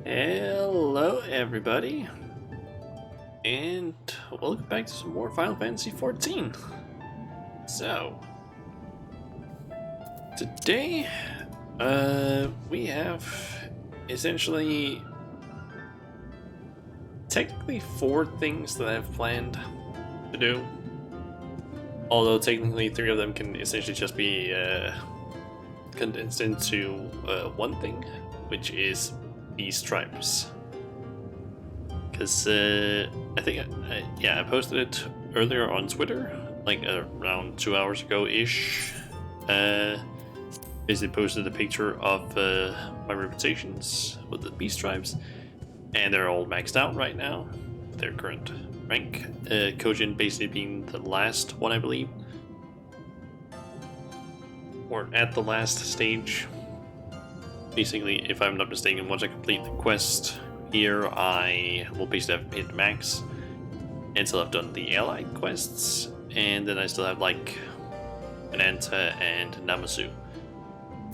Hello everybody, and welcome back to some more Final Fantasy XIV. So, today, we have essentially, technically 4 things that I've planned to do. Although technically 3 of them can essentially just be condensed into one thing, which is these stripes. Because I think I posted it earlier on Twitter, like around 2 hours ago ish. Basically posted a picture of my reputations with the beast tribes, and they're all maxed out right now. Their current rank, Kojin basically being the last one, I believe, or at the last stage. Basically, if I'm not mistaken, once I complete the quest here, I will basically have hit max until I've done the allied quests, and then I still have like Ananta and Namasu.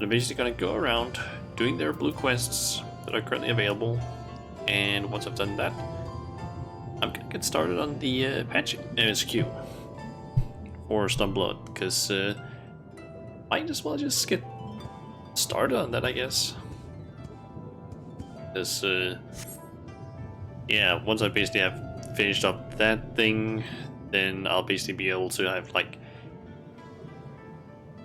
I'm basically gonna go around doing their blue quests that are currently available, and once I've done that, I'm gonna get started on the patching SQ for Stormblood, because might as well just get started on that, I guess. Because yeah, once I basically have finished up that thing, then I'll basically be able to have like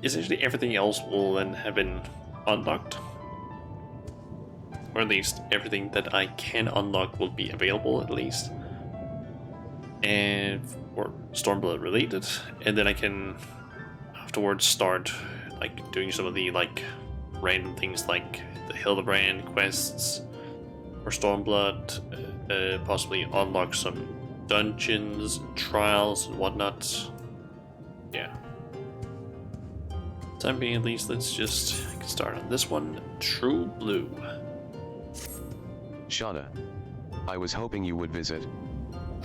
essentially everything else will then have been unlocked, or at least everything that I can unlock will be available at least, and or Stormblood related, and then I can afterwards start like doing some of the like random things like the Hildebrand quests or Stormblood, possibly unlock some dungeons and trials and whatnot. Yeah. Time being, at least, let's just get started on this one. True Blue. Shauna, I was hoping you would visit.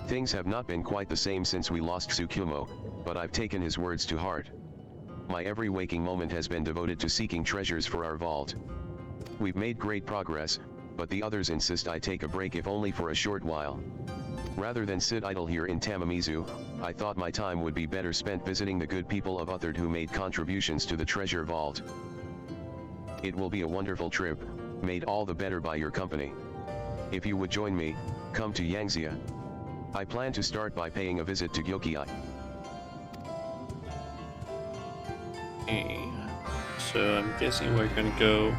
Things have not been quite the same since we lost Tsukumo, but I've taken his words to heart. My every waking moment has been devoted to seeking treasures for our vault. We've made great progress, but the others insist I take a break if only for a short while. Rather than sit idle here in Tamamizu, I thought my time would be better spent visiting the good people of Uthard who made contributions to the treasure vault. It will be a wonderful trip, made all the better by your company. If you would join me, come to Yangzia. I plan to start by paying a visit to Gyokiai. Okay, so I'm guessing we're gonna go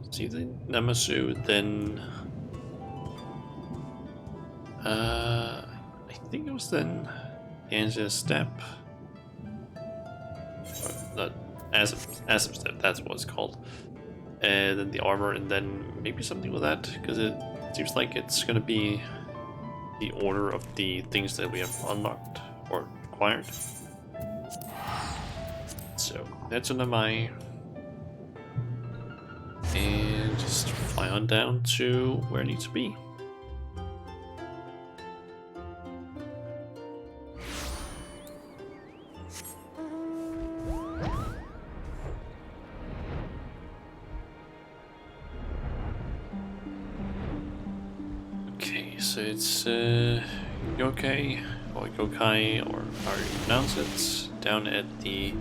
see the Namasu, then I think it was then Anja's Step, or not, Asip Step, that's what it's called, and then the armor, and then maybe something with that, because it seems like it's gonna be the order of the things that we have unlocked or acquired. So that's under my, and just fly on down to where I need to be. Okay, so it's Yokai, or Yokai, or how you pronounce it, down at the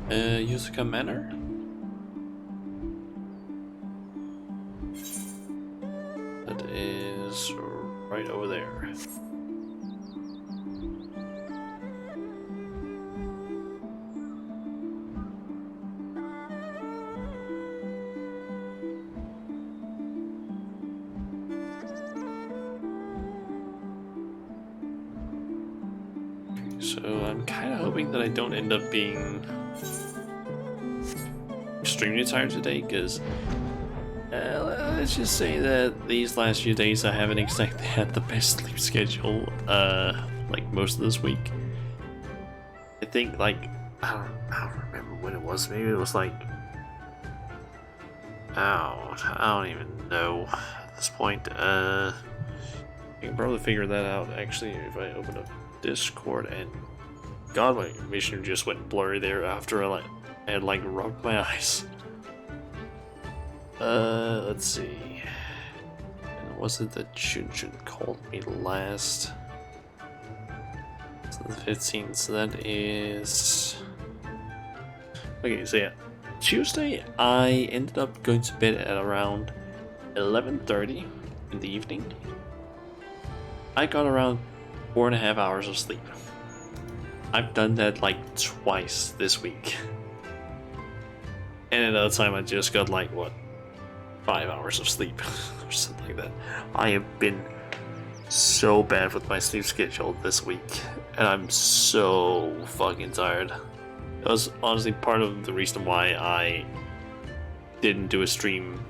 Yusuka Manor. That is right over there. So I'm kind of hoping that I don't end up being extremely tired today, because let's just say that these last few days I haven't exactly had the best sleep schedule, like most of this week. I think like, I don't remember when it was, maybe it was like, I don't even know at this point. I can probably figure that out actually if I open up Discord, and God, my vision just went blurry there after I had like rubbed my eyes. Let's see. And was it that Junjun called me last? So the 15th, so that is... Okay, so yeah. Tuesday, I ended up going to bed at around 11:30 in the evening. I got around 4.5 hours of sleep. I've done that like twice this week. And another time I just got like, what, 5 hours of sleep or something like that. I have been so bad with my sleep schedule this week, and I'm so fucking tired. That was honestly part of the reason why I didn't do a stream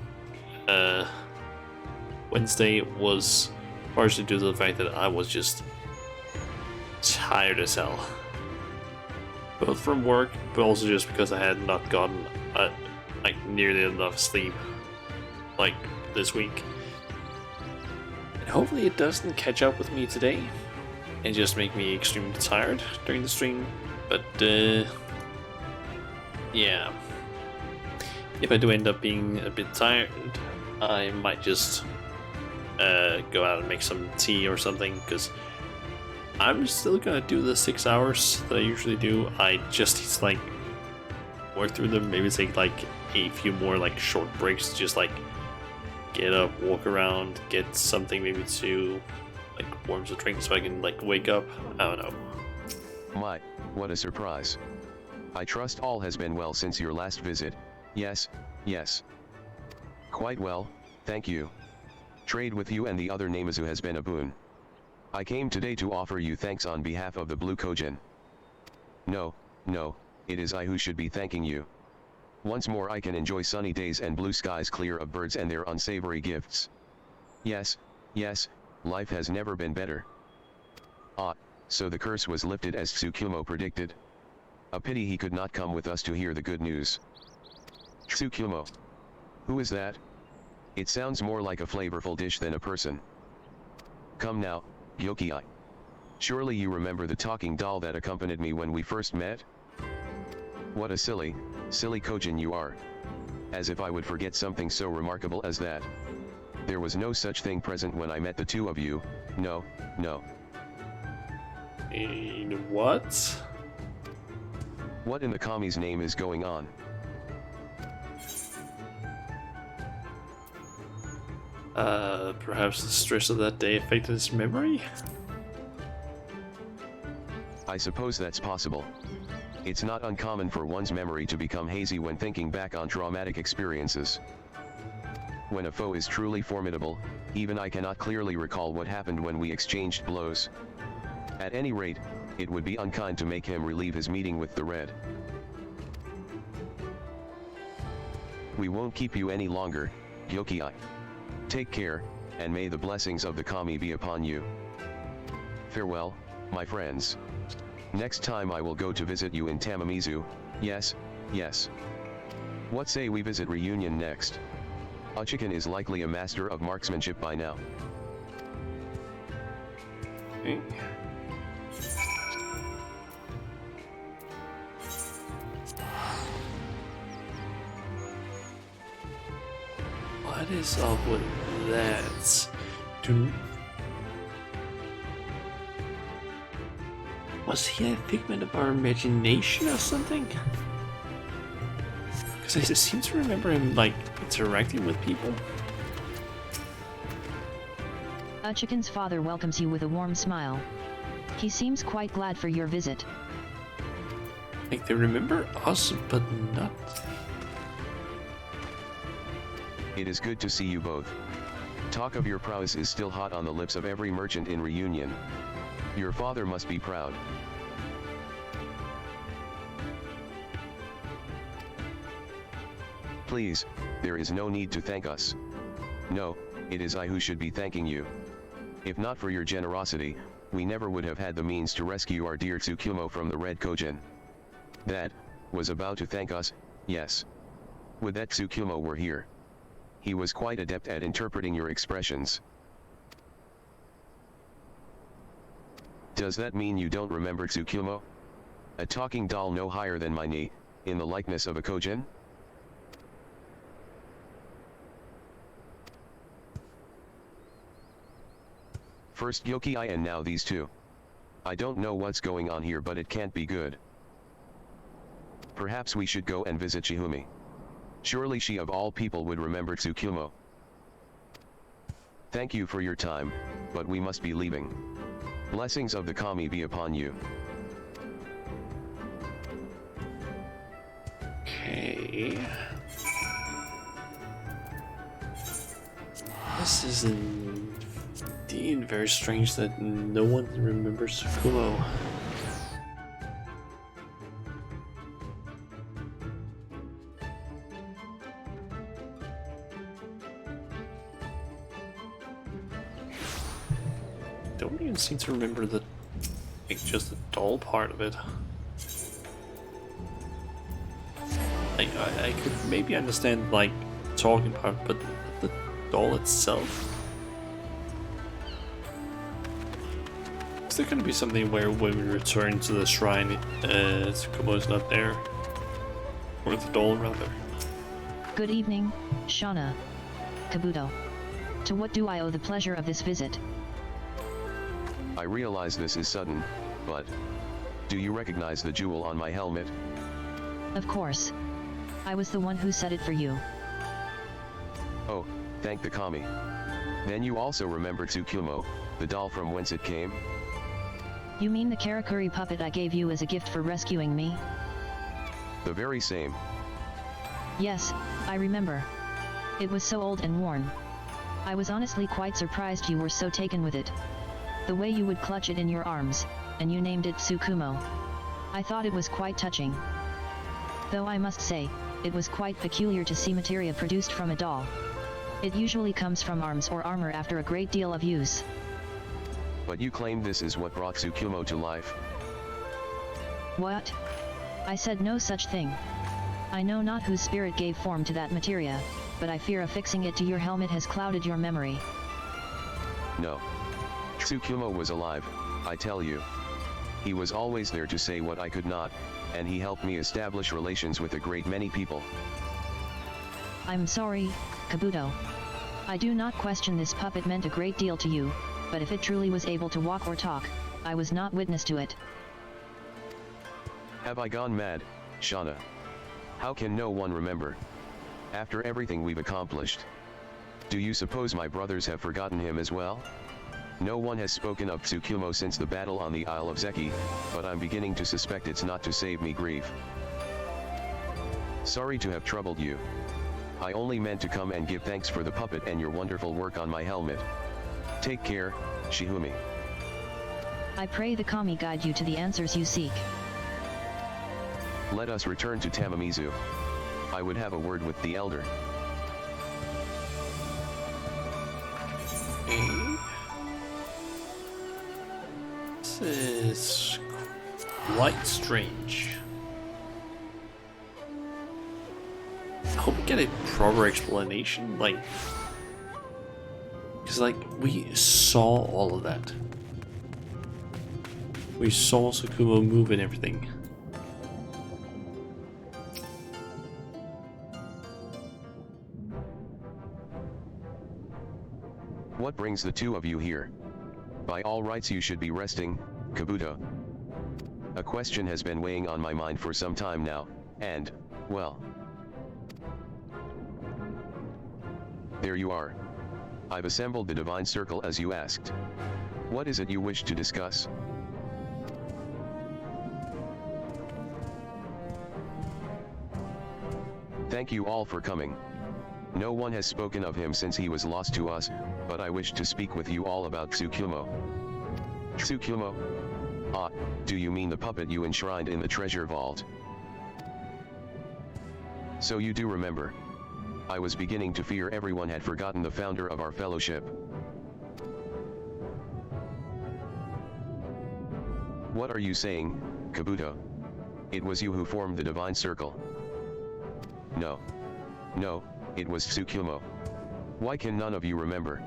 Wednesday, was partially due to the fact that I was just tired as hell. Both from work, but also just because I had not gotten like nearly enough sleep like this week. And hopefully it doesn't catch up with me today and just make me extremely tired during the stream. But yeah, if I do end up being a bit tired, I might just go out and make some tea or something, because I'm still gonna do the 6 hours that I usually do. I just need to like work through them, maybe take like a few more like short breaks, just like get up, walk around, get something maybe to like warm some drink so I can like wake up. I don't know. My, what a surprise. I trust all has been well since your last visit. Yes, yes. Quite well, thank you. Trade with you and the other Namazu has been a boon. I came today to offer you thanks on behalf of the Blue Kojin. No, it is I who should be thanking you. Once more I can enjoy sunny days and blue skies clear of birds and their unsavory gifts. Yes, life has never been better. Ah, so the curse was lifted as Tsukumo predicted. A pity he could not come with us to hear the good news. Tsukumo. Who is that? It sounds more like a flavorful dish than a person. Come now, Yoki-ai. Surely you remember the talking doll that accompanied me when we first met? What a silly Kojin you are. As if I would forget something so remarkable as that. There was no such thing present when I met the two of you, no. In what? What in the kami's name is going on? Perhaps the stress of that day affected his memory? I suppose that's possible. It's not uncommon for one's memory to become hazy when thinking back on traumatic experiences. When a foe is truly formidable, even I cannot clearly recall what happened when we exchanged blows. At any rate, it would be unkind to make him relive his meeting with the Red. We won't keep you any longer, Yoki-ai. Take care, and may the blessings of the kami be upon you. Farewell, my friends. Next time I will go to visit you in Tamamizu, yes. What say we visit Reunion next? Uchikan is likely a master of marksmanship by now. Okay. What is up with that? Was he a figment of our imagination or something? Because I just seem to remember him, like, interacting with people. Uchikan's father welcomes you with a warm smile. He seems quite glad for your visit. Like, they remember us, but not... It is good to see you both. Talk of your prowess is still hot on the lips of every merchant in Reunion. Your father must be proud. Please, there is no need to thank us. No, it is I who should be thanking you. If not for your generosity, we never would have had the means to rescue our dear Tsukumo from the Red Kojin. That was about to thank us, yes. Would that Tsukumo were here. He was quite adept at interpreting your expressions. Does that mean you don't remember Tsukumo? A talking doll no higher than my knee, in the likeness of a Kojin? First Yokai and now these two. I don't know what's going on here, but it can't be good. Perhaps we should go and visit Shihumi. Surely she of all people would remember Tsukumo. Thank you for your time, but we must be leaving. Blessings of the kami be upon you. Okay. This is indeed very strange that no one remembers Tsukumo. Don't even seem to remember the, like, just the doll part of it. Like, I could maybe understand, like, talking part, but the doll itself? Is there gonna be something where when we return to the shrine, Tsukumo's not there? Or the doll, rather? Good evening, Shauna. Kabuto. To what do I owe the pleasure of this visit? I realize this is sudden, but do you recognize the jewel on my helmet? Of course. I was the one who said it for you. Oh, thank the kami. Then you also remember Tsukumo, the doll from whence it came? You mean the Karakuri puppet I gave you as a gift for rescuing me? The very same. Yes, I remember. It was so old and worn. I was honestly quite surprised you were so taken with it. The way you would clutch it in your arms, and you named it Tsukumo. I thought it was quite touching. Though I must say, it was quite peculiar to see materia produced from a doll. It usually comes from arms or armor after a great deal of use. But you claim this is what brought Tsukumo to life? What? I said no such thing. I know not whose spirit gave form to that materia, but I fear affixing it to your helmet has clouded your memory. No. Tsukumo was alive, I tell you. He was always there to say what I could not, and he helped me establish relations with a great many people. I'm sorry, Kabuto. I do not question this puppet meant a great deal to you, but if it truly was able to walk or talk, I was not witness to it. Have I gone mad, Shauna? How can no one remember? After everything we've accomplished. Do you suppose my brothers have forgotten him as well? No one has spoken of Tsukumo since the battle on the Isle of Zeki, but I'm beginning to suspect it's not to save me grief. Sorry to have troubled you. I only meant to come and give thanks for the puppet and your wonderful work on my helmet. Take care, Shihumi. I pray the kami guide you to the answers you seek. Let us return to Tamamizu. I would have a word with the elder. This is quite strange. I hope we get a proper explanation, like, because, like, we saw all of that. We saw Tsukumo move and everything. What brings the two of you here? By all rights you should be resting, Kabuto. A question has been weighing on my mind for some time now, and, well... There you are. I've assembled the Divine Circle as you asked. What is it you wish to discuss? Thank you all for coming. No one has spoken of him since he was lost to us, but I wish to speak with you all about Tsukumo. Tsukumo? Ah, do you mean the puppet you enshrined in the treasure vault? So you do remember. I was beginning to fear everyone had forgotten the founder of our fellowship. What are you saying, Kabuto? It was you who formed the Divine Circle. No. No, it was Tsukumo. Why can none of you remember?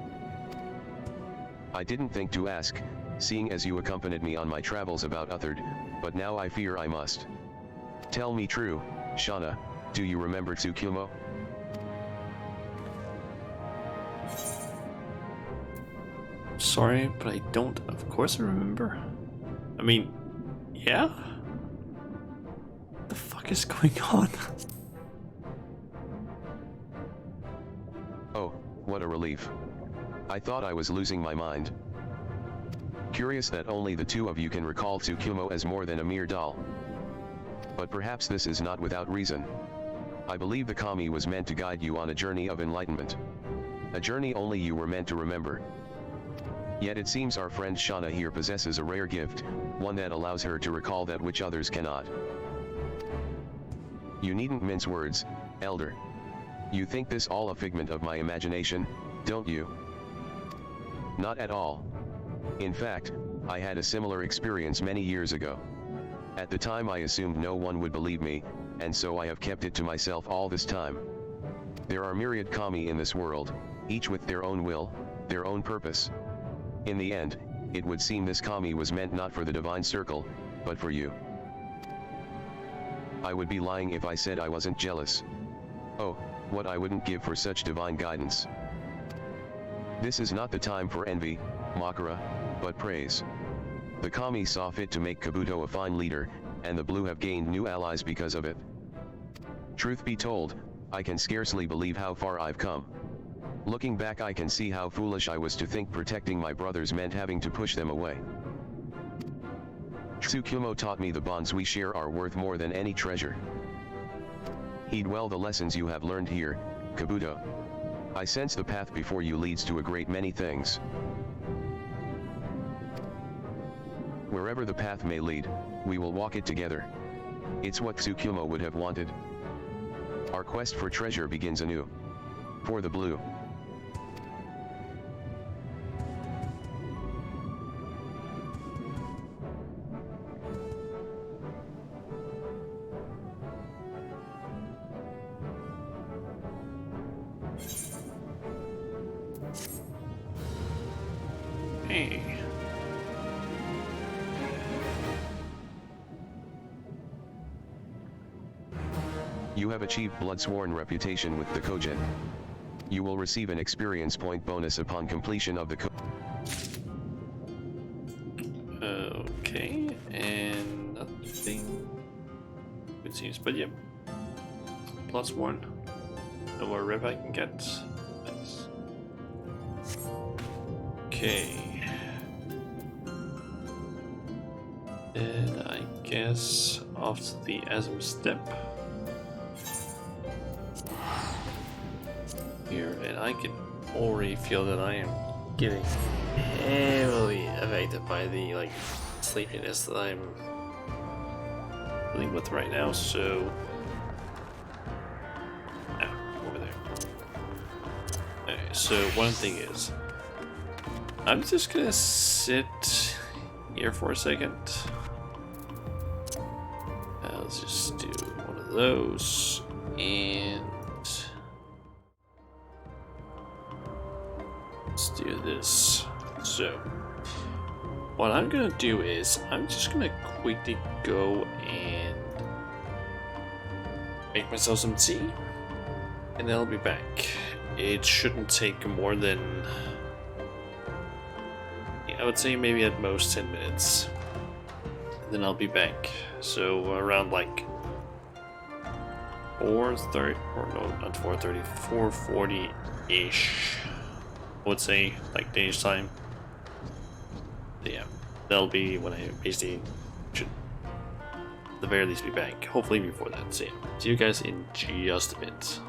I didn't think to ask, seeing as you accompanied me on my travels about Uthard, but now I fear I must. Tell me true, Shauna, do you remember Tsukumo? sorry, but I don't. Of course I remember. I mean, yeah? What the fuck is going on? Oh, what a relief. I thought I was losing my mind. Curious that only the two of you can recall Tsukumo as more than a mere doll. But perhaps this is not without reason. I believe the kami was meant to guide you on a journey of enlightenment. A journey only you were meant to remember. Yet it seems our friend Shauna here possesses a rare gift, one that allows her to recall that which others cannot. You needn't mince words, Elder. You think this all a figment of my imagination, don't you? Not at all. In fact, I had a similar experience many years ago. At the time I assumed no one would believe me, and so I have kept it to myself all this time. There are myriad kami in this world, each with their own will, their own purpose. In the end, it would seem this kami was meant not for the divine circle, but for you. I would be lying if I said I wasn't jealous. Oh, what I wouldn't give for such divine guidance. This is not the time for envy, Makara, but praise. The kami saw fit to make Kabuto a fine leader, and the blue have gained new allies because of it. Truth be told, I can scarcely believe how far I've come. Looking back, I can see how foolish I was to think protecting my brothers meant having to push them away. Tsukumo taught me the bonds we share are worth more than any treasure. Heed well the lessons you have learned here, Kabuto. I sense the path before you leads to a great many things. Wherever the path may lead, we will walk it together. It's what Tsukumo would have wanted. Our quest for treasure begins anew. For the blue. Hey. You have achieved Bloodsworn reputation with the Kojin. You will receive an experience point bonus upon completion of the Okay, and nothing. It seems, but yep. +1. No more rev I can get. Nice. Okay. And I guess off to the Asm step. Here, and I can already feel that I am getting heavily affected by the like sleepiness that I'm dealing with right now. So, over there. Okay, so one thing is, I'm just gonna sit here for a second. Let's just do one of those and. Let's do this. So, what I'm gonna do is, I'm just gonna quickly go and make myself some tea, and then I'll be back. It shouldn't take more than, I would say maybe at most 10 minutes. And then I'll be back. So around like 4:30, or no, not 4:30, 4:40-ish. I would say, like Danish time. Yeah, that'll be when I basically should at the very least be back. Hopefully before that. So yeah, see you guys in just a bit.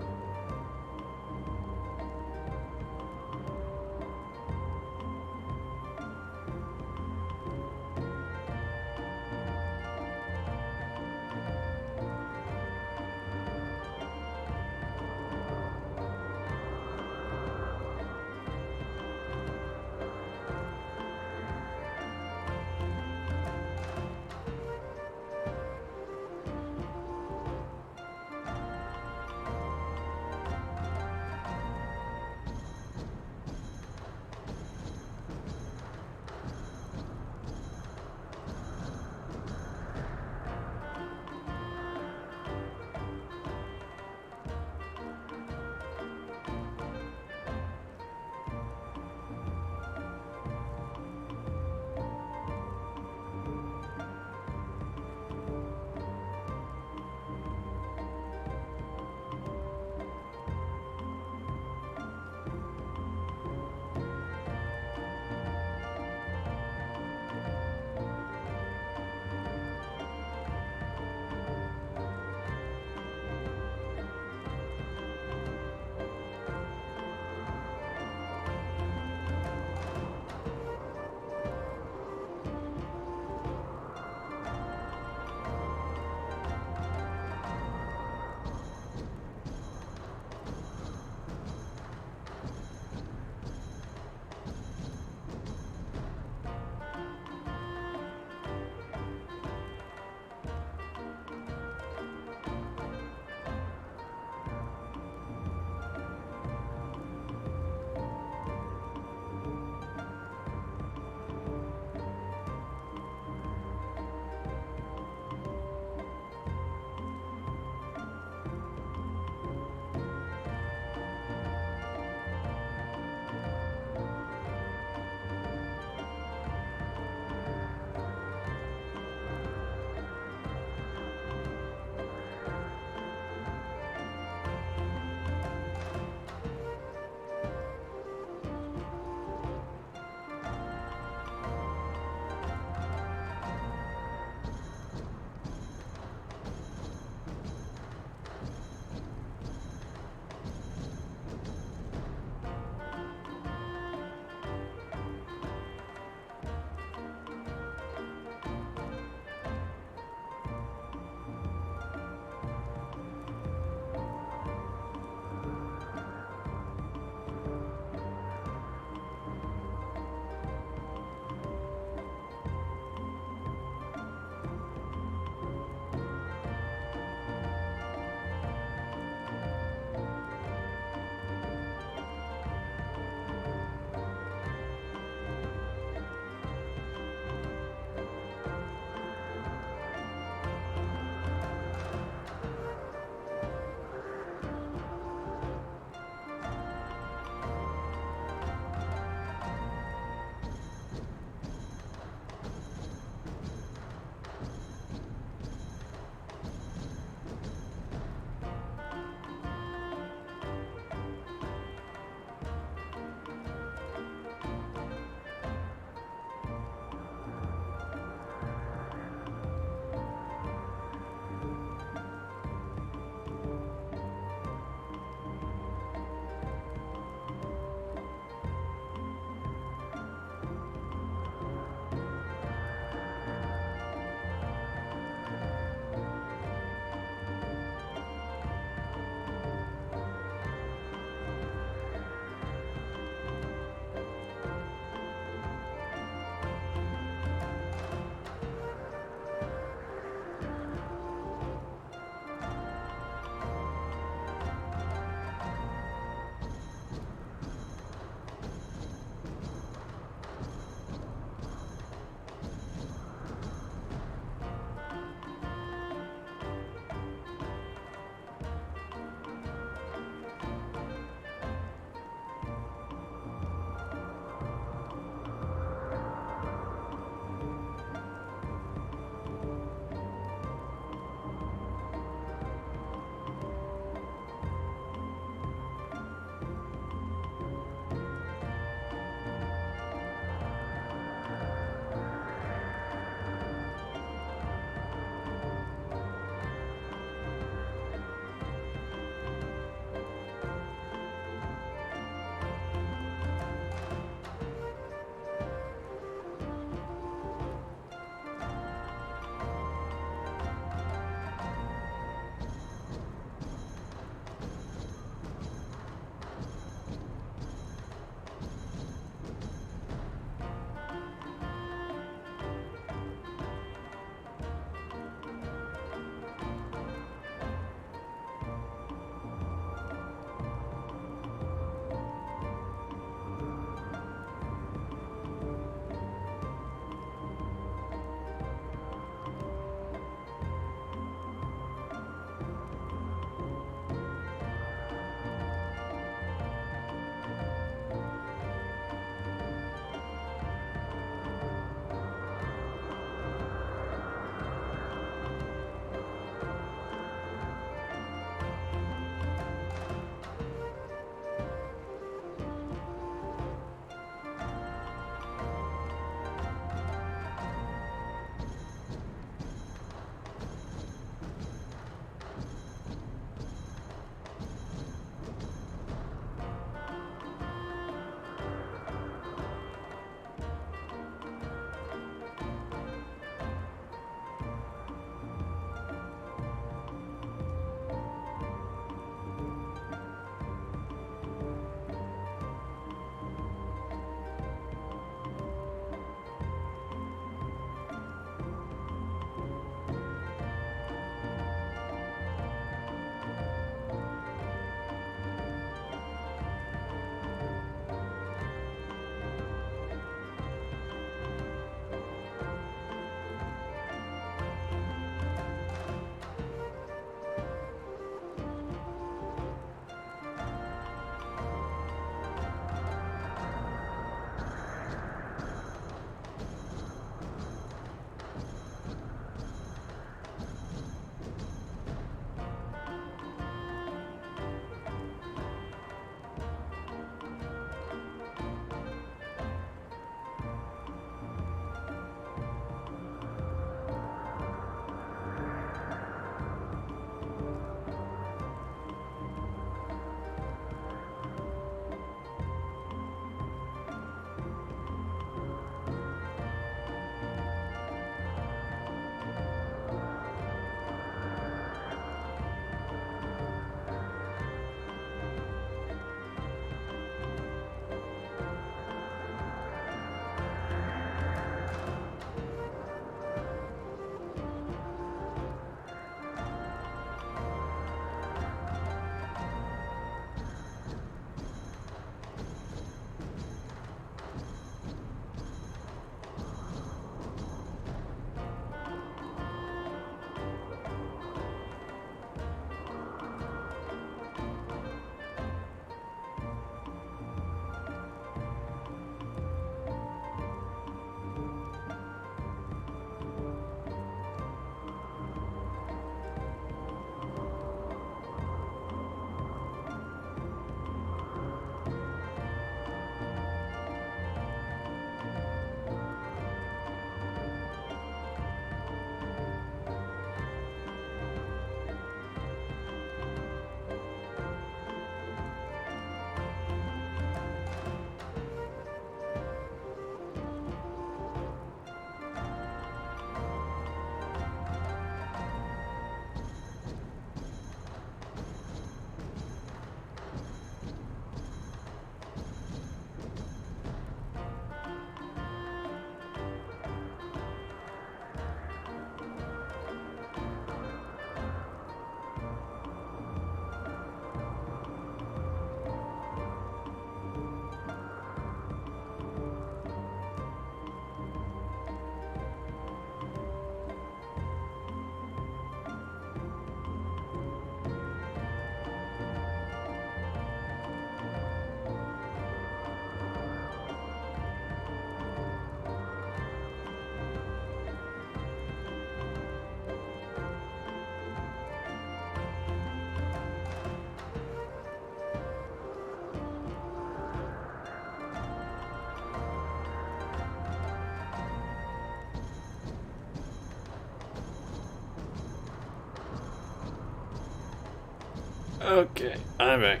Okay, I'm back.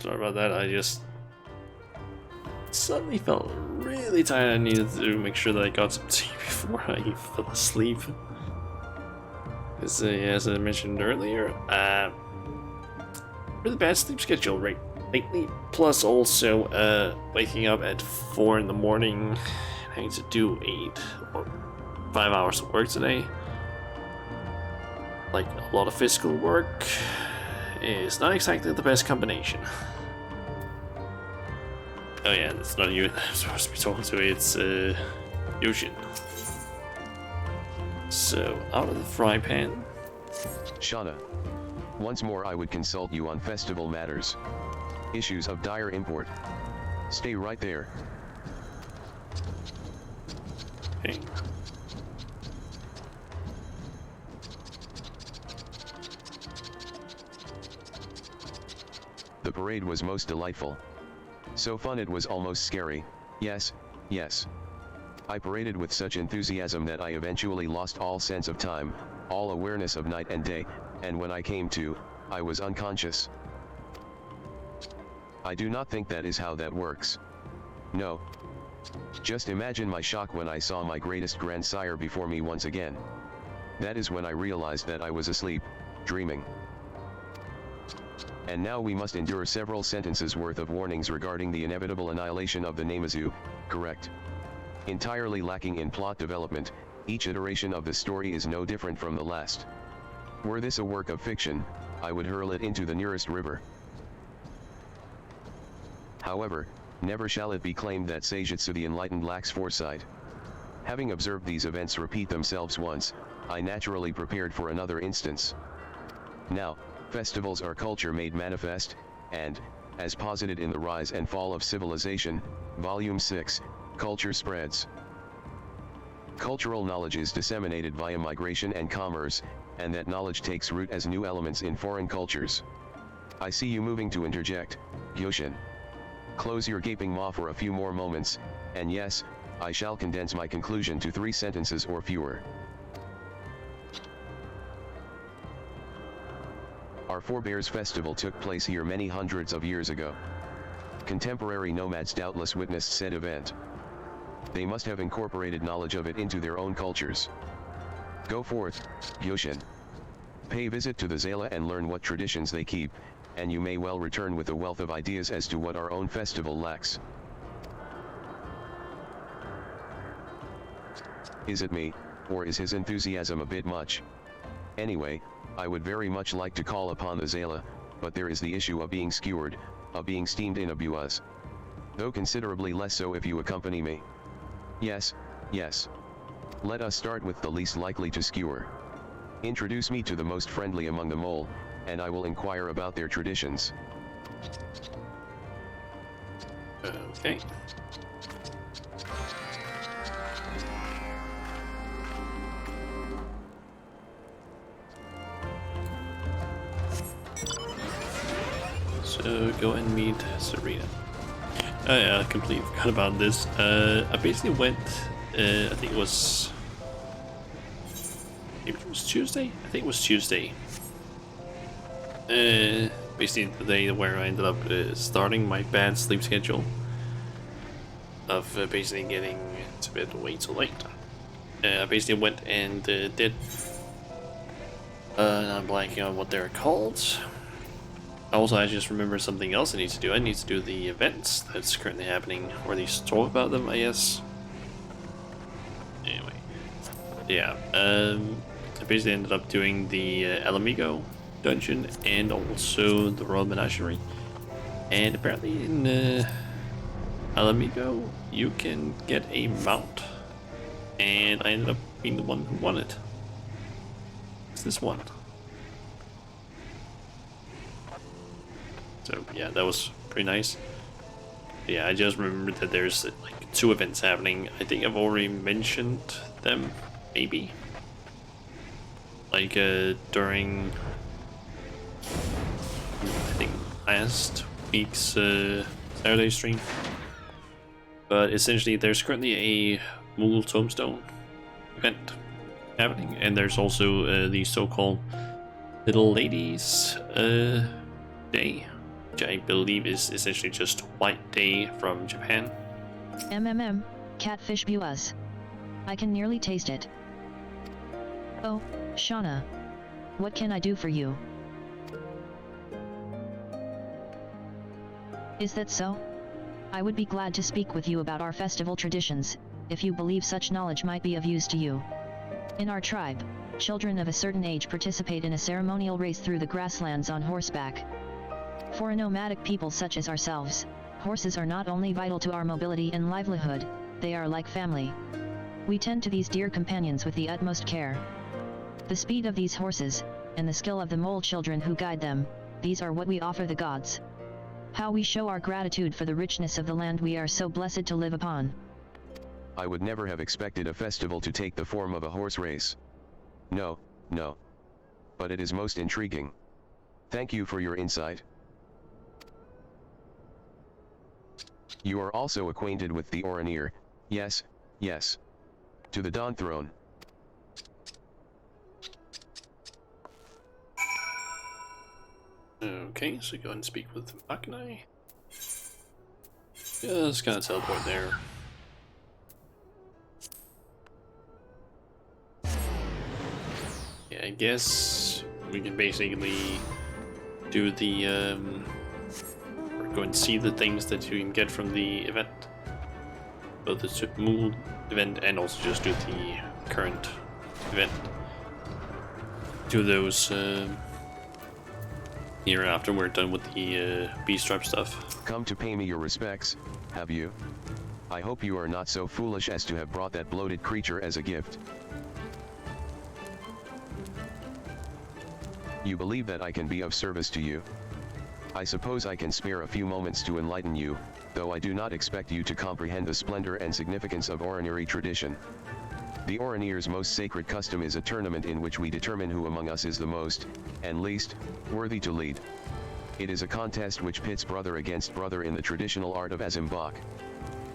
Sorry about that, I just suddenly felt really tired. I needed to make sure that I got some tea before I fell asleep. Because, as I mentioned earlier, really bad sleep schedule lately. Plus, also, waking up at 4 in the morning, having to do 8 or 5 hours of work today. Like, a lot of physical work is not exactly the best combination. Oh yeah, it's not you I'm supposed to be talking to, it's Yushin. So, out of the fry pan. Shauna. Once more I would consult you on festival matters. Issues of dire import. Stay right there. Okay. The parade was most delightful. So fun it was almost scary. Yes, yes. I paraded with such enthusiasm that I eventually lost all sense of time, all awareness of night and day, and when I came to, I was unconscious. I do not think that is how that works. No. Just imagine my shock when I saw my greatest grandsire before me once again. That is when I realized that I was asleep, dreaming. And now we must endure several sentences worth of warnings regarding the inevitable annihilation of the Namazu, correct? Entirely lacking in plot development, each iteration of the story is no different from the last. Were this a work of fiction, I would hurl it into the nearest river. However, never shall it be claimed that Seijutsu the Enlightened lacks foresight. Having observed these events repeat themselves once, I naturally prepared for another instance. Now, festivals are culture made manifest, and, as posited in The Rise and Fall of Civilization, Volume 6, Culture Spreads. Cultural knowledge is disseminated via migration and commerce, and that knowledge takes root as new elements in foreign cultures. I see you moving to interject, Yoshin. Close your gaping maw for a few more moments, and yes, I shall condense my conclusion to 3 sentences or fewer. Our forebears' festival took place here many hundreds of years ago. Contemporary nomads doubtless witnessed said event. They must have incorporated knowledge of it into their own cultures. Go forth, Yoshin. Pay visit to the Zala and learn what traditions they keep, and you may well return with a wealth of ideas as to what our own festival lacks. Is it me, or is his enthusiasm a bit much? Anyway, I would very much like to call upon the Zala, but there is the issue of being skewered, of being steamed in a buaz. Though considerably less so if you accompany me. Yes, yes. Let us start with the least likely to skewer. Introduce me to the most friendly among them all, and I will inquire about their traditions. Okay. So go and meet Serena. Oh yeah, I completely forgot about this. I basically went, I think it was, maybe it was Tuesday? I think it was Tuesday. Basically the day where I ended up starting my bad sleep schedule of basically getting to bed way too late. I basically went and did, I'm blanking on what they're called. Also, I just remember something else I need to do. I need to do the events that's currently happening, or at least talk about them, I guess. Anyway, yeah, I basically ended up doing the El Amigo dungeon and also the Royal Menagerie. And apparently in El Amigo, you can get a mount. And I ended up being the one who won it. It's this one. So yeah, that was pretty nice. Yeah, I just remembered that there's like 2 events happening. I think I've already mentioned them, maybe. Like during, I think last week's Saturday stream. But essentially there's currently a Moogle Tombstone event happening, and there's also the so-called Little Ladies Day, which I believe is essentially just white day from Japan. Catfish buas. I can nearly taste it. Oh, Shauna. What can I do for you? Is that so? I would be glad to speak with you about our festival traditions, if you believe such knowledge might be of use to you. In our tribe, children of a certain age participate in a ceremonial race through the grasslands on horseback. For a nomadic people such as ourselves, horses are not only vital to our mobility and livelihood, they are like family. We tend to these dear companions with the utmost care. The speed of these horses, and the skill of the mole children who guide them, these are what we offer the gods. How we show our gratitude for the richness of the land we are so blessed to live upon. I would never have expected a festival to take the form of a horse race. No, no. But it is most intriguing. Thank you for your insight. You are also acquainted with the Oranir, yes, yes. To the Dawn Throne. Okay, so go ahead and speak with Makanai. Just gonna teleport there. Yeah, I guess we can basically do the or go and see the things that you can get from the event, both the Mool event and also just do the current event. Do those here after we're done with the beast tribe stuff. Come to pay me your respects, have you? I hope you are not so foolish as to have brought that bloated creature as a gift. You believe that I can be of service to you? I suppose I can spare a few moments to enlighten you, though I do not expect you to comprehend the splendor and significance of Oraniri tradition. The Oranir's most sacred custom is a tournament in which we determine who among us is the most, and least, worthy to lead. It is a contest which pits brother against brother in the traditional art of Azimbak.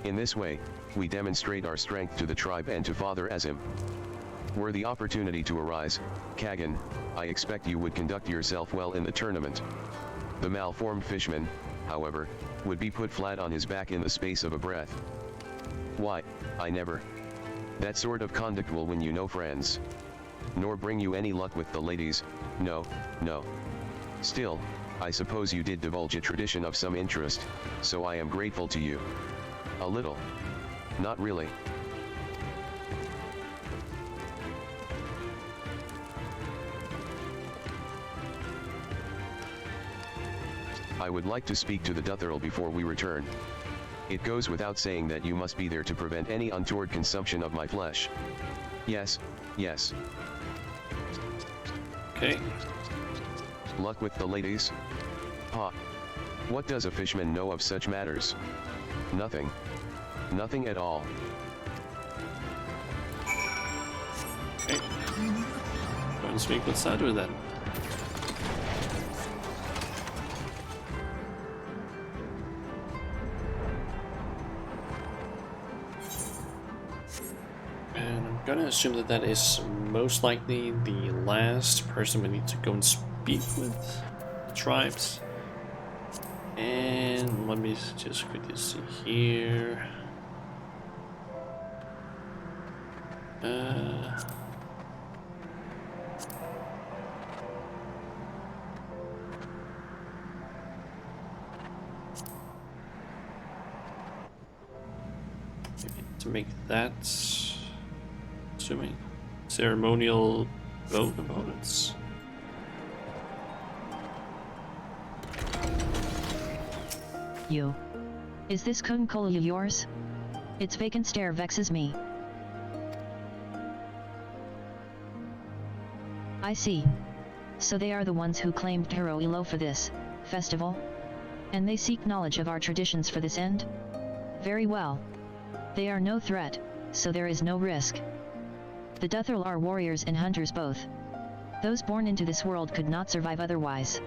In this way, we demonstrate our strength to the tribe and to Father Azim. Were the opportunity to arise, Kagan, I expect you would conduct yourself well in the tournament. The malformed fishman, however, would be put flat on his back in the space of a breath. Why, I never. That sort of conduct will win you no friends. Nor bring you any luck with the ladies, no, no. Still, I suppose you did divulge a tradition of some interest, so I am grateful to you. A little. Not really. I would like to speak to the Duthurl before we return. It goes without saying that you must be there to prevent any untoward consumption of my flesh. Yes, yes. Okay. Luck with the ladies? Ha! What does a fishman know of such matters? Nothing. Nothing at all. Okay. Go and speak with Sadhu then. And I'm gonna assume that that is most likely the last person we need to go and speak with the tribes. And let me just quickly see here. Maybe to make that, assuming ceremonial vote components. You. Is this Kunkola yours? Its vacant stare vexes me. I see. So they are the ones who claimed Hero Ilo for this festival? And they seek knowledge of our traditions for this end? Very well. They are no threat, so there is no risk. The Duthurl are warriors and hunters both. Those born into this world could not survive otherwise.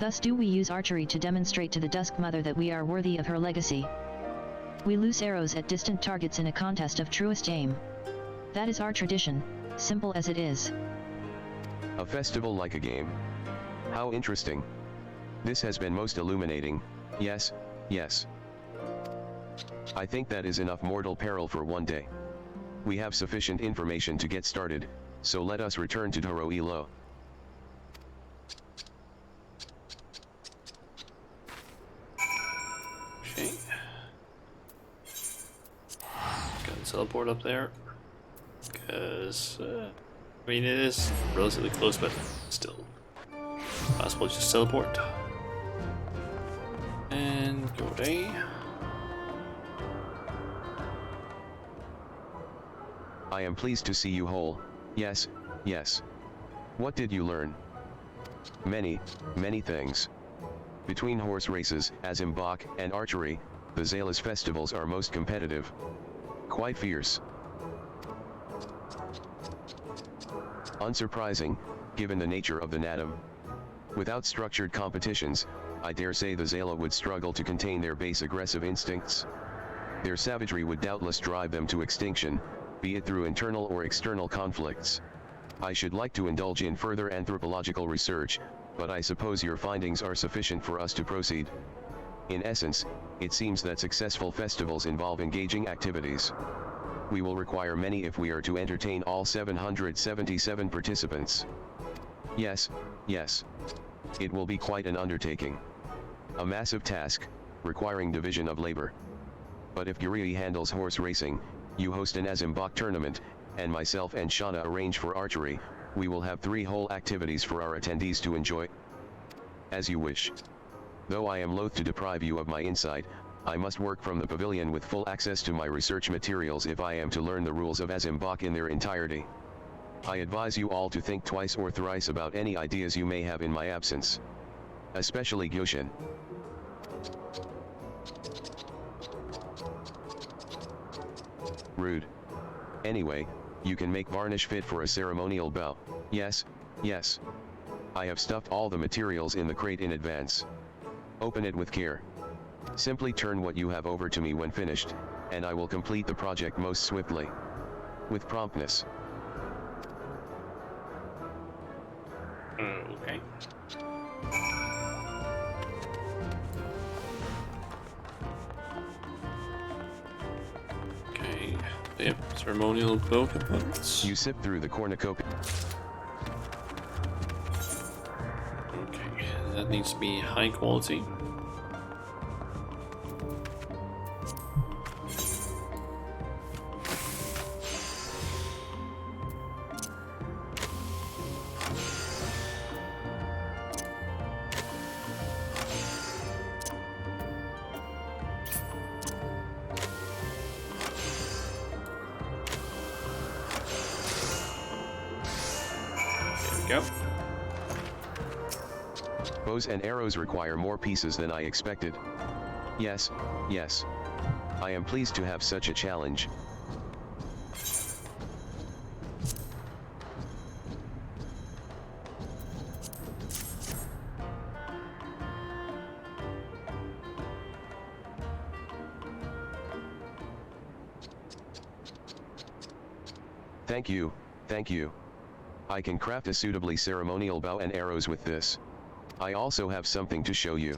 Thus do we use archery to demonstrate to the Dusk Mother that we are worthy of her legacy. We loose arrows at distant targets in a contest of truest aim. That is our tradition, simple as it is. A festival like a game? How interesting. This has been most illuminating, yes, yes. I think that is enough mortal peril for one day. We have sufficient information to get started, so let us return to Toro Ilo. Okay. Got to teleport up there. Because, I mean, it is relatively close, but still possible to just teleport. And go away. I am pleased to see you whole. Yes, yes. What did you learn? Many, many things. Between horse races, Azimbach, and archery, the Zalis festivals are most competitive. Quite fierce. Unsurprising, given the nature of the Natum. Without structured competitions, I dare say the Zala would struggle to contain their base aggressive instincts. Their savagery would doubtless drive them to extinction, be it through internal or external conflicts. I should like to indulge in further anthropological research, but I suppose your findings are sufficient for us to proceed. In essence, it seems that successful festivals involve engaging activities. We will require many if we are to entertain all 777 participants. Yes, yes. It will be quite an undertaking. A massive task, requiring division of labor. But if Guri handles horse racing, you host an Azimbach tournament, and myself and Shauna arrange for archery, we will have 3 whole activities for our attendees to enjoy. As you wish. Though I am loath to deprive you of my insight, I must work from the pavilion with full access to my research materials if I am to learn the rules of Azimbach in their entirety. I advise you all to think twice or thrice about any ideas you may have in my absence. Especially Gyoshin. Rude. Anyway, you can make varnish fit for a ceremonial bow. Yes, yes. I have stuffed all the materials in the crate in advance. Open it with care. Simply turn what you have over to me when finished, and I will complete the project most swiftly. With promptness. Okay. Okay. Yep, ceremonial bow components. You sip through the cornucopia. Okay, that needs to be high quality. Go. Bows and arrows require more pieces than I expected. Yes, yes. I am pleased to have such a challenge. Thank you, thank you. I can craft a suitably ceremonial bow and arrows with this. I also have something to show you.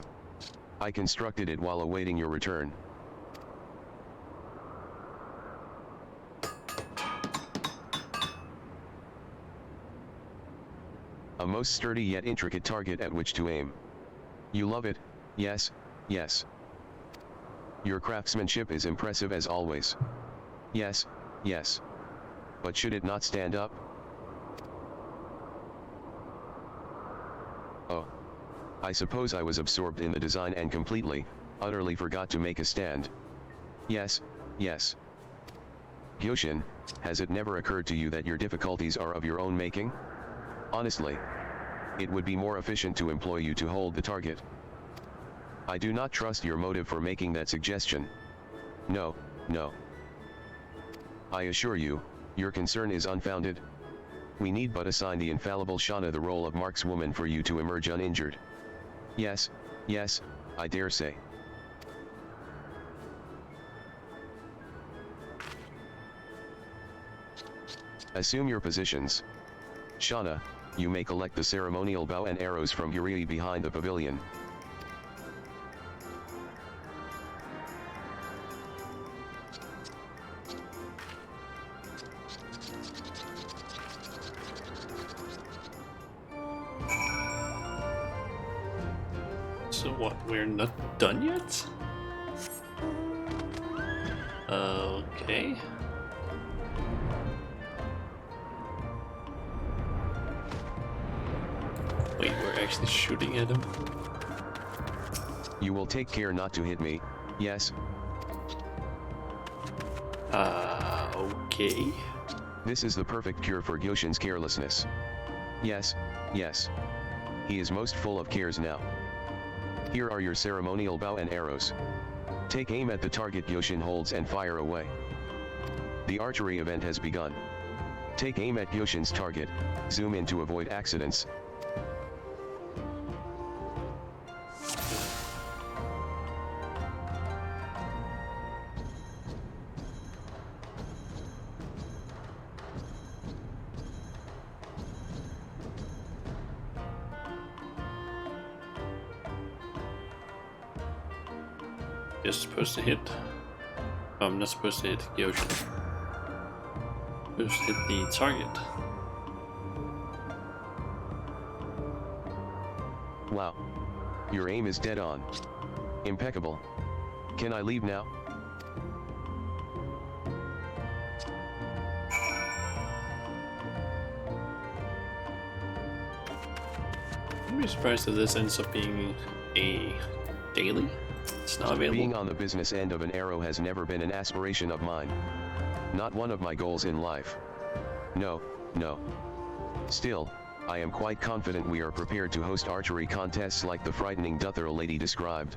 I constructed it while awaiting your return. A most sturdy yet intricate target at which to aim. You love it, yes, yes. Your craftsmanship is impressive as always. Yes, yes. But should it not stand up? Oh. I suppose I was absorbed in the design and completely, utterly forgot to make a stand. Yes, yes. Gyoshin, has it never occurred to you that your difficulties are of your own making? Honestly. It would be more efficient to employ you to hold the target. I do not trust your motive for making that suggestion. No, no. I assure you, your concern is unfounded. We need but assign the infallible Shauna the role of markswoman for you to emerge uninjured. Yes, yes, I dare say. Assume your positions. Shauna, you may collect the ceremonial bow and arrows from Yuri behind the pavilion. So what, we're not done yet? Okay. Wait, we're actually shooting at him? You will take care not to hit me, yes? Okay. This is the perfect cure for Gyoshin's carelessness. Yes, yes. He is most full of cares now. Here are your ceremonial bow and arrows. Take aim at the target Gyoshin holds and fire away. The archery event has begun. Take aim at Gyoshin's target, zoom in to avoid accidents. You're supposed to hit. Oh, I'm not supposed to hit Yoshin. Supposed to hit the target. Wow. Your aim is dead on. Impeccable. Can I leave now? I'd be surprised if this ends up being a daily. It's not available. Being on the business end of an arrow has never been an aspiration of mine. Not one of my goals in life. No, no. Still, I am quite confident we are prepared to host archery contests like the frightening Duthera lady described.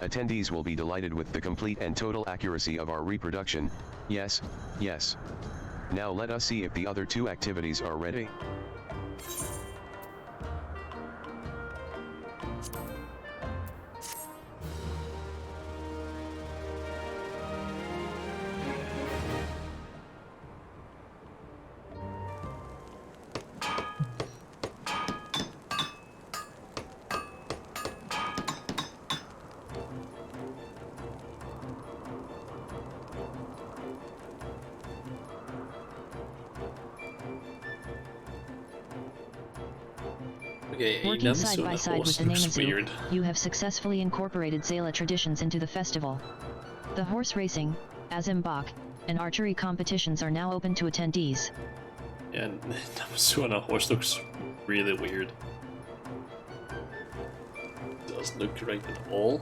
Attendees will be delighted with the complete and total accuracy of our reproduction. Yes, yes. Now let us see if the other two activities are ready. Okay, Working side by side with the Namazu, weird. you have successfully incorporated Zala traditions into the festival. The horse racing, Azimbak, and archery competitions are now open to attendees. Yeah, Namazu on a horse looks really weird. Doesn't look correct at all.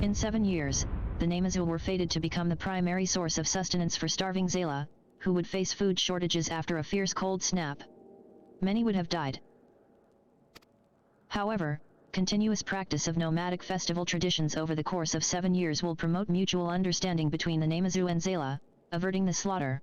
In 7 years, the Namazu were fated to become the primary source of sustenance for starving Zala, who would face food shortages after a fierce cold snap. Many would have died. However, continuous practice of nomadic festival traditions over the course of 7 years will promote mutual understanding between the Namazu and Zala, averting the slaughter.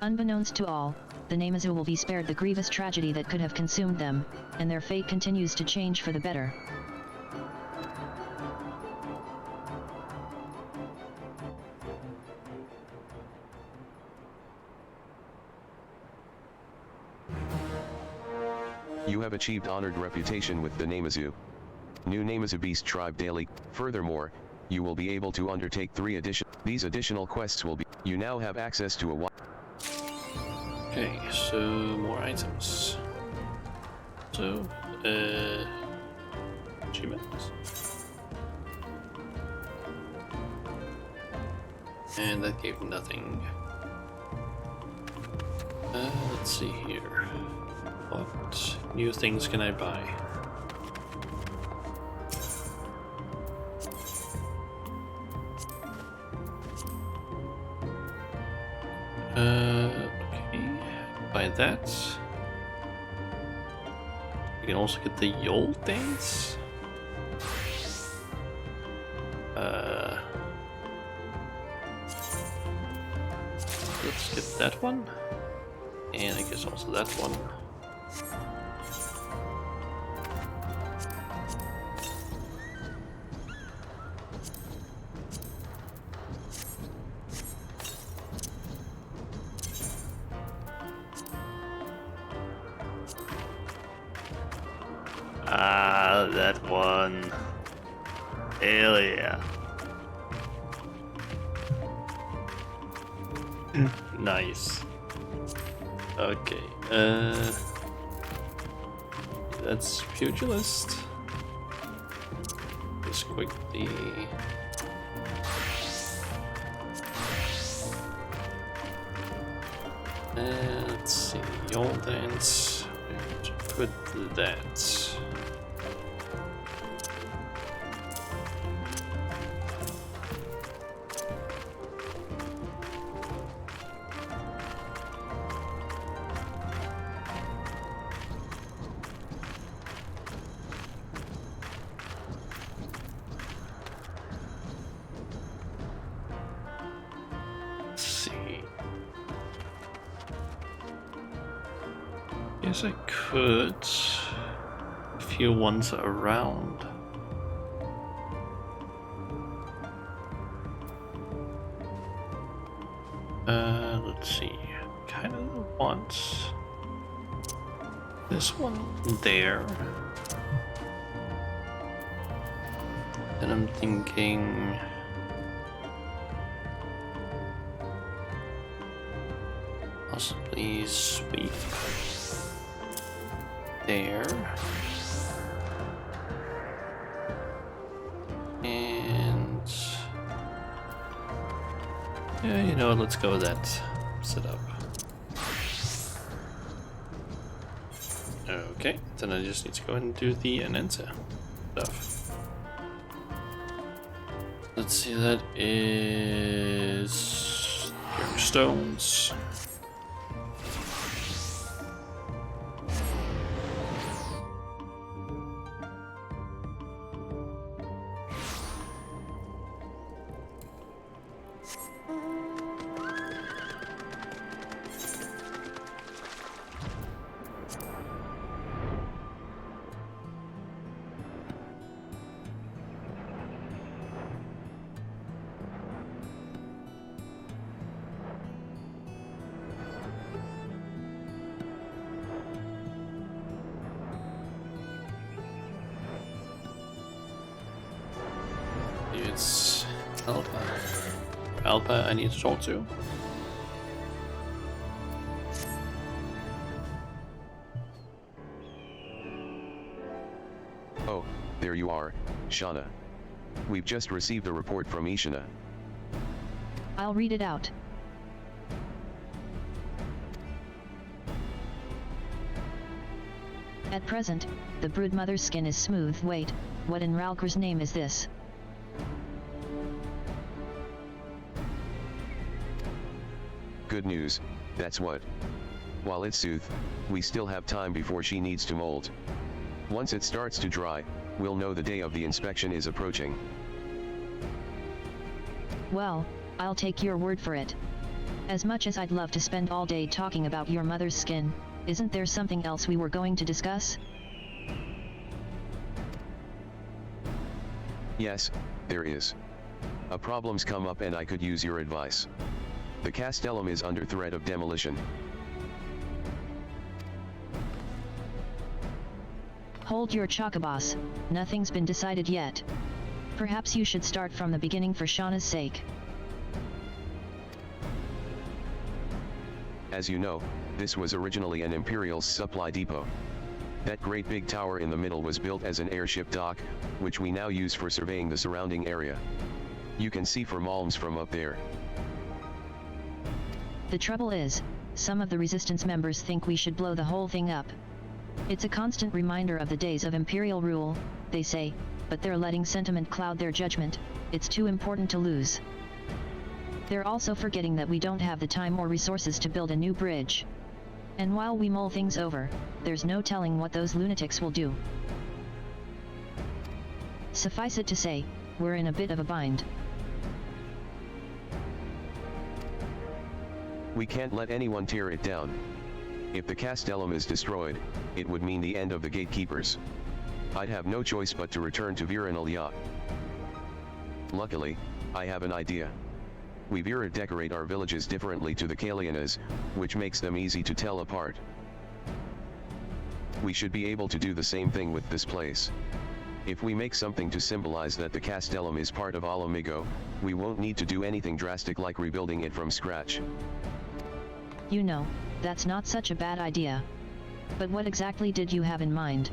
Unbeknownst to all, the Namazu will be spared the grievous tragedy that could have consumed them, and their fate continues to change for the better. You have achieved honored reputation with the Namazu. New Namazu Beast Tribe daily. Furthermore, you will be able to undertake these additional quests will be. You now have access to a Okay, so more items. So, achievements. And that gave nothing. Let's see here. What new things can I buy? Okay. Buy that. You can also get the Yol dance. Let's get that one. And I guess also that one. Ah, that one. Hell yeah. Nice. Okay. That's pugilist. Just quickly. Let's see the old ends. Where to put that? Guess I could a few ones around. Let's see. Kind of want this one there. And I'm thinking possibly sweep there. And yeah, you know what, let's go with that setup. Okay, then I just need to go ahead and do the Anensa stuff. Let's see, that is your stones. It's Alpa. Alpa, I need to talk to. Oh, there you are, Shauna. We've just received a report from Ishina. I'll read it out. At present, the broodmother's skin is smooth. Wait, what in Ralker's name is this? Good news, that's what. While it's soothed, we still have time before she needs to molt. Once it starts to dry, we'll know the day of the inspection is approaching. Well, I'll take your word for it. As much as I'd love to spend all day talking about your mother's skin, isn't there something else we were going to discuss? Yes, there is. A problem's come up and I could use your advice. The castellum is under threat of demolition. Hold your chocobos, nothing's been decided yet. Perhaps you should start from the beginning for Shauna's sake. As you know, this was originally an Imperial supply depot. That great big tower in the middle was built as an airship dock, which we now use for surveying the surrounding area. You can see for Malms from up there. The trouble is, some of the resistance members think we should blow the whole thing up. It's a constant reminder of the days of Imperial rule, they say, but they're letting sentiment cloud their judgment. It's too important to lose. They're also forgetting that we don't have the time or resources to build a new bridge. And while we mull things over, there's no telling what those lunatics will do. Suffice it to say, we're in a bit of a bind. We can't let anyone tear it down. If the castellum is destroyed, it would mean the end of the gatekeepers. I'd have no choice but to return to Viranalya. Luckily, I have an idea. We Vira decorate our villages differently to the Kalianas, which makes them easy to tell apart. We should be able to do the same thing with this place. If we make something to symbolize that the castellum is part of Ala Migo, we won't need to do anything drastic like rebuilding it from scratch. You know, that's not such a bad idea. But what exactly did you have in mind?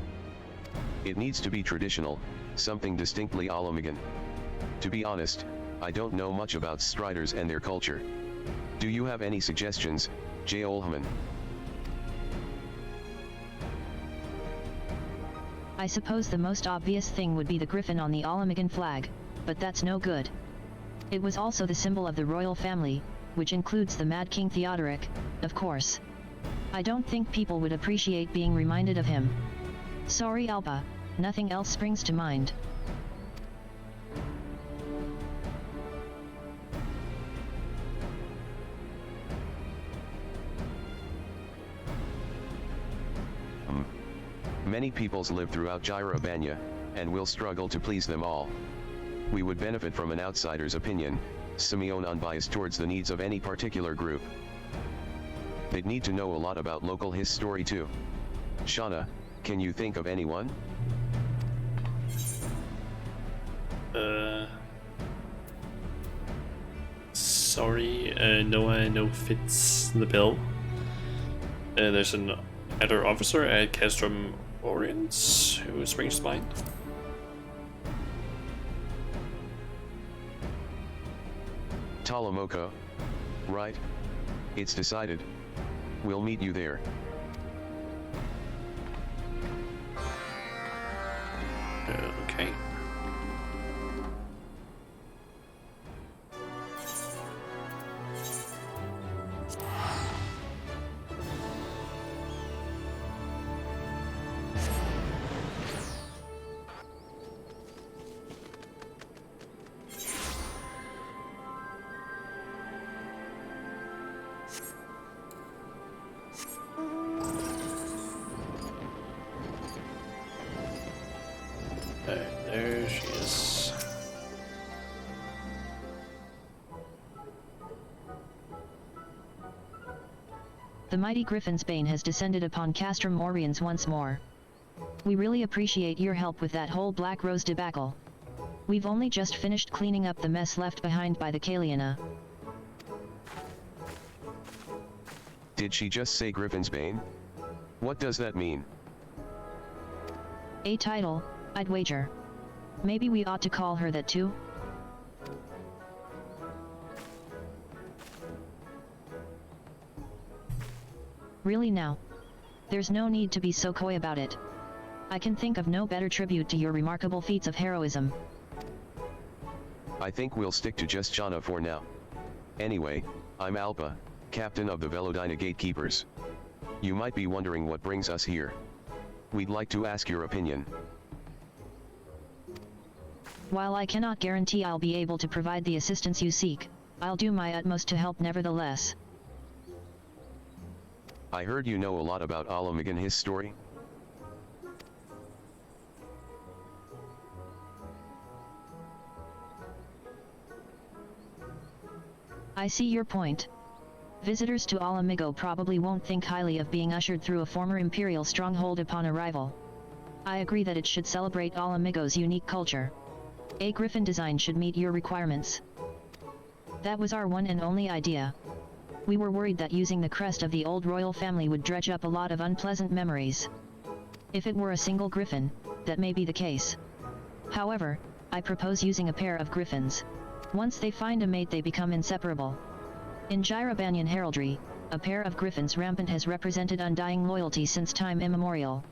It needs to be traditional, something distinctly Ala Migan. To be honest, I don't know much about Striders and their culture. Do you have any suggestions, J. Olhaman? I suppose the most obvious thing would be the griffin on the Alamigan flag, but that's no good. It was also the symbol of the royal family, which includes the Mad King Theodoric, of course. I don't think people would appreciate being reminded of him. Sorry Alpa, nothing else springs to mind. Many peoples live throughout Gyrabania, and will struggle to please them all. We would benefit from an outsider's opinion, Simeon unbiased towards the needs of any particular group. They'd need to know a lot about local history too. Shauna, can you think of anyone? Sorry, no fits the bill. There's an other officer at Castrum Orients who springs to mind. Talamoko. Right? It's decided. We'll meet you there. Okay. There she is. The mighty Griffin's bane has descended upon Castrum Oriens once more. We really appreciate your help with that whole Black Rose debacle. We've only just finished cleaning up the mess left behind by the Kaliana. Did she just say Griffin's Bane? What does that mean? A title, I'd wager. Maybe we ought to call her that too? Really now? There's no need to be so coy about it. I can think of no better tribute to your remarkable feats of heroism. I think we'll stick to just Shauna for now. Anyway, I'm Alpa, captain of the Velodina Gatekeepers. You might be wondering what brings us here. We'd like to ask your opinion. While I cannot guarantee I'll be able to provide the assistance you seek, I'll do my utmost to help nevertheless. I heard you know a lot about Alamigan history. I see your point. Visitors to Alamigo probably won't think highly of being ushered through a former imperial stronghold upon arrival. I agree that it should celebrate Alamigo's unique culture. A griffin design should meet your requirements. That was our one and only idea. We were worried that using the crest of the old royal family would dredge up a lot of unpleasant memories. If it were a single griffin, that may be the case. However, I propose using a pair of griffins. Once they find a mate they become inseparable. In Gyrabanian heraldry, a pair of griffins rampant has represented undying loyalty since time immemorial.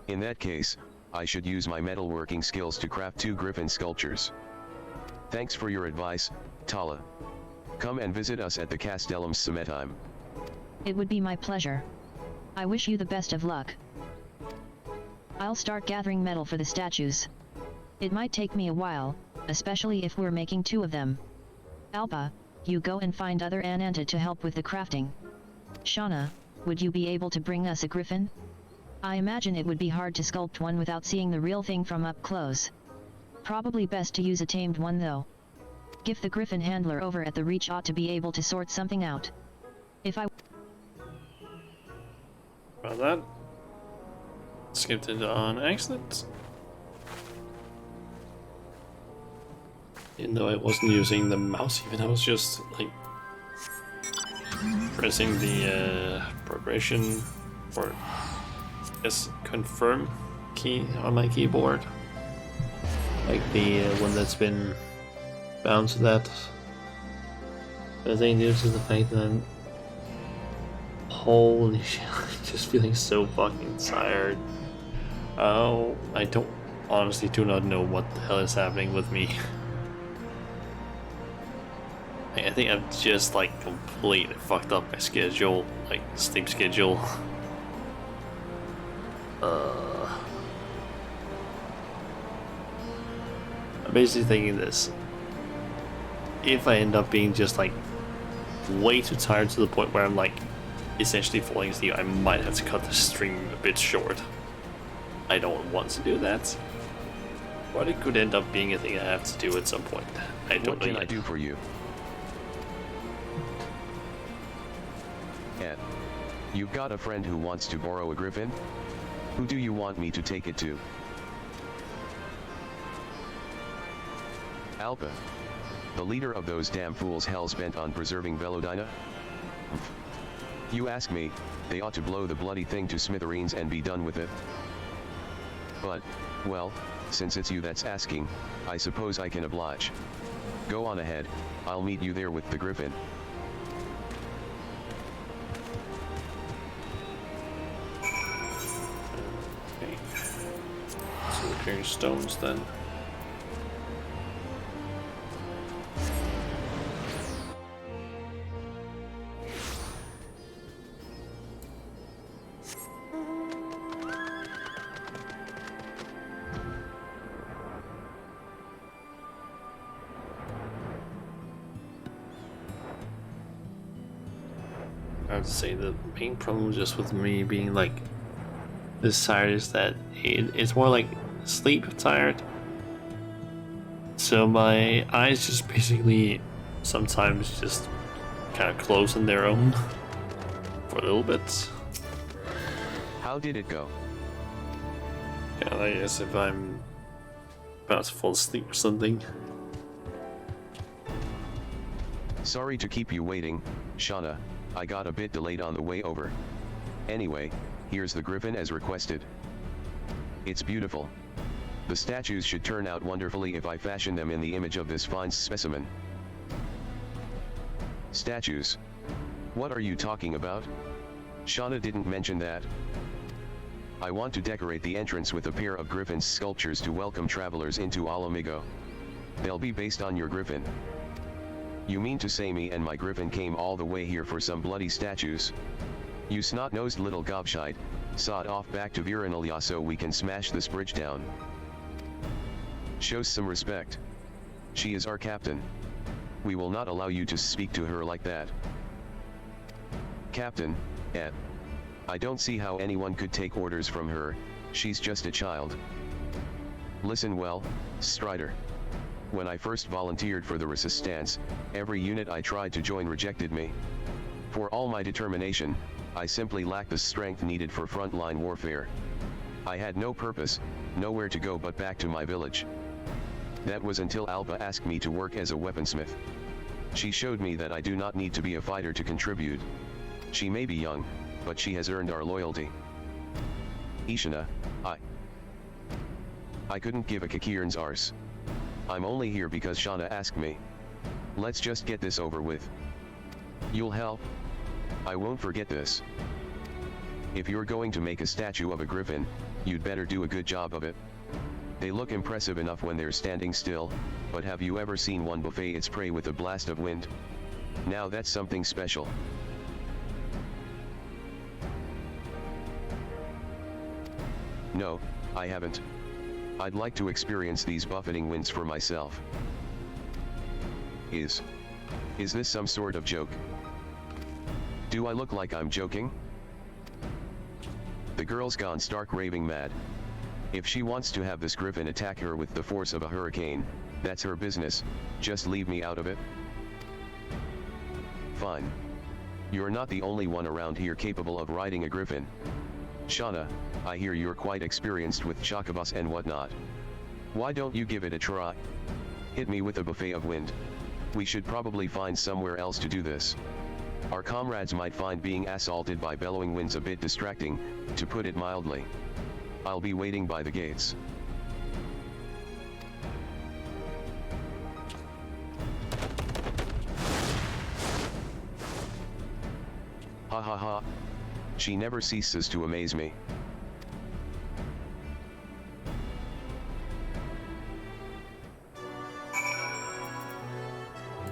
In that case, I should use my metalworking skills to craft 2 griffin sculptures. Thanks for your advice, Tala. Come and visit us at the Castellum Summertime. It would be my pleasure. I wish you the best of luck. I'll start gathering metal for the statues. It might take me a while, especially if we're making 2 of them. Alpa, you go and find other Ananta to help with the crafting. Shauna, would you be able to bring us a griffin? I imagine it would be hard to sculpt one without seeing the real thing from up close. Probably best to use a tamed one though. Gif the griffin handler over at the Reach ought to be able to sort something out. If I... About that. Skipped it on accident. Even though I wasn't using the mouse, even I was just like pressing the progression or yes, confirm key on my keyboard, like the one that's been bound to that. But I think due to the fact that holy shit, I'm just feeling so fucking tired. Oh, I honestly do not know what the hell is happening with me. I think I've just like completely fucked up my schedule, like sleep schedule. I'm basically thinking this. If I end up being just like way too tired to the point where I'm like essentially falling asleep, I might have to cut the stream a bit short. I don't want to do that, but it could end up being a thing I have to do at some point. I don't know What can yet. I do for you? Ed, you've got a friend who wants to borrow a griffin? Who do you want me to take it to? Alpa, the leader of those damn fools hell-bent on preserving Velodina? You ask me, they ought to blow the bloody thing to smithereens and be done with it. But, well, since it's you that's asking, I suppose I can oblige. Go on ahead, I'll meet you there with the griffin. Okay. So we're clearing stones then. I have to say the main problem just with me being like this tired is that it's more like sleep tired. So my eyes just basically sometimes just kind of close on their own for a little bit. How did it go? Yeah, I guess if I'm about to fall asleep or something. Sorry to keep you waiting, Shauna, I got a bit delayed on the way over. Anyway, here's the griffin as requested. It's beautiful. The statues should turn out wonderfully if I fashion them in the image of this fine specimen. Statues? What are you talking about? Shauna didn't mention that. I want to decorate the entrance with a pair of griffin's sculptures to welcome travelers into Alamigo. They'll be based on your griffin. You mean to say me and my griffin came all the way here for some bloody statues? You snot-nosed little gobshite, sod off back to Virinalia so we can smash this bridge down. Show some respect. She is our captain. We will not allow you to speak to her like that. Captain, Ed. I don't see how anyone could take orders from her, she's just a child. Listen well, Strider. When I first volunteered for the Resistance, every unit I tried to join rejected me. For all my determination, I simply lacked the strength needed for frontline warfare. I had no purpose, nowhere to go but back to my village. That was until Alba asked me to work as a weaponsmith. She showed me that I do not need to be a fighter to contribute. She may be young, but she has earned our loyalty. Ishina, I couldn't give a Kakirn's arse. I'm only here because Shauna asked me. Let's just get this over with. You'll help? I won't forget this. If you're going to make a statue of a griffin, you'd better do a good job of it. They look impressive enough when they're standing still, but have you ever seen one buffet its prey with a blast of wind? Now that's something special. No, I haven't. I'd like to experience these buffeting winds for myself. Is this some sort of joke? Do I look like I'm joking? The girl's gone stark raving mad. If she wants to have this griffin attack her with the force of a hurricane, that's her business, just leave me out of it. Fine. You're not the only one around here capable of riding a griffin. Shauna, I hear you're quite experienced with chocobos and whatnot. Why don't you give it a try? Hit me with a buffet of wind. We should probably find somewhere else to do this. Our comrades might find being assaulted by bellowing winds a bit distracting, to put it mildly. I'll be waiting by the gates. Ha ha ha. She never ceases to amaze me.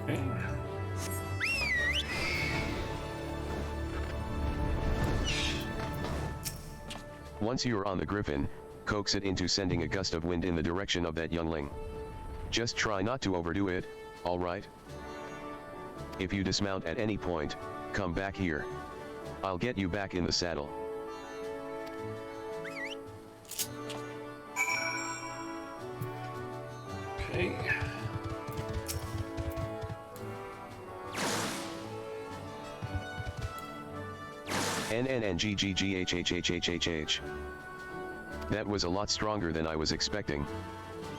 Okay. Once you're on the griffin, coax it into sending a gust of wind in the direction of that youngling. Just try not to overdo it, alright? If you dismount at any point, come back here. I'll get you back in the saddle. Okay. NNNGGGHHHHHH. That was a lot stronger than I was expecting.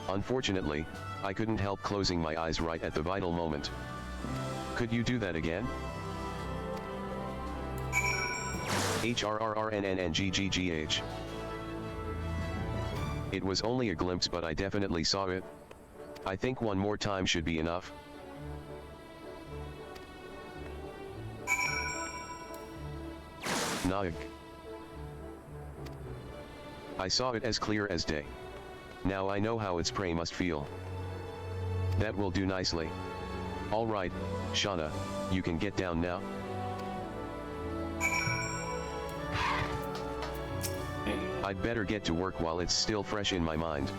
Unfortunately, I couldn't help closing my eyes right at the vital moment. Could you do that again? HRRRNNNGGGH. It was only a glimpse, but I definitely saw it. I think one more time should be enough. Naag. I saw it as clear as day. Now I know how its prey must feel. That will do nicely. Alright, Shauna, you can get down now. I'd better get to work while it's still fresh in my mind.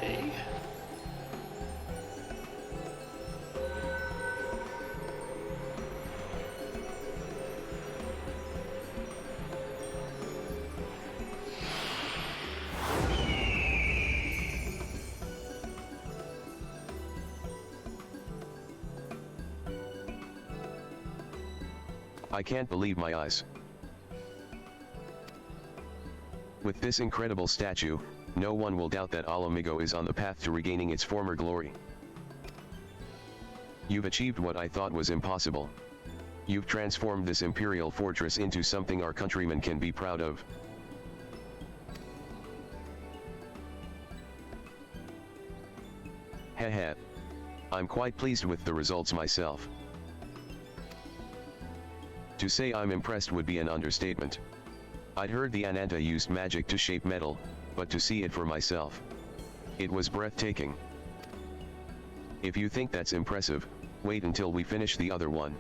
Okay. I can't believe my eyes. With this incredible statue, no one will doubt that Alamigo is on the path to regaining its former glory. You've achieved what I thought was impossible. You've transformed this imperial fortress into something our countrymen can be proud of. Heh. I'm quite pleased with the results myself. To say I'm impressed would be an understatement. I'd heard the Ananta used magic to shape metal, but to see it for myself, it was breathtaking. If you think that's impressive, wait until we finish the other one.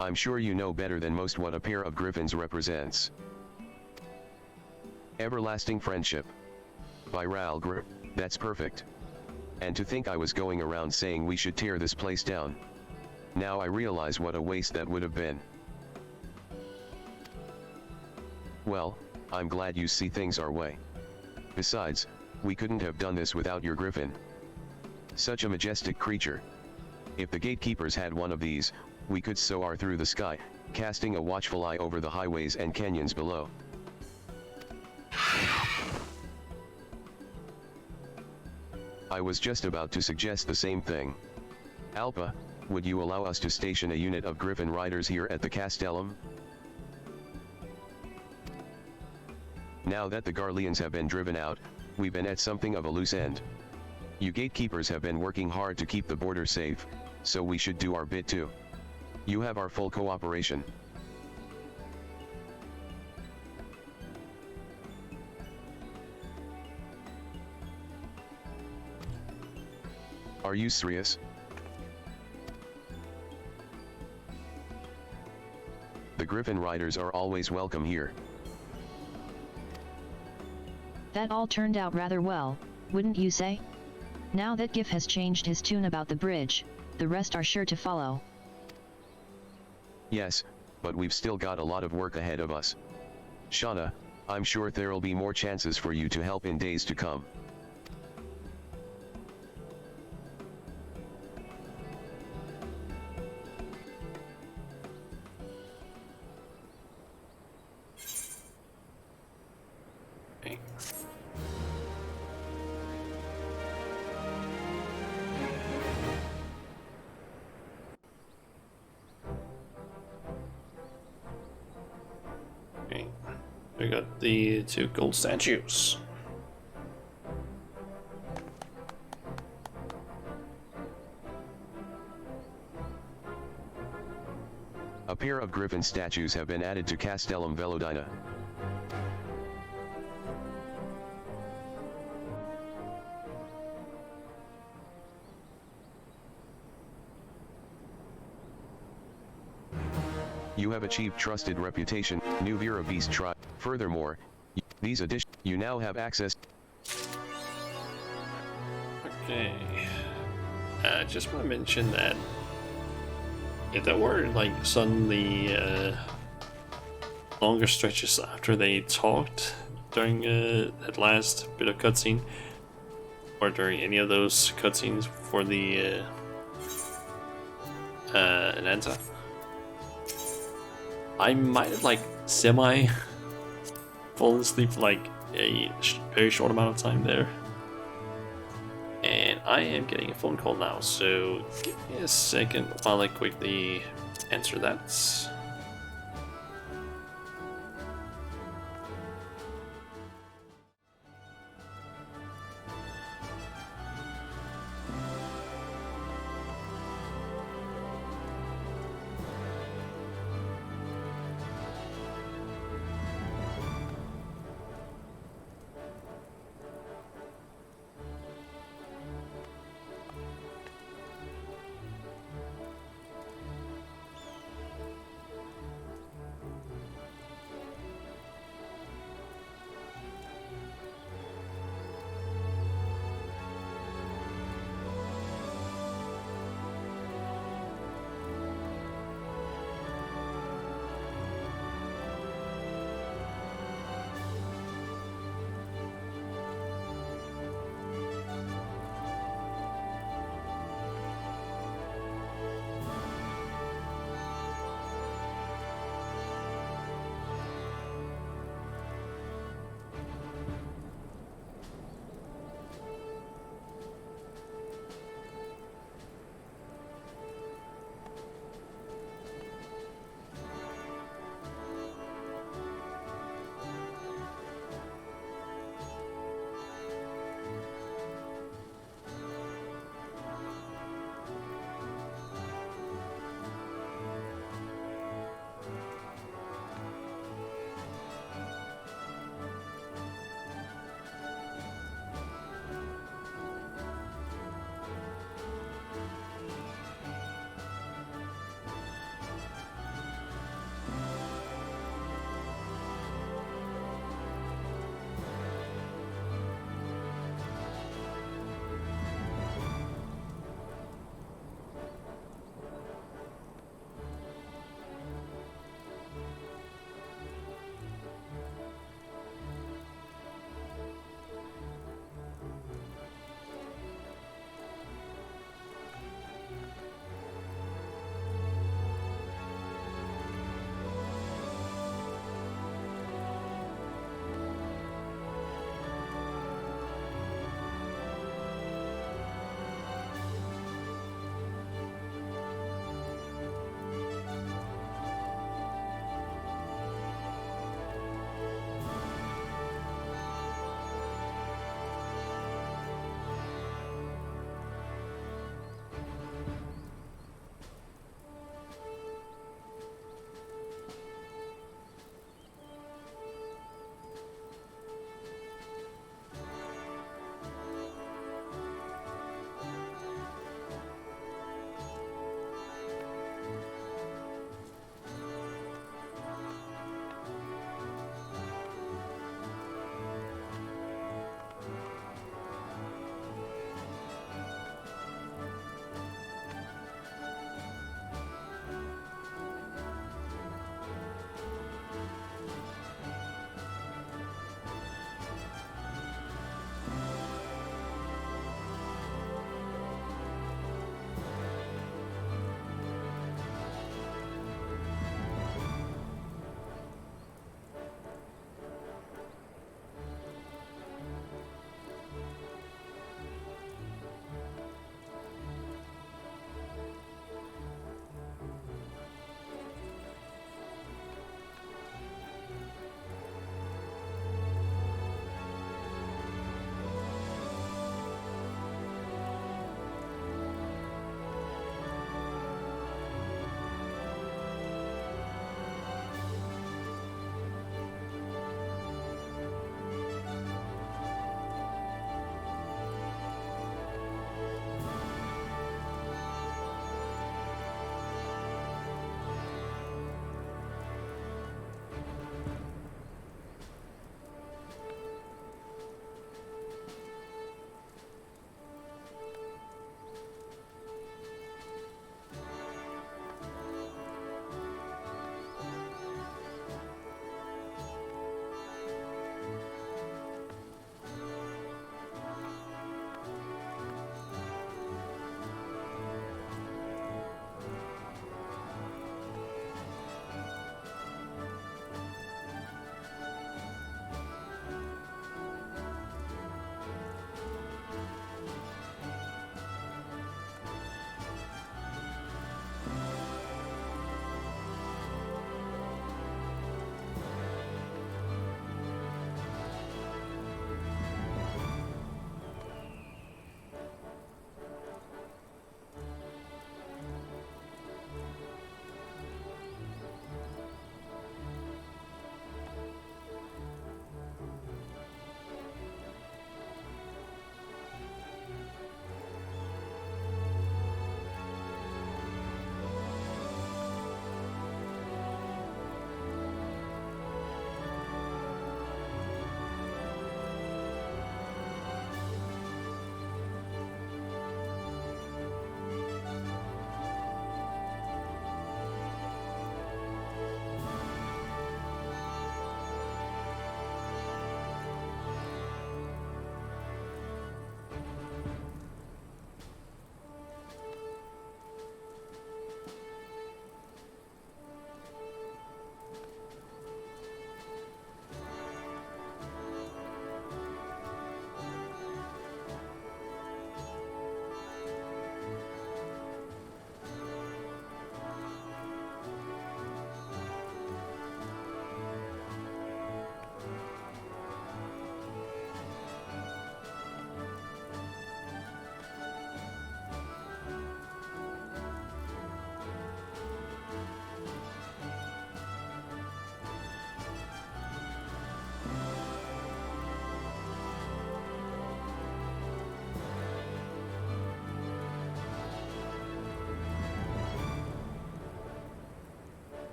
I'm sure you know better than most what a pair of griffins represents. Everlasting friendship. By Ralgr, that's perfect. And to think I was going around saying we should tear this place down. Now I realize what a waste that would have been. Well, I'm glad you see things our way. Besides, we couldn't have done this without your griffin. Such a majestic creature. If the gatekeepers had one of these, we could soar through the sky, casting a watchful eye over the highways and canyons below. I was just about to suggest the same thing. Alpa, would you allow us to station a unit of griffin riders here at the Castellum? Now that the Garleans have been driven out, we've been at something of a loose end. You gatekeepers have been working hard to keep the border safe, so we should do our bit too. You have our full cooperation. Are you serious? The Griffin Riders are always welcome here. That all turned out rather well, wouldn't you say? Now that Gif has changed his tune about the bridge, the rest are sure to follow. Yes, but we've still got a lot of work ahead of us. Shauna, I'm sure there'll be more chances for you to help in days to come. Okay. Okay. We got the 2 gold statues. A pair of griffin statues have been added to Castellum Velodina. You have achieved trusted reputation, new Vera Beast tribe. Furthermore, these additions, you now have access. Okay. Just want to mention that if there were like suddenly longer stretches after they talked during that last bit of cutscene, or during any of those cutscenes for the Ananta, I might have like semi fallen asleep for like a very short amount of time there. And I am getting a phone call now, so give me a second while I quickly answer that.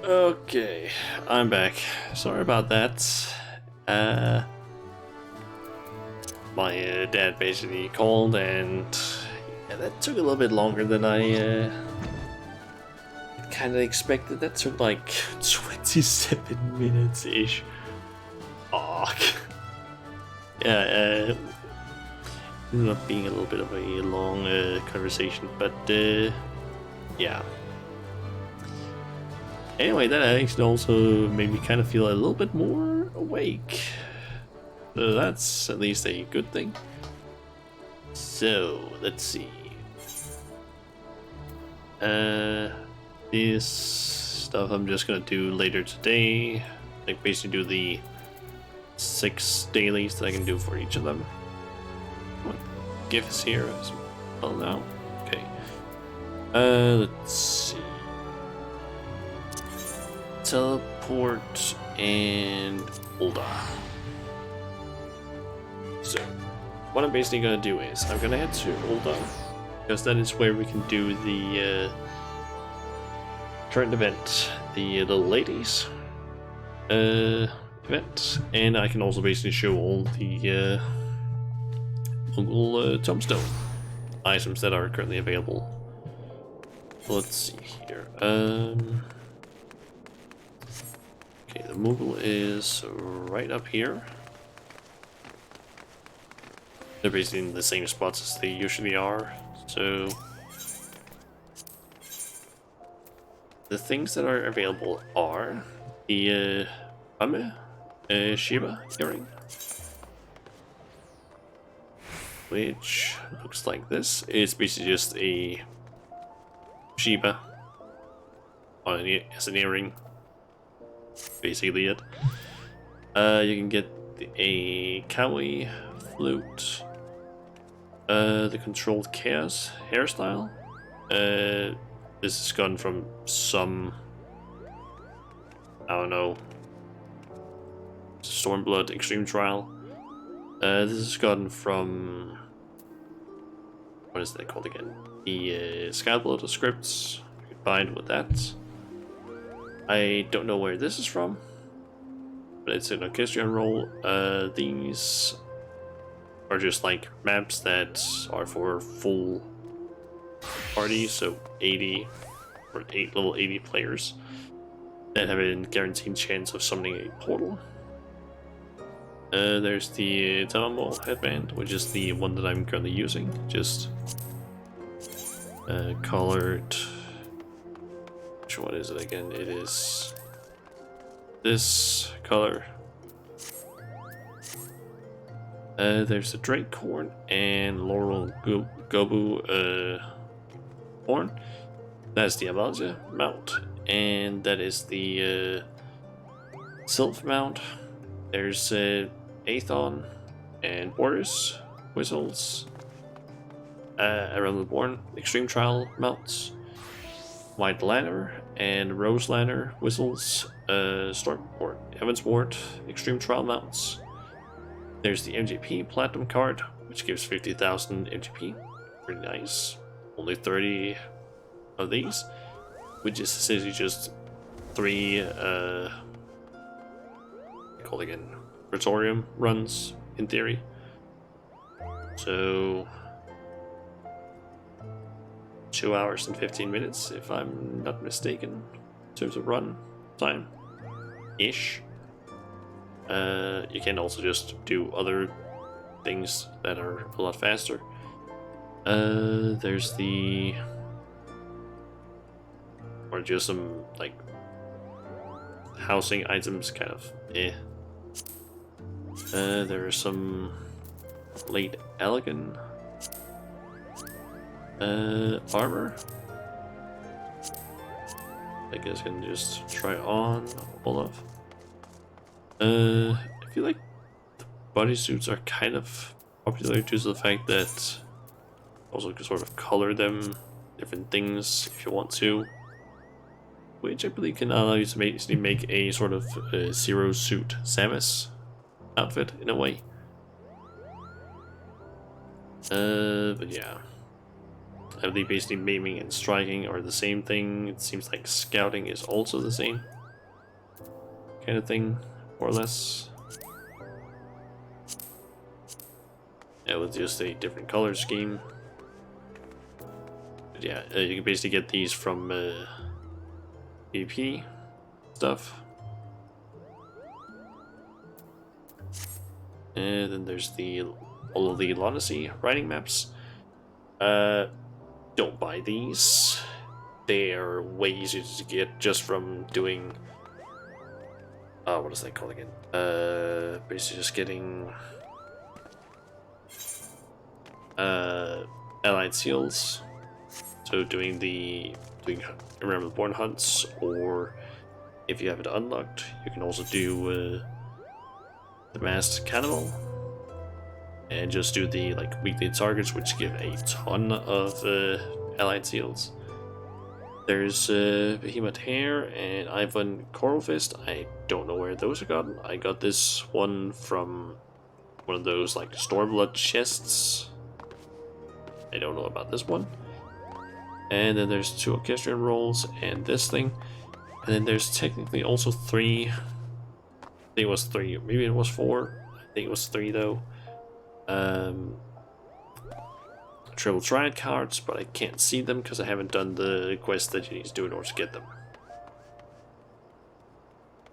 Okay, I'm back. Sorry about that. My dad basically called, and yeah, that took a little bit longer than I kind of expected. That took like 27 minutes ish. Oh, yeah. Ended up being a little bit of a long conversation, but yeah. Anyway, that actually also made me kind of feel a little bit more awake. So that's at least a good thing. So, let's see. This stuff I'm just gonna do later today. Like, basically do the 6 dailies that I can do for each of them. What gifts here as well now? Okay. Let's see. Teleport and Ulda. So, what I'm basically gonna do is I'm gonna head to Ulda because that is where we can do the current event, the Little Ladies event, and I can also basically show all the local tombstone items that are currently available. Let's see here. Okay, the Moogle is right up here. They're basically in the same spots as they usually are, so the things that are available are the Ame Shiba earring, which looks like this. It's basically just a Shiba as an earring. Basically it. You can get a Kawi flute, the controlled chaos hairstyle. This is gotten from some, I don't know, Stormblood Extreme Trial. This is gotten from, what is that called again? The Skyblood scripts. You can bind with that. I don't know where this is from, but it's an orchestral roll. These are just like maps that are for full parties, so 80 or level 80 players that have a guaranteed chance of summoning a portal. There's the Tamamo headband, which is the one that I'm currently using, just colored. Which one is it again? It is this color. There's the Drake horn and Laurel Gobu horn. That's the Amalja mount, and that is the Sylph mount. There's Aethon and Boris whistles. Around the Born Extreme Trial mounts. White Lanner and Rose Lanner whistles, Stormport, Evansward, Extreme Trial mounts. There's the MGP Platinum card, which gives 50,000 MGP. Pretty nice. Only 30 of these, which is essentially just 3, called again, Praetorium runs, in theory. So 2 hours and 15 minutes, if I'm not mistaken, in terms of run time ish. You can also just do other things that are a lot faster. There's the, or just some like housing items, kind of there are some late elegant armor. I guess I can just try on all of. I feel like the bodysuits are kind of popular due to the fact that also can sort of color them different things if you want to, which I believe can allow you to make a sort of zero suit Samus outfit in a way. But yeah, I believe basically maiming and striking are the same thing. It seems like scouting is also the same. kind of thing, more or less. Yeah, with just a different color scheme. But yeah, you can basically get these from PvP stuff. And then there's all of the Lunacy writing maps. Don't buy these. They are way easier to get just from doing. What is that called again? Basically just getting allied seals. So doing Remember the Born hunts, or if you have it unlocked, you can also do the masked cannibal, and just do the weekly targets, which give a ton of allied seals. There's Behemoth Hair and Ivan Coral Fist. I don't know where those are gotten. I got this one from one of those Stormblood chests. I don't know about this one. And then there's 2 Orchestrion rolls and this thing. And then there's technically also 3. I think it was 3, maybe it was 4. I think it was 3 though. Triple Triad cards, but I can't see them because I haven't done the quest that you need to do in order to get them.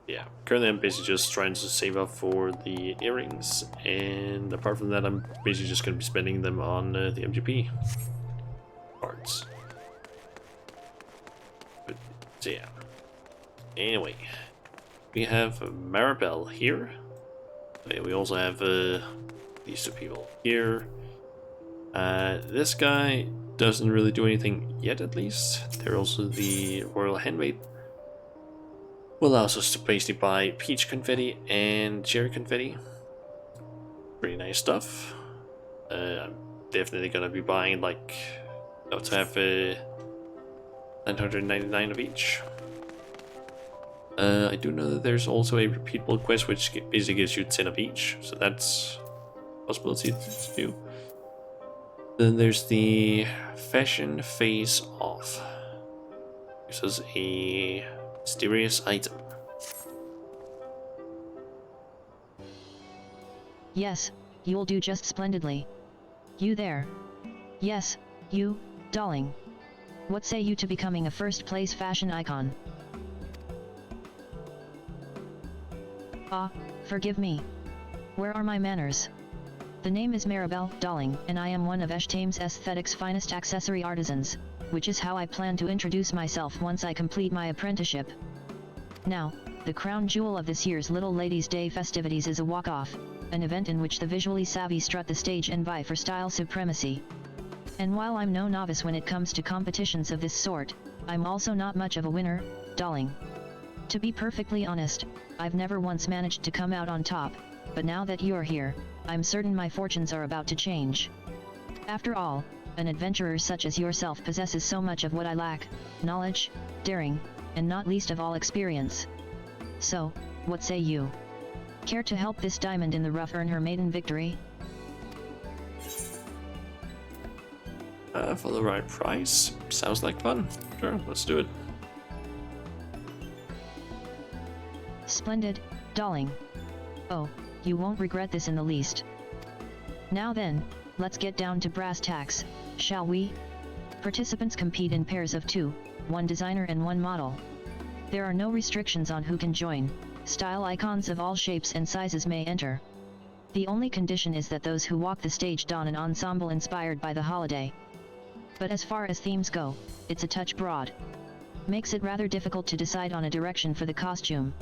Yeah, currently I'm basically just trying to save up for the earrings, and apart from that I'm basically just going to be spending them on the MGP cards. But so yeah. Anyway, we have Maribel here. We also have these 2 people here. This guy doesn't really do anything yet, at least. They're also the Royal Handmaid. Will allow us to basically buy peach confetti and cherry confetti. Pretty nice stuff. I'm definitely gonna be buying to have 999 of each. I do know that there's also a repeatable quest which basically gives you 10 of each, so that's a possibility to do. Then there's the Fashion Face Off. This is a mysterious item. Yes, you'll do just splendidly. You there? Yes, you, darling. What say you to becoming a first-place fashion icon? Ah, forgive me. Where are my manners? The name is Maribel, darling, and I am one of Eshtame's aesthetics finest accessory artisans, which is how I plan to introduce myself once I complete my apprenticeship. Now, the crown jewel of this year's Little Ladies' Day festivities is a walk-off, an event in which the visually savvy strut the stage and vie for style supremacy. And while I'm no novice when it comes to competitions of this sort, I'm also not much of a winner, darling. To be perfectly honest, I've never once managed to come out on top, but now that you're here, I'm certain my fortunes are about to change. After all, an adventurer such as yourself possesses so much of what I lack: knowledge, daring, and not least of all experience. So, what say you? Care to help this diamond in the rough earn her maiden victory? For the right price, sounds like fun. Sure, let's do it. Splendid, darling. Oh, you won't regret this in the least. Now then, let's get down to brass tacks, shall we? Participants compete in pairs of 2, 1 designer and 1 model. There are no restrictions on who can join. Style icons of all shapes and sizes may enter. The only condition is that those who walk the stage don an ensemble inspired by the holiday. But as far as themes go, it's a touch broad. Makes it rather difficult to decide on a direction for the costume.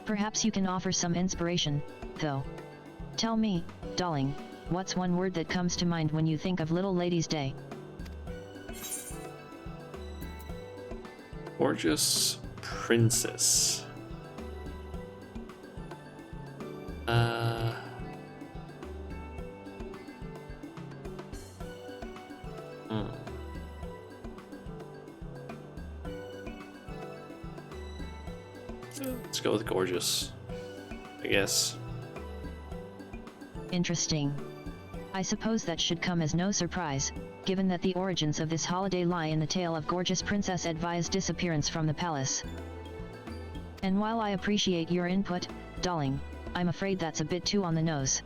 Perhaps you can offer some inspiration, though. Tell me, darling, what's one word that comes to mind when you think of Little Ladies' Day? Gorgeous princess. Let's go with gorgeous, I guess. Interesting. I suppose that should come as no surprise, given that the origins of this holiday lie in the tale of gorgeous Princess Edvia's disappearance from the palace. And while I appreciate your input, darling, I'm afraid that's a bit too on the nose.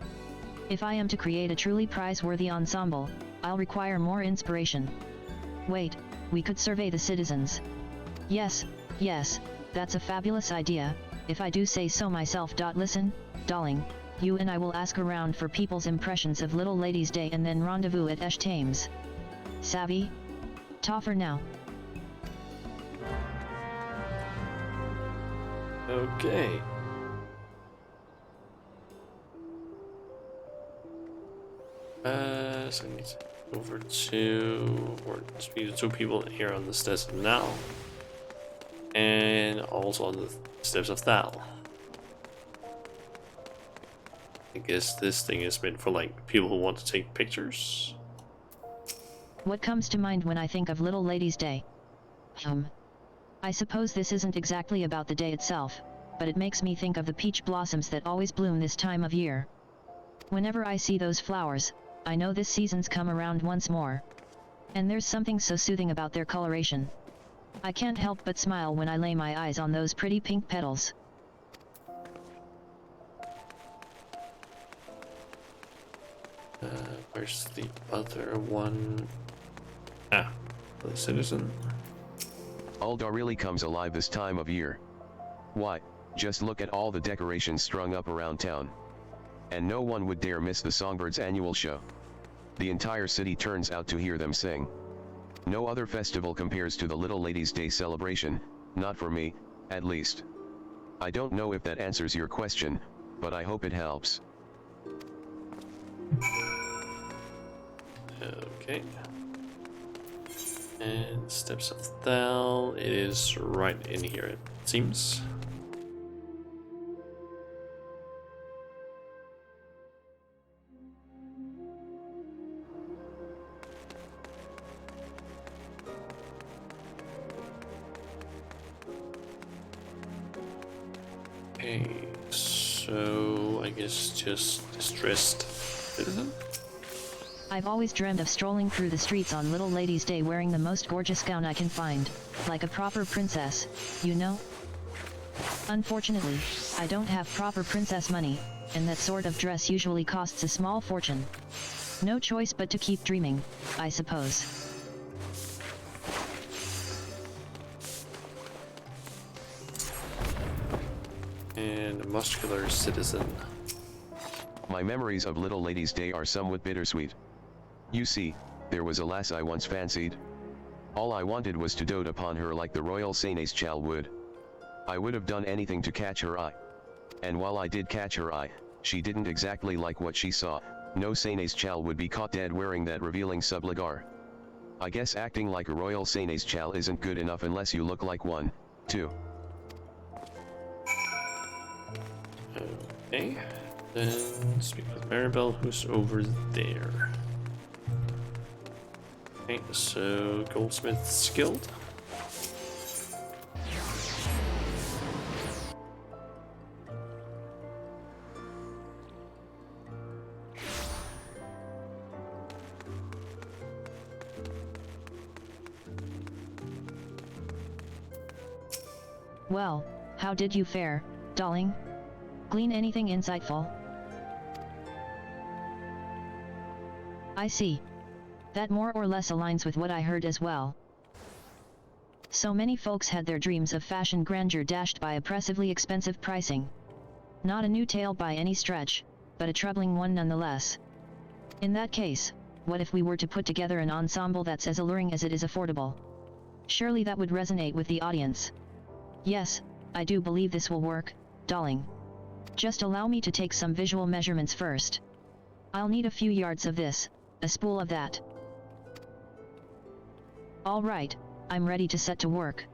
If I am to create a truly prize-worthy ensemble, I'll require more inspiration. Wait, we could survey the citizens. Yes, that's a fabulous idea, if I do say so myself. Listen, darling, you and I will ask around for people's impressions of Little Ladies' Day and then rendezvous at XIV. Savvy? Ta for now. Okay. So I need to go over to, or speak to two people here on the steps of now, and also on the steps of Thal. I guess this thing is meant for like people who want to take pictures. What comes to mind when I think of Little Ladies' Day? I suppose this isn't exactly about the day itself, but it makes me think of the peach blossoms that always bloom this time of year. Whenever I see those flowers, I know this season's come around once more. And there's something so soothing about their coloration. I can't help but smile when I lay my eyes on those pretty pink petals. Where's the other one? Ah, the citizen. Uldar really comes alive this time of year. Why, just look at all the decorations strung up around town. And no one would dare miss the Songbirds' annual show. The entire city turns out to hear them sing. No other festival compares to the Little Ladies' Day celebration, not for me, at least. I don't know if that answers your question, but I hope it helps. Okay. And steps of Thal, it is right in here, it seems. Okay, so I guess just distressed citizen? I've always dreamed of strolling through the streets on Little Ladies' Day wearing the most gorgeous gown I can find, like a proper princess, you know? Unfortunately, I don't have proper princess money, and that sort of dress usually costs a small fortune. No choice but to keep dreaming, I suppose. And a muscular citizen. My memories of Little Ladies' Day are somewhat bittersweet. You see, there was a lass I once fancied. All I wanted was to dote upon her like the royal Seneschal would. I would have done anything to catch her eye. And while I did catch her eye, she didn't exactly like what she saw. No Seneschal would be caught dead wearing that revealing subligar. I guess acting like a royal Seneschal isn't good enough unless you look like one, too. Okay, then speak with Maribel, who's over there. Okay, so Goldsmith's Guild. Well, how did you fare, darling? Glean anything insightful? I see. That more or less aligns with what I heard as well. So many folks had their dreams of fashion grandeur dashed by oppressively expensive pricing. Not a new tale by any stretch, but a troubling one nonetheless. In that case, what if we were to put together an ensemble that's as alluring as it is affordable? Surely that would resonate with the audience. Yes, I do believe this will work, darling. Just allow me to take some visual measurements first. I'll need a few yards of this, a spool of that. All right, I'm ready to set to work.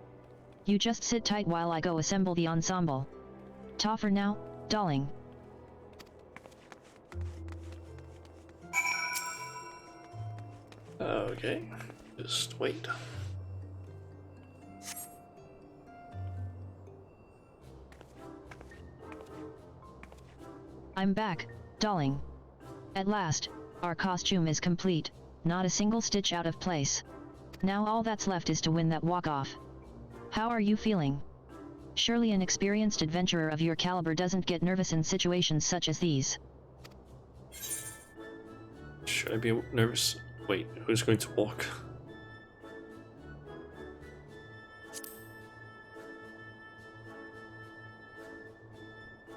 You just sit tight while I go assemble the ensemble. Ta for now, darling. Okay, just wait. I'm back, darling. At last, our costume is complete, not a single stitch out of place. Now all that's left is to win that walk-off. How are you feeling? Surely an experienced adventurer of your caliber doesn't get nervous in situations such as these. Should I be nervous? Wait, who's going to walk?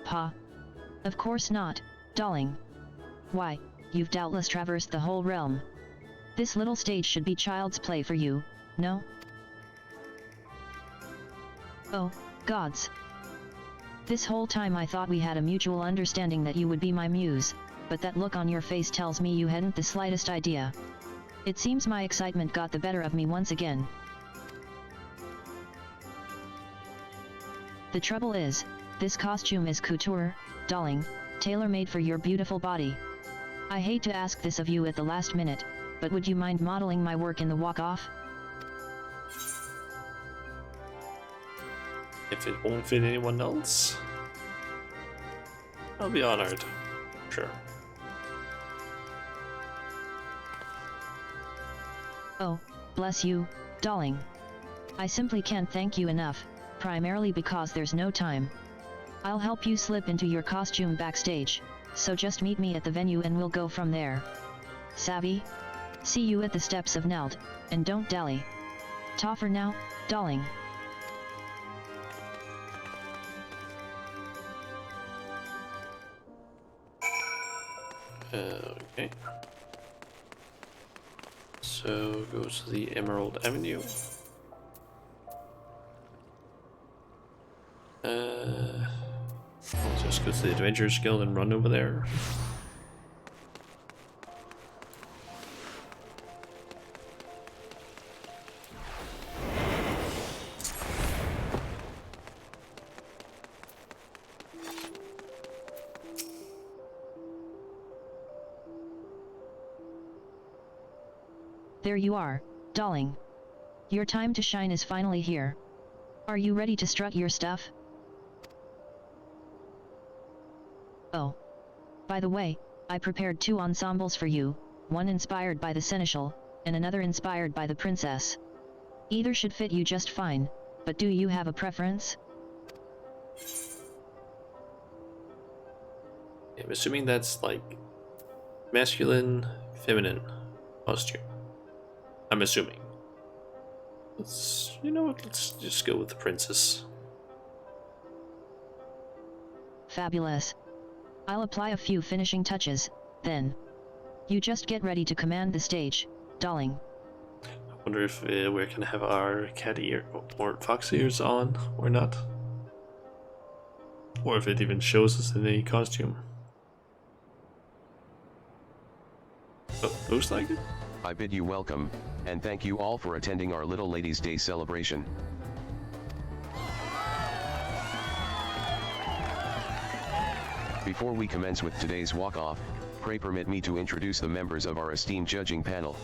Pa. Of course not, darling. Why, you've doubtless traversed the whole realm. This little stage should be child's play for you, no? Oh, gods. This whole time I thought we had a mutual understanding that you would be my muse, but that look on your face tells me you hadn't the slightest idea. It seems my excitement got the better of me once again. The trouble is, this costume is couture, darling, tailor-made for your beautiful body. I hate to ask this of you at the last minute, but would you mind modeling my work in the walk-off? If it won't fit anyone else, I'll be honored. Sure. Oh, bless you, darling. I simply can't thank you enough, primarily because there's no time. I'll help you slip into your costume backstage, so just meet me at the venue and we'll go from there. Savvy? See you at the steps of Neld, and don't dally. Ta for now, darling. Okay. So go to the Emerald Avenue. I'll just go to the Adventurers Guild and run over there. There you are, darling. Your time to shine is finally here. Are you ready to strut your stuff? Oh. By the way, I prepared 2 ensembles for you, one inspired by the Seneschal, and another inspired by the Princess. Either should fit you just fine, but do you have a preference? I'm assuming that's like masculine, feminine costume. I'm assuming. You know what, let's just go with the princess. Fabulous. I'll apply a few finishing touches, then. You just get ready to command the stage, darling. I wonder if we're gonna have our cat ear or fox ears on or not. Or if it even shows us in a costume. Oh, looks like it. I bid you welcome, and thank you all for attending our Little Ladies' Day celebration. Before we commence with today's walk-off, pray permit me to introduce the members of our esteemed judging panel.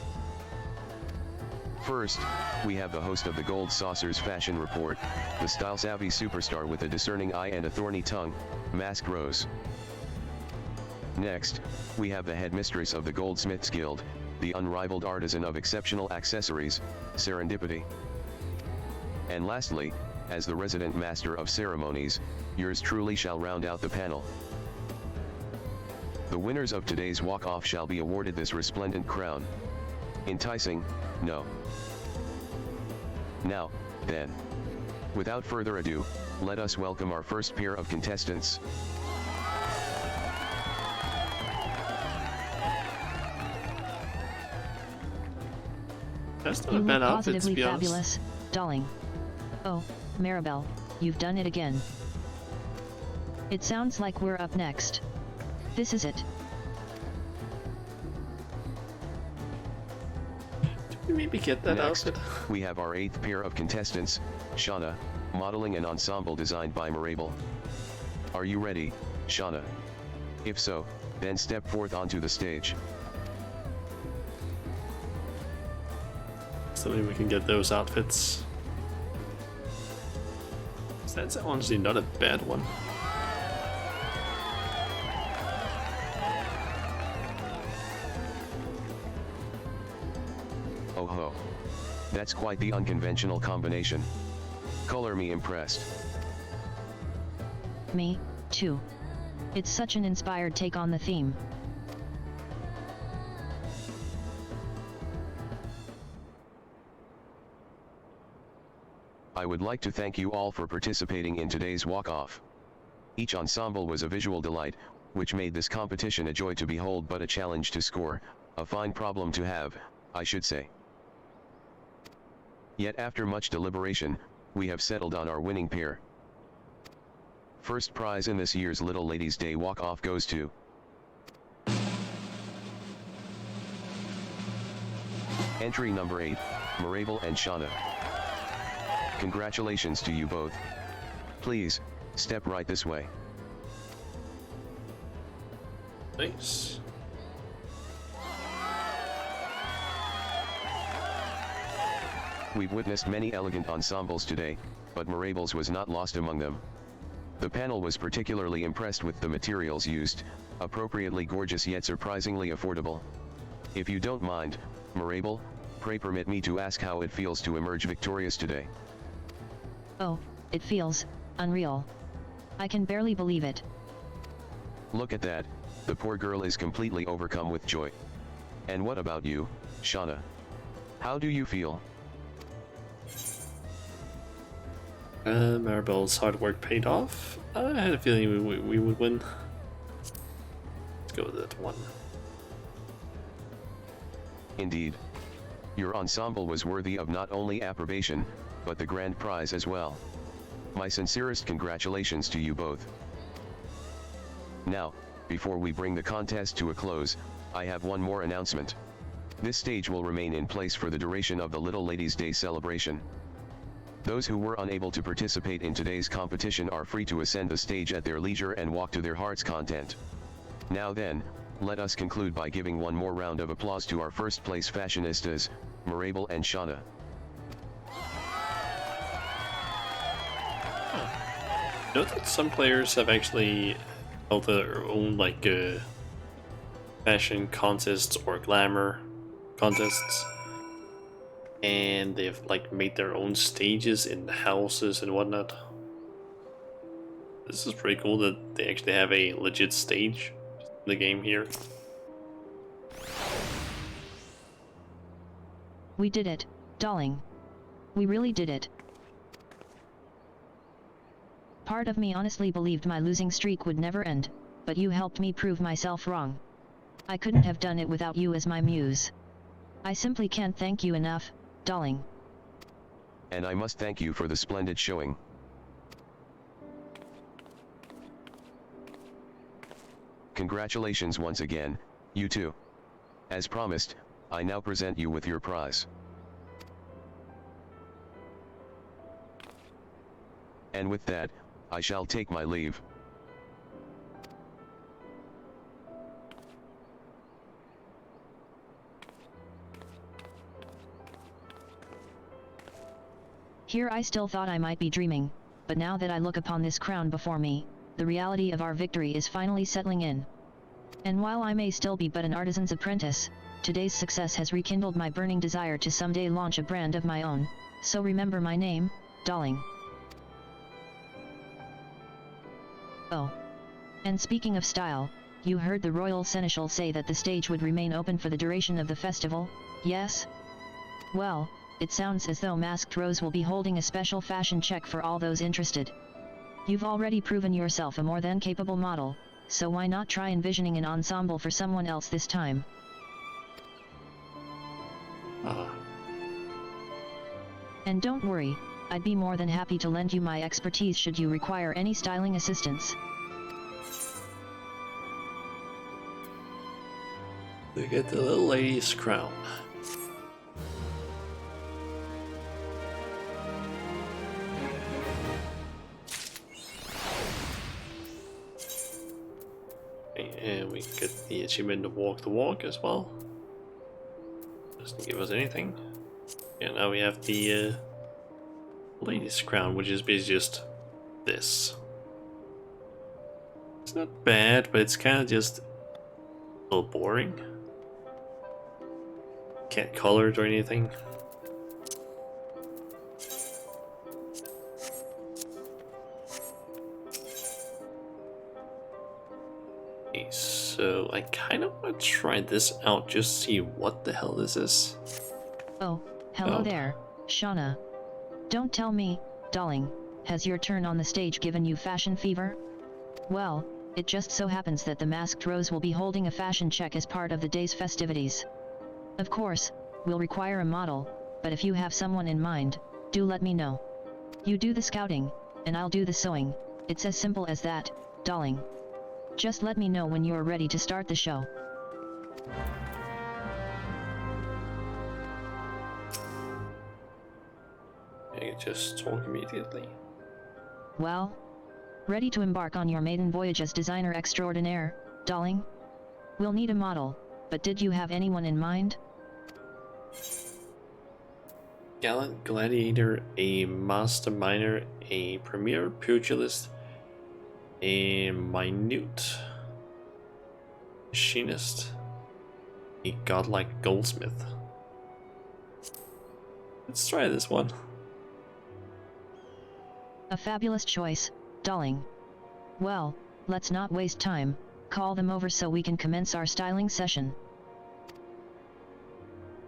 First, we have the host of the Gold Saucers Fashion Report, the style-savvy superstar with a discerning eye and a thorny tongue, Masked Rose. Next, we have the headmistress of the Goldsmiths Guild, the unrivaled artisan of exceptional accessories, Serendipity. And lastly, as the resident master of ceremonies, yours truly shall round out the panel. The winners of today's walk-off shall be awarded this resplendent crown. Enticing, no. Now, then. Without further ado, let us welcome our first pair of contestants. That's not You a bad look outfit, to positively be honest. fabulous, darling. Oh, Maribel, you've done it again. It sounds like we're up next. This is it. Did we maybe get that Next, outfit? we have our 8th pair of contestants, Shauna, modeling an ensemble designed by Maribel. Are you ready, Shauna? If so, then step forth onto the stage. So maybe we can get those outfits. That's honestly not a bad one. Oh ho. That's quite the unconventional combination. Color me impressed. Me, too. It's such an inspired take on the theme. I would like to thank you all for participating in today's walk-off. Each ensemble was a visual delight, which made this competition a joy to behold but a challenge to score, a fine problem to have, I should say. Yet after much deliberation, we have settled on our winning pair. First prize in this year's Little Ladies' Day walk-off goes to entry number 8, Marable and Shauna. Congratulations to you both. Please, step right this way. Nice. We've witnessed many elegant ensembles today, but Marable's was not lost among them. The panel was particularly impressed with the materials used, appropriately gorgeous yet surprisingly affordable. If you don't mind, Marable, pray permit me to ask how it feels to emerge victorious today. Oh, it feels unreal. I can barely believe it. Look at that, the poor girl is completely overcome with joy. And what about you, Shauna? How do you feel? Maribel's hard work paid off. I had a feeling we would win. Let's go with that one. Indeed. Your ensemble was worthy of not only approbation, but the grand prize as well. My sincerest congratulations to you both. Now, before we bring the contest to a close, I have one more announcement. This stage will remain in place for the duration of the Little Ladies' Day celebration. Those who were unable to participate in today's competition are free to ascend the stage at their leisure and walk to their heart's content. Now then, let us conclude by giving one more round of applause to our first place fashionistas, Marable and Shauna. Note that some players have actually held their own fashion contests or glamour contests, and they've made their own stages in the houses and whatnot. This is pretty cool that they actually have a legit stage in the game here. We did it, darling. We really did it. Part of me honestly believed my losing streak would never end, but you helped me prove myself wrong. I couldn't have done it without you as my muse. I simply can't thank you enough, darling. And I must thank you for the splendid showing. Congratulations once again, you two. As promised, I now present you with your prize. And with that, I shall take my leave. Here I still thought I might be dreaming, but now that I look upon this crown before me, the reality of our victory is finally settling in. And while I may still be but an artisan's apprentice, today's success has rekindled my burning desire to someday launch a brand of my own, so remember my name, darling. Oh. And speaking of style, you heard the Royal Seneschal say that the stage would remain open for the duration of the festival, yes? Well, it sounds as though Masked Rose will be holding a special fashion check for all those interested. You've already proven yourself a more than capable model, so why not try envisioning an ensemble for someone else this time? And don't worry, I'd be more than happy to lend you my expertise should you require any styling assistance. Look at the little lady's crown. Okay, and we get the achievement to walk the walk as well. Doesn't give us anything. Yeah, now we have the lady's crown, which is basically just this. It's not bad, but it's kind of just a little boring. Can't color it or anything. Okay, so I kind of want to try this out, just see what the hell this is. Oh, hello Oh. there, Shauna. Don't tell me, darling, has your turn on the stage given you fashion fever? Well, it just so happens that the Masked Rose will be holding a fashion check as part of the day's festivities. Of course, we'll require a model, but if you have someone in mind, do let me know. You do the scouting, and I'll do the sewing. It's as simple as that, darling. Just let me know when you're ready to start the show. I can just talk immediately. Well? Ready to embark on your maiden voyage as designer extraordinaire, darling? We'll need a model, but did you have anyone in mind? Gallant gladiator, a master miner, a premier pugilist, a minute machinist, a godlike goldsmith. Let's try this one. A fabulous choice, darling. Well, let's not waste time, call them over so we can commence our styling session.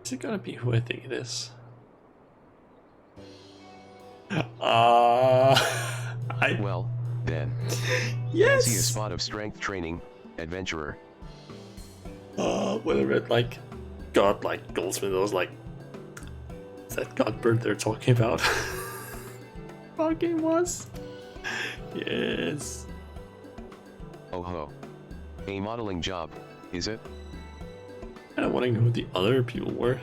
Is it gonna be who I think it is? Well, then. Yes! Fancy a spot of strength training, adventurer. When I read like godlike goldsmith, I was like, is that Godbird they're talking about? Fucking was. Yes. Oh ho. A modeling job, is it? I don't want to know who the other people were.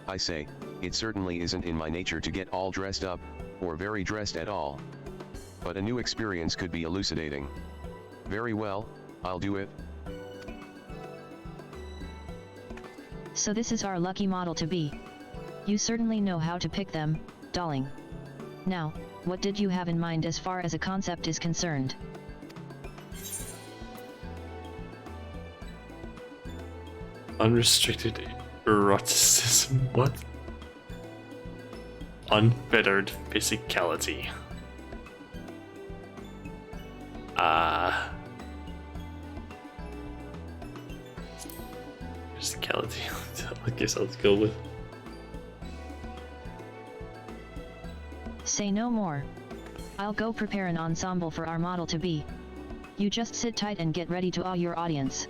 I say, it certainly isn't in my nature to get all dressed up, or very dressed at all. But a new experience could be elucidating. Very well, I'll do it. So this is our lucky model to be. You certainly know how to pick them, darling. Now, what did you have in mind as far as a concept is concerned? Unrestricted eroticism. What? Unfettered physicality. Physicality. I guess I'll go with. Say no more. I'll go prepare an ensemble for our model to be. You just sit tight and get ready to awe your audience.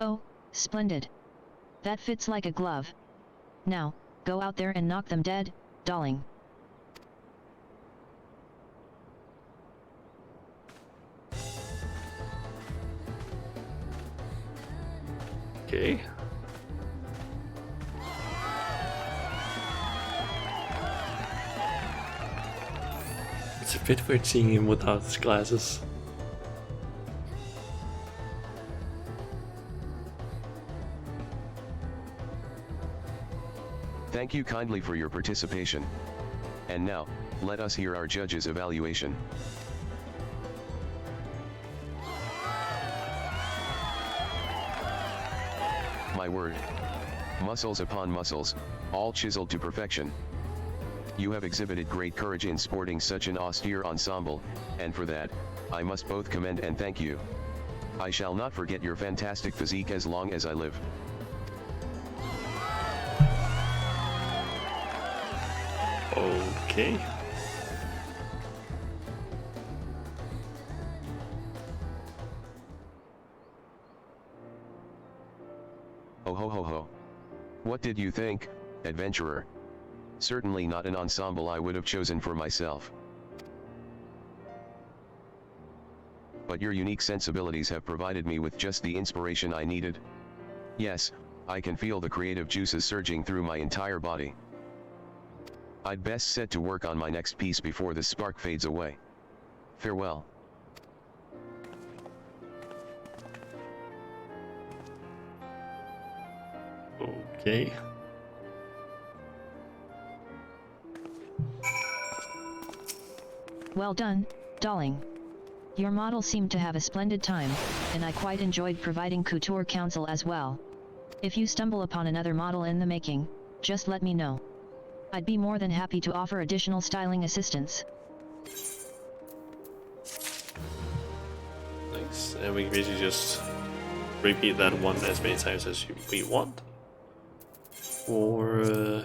Oh, splendid. That fits like a glove. Now, go out there and knock them dead, darling. Okay. It's a bit weird seeing him without his glasses. Thank you kindly for your participation. And now, let us hear our judge's evaluation. My word. Muscles upon muscles, all chiseled to perfection. You have exhibited great courage in sporting such an austere ensemble, and for that, I must both commend and thank you. I shall not forget your fantastic physique as long as I live. Okay. Oh ho ho ho. What did you think, adventurer? Certainly not an ensemble I would have chosen for myself. But your unique sensibilities have provided me with just the inspiration I needed. Yes, I can feel the creative juices surging through my entire body. I'd best set to work on my next piece before the spark fades away. Farewell. Okay. Well done, darling. Your model seemed to have a splendid time, and I quite enjoyed providing couture counsel as well. If you stumble upon another model in the making, just let me know. I'd be more than happy to offer additional styling assistance. Nice, and we can basically just repeat that one as many times as we want. For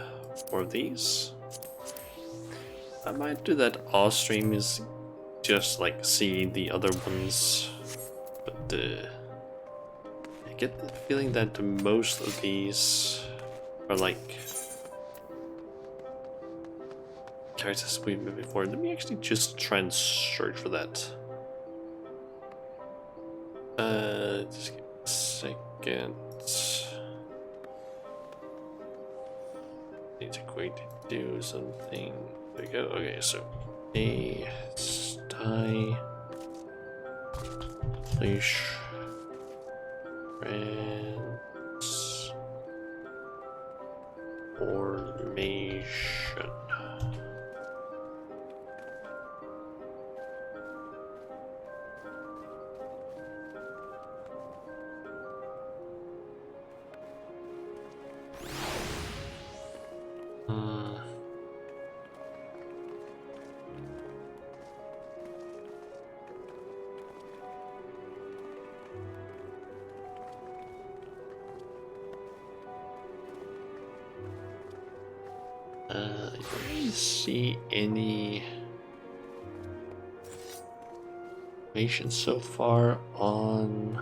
these, I might do that off stream, is just like see the other ones, but I get the feeling that most of these are like characters we've met before. Let me actually just try and search for that. Just give me a second. Need to quickly do something. There we go. Okay, so a sty leash transformation. I don't really see any information so far on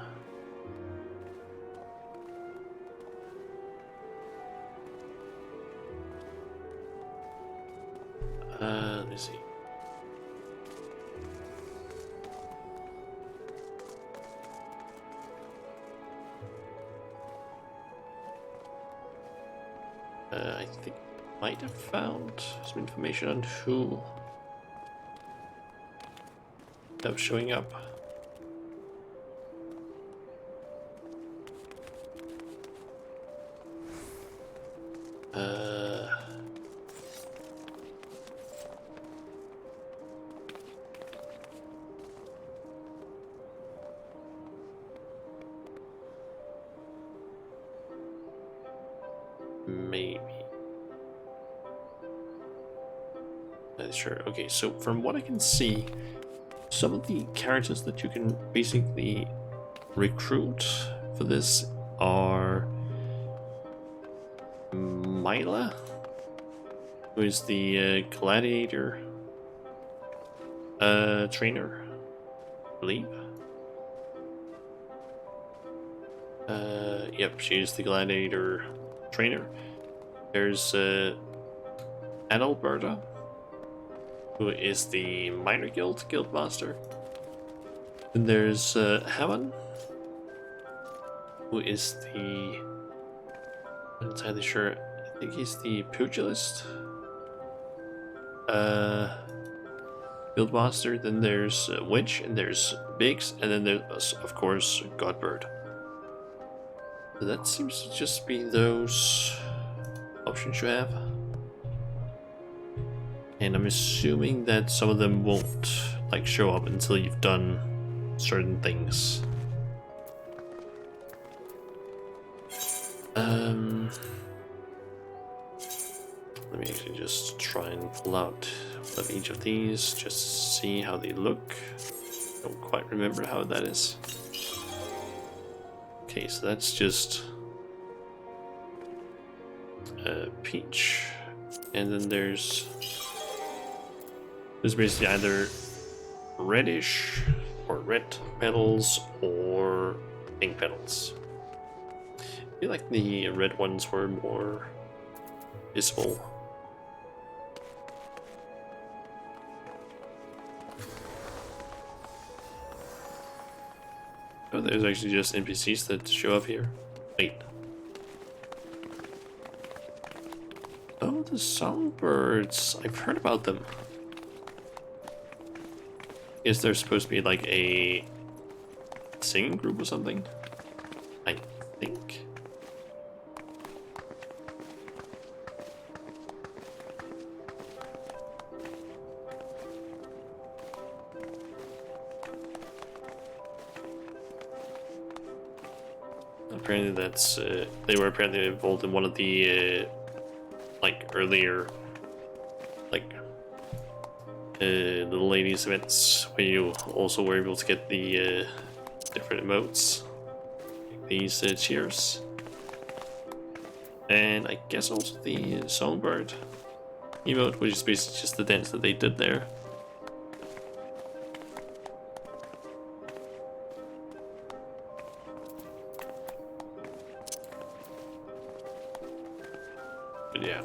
let me see. I think I might have found some information on who that was showing up. Maybe. Not sure. Okay, so from what I can see, some of the characters that you can basically recruit for this are Mila, who is the gladiator trainer, I believe. Yep, she's the gladiator trainer. There's Adalberta, who is the minor guild master. Then there's Hammond, who is the, I'm not entirely sure, I think he's the pugilist guild master. Then there's Witch, and there's Biggs, and then there's of course Godbird. So that seems to just be those options you have. And I'm assuming that some of them won't like show up until you've done certain things. Let me actually just try and pull out one of each of these just to see how they look. Don't quite remember how that is. Okay, so that's just peach, and then there's basically either reddish or red petals or pink petals. I feel like the red ones were more visible. Oh, there's actually just NPCs that show up here. Wait. Oh, the songbirds. I've heard about them. Is there supposed to be like a singing group or something? I think. Apparently that's they were apparently involved in one of the like earlier like the ladies events where you also were able to get the different emotes, like these cheers, and I guess also the songbird emote, which is basically just the dance that they did there. But yeah.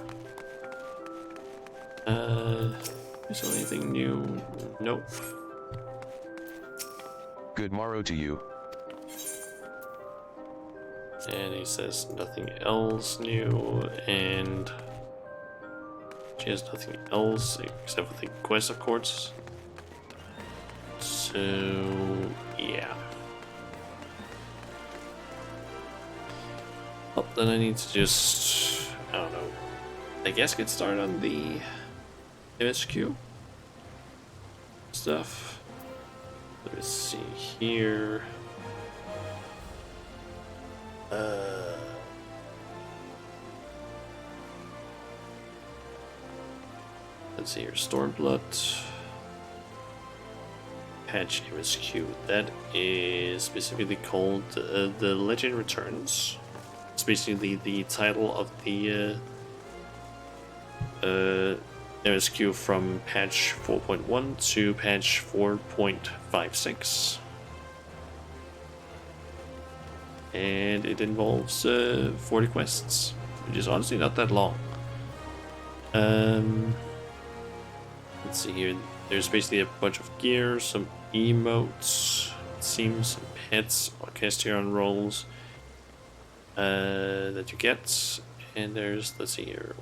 Is there anything new? Nope. Good morrow to you. And he says nothing else new, and she has nothing else except for the quest, of course. So, yeah. Well, then I need to just, I don't know, I guess get started on the MSQ stuff. Let's see here. Let's see here. Stormblood. Patch MSQ. That is specifically called The Legend Returns. It's basically the title of the MSQ from patch 4.1 to patch 4.56. And it involves 40 quests, which is honestly not that long. Let's see here. There's basically a bunch of gear, some emotes, it seems, some pets, Orchestrion rolls that you get. And there's, let's see here.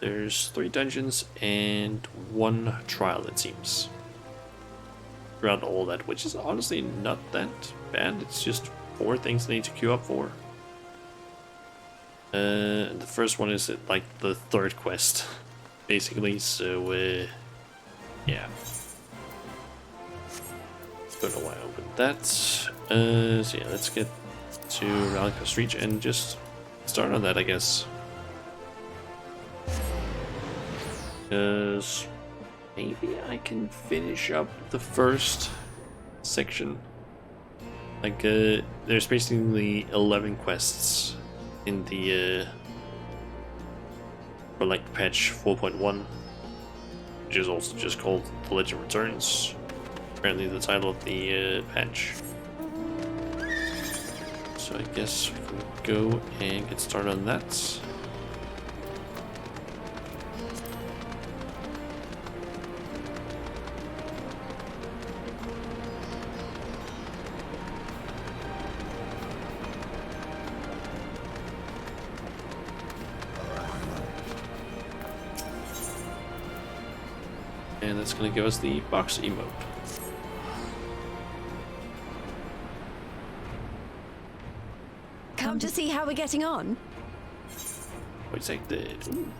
There's 3 dungeons and 1 trial, it seems. Throughout all that, which is honestly not that bad. It's just 4 things I need to queue up for. The first one is like the 3rd quest, basically. So, yeah. Don't know why I opened that. So yeah, let's get to Rallica's Reach and just start on that, I guess. Because maybe I can finish up the first section. Like, there's basically 11 quests in the, for like patch 4.1, which is also just called The Legend Returns. Apparently the title of the patch. So I guess we can go and get started on that. And that's going to give us the box emote. Come to see how we're getting on? Wait a sec, ooh.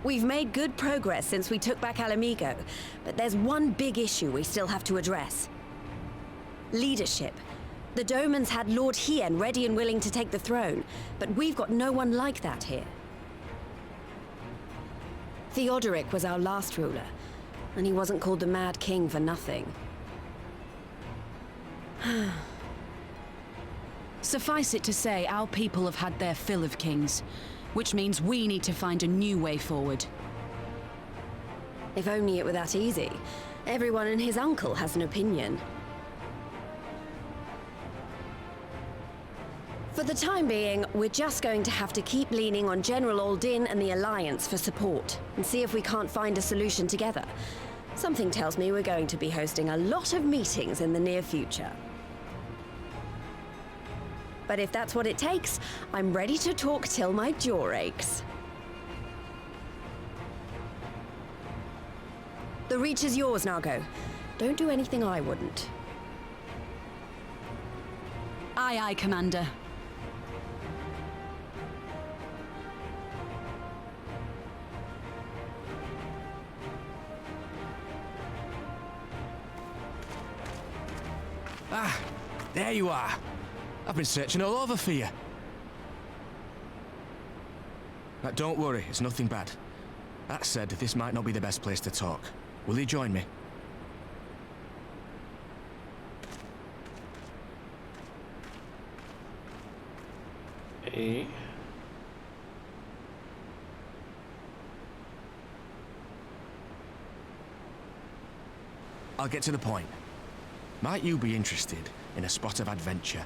We've made good progress since we took back Alamigo, but there's one big issue we still have to address. Leadership. The Domans had Lord Hien ready and willing to take the throne, but we've got no one like that here. Theodoric was our last ruler, and he wasn't called the Mad King for nothing. Suffice it to say, our people have had their fill of kings, which means we need to find a new way forward. If only it were that easy. Everyone and his uncle has an opinion. For the time being, we're just going to have to keep leaning on General Aldin and the Alliance for support, and see if we can't find a solution together. Something tells me we're going to be hosting a lot of meetings in the near future. But if that's what it takes, I'm ready to talk till my jaw aches. The Reach is yours, Nago. Don't do anything I wouldn't. Aye, aye, Commander. Ah, there you are. I've been searching all over for you. But don't worry, it's nothing bad. That said, this might not be the best place to talk. Will you join me? Hey. I'll get to the point. Might you be interested in a spot of adventure?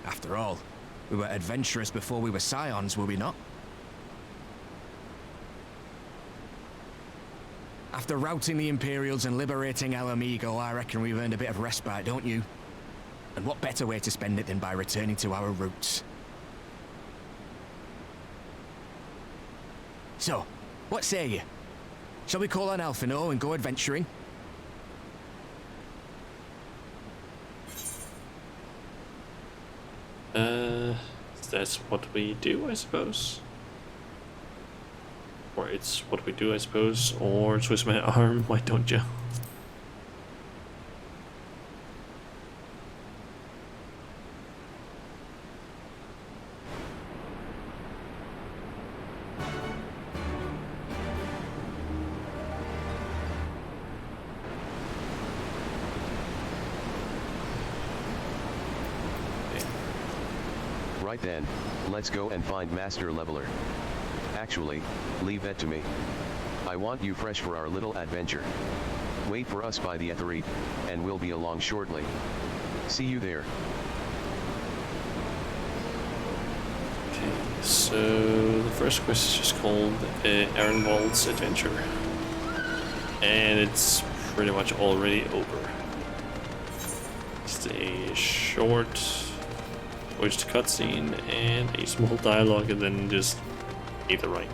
After all, we were adventurous before we were scions, were we not? After routing the Imperials and liberating Alamigo, I reckon we've earned a bit of respite, don't you? And what better way to spend it than by returning to our roots? So, what say you? Shall we call on Alphino and go adventuring? That's what we do, I suppose. Or it's what we do, I suppose. Or twist my arm, why don't you? Right then, let's go and find Master Leveler. Actually, leave that to me. I want you fresh for our little adventure. Wait for us by the XIV, and we'll be along shortly. See you there. Okay, so the first quest is just called Ehrenwald's Adventure. And it's pretty much already over. Just a short voice cutscene and a small dialogue, and then just either right.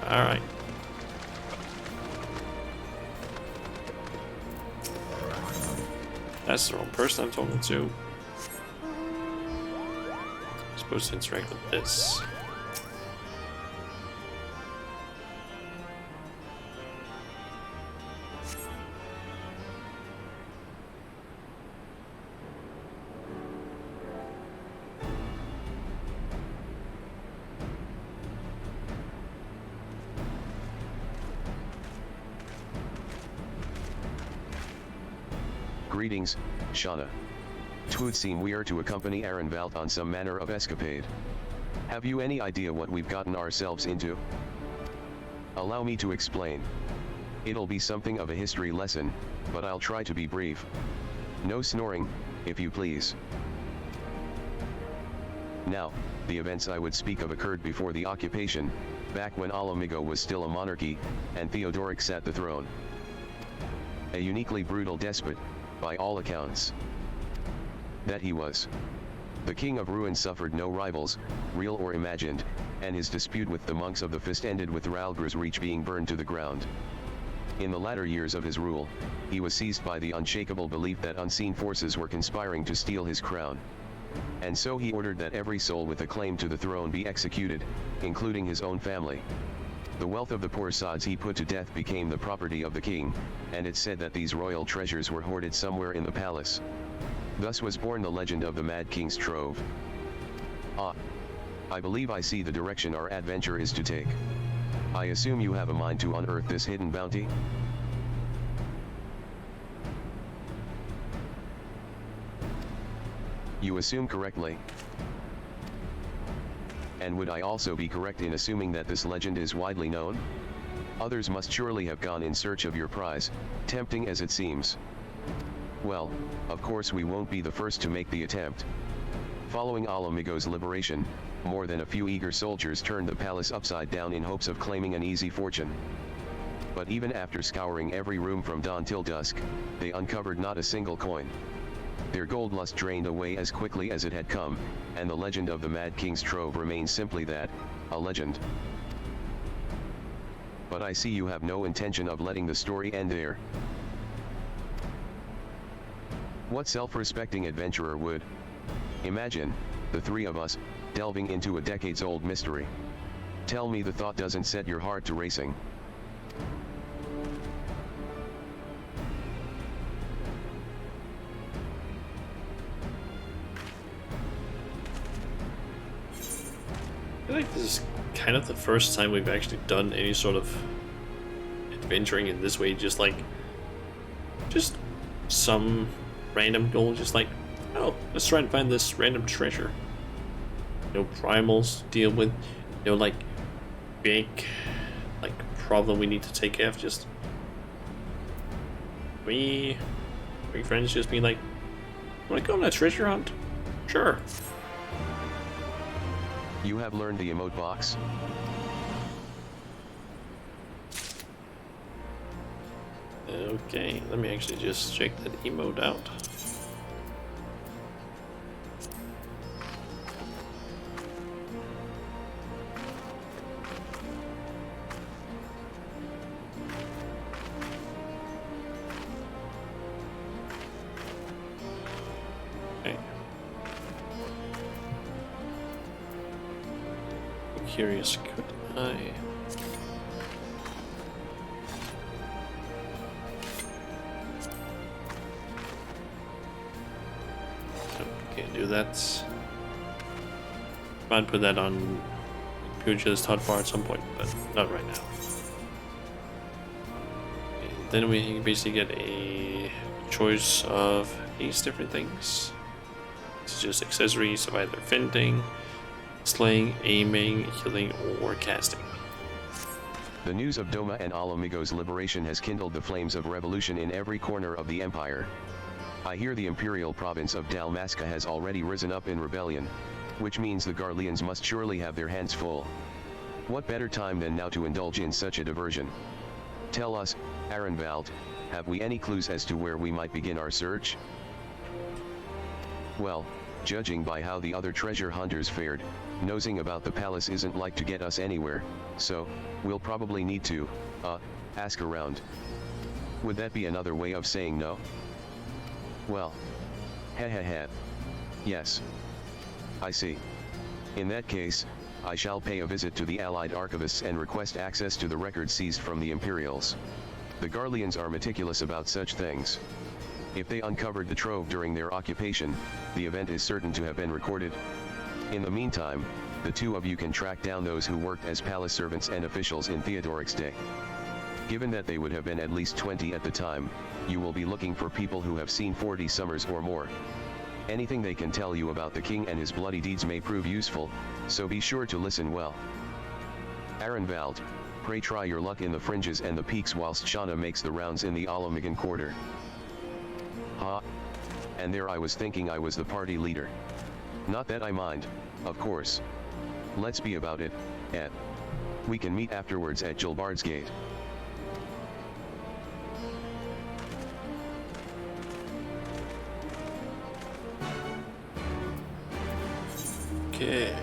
Alright. That's the wrong person I'm talking to. I'm supposed to interact with this. Greetings, Shauna. 'Twould seem we are to accompany Ehrenwald on some manner of escapade. Have you any idea what we've gotten ourselves into? Allow me to explain. It'll be something of a history lesson, but I'll try to be brief. No snoring, if you please. Now, the events I would speak of occurred before the occupation, back when Alamigo was still a monarchy, and Theodoric sat the throne. A uniquely brutal despot, by all accounts. That he was. The King of Ruin suffered no rivals, real or imagined, and his dispute with the monks of the Fist ended with Ralgr's Reach being burned to the ground. In the latter years of his rule, he was seized by the unshakable belief that unseen forces were conspiring to steal his crown. And so he ordered that every soul with a claim to the throne be executed, including his own family. The wealth of the poor sods he put to death became the property of the king, and it's said that these royal treasures were hoarded somewhere in the palace. Thus was born the legend of the Mad King's Trove. Ah. I believe I see the direction our adventure is to take. I assume you have a mind to unearth this hidden bounty? You assume correctly. And would I also be correct in assuming that this legend is widely known? Others must surely have gone in search of your prize, tempting as it seems. Well, of course we won't be the first to make the attempt. Following Alamigo's liberation, more than a few eager soldiers turned the palace upside down in hopes of claiming an easy fortune. But even after scouring every room from dawn till dusk, they uncovered not a single coin. Their gold lust drained away as quickly as it had come, and the legend of the Mad King's Trove remains simply that, a legend. But I see you have no intention of letting the story end there. What self-respecting adventurer would? Imagine, the three of us, delving into a decades-old mystery. Tell me the thought doesn't set your heart to racing. like this is kind of the first time we've actually done any sort of adventuring in this way, just some random goal, just like, oh, let's try and find this random treasure. No primals to deal with, no like big like problem we need to take care of, just we friends just being like, wanna go on a treasure hunt? Sure. You have learned the emote box? Okay, let me actually just check that emote out. Okay. Curious, could I... Can't do that. Might put that on Puja's hotbar at some point, but not right now. And then we basically get a choice of these different things. It's just accessories of either fending, slaying, aiming, healing, or casting. The news of Doma and Alamigo's liberation has kindled the flames of revolution in every corner of the empire. I hear the imperial province of Dalmasca has already risen up in rebellion, which means the Garleans must surely have their hands full. What better time than now to indulge in such a diversion? Tell us, Arenvald, have we any clues as to where we might begin our search? Well, judging by how the other treasure hunters fared, nosing about the palace isn't like to get us anywhere, so, we'll probably need to, ask around. Would that be another way of saying no? Well, heh. Yes. I see. In that case, I shall pay a visit to the Allied archivists and request access to the records seized from the Imperials. The Garleans are meticulous about such things. If they uncovered the trove during their occupation, the event is certain to have been recorded. In the meantime, the two of you can track down those who worked as palace servants and officials in Theodoric's day. Given that they would have been at least 20 at the time, you will be looking for people who have seen 40 summers or more. Anything they can tell you about the king and his bloody deeds may prove useful, so be sure to listen well. Arenvald, pray try your luck in the fringes and the peaks whilst Shauna makes the rounds in the Alamigan quarter. Ha! And there I was thinking I was the party leader. Not that I mind, of course. Let's be about it, Ed. We can meet afterwards at Gilbard's Gate. Okay.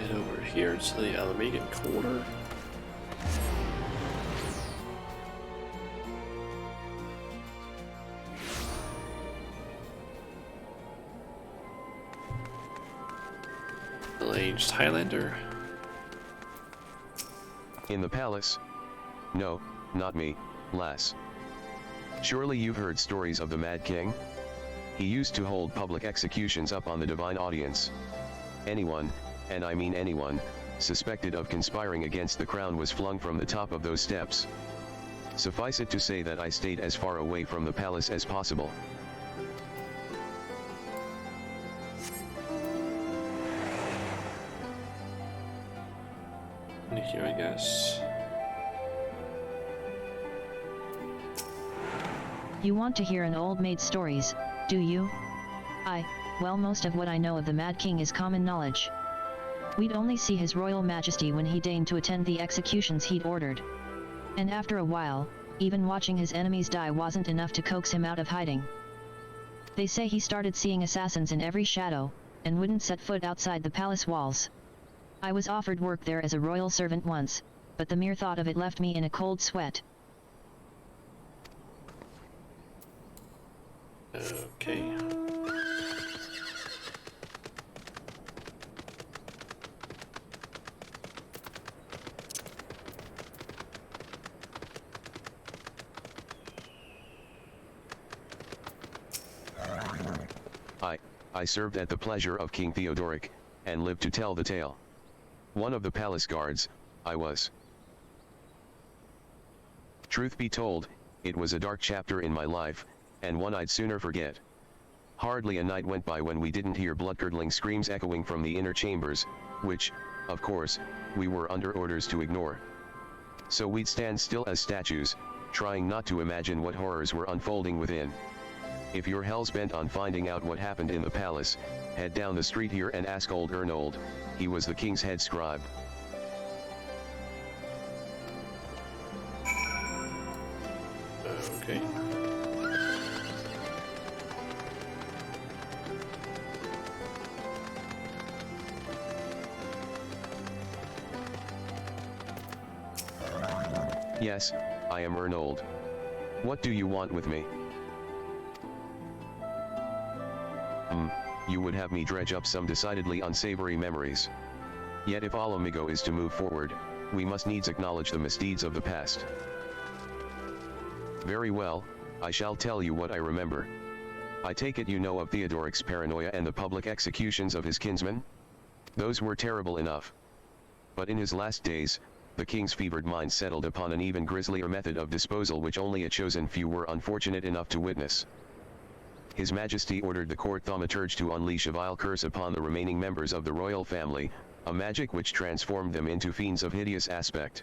And over here to the Alamigan quarter. Middle-aged Highlander. In the palace? No, not me, lass. Surely you've heard stories of the Mad King? He used to hold public executions up on the divine audience. Anyone, and I mean anyone, suspected of conspiring against the crown was flung from the top of those steps. Suffice it to say that I stayed as far away from the palace as possible. And here, I guess. You want to hear an old maid's stories, do you? Well, most of what I know of the Mad King is common knowledge. We'd only see His Royal Majesty when he deigned to attend the executions he'd ordered. And after a while, even watching his enemies die wasn't enough to coax him out of hiding. They say he started seeing assassins in every shadow, and wouldn't set foot outside the palace walls. I was offered work there as a royal servant once, but the mere thought of it left me in a cold sweat. Okay. I served at the pleasure of King Theodoric, and lived to tell the tale. One of the palace guards, I was. Truth be told, it was a dark chapter in my life, and one I'd sooner forget. Hardly a night went by when we didn't hear blood-curdling screams echoing from the inner chambers, which, of course, we were under orders to ignore. So we'd stand still as statues, trying not to imagine what horrors were unfolding within. If you're hell's-bent on finding out what happened in the palace, head down the street here and ask old Ernold. He was the king's head scribe. Okay. Yes, I am Ernold. What do you want with me? You would have me dredge up some decidedly unsavory memories. Yet if Ala Mhigo is to move forward, we must needs acknowledge the misdeeds of the past. Very well, I shall tell you what I remember. I take it you know of Theodoric's paranoia and the public executions of his kinsmen? Those were terrible enough. But in his last days, the king's fevered mind settled upon an even grislier method of disposal which only a chosen few were unfortunate enough to witness. His Majesty ordered the court thaumaturge to unleash a vile curse upon the remaining members of the royal family, a magic which transformed them into fiends of hideous aspect.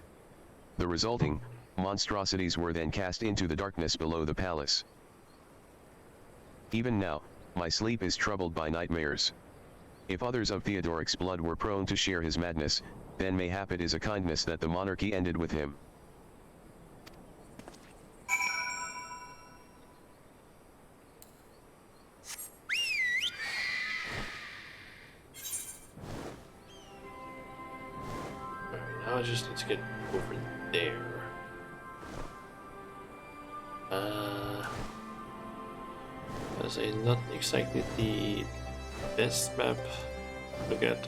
The resulting monstrosities were then cast into the darkness below the palace. Even now, my sleep is troubled by nightmares. If others of Theodoric's blood were prone to share his madness, then mayhap it is a kindness that the monarchy ended with him. Alright, now I just need to get over there. That's not exactly the best map to look at.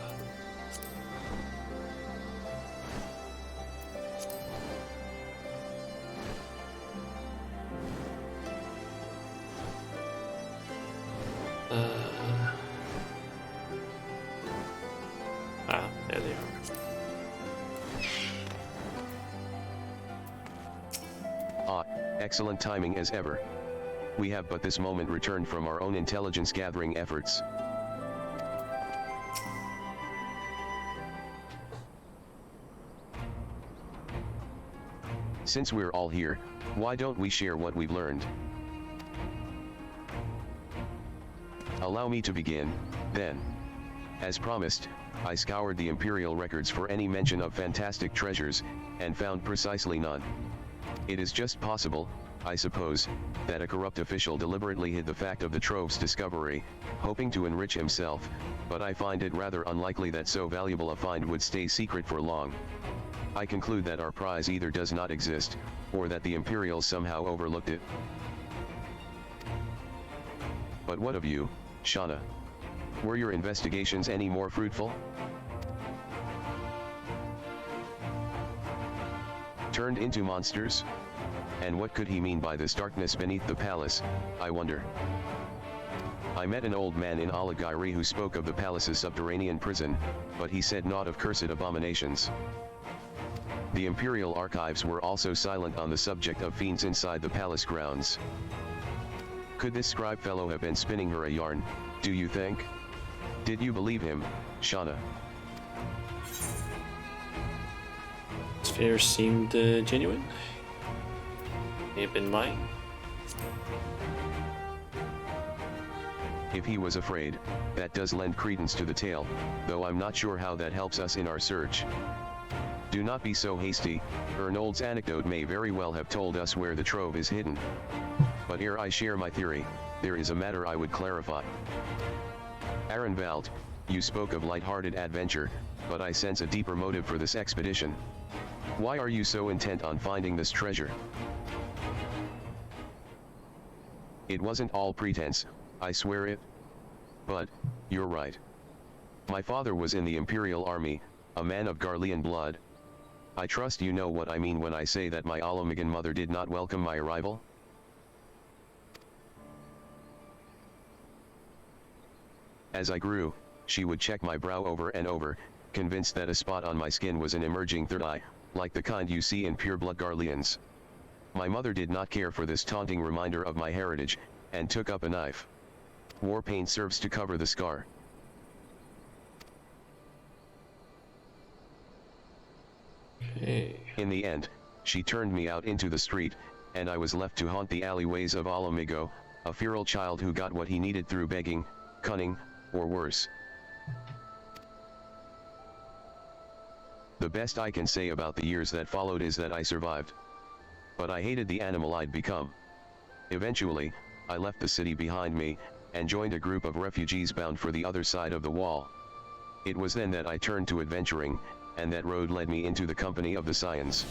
There they are. Excellent timing as ever. We have but this moment returned from our own intelligence gathering efforts. Since we're all here, why don't we share what we've learned? Allow me to begin, then. As promised, I scoured the Imperial records for any mention of fantastic treasures, and found precisely none. It is just possible, I suppose, that a corrupt official deliberately hid the fact of the trove's discovery, hoping to enrich himself, but I find it rather unlikely that so valuable a find would stay secret for long. I conclude that our prize either does not exist, or that the Imperials somehow overlooked it. But what of you, Shauna? Were your investigations any more fruitful? Turned into monsters? And what could he mean by this darkness beneath the palace, I wonder? I met an old man in Alagiri who spoke of the palace's subterranean prison, but he said naught of cursed abominations. The Imperial archives were also silent on the subject of fiends inside the palace grounds. Could this scribe fellow have been spinning her a yarn, do you think? Did you believe him, Shauna? His fears seemed genuine. May have been lying. If he was afraid, that does lend credence to the tale, though I'm not sure how that helps us in our search. Do not be so hasty, Ernold's anecdote may very well have told us where the trove is hidden. But ere I share my theory, there is a matter I would clarify. Arenvald, you spoke of light-hearted adventure, but I sense a deeper motive for this expedition. Why are you so intent on finding this treasure? It wasn't all pretense, I swear it. But, you're right. My father was in the Imperial Army, a man of Garlean blood. I trust you know what I mean when I say that my Ala Mhigan mother did not welcome my arrival? As I grew, she would check my brow over and over, convinced that a spot on my skin was an emerging third eye, like the kind you see in pureblood Garleans. My mother did not care for this taunting reminder of my heritage, and took up a knife. War paint serves to cover the scar. Okay. In the end, she turned me out into the street, and I was left to haunt the alleyways of Alamigo, a feral child who got what he needed through begging, cunning, or worse. The best I can say about the years that followed is that I survived. But I hated the animal I'd become. Eventually, I left the city behind me, and joined a group of refugees bound for the other side of the wall. It was then that I turned to adventuring, and that road led me into the company of the Scions.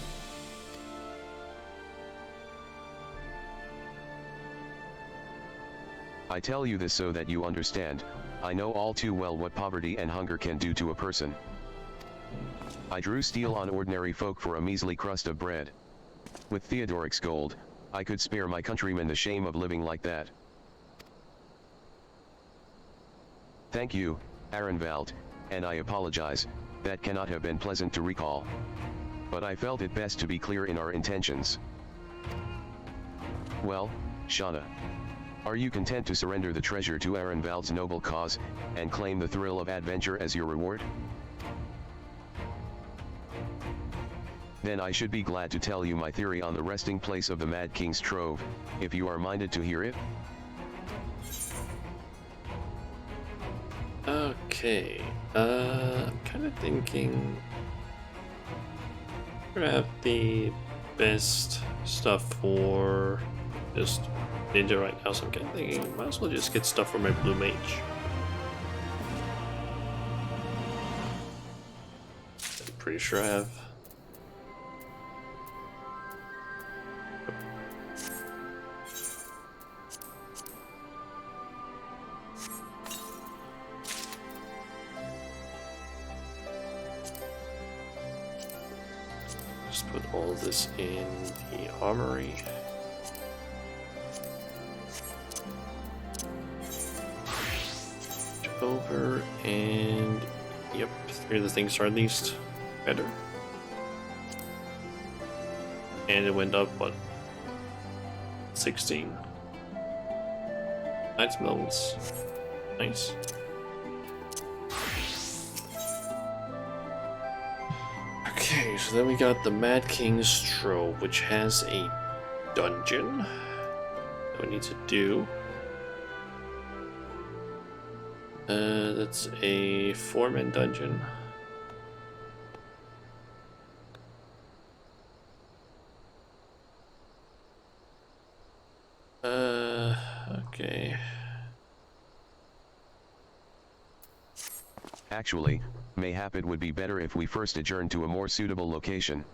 I tell you this so that you understand. I know all too well what poverty and hunger can do to a person. I drew steel on ordinary folk for a measly crust of bread. With Theodoric's gold, I could spare my countrymen the shame of living like that. Thank you, Arenvald, and I apologize, that cannot have been pleasant to recall. But I felt it best to be clear in our intentions. Well, Shauna. Are you content to surrender the treasure to Arenvald's noble cause, and claim the thrill of adventure as your reward? Then I should be glad to tell you my theory on the resting place of the Mad King's trove, if you are minded to hear it. Okay, I'm kind of thinking we're gonna have the best stuff for just ninja right now, so I'm kind of thinking might as well just get stuff for my blue mage. I'm pretty sure I have. Just put all this in the armory. Over, and yep, 3 of the things are at least better. And it went up, what? 16. Nice melons. Nice. Okay, so then we got the Mad King's Trove, which has a dungeon that we need to do. That's a 4-man dungeon. Okay. Actually, mayhap it would be better if we first adjourn to a more suitable location.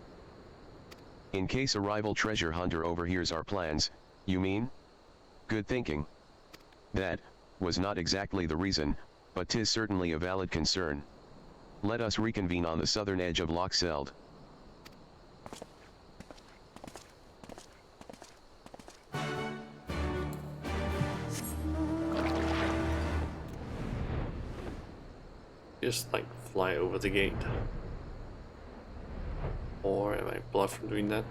In case a rival treasure hunter overhears our plans, you mean? Good thinking. That was not exactly the reason, but 'tis certainly a valid concern. Let us reconvene on the southern edge of Lochseld. Just like fly over the gate. Or am I blocked from doing that?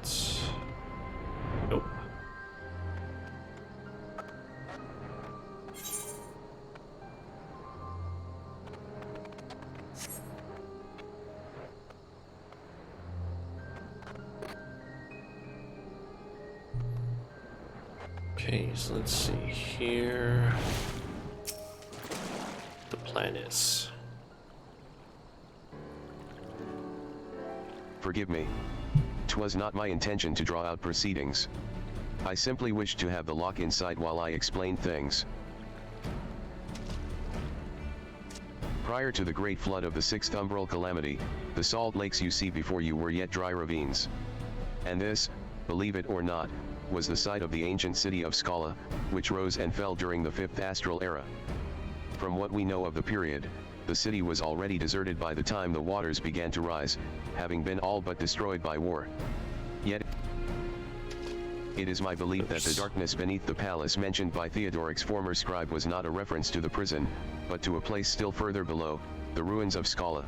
Nope. Okay, so let's see here. The plan is. Forgive me. 'Twas not my intention to draw out proceedings. I simply wished to have the lock in sight while I explained things. Prior to the great flood of the 6th umbral calamity, the salt lakes you see before you were yet dry ravines. And this, believe it or not, was the site of the ancient city of Scala, which rose and fell during the 5th astral era. From what we know of the period, the city was already deserted by the time the waters began to rise, having been all but destroyed by war. Yet, It is my belief that the darkness beneath the palace mentioned by Theodoric's former scribe was not a reference to the prison, but to a place still further below, the ruins of Scala.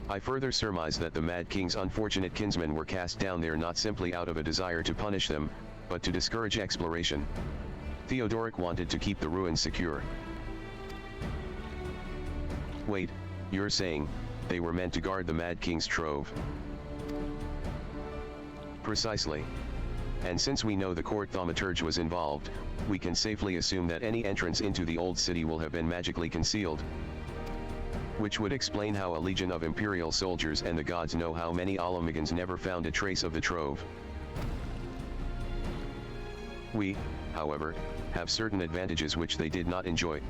I further surmise that the Mad King's unfortunate kinsmen were cast down there not simply out of a desire to punish them, but to discourage exploration. Theodoric wanted to keep the ruins secure. Wait, you're saying, they were meant to guard the Mad King's trove? Precisely. And since we know the court thaumaturge was involved, we can safely assume that any entrance into the old city will have been magically concealed. Which would explain how a legion of imperial soldiers and the gods know how many Alamegans never found a trace of the trove. We, however, have certain advantages which they did not enjoy.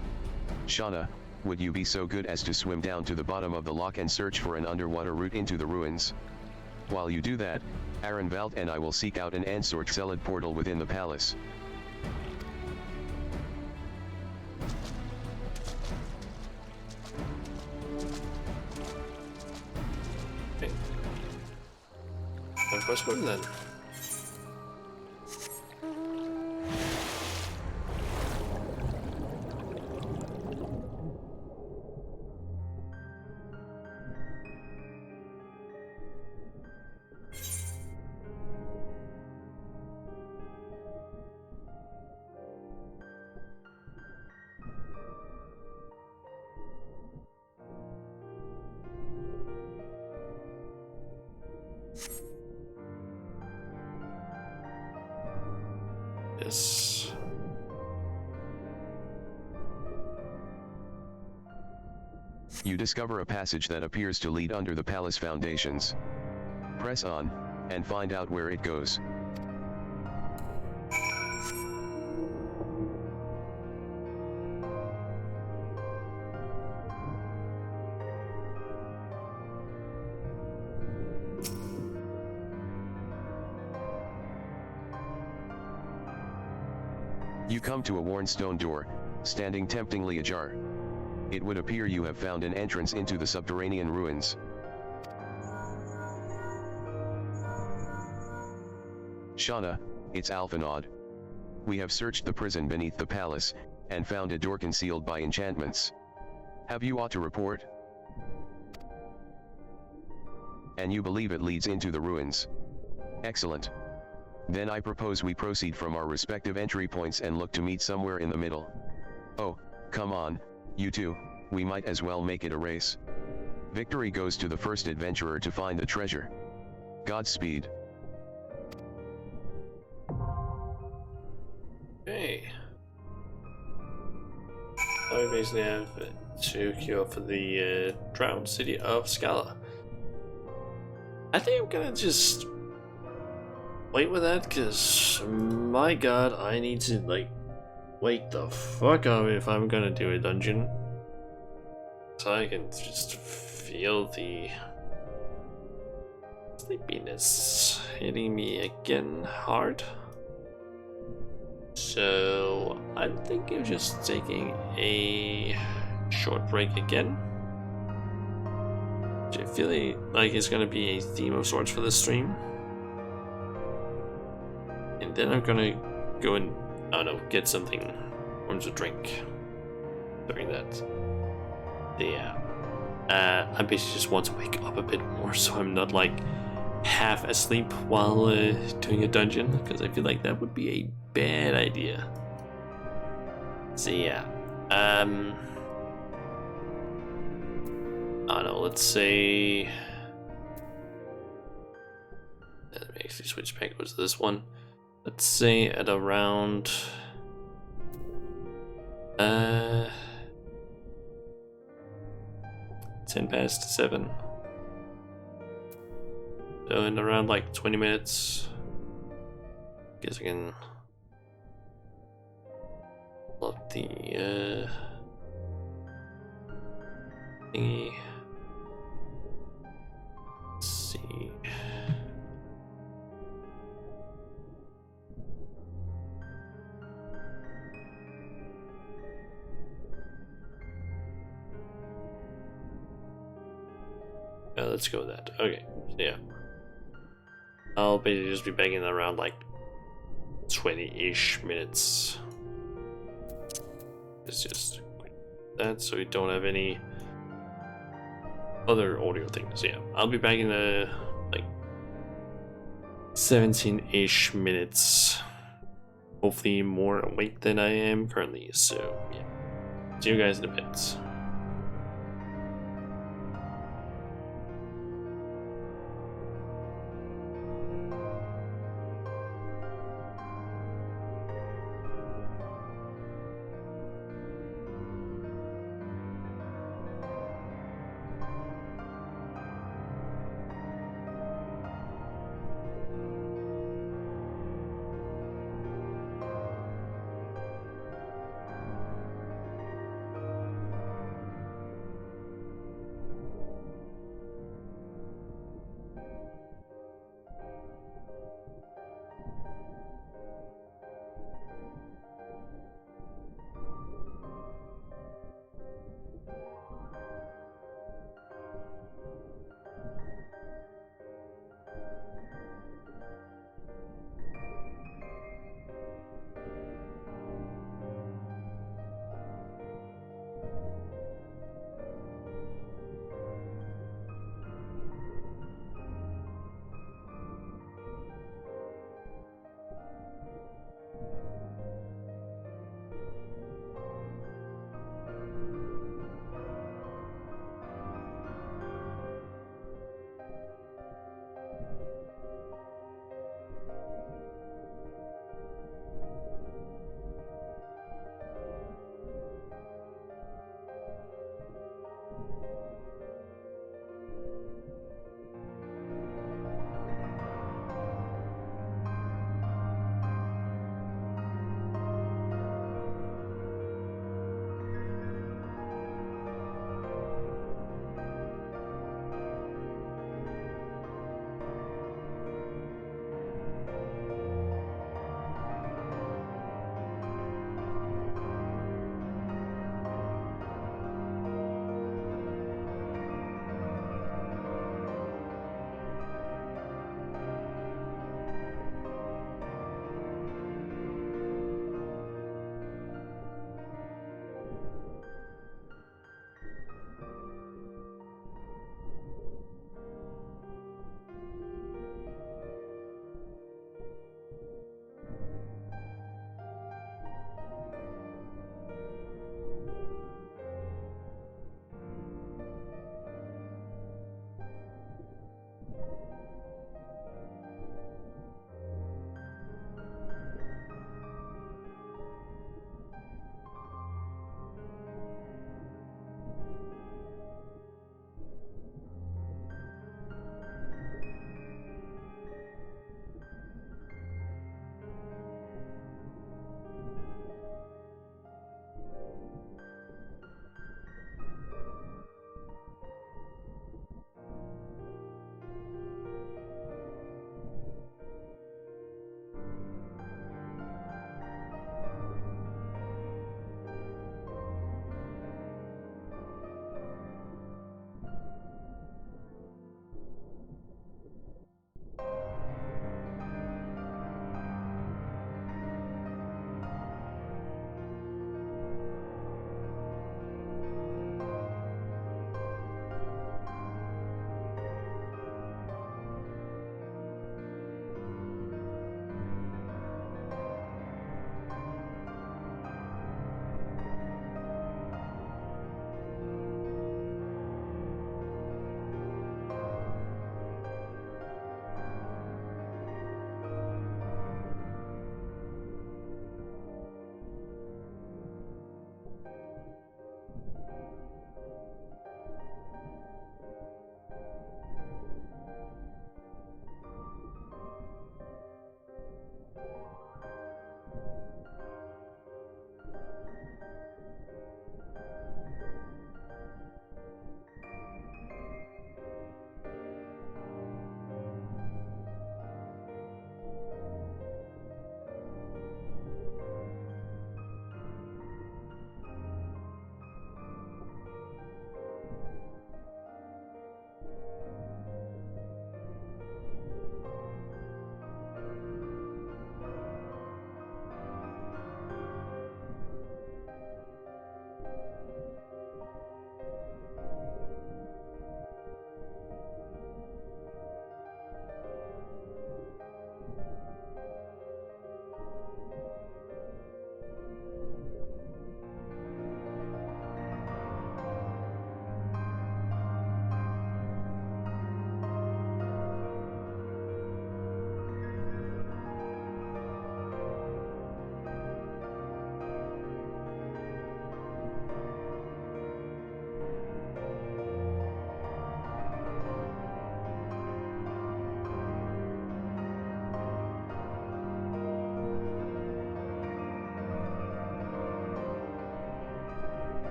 Shauna, would you be so good as to swim down to the bottom of the loch and search for an underwater route into the ruins? While you do that, Arenvald and I will seek out an Ansort Celid portal within the palace. Okay. First one then. Yes. You discover a passage that appears to lead under the palace foundations. Press on, and find out where it goes. You come to a worn stone door, standing temptingly ajar. It would appear you have found an entrance into the subterranean ruins. Shauna, it's Alphanod. We have searched the prison beneath the palace, and found a door concealed by enchantments. Have you aught to report? And you believe it leads into the ruins? Excellent. Then I propose we proceed from our respective entry points and look to meet somewhere in the middle. Oh, come on, you two, we might as well make it a race. Victory goes to the first adventurer to find the treasure. Godspeed. Okay. I basically have to queue up for the drowned city of Scala. I think I'm gonna just wait with that, because my god, I need to like wake the fuck up if I'm gonna do a dungeon. So I can just feel the sleepiness hitting me again hard. So I'm thinking of just taking a short break again. I feel like it's gonna be a theme of sorts for this stream. And then I'm gonna go and, I don't know, get something to drink during that. Yeah. I basically just want to wake up a bit more so I'm not like half asleep while doing a dungeon, because I feel like that would be a bad idea. So yeah. I don't know, let's say, let me actually switch back to this one. Let's say at around 7:10. So in around like 20 minutes, guess I can pull up the thingy. Let's see. Let's go with that. Okay, so yeah. I'll basically just be banging around like 20-ish minutes. Let's just quit that so we don't have any other audio things. Yeah, I'll be back in like 17-ish minutes. Hopefully more awake than I am currently. So yeah, see you guys in a bit.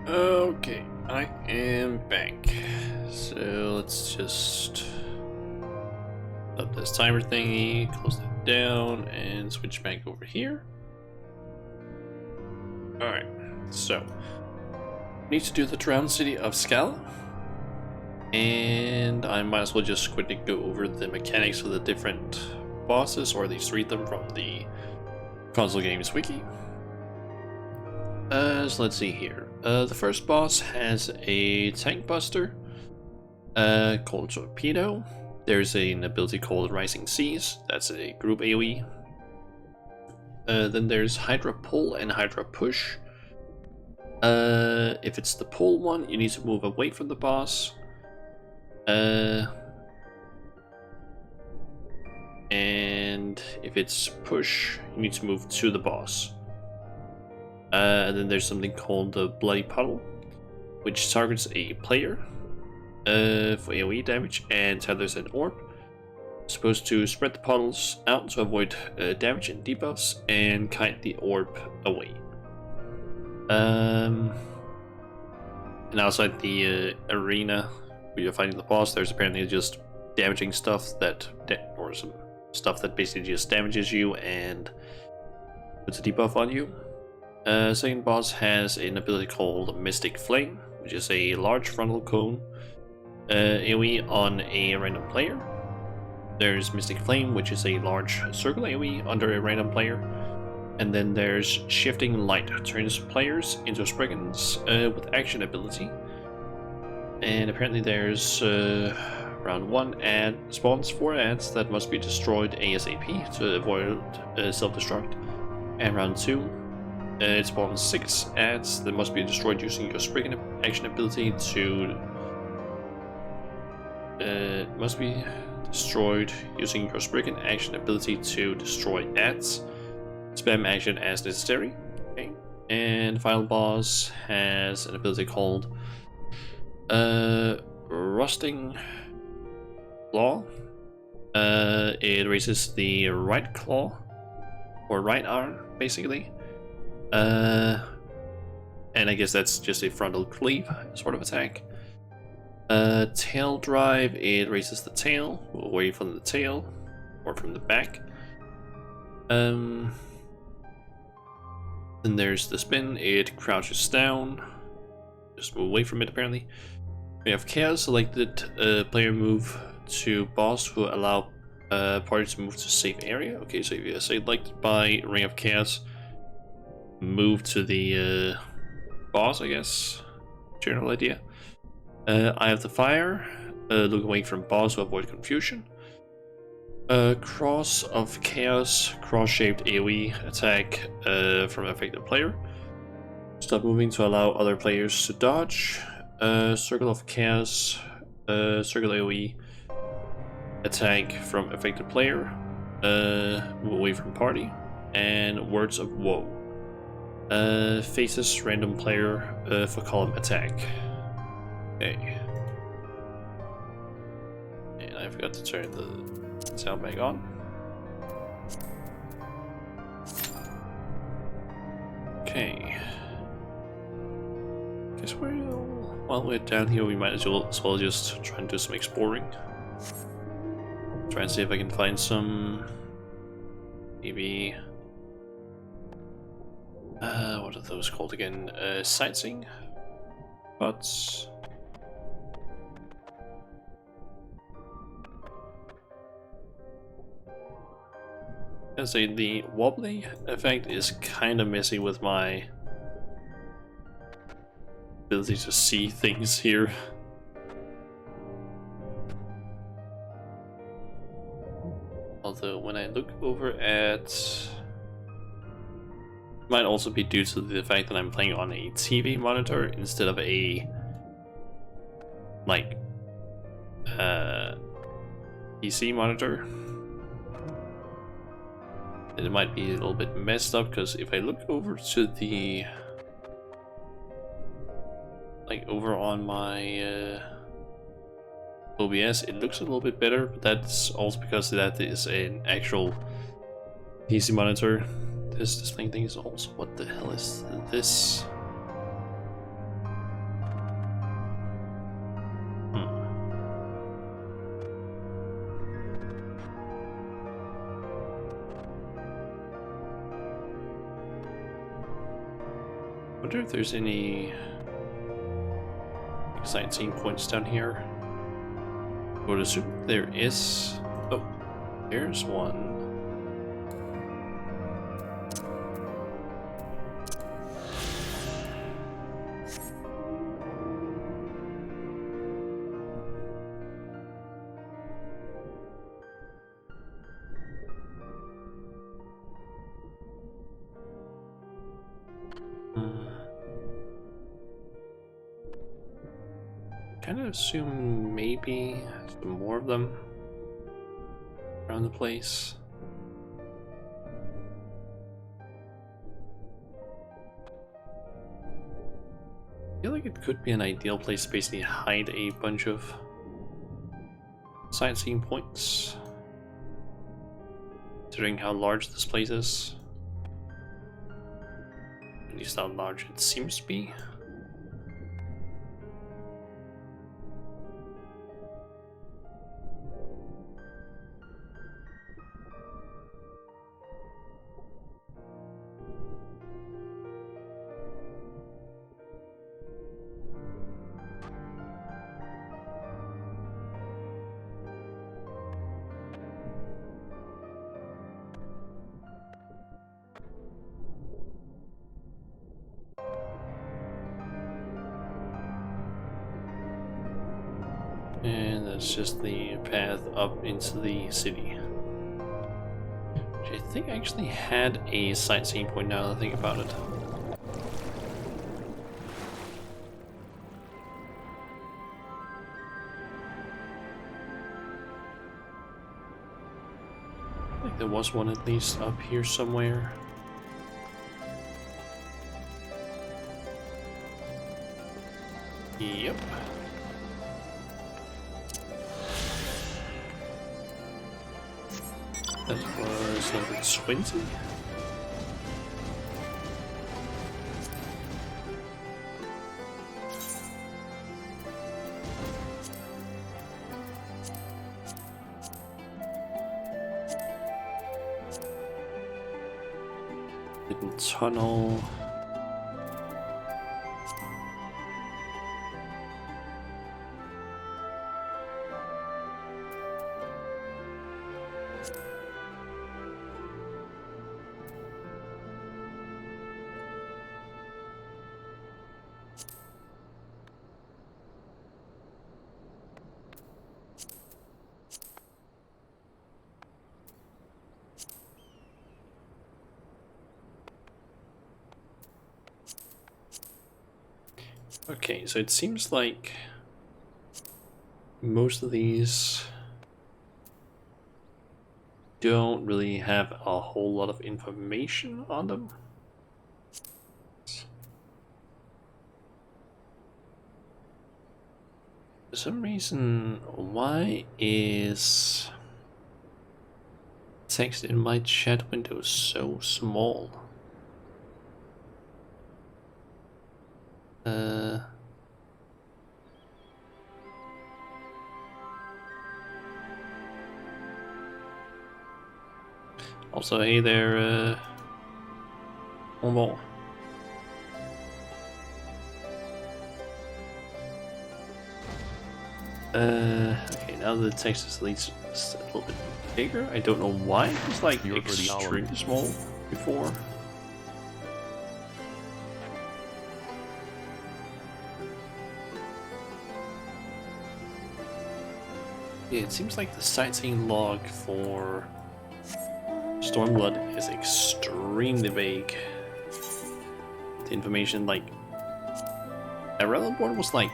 Okay, I am back. So let's just up this timer thingy, close that down, and switch back over here. Alright, so need to do the drowned city of Skal, and I might as well just quickly go over the mechanics of the different bosses, or at least read them from the console games wiki. So let's see here. The first boss has a tank buster called Torpedo. There's an ability called Rising Seas. That's a group AoE. Then there's Hydra Pull and Hydra Push. If it's the pull one, you need to move away from the boss. And if it's push, you need to move to the boss. And then there's something called the Bloody Puddle, which targets a player for AoE damage and tethers an orb. You're supposed to spread the puddles out to avoid damage and debuffs and kite the orb away. And outside the arena where you're fighting the boss, there's apparently just damaging stuff or some stuff that basically just damages you and puts a debuff on you. Second boss has an ability called Mystic Flame, which is a large frontal cone AoE on a random player. There's Mystic Flame, which is a large circle AoE under a random player. And then there's Shifting Light, turns players into Spriggans with action ability. And apparently there's round 1 ad spawns 4 ads that must be destroyed ASAP to avoid self-destruct. And round 2 it spawns 6 ads that must be destroyed using your Spriggan action ability to destroy ads. Spam action as necessary. Okay. And the final boss has an ability called Rusting Claw. It raises the right claw or right arm, basically. And I guess that's just a frontal cleave sort of attack. Tail drive, it raises the tail away from the tail or from the back. Then there's the spin, it crouches down. Just move away from it apparently. We have Chaos, selected player move to boss who allow party to move to safe area. Okay, so if you're selected by Ring of Chaos, move to the boss, I guess. General idea. Eye of the Fire, look away from boss to avoid confusion. Cross of Chaos, cross-shaped AoE attack from affected player. Stop moving to allow other players to dodge. Circle of Chaos, circle AoE attack from affected player. Move away from party. And Words of Woe. Faces random player for column attack. Okay. And I forgot to turn the sound back on. Okay. Guess while we're down here, we might as well just try and do some exploring. Try and see if I can find some maybe what are those called again? Sightseeing spots. I say the wobbly effect is kind of messy with my ability to see things here. Although when I look over at, might also be due to the fact that I'm playing on a TV monitor instead of a like PC monitor. It might be a little bit messed up because if I look over to the over on my OBS, it looks a little bit better, but that's also because that is an actual PC monitor. This displaying thing is also, what the hell is this? Wonder if there's any sightseeing points down here. I would assume there is. Oh, there's one. Kind of assume maybe some more of them around the place. I feel like it could be an ideal place to basically hide a bunch of sightseeing points, considering how large this place is. At least how large it seems to be. And that's just the path up into the city. Which I think actually had a sightseeing point now that I think about it. I think there was one at least up here somewhere. Yep. That was number 20. Hidden tunnel. Okay, so it seems like most of these don't really have a whole lot of information on them. For some reason, why is text in my chat window so small? Also, hey there, Bonbon. Okay, now the text is at least a little bit bigger. I don't know why it was like extremely small before. Yeah, it seems like the sightseeing log for Stormblood is extremely vague. The information, like, Irrelevant was like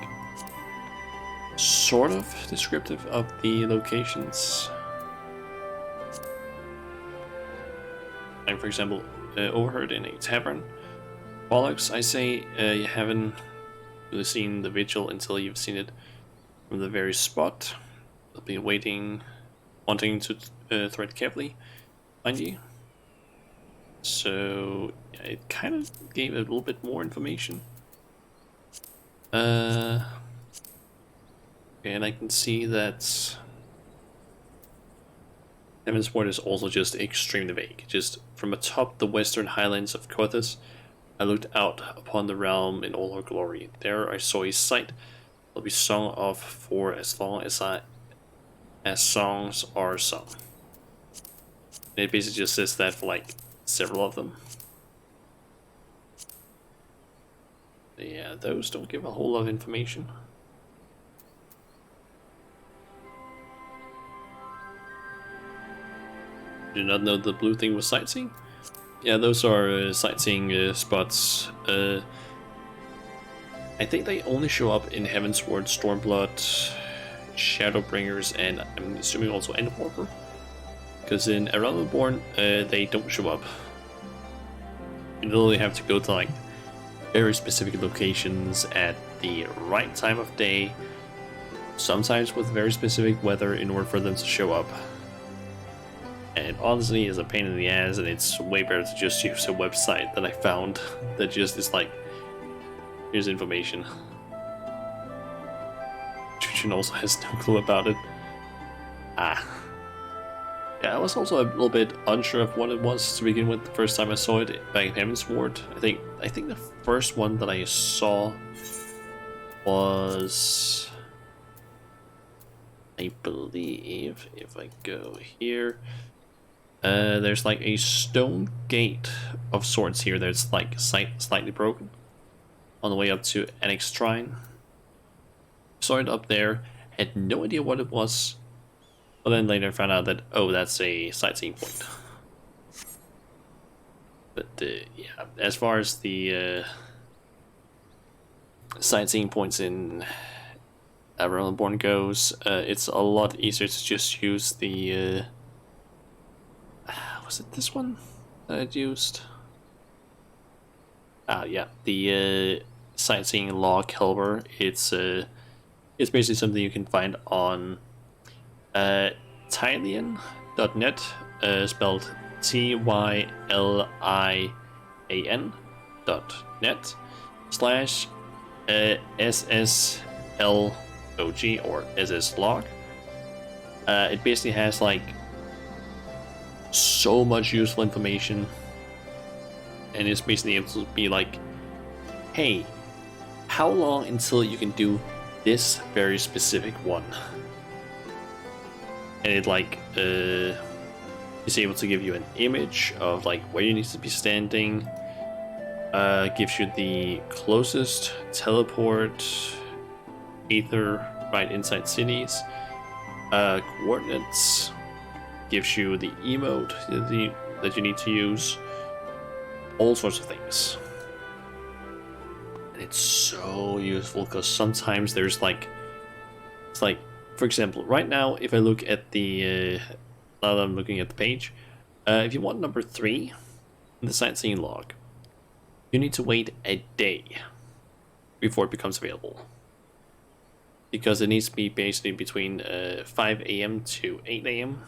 sort of descriptive of the locations. Like, for example, overheard in a tavern. Bollocks, I say you haven't really seen the vigil until you've seen it from the very spot. You'll be waiting, wanting to thread carefully, mind you. So yeah, it kind of gave a little bit more information. And I can see that Evansport is also just extremely vague. Just from atop the western highlands of Cothas, I looked out upon the realm in all her glory. There I saw a sight will be sung of for as long as songs are sung. And it basically just says that for like several of them. Yeah, those don't give a whole lot of information. Did not know the blue thing was sightseeing? Yeah, those are sightseeing spots. I think they only show up in Heavensward, Stormblood, Shadowbringers, and I'm assuming also Endwalker. Because in A Realm Reborn, they don't show up. You literally have to go to like very specific locations at the right time of day, sometimes with very specific weather in order for them to show up. And honestly, it's a pain in the ass, and it's way better to just use a website that I found that just is like, here's information. Chuchin also has no clue about it. Yeah, I was also a little bit unsure of what it was to begin with the first time I saw it back in Heavensward. I think the first one that I saw was, I believe, if I go here, there's like a stone gate of sorts here that's like slightly broken on the way up to Annex Shrine. Saw it up there, had no idea what it was, but then later found out that, oh, that's a sightseeing point. But yeah, as far as the sightseeing points in A Realm Reborn goes, it's a lot easier to just use the was it this one that I'd used? Yeah, the sightseeing log helper. It's basically something you can find on Tylian.net, spelled TYLIAN.net /SSLOG or SSLog. It basically has like so much useful information, and it's basically able to be like, hey, how long until you can do this very specific one? And it like is able to give you an image of like where you need to be standing, gives you the closest teleport ether right inside cities, coordinates, gives you the emote that you need to use, all sorts of things. And it's so useful because sometimes there's like, it's like, for example, right now if I look at the now that I'm looking at the page, if you want number 3 in the sightseeing log, you need to wait a day before it becomes available, because it needs to be basically between 5 a.m. to 8 a.m.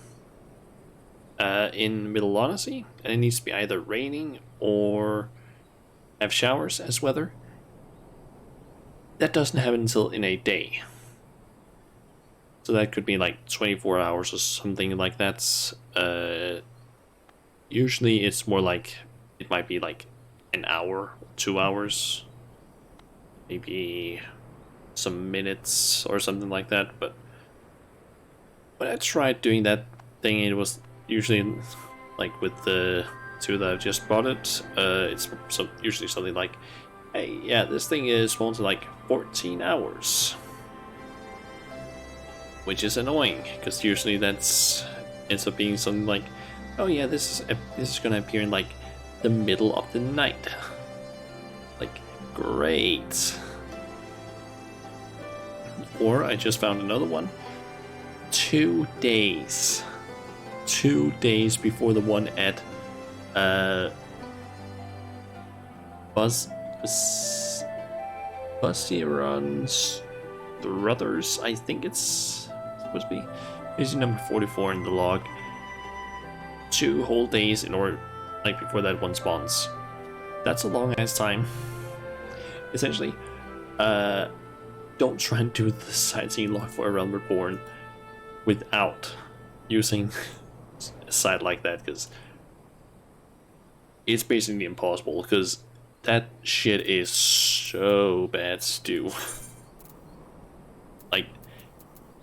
In Middle Odyssey, and it needs to be either raining or have showers as weather. That doesn't happen until in a day. So that could be like 24 hours or something like that. Usually it's more like, it might be like an hour, 2 hours, maybe some minutes or something like that. But when I tried doing that thing, it was usually like with the 2 that I've just bought it, it's usually something like, hey, yeah, this thing is going to like 14 hours. Which is annoying, because usually that's ends up being something like, oh yeah, this is gonna appear in like the middle of the night. Like, great. Or I just found another one. 2 days. 2 days before the one at Bussieron Struthers, I think it's supposed to be. Is number 44 in the log. 2 whole days in order, like, before that one spawns. That's a long ass time. Essentially, don't try and do the sightseeing log for A Realm Reborn without using a site like that, because it's basically impossible, because that shit is so bad, Stu. Like,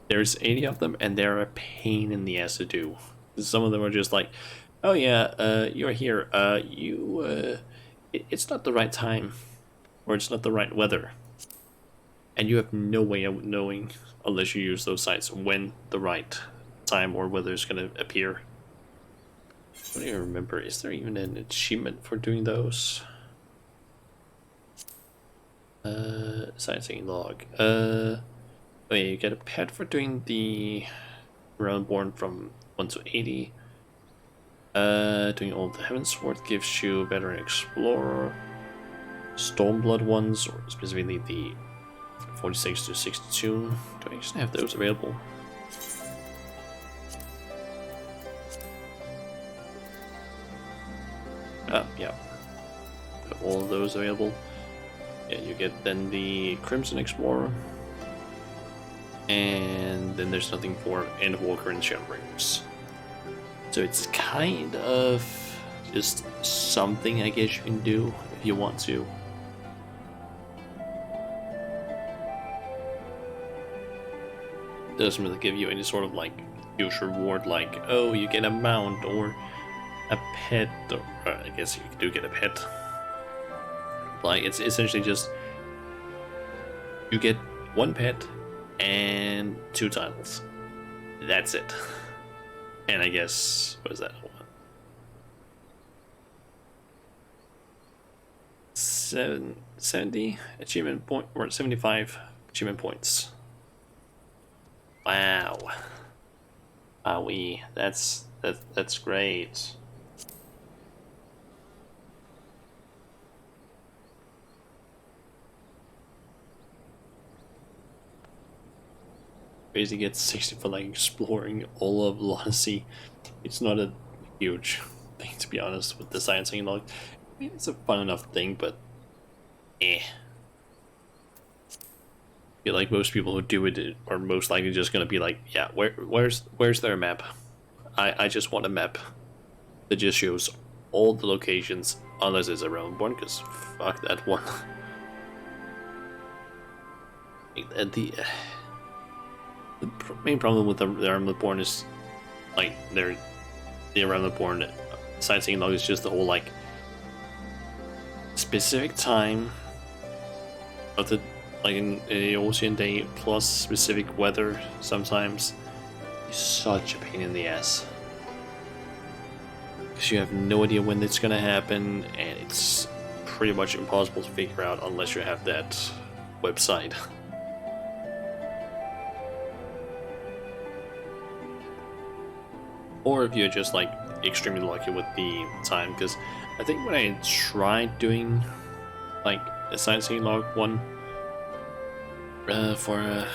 there's 80 of them, and they're a pain in the ass to do. Some of them are just like, oh yeah, you're here. It's not the right time, or it's not the right weather, and you have no way of knowing unless you use those sites when the right time or weather is gonna appear. I don't even remember. Is there even an achievement for doing those? Sightseeing log. Oh yeah, you get a pet for doing the Realmborn from 1 to 80. Doing all the Heavensward gives you better Explorer. Stormblood ones, or specifically the 46 to 62. Do I actually have those available? Yeah. Have all of those available. Yeah, you get then the Crimson Explorer. And then there's nothing for Endwalker and Shadowbringers. So it's kind of just something I guess you can do if you want to. Doesn't really give you any sort of like huge reward like, oh, you get a mount or a pet, or I guess you do get a pet. Like, it's essentially just you get one pet and 2 titles. That's it. And I guess, what is that? 70 achievement point, or 75 achievement points. Wow. Wowee, that's great. Basically gets 60 for like exploring all of Lonesea. It's not a huge thing, to be honest, with the sightseeing log. I mean, it's a fun enough thing, but I feel like most people who do it are most likely just gonna be like, yeah, where's their map? I just want a map that just shows all the locations, unless it's a Realmborn, because fuck that one. And the main problem with the Realmborn is like the Realmborn sightseeing log is just the whole like specific time of the, like in the Ocean Day plus specific weather sometimes is such a pain in the ass, because you have no idea when it's gonna happen, and it's pretty much impossible to figure out unless you have that website. Or if you're just like extremely lucky with the time, because I think when I tried doing like a sightseeing log one for a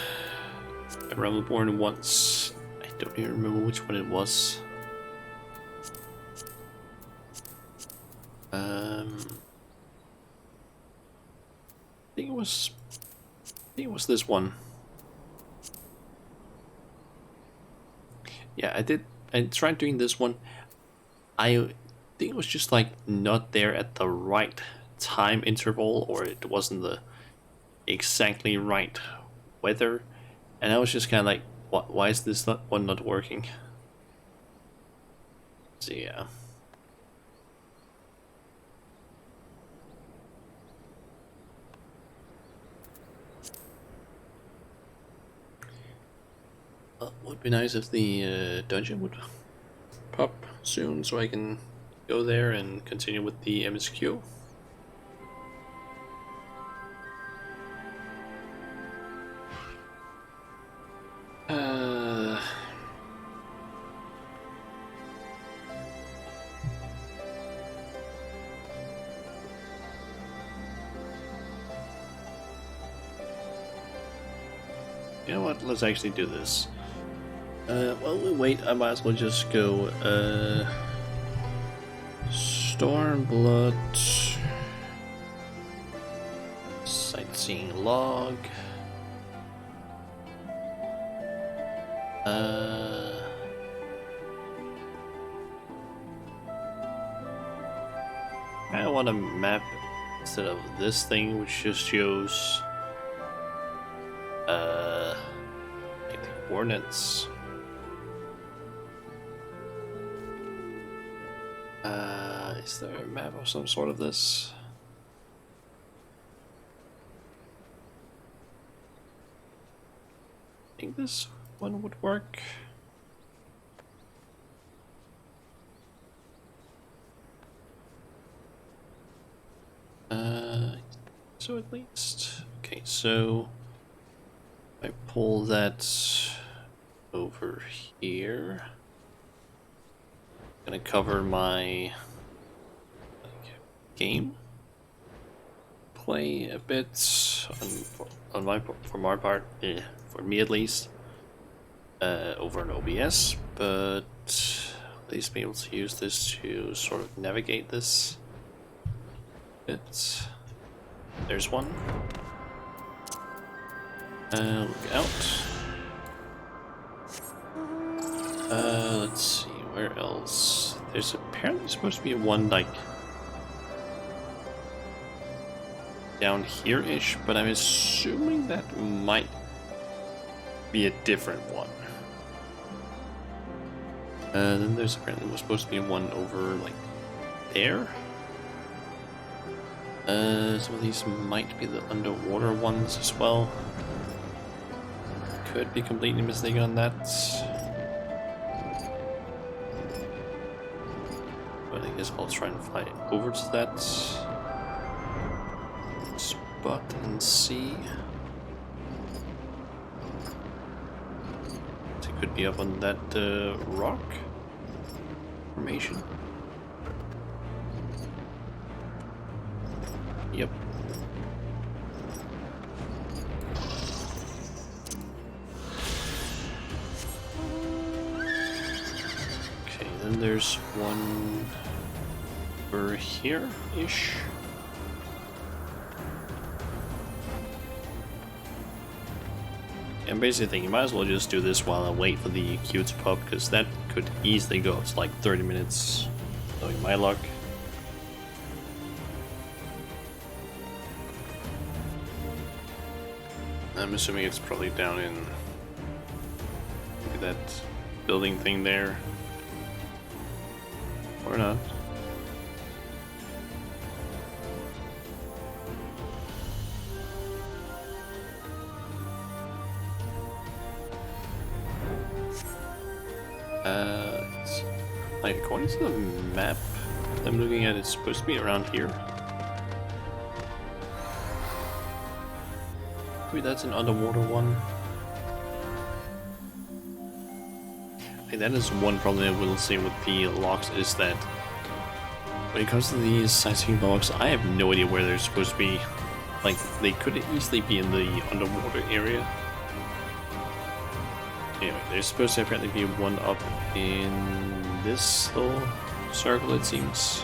Realmborn once, I don't even remember which one it was. I think it was this one. Yeah, I tried doing this one. I think it was just like not there at the right time interval, or it wasn't the exactly right weather, and I was just kind of like, why is this one not working? So yeah. Would be nice if the dungeon would pop soon, so I can go there and continue with the MSQ. You know what? Let's actually do this. While we wait, I might as well just go, Stormblood, sightseeing log, I want a map instead of this thing, which just shows like the coordinates. Is there a map of some sort of this? I think this one would work. So at least, okay, so I pull that over here. Gonna cover my game play a bit on my for my part, for me at least, over an OBS, but at least be able to use this to sort of navigate this. There's one. Look out. Let's see, where else? There's apparently supposed to be one like down here-ish, but I'm assuming that might be a different one. Then there's apparently supposed to be one over like there. Some of these might be the underwater ones as well. Could be completely mistaken on that. But I guess I'll try and fly over to that spot and see. It could be up on that rock formation. Yep. Okay, then there's one over here-ish. I'm basically thinking, you might as well just do this while I wait for the queue to pop, because that could easily go up to like 30 minutes, knowing my luck. I'm assuming it's probably down in maybe that building thing there. Or not. It's like according to the map I'm looking at, it's supposed to be around here. Maybe that's an underwater one. Like, that is one problem I will say with the locks, is that when it comes to these sightseeing logs, I have no idea where they're supposed to be. Like, they could easily be in the underwater area. Anyway, there's supposed to apparently be one up in this little circle, it seems.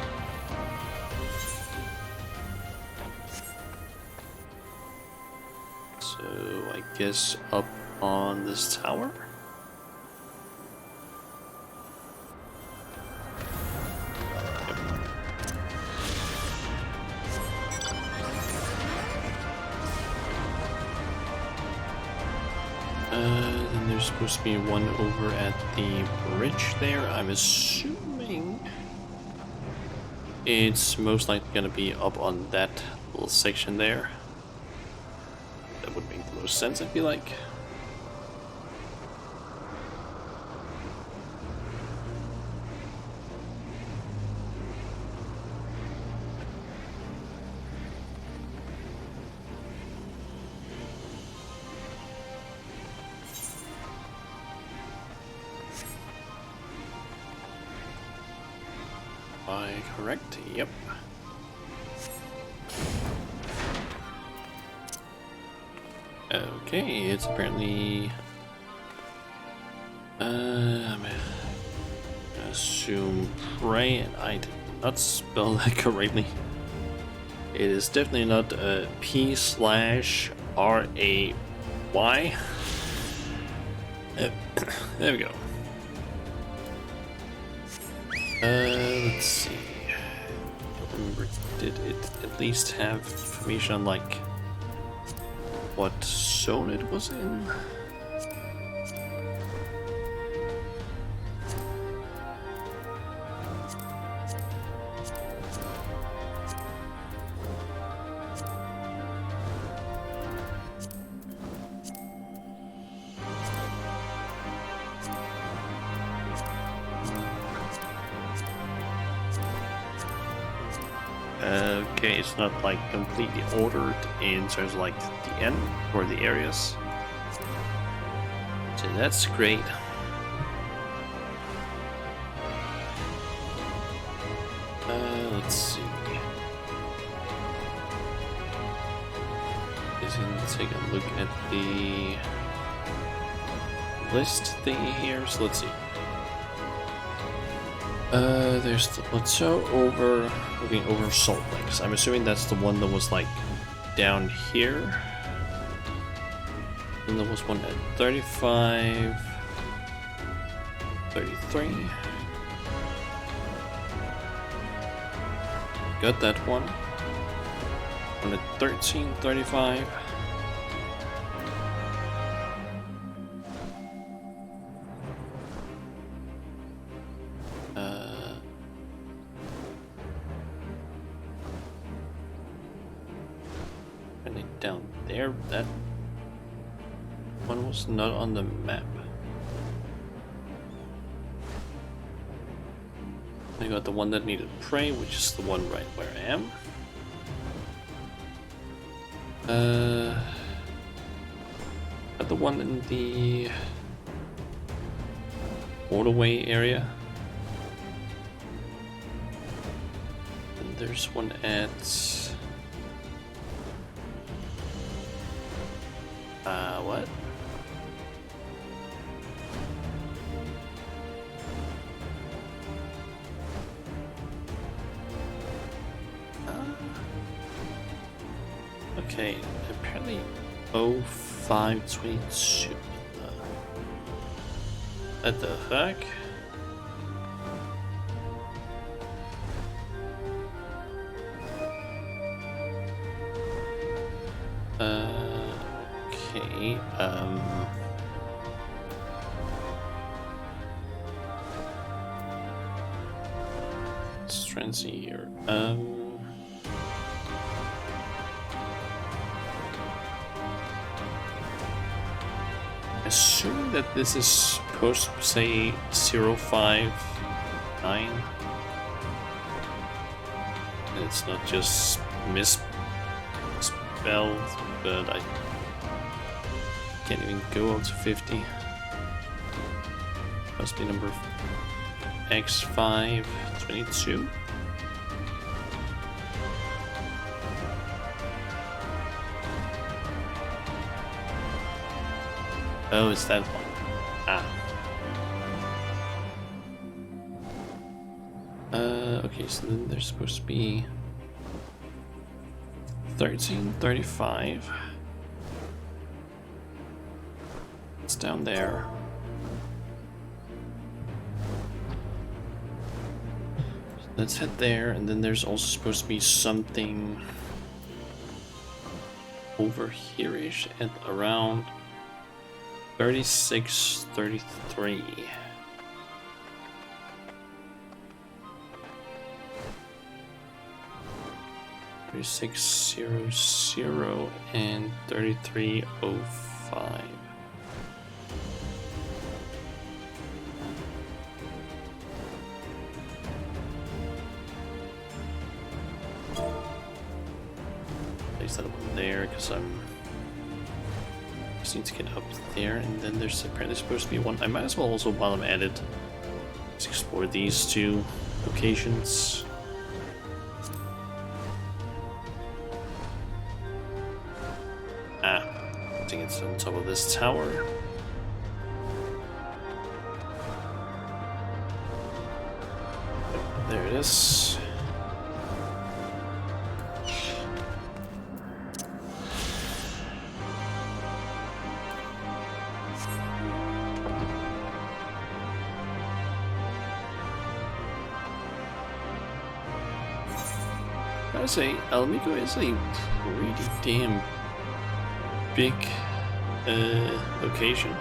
So I guess up on this tower? Then there's supposed to be one over at the bridge there. I'm assuming it's most likely going to be up on that little section there. That would make the most sense, I feel like. Am I correct? Yep. Okay, it's apparently I'm gonna assume pray, and I did not spell that correctly. It is definitely not P/RAY. There we go. Let's see. remember, did it at least have information on like what zone it was in? Okay, it's not like completely ordered in terms of like the end or the areas. So that's great. Let's see. Just gonna take a look at the list thingy here. So let's see. There's the plateau over, looking over Salt Lakes. I'm assuming that's the one that was like down here. And there was one at 35, 33. Got that one. One at 13, 35. Down there, that one was not on the map. I got the one that needed prey, which is the one right where I am. Got the one in the waterway area. And there's one at what? Okay, apparently 0522. What the heck? Okay, let's try and see here. Assuming that this is supposed to say 059. And it's not just misspelled, but I can't even go up to 50. Must be number XIV 22. Oh, it's that one. Ah. Okay, so then there's supposed to be 1335. It's down there. So let's head there, and then there's also supposed to be something over here-ish at around 3633. 3600 and 3305. Place that one there because just need to get up there, and then there's apparently supposed to be one. I might as well also, while I'm at it, just explore these two locations. I think it's on top of this tower. There it is. gotta say, Alamico is a pretty damn big location.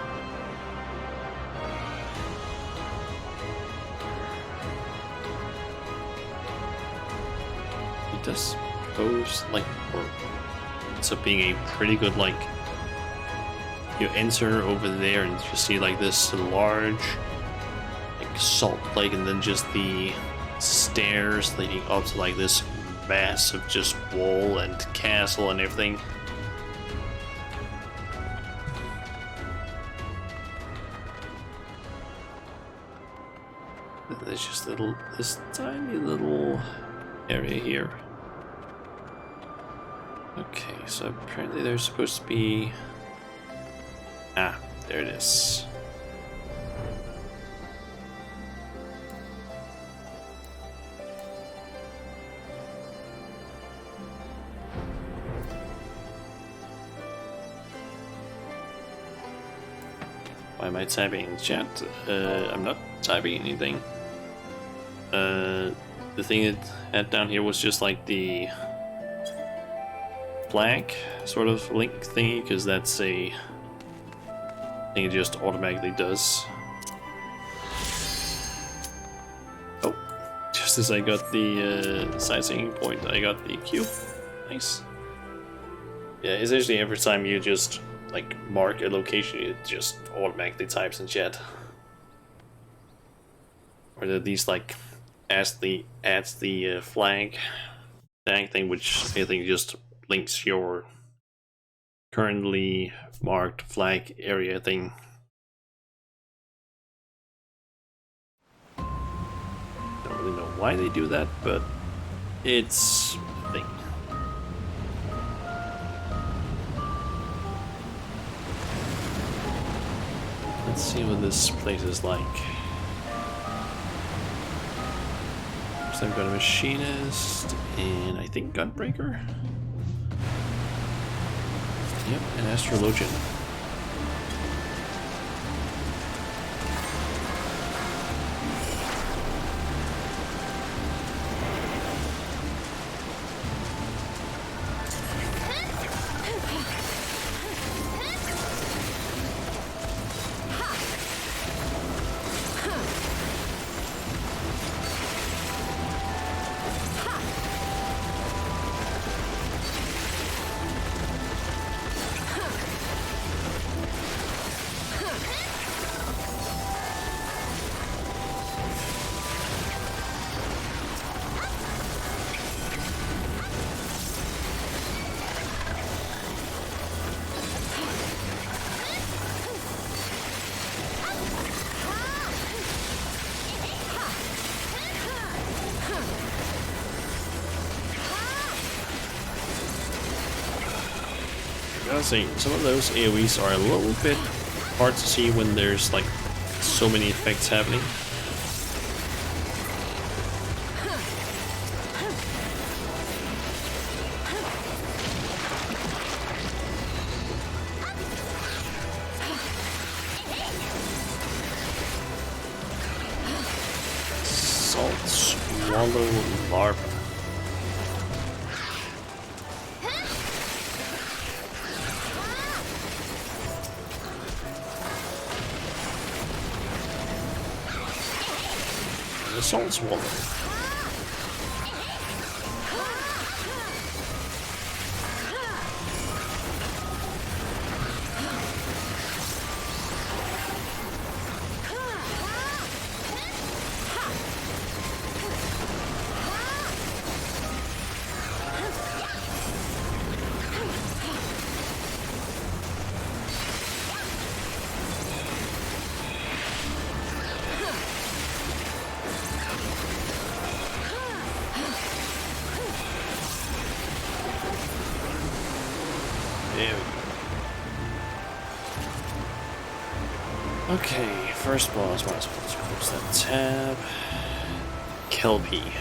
It does pose like, or ends up being a pretty good, like, you enter over there and you see like this large like salt lake, and then just the stairs leading up to like this massive just wall and castle and everything. There's just this tiny little area here. Okay, so apparently there's supposed to be... Ah, there it is. Why am I typing in chat? I'm not typing anything. The thing it had down here was just like the flag sort of link thingy, because that's a thing it just automatically does. Oh, just as I got the sightseeing point, I got the cube. Nice. Yeah, essentially every time you just like mark a location, it just automatically types in chat. Or at least like adds the flag tag thing, which I think just links your currently marked flag area thing. Don't really know why they do that, but it's a thing. Let's see what this place is like. So I've got a machinist and I think gunbreaker. Yep, an astrologian. I gotta say, some of those AoEs are a little bit hard to see when there's like so many effects happening. Salt Swallow Larva. The Salt Swallow. There we go. Okay, first boss, might as well just close that tab. Kelpie.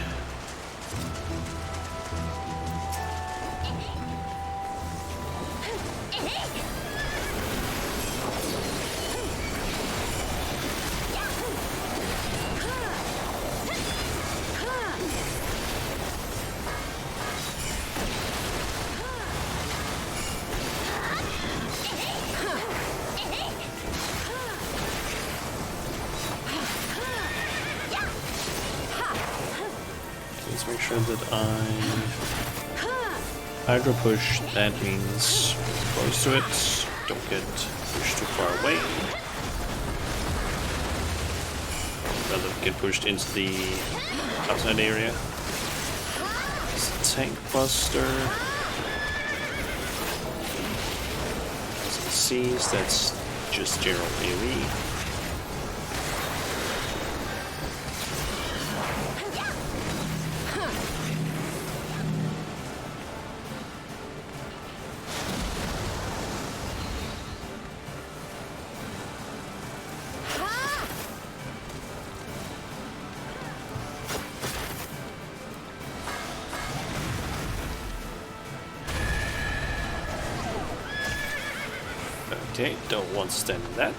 sure that I hydro push. That means close to it. Don't get pushed too far away. Rather get pushed into the outside area. It's a tank buster. As it sees, that's just general AoE. Okay, don't want to stand in that.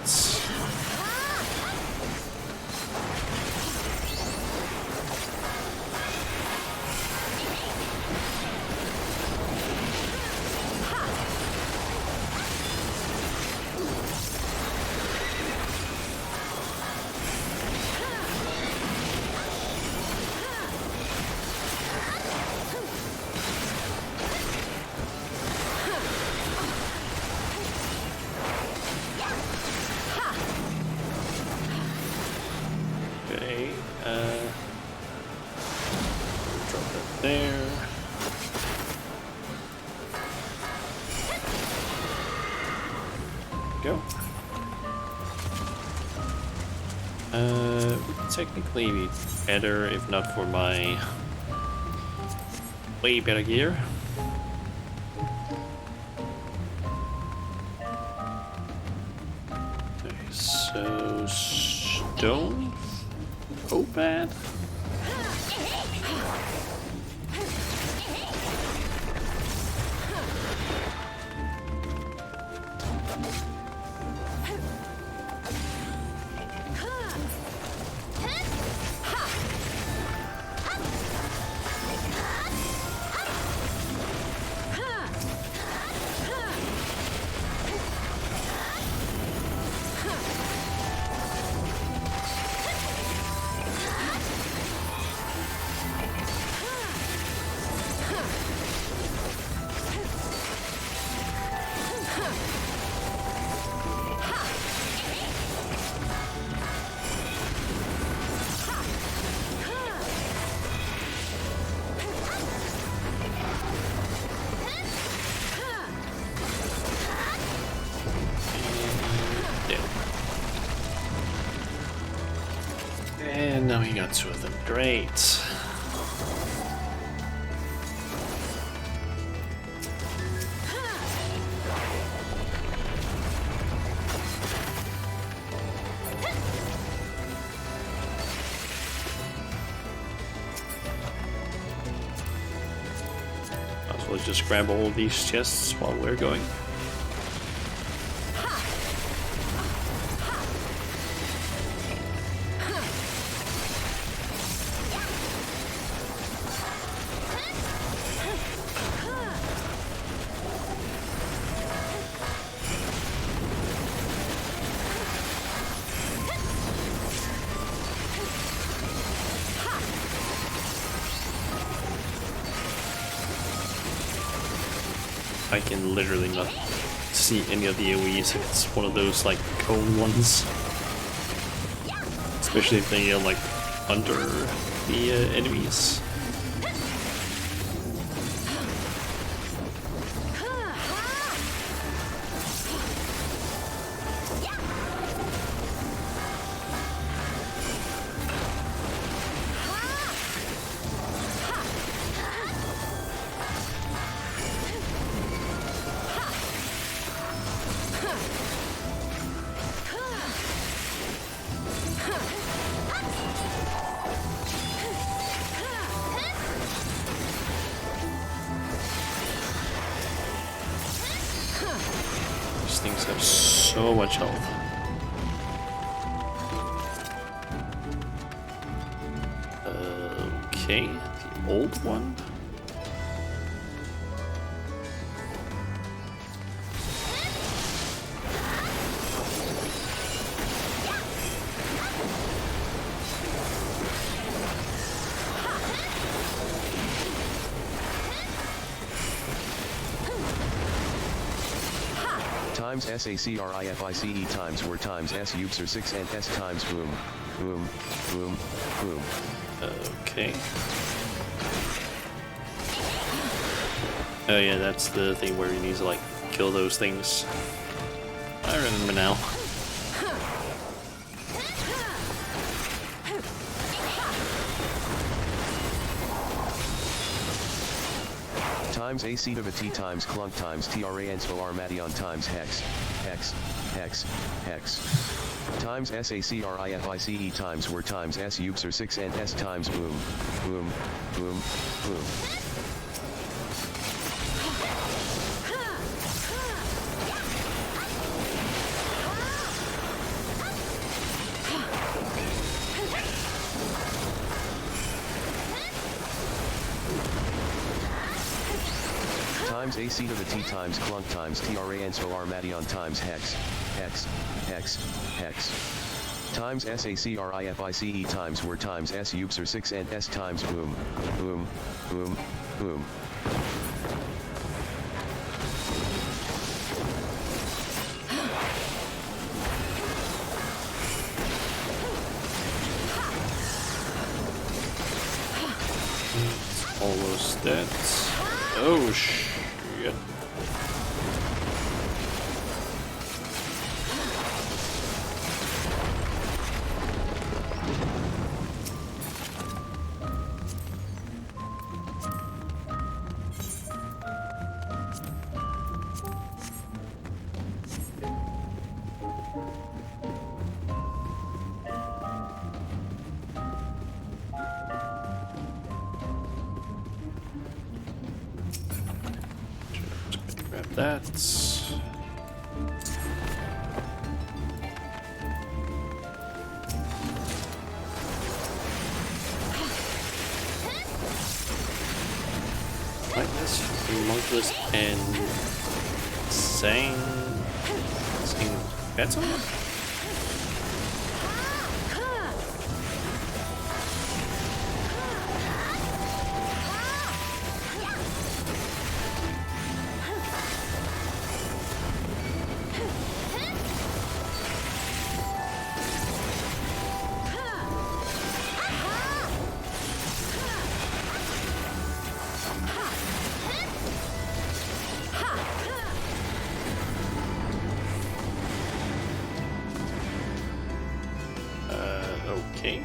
Okay, drop that there. Go. Would technically be better if not for my way better gear. Okay, so stone. Oh, bad. And now we got two of them. Great. Might as well just grab all of these chests while we're going. I can literally not see any of the AoEs if it's one of those like cone ones. Especially if they are like under the enemies. These things have so much health. Okay, the old one. times SACRIFICE times were times S Ubser 6 and S times boom, boom, boom, boom. Okay. Oh yeah, that's the thing where you need to like kill those things. I remember now. Times AC to the T times clunk times TRA and SOR Mation times hex, hex, hex, hex. Times SACRIFICE times were times S Ubser 6 and S times boom, boom, boom, boom. Times AC to the T times clunk times TRA and SOR Mation times hex, hex, hex, hex. Times SACRIFICE times were times S Ubser 6 and S times boom, boom, boom, boom. Almost dead. Oh shit. Grab that. Like this, homunculus and saying better? Okay.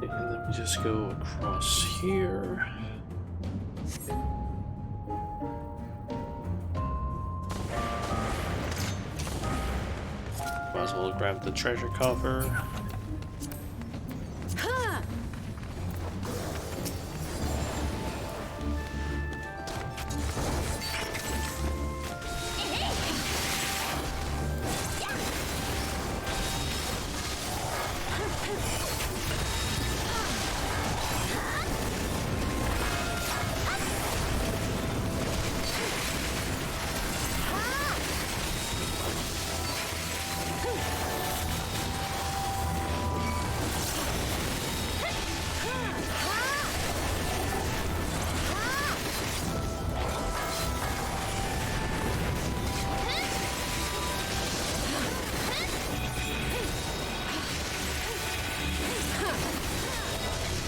And then we just go across here. Might as well grab the treasure cover.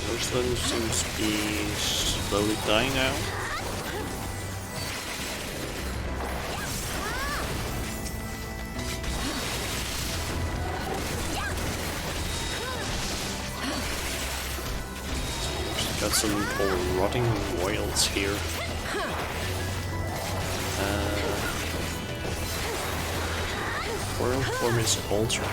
First one seems to be slowly dying out. Got some called rotting royals here. Royal form is altered.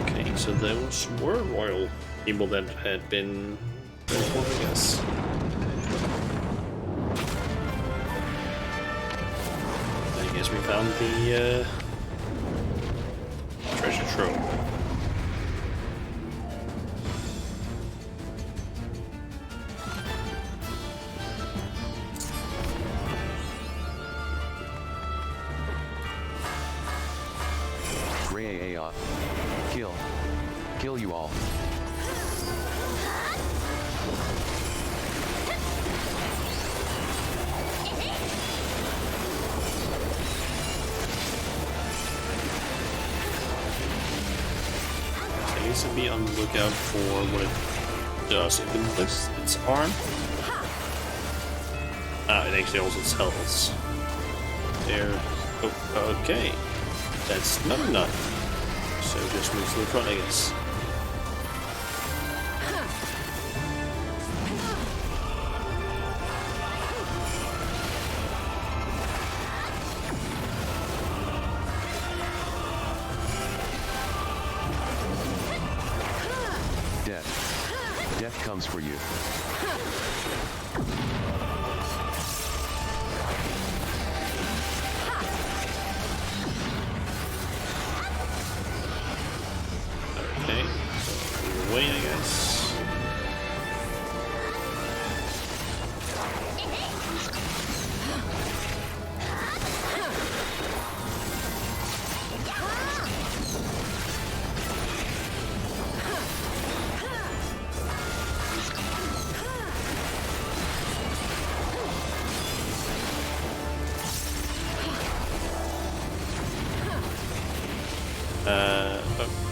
Okay, so those were royal people that had been transforming us. I guess we found the treasure trove. Kill you all. I used to be on the lookout for what it does. If it lifts its arm, it actually also tells. There. Oh, okay. That's not enough. So just move to the front, I guess. Death comes for you. Okay, so away, I guess.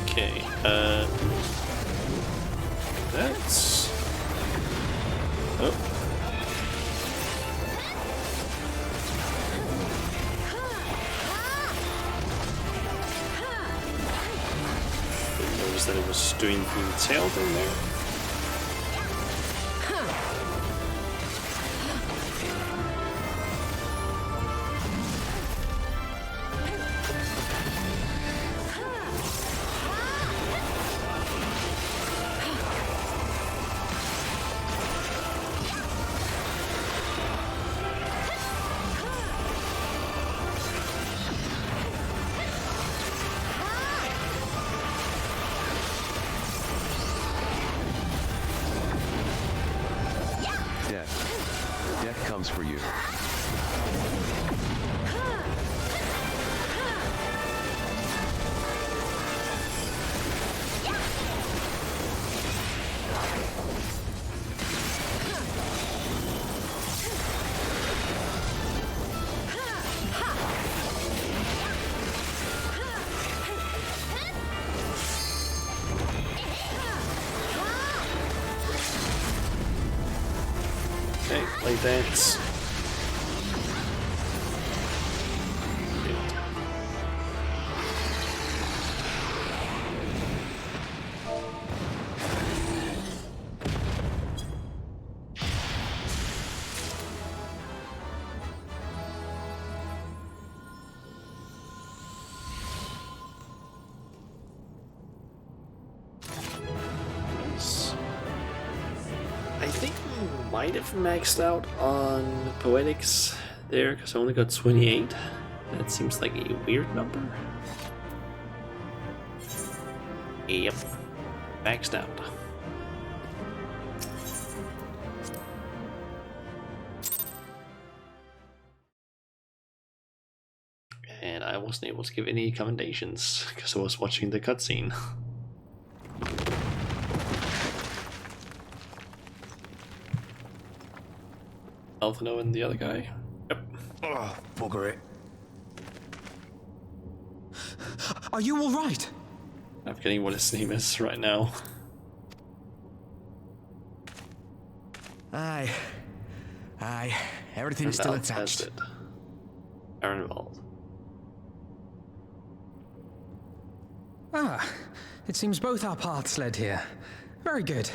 Okay, that's... Oh. Didn't notice that it was doing the tail thing there. Death comes for you. Okay, play dance. I think we might have maxed out on Poetics there, because I only got 28. That seems like a weird number. Yep, maxed out. And I wasn't able to give any commendations, because I was watching the cutscene. Alphino and the other guy. Yep. Oh, bugger it. Are you all right? I'm forgetting what his name is right now. Aye. Everything's still That's attached. it. Arenvald. It seems both our paths led here. Very good.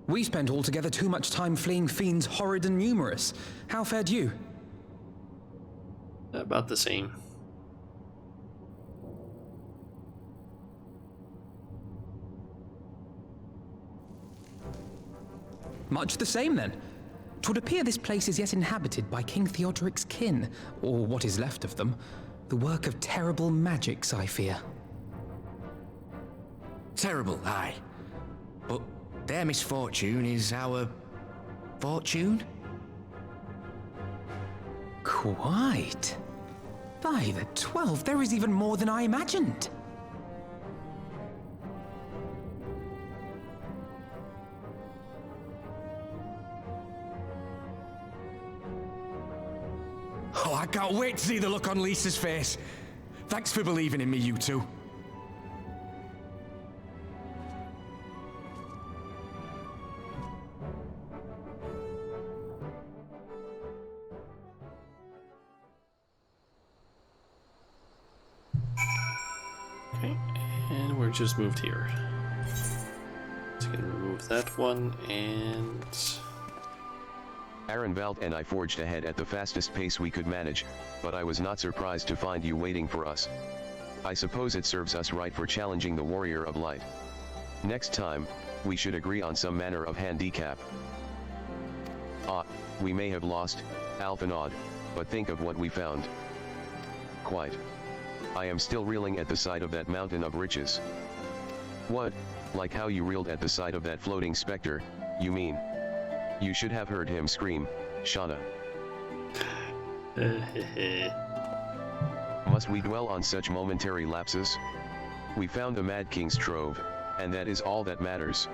We spent altogether too much time fleeing fiends horrid and numerous. How fared you? About the same. Much the same, then. 'Twould appear this place is yet inhabited by King Theodoric's kin, or what is left of them. The work of terrible magics, I fear. Terrible, aye. But their misfortune is our fortune? Quite. By the 12, there is even more than I imagined. Oh, I can't wait to see the look on Lisa's face. Thanks for believing in me, you two. Okay, and we're just moved here. So gonna remove that one, and Arenvald and I forged ahead at the fastest pace we could manage, but I was not surprised to find you waiting for us. I suppose it serves us right for challenging the Warrior of Light. Next time, we should agree on some manner of handicap. We may have lost, Alphanod, but think of what we found. Quite. I am still reeling at the sight of that mountain of riches. What, like how you reeled at the sight of that floating specter, you mean? You should have heard him scream, Shauna. Must we dwell on such momentary lapses? We found the Mad King's trove, and that is all that matters.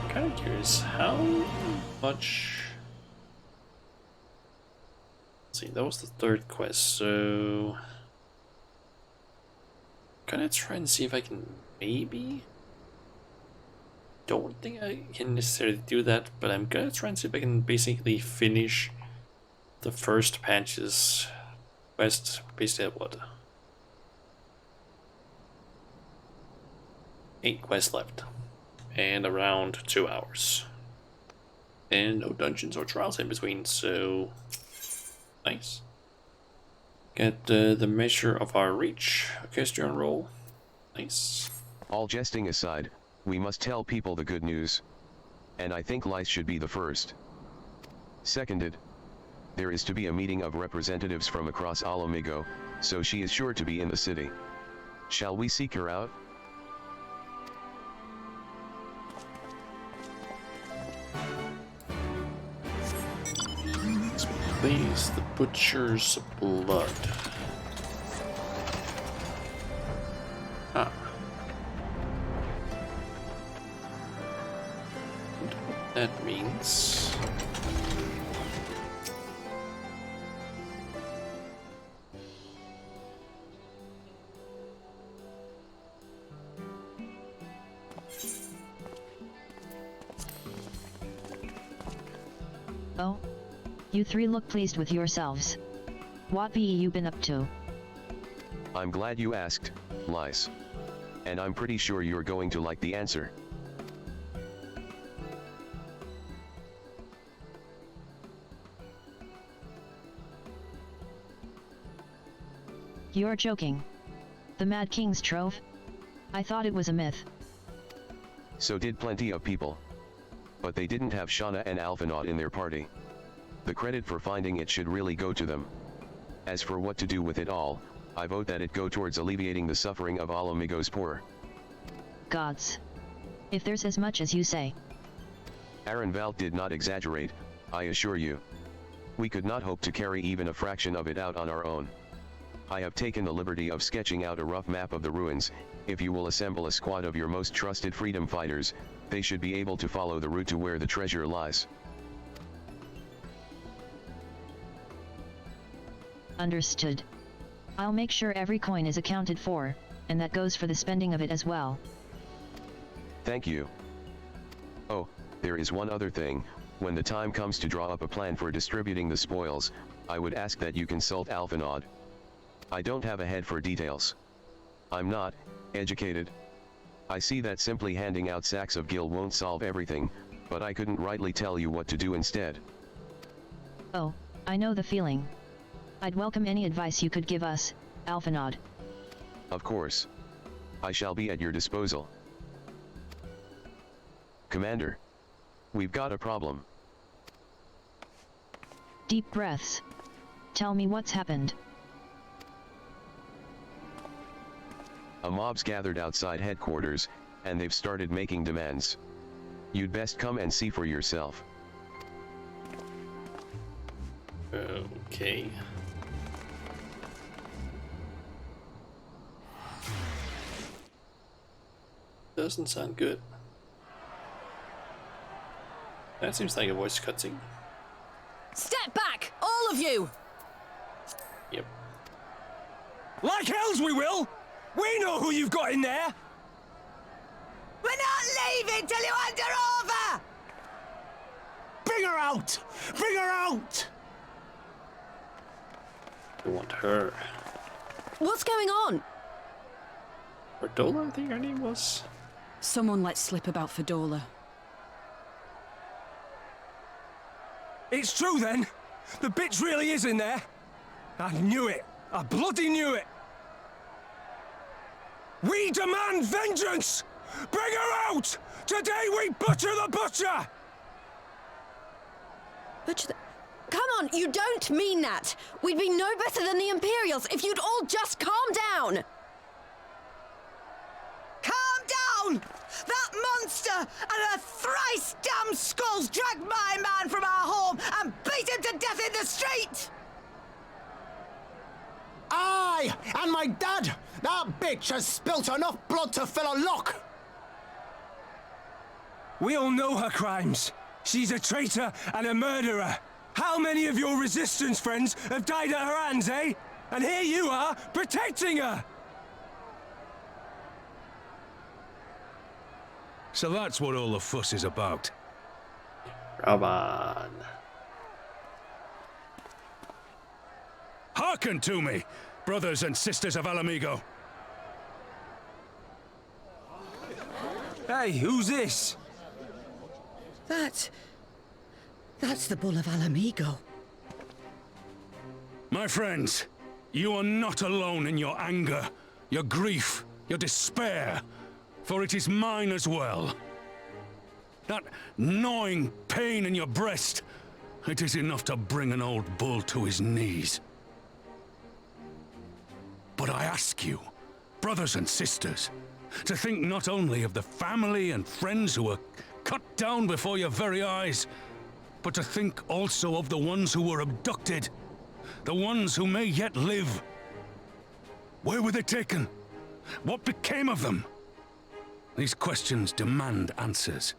I'm kind of curious how much. Let's see, that was the third quest, so gonna try and see if I can maybe. Don't think I can necessarily do that, but I'm gonna try and see if I can basically finish the first patch's quest. Basically, at what? 8 quests left, and around 2 hours, and no dungeons or trials in between. So nice. Get the measure of our reach. Orchestrion roll. Nice. All jesting aside, we must tell people the good news. And I think Lice should be the first. Seconded. There is to be a meeting of representatives from across Alamigo, so she is sure to be in the city. Shall we seek her out? Please, the butcher's blood. Ah. Wonder what that means. Oh? You three look pleased with yourselves. What be you been up to? I'm glad you asked, Lice. And I'm pretty sure you're going to like the answer. You're joking. The Mad King's trove? I thought it was a myth. So did plenty of people. But they didn't have Shauna and Alphanod in their party. The credit for finding it should really go to them. As for what to do with it all, I vote that it go towards alleviating the suffering of Alamigo's poor. Gods. If there's as much as you say. Arenvald did not exaggerate, I assure you. We could not hope to carry even a fraction of it out on our own. I have taken the liberty of sketching out a rough map of the ruins. If you will assemble a squad of your most trusted freedom fighters, they should be able to follow the route to where the treasure lies. Understood. I'll make sure every coin is accounted for, and that goes for the spending of it as well. Thank you. Oh, there is one other thing. When the time comes to draw up a plan for distributing the spoils, I would ask that you consult Alphanod. I don't have a head for details. I'm not educated. I see that simply handing out sacks of gil won't solve everything, but I couldn't rightly tell you what to do instead. Oh, I know the feeling. I'd welcome any advice you could give us, Alphanod. Of course. I shall be at your disposal. Commander. We've got a problem. Deep breaths. Tell me what's happened. A mob's gathered outside headquarters, and they've started making demands. You'd best come and see for yourself. Okay. Doesn't sound good. That seems like a voice cutscene. Step back, all of you! Yep. Like hells we will! We know who you've got in there! We're not leaving till you hand her over! Bring her out! Bring her out! I want her. What's going on? Bardola, I think her name was. Someone let slip about Fedorla. It's true then! The bitch really is in there! I knew it! I bloody knew it! We demand vengeance! Bring her out! Today we butcher the butcher! Come on, you don't mean that! We'd be no better than the Imperials if you'd all just calm down! Calm down! That monster and her thrice damned skulls dragged my man from our home and beat him to death in the street! Aye, and my dad! That bitch has spilt enough blood to fill a lock! We all know her crimes. She's a traitor and a murderer. How many of your resistance friends have died at her hands, eh? And here you are, protecting her! So that's what all the fuss is about. Come on. Hearken to me, brothers and sisters of Alamigo. Hey, who's this? That's the Bull of Alamigo. My friends, you are not alone in your anger, your grief, your despair, for it is mine as well. That gnawing pain in your breast, it is enough to bring an old bull to his knees. But I ask you, brothers and sisters, to think not only of the family and friends who were cut down before your very eyes, but to think also of the ones who were abducted, the ones who may yet live. Where were they taken? What became of them? These questions demand answers.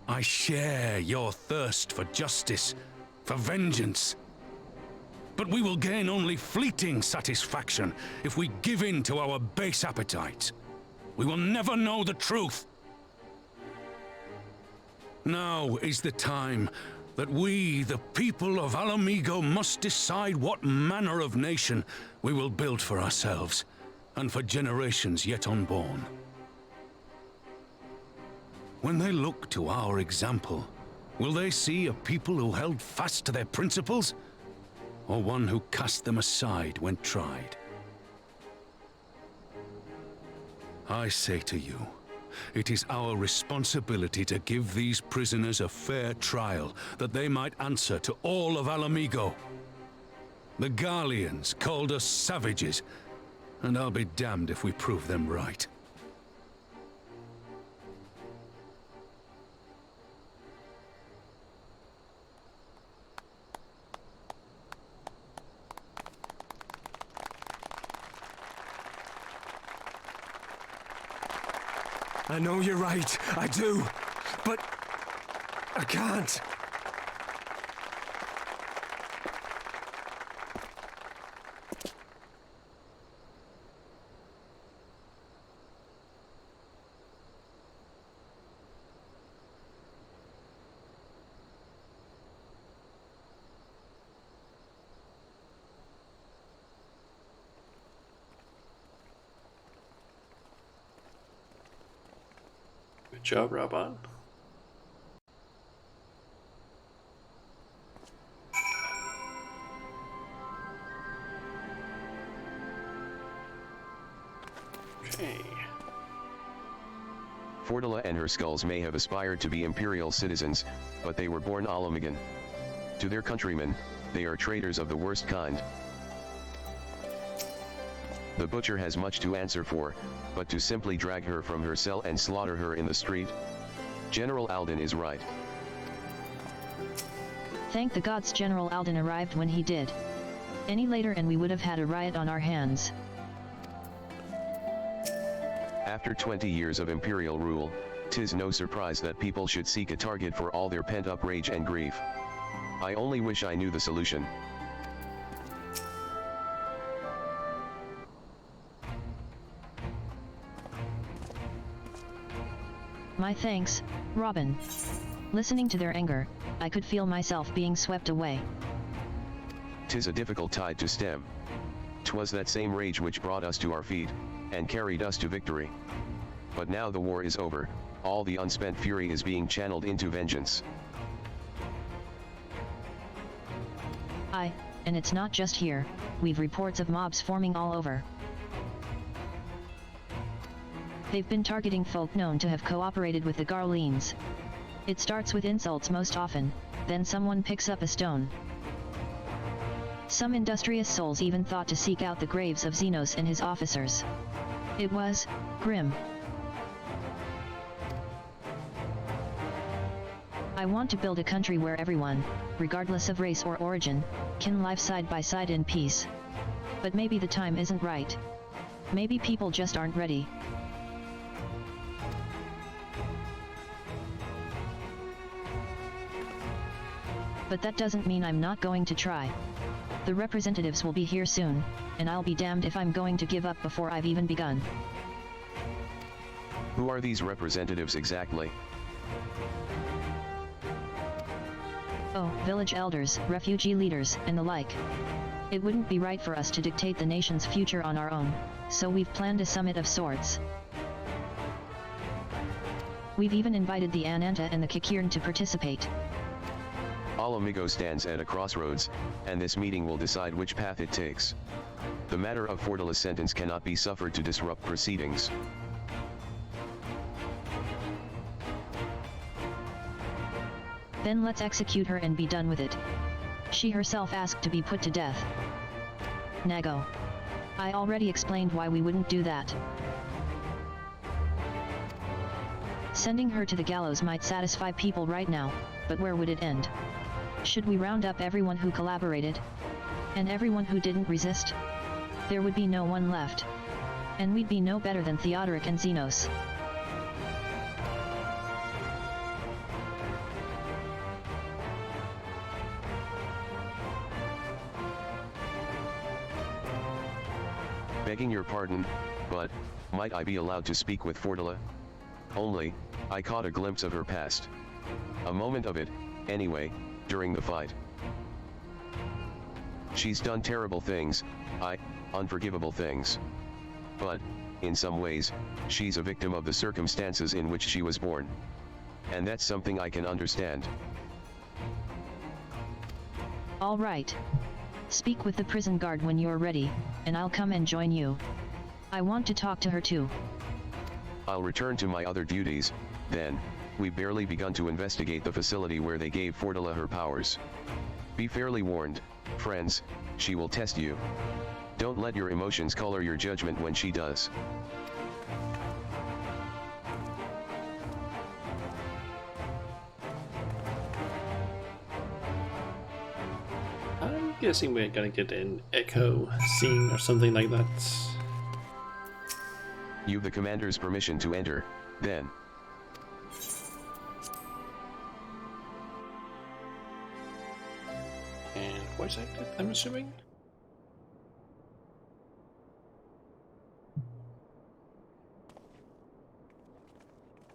I share your thirst for justice, for vengeance. But we will gain only fleeting satisfaction if we give in to our base appetites. We will never know the truth. Now is the time that we, the people of Alamigo, must decide what manner of nation we will build for ourselves and for generations yet unborn. When they look to our example, will they see a people who held fast to their principles, or one who cast them aside when tried? I say to you, it is our responsibility to give these prisoners a fair trial, that they might answer to all of Alamigo. The Garleans called us savages, and I'll be damned if we prove them right. I know you're right, I do. But I can't. Good job, Robot. Okay. Fordula and her skulls may have aspired to be imperial citizens, but they were born Alamigan. To their countrymen, they are traitors of the worst kind. The butcher has much to answer for, but to simply drag her from her cell and slaughter her in the street? General Alden is right. Thank the gods General Alden arrived when he did. Any later and we would have had a riot on our hands. After 20 years of imperial rule, 'tis no surprise that people should seek a target for all their pent-up rage and grief. I only wish I knew the solution. My thanks, Robin. Listening to their anger, I could feel myself being swept away. 'Tis a difficult tide to stem. 'Twas that same rage which brought us to our feet, and carried us to victory. But now the war is over, all the unspent fury is being channeled into vengeance. And it's not just here, we've reports of mobs forming all over. They've been targeting folk known to have cooperated with the Garleans. It starts with insults most often, then someone picks up a stone. Some industrious souls even thought to seek out the graves of Xenos and his officers. It was grim. I want to build a country where everyone, regardless of race or origin, can live side by side in peace. But maybe the time isn't right. Maybe people just aren't ready. But that doesn't mean I'm not going to try. The representatives will be here soon, and I'll be damned if I'm going to give up before I've even begun. Who are these representatives exactly? Oh, village elders, refugee leaders, and the like. It wouldn't be right for us to dictate the nation's future on our own, so we've planned a summit of sorts. We've even invited the Ananta and the Kikirn to participate. Alamigo stands at a crossroads, and this meeting will decide which path it takes. The matter of Fordula's sentence cannot be suffered to disrupt proceedings. Then let's execute her and be done with it. She herself asked to be put to death. Nago. I already explained why we wouldn't do that. Sending her to the gallows might satisfy people right now, but where would it end? Should we round up everyone who collaborated? And everyone who didn't resist? There would be no one left. And we'd be no better than Theodoric and Xenos. Begging your pardon, but might I be allowed to speak with Fordula? Only, I caught a glimpse of her past. A moment of it, anyway, during the fight. She's done terrible things, unforgivable things. But, in some ways, she's a victim of the circumstances in which she was born. And that's something I can understand. All right. Speak with the prison guard when you're ready, and I'll come and join you. I want to talk to her too. I'll return to my other duties, then. We've barely begun to investigate the facility where they gave Fordula her powers. Be fairly warned, friends, she will test you. Don't let your emotions color your judgment when she does. I'm guessing we're gonna get an echo scene or something like that. You've the commander's permission to enter, then. And voice acted, I'm assuming?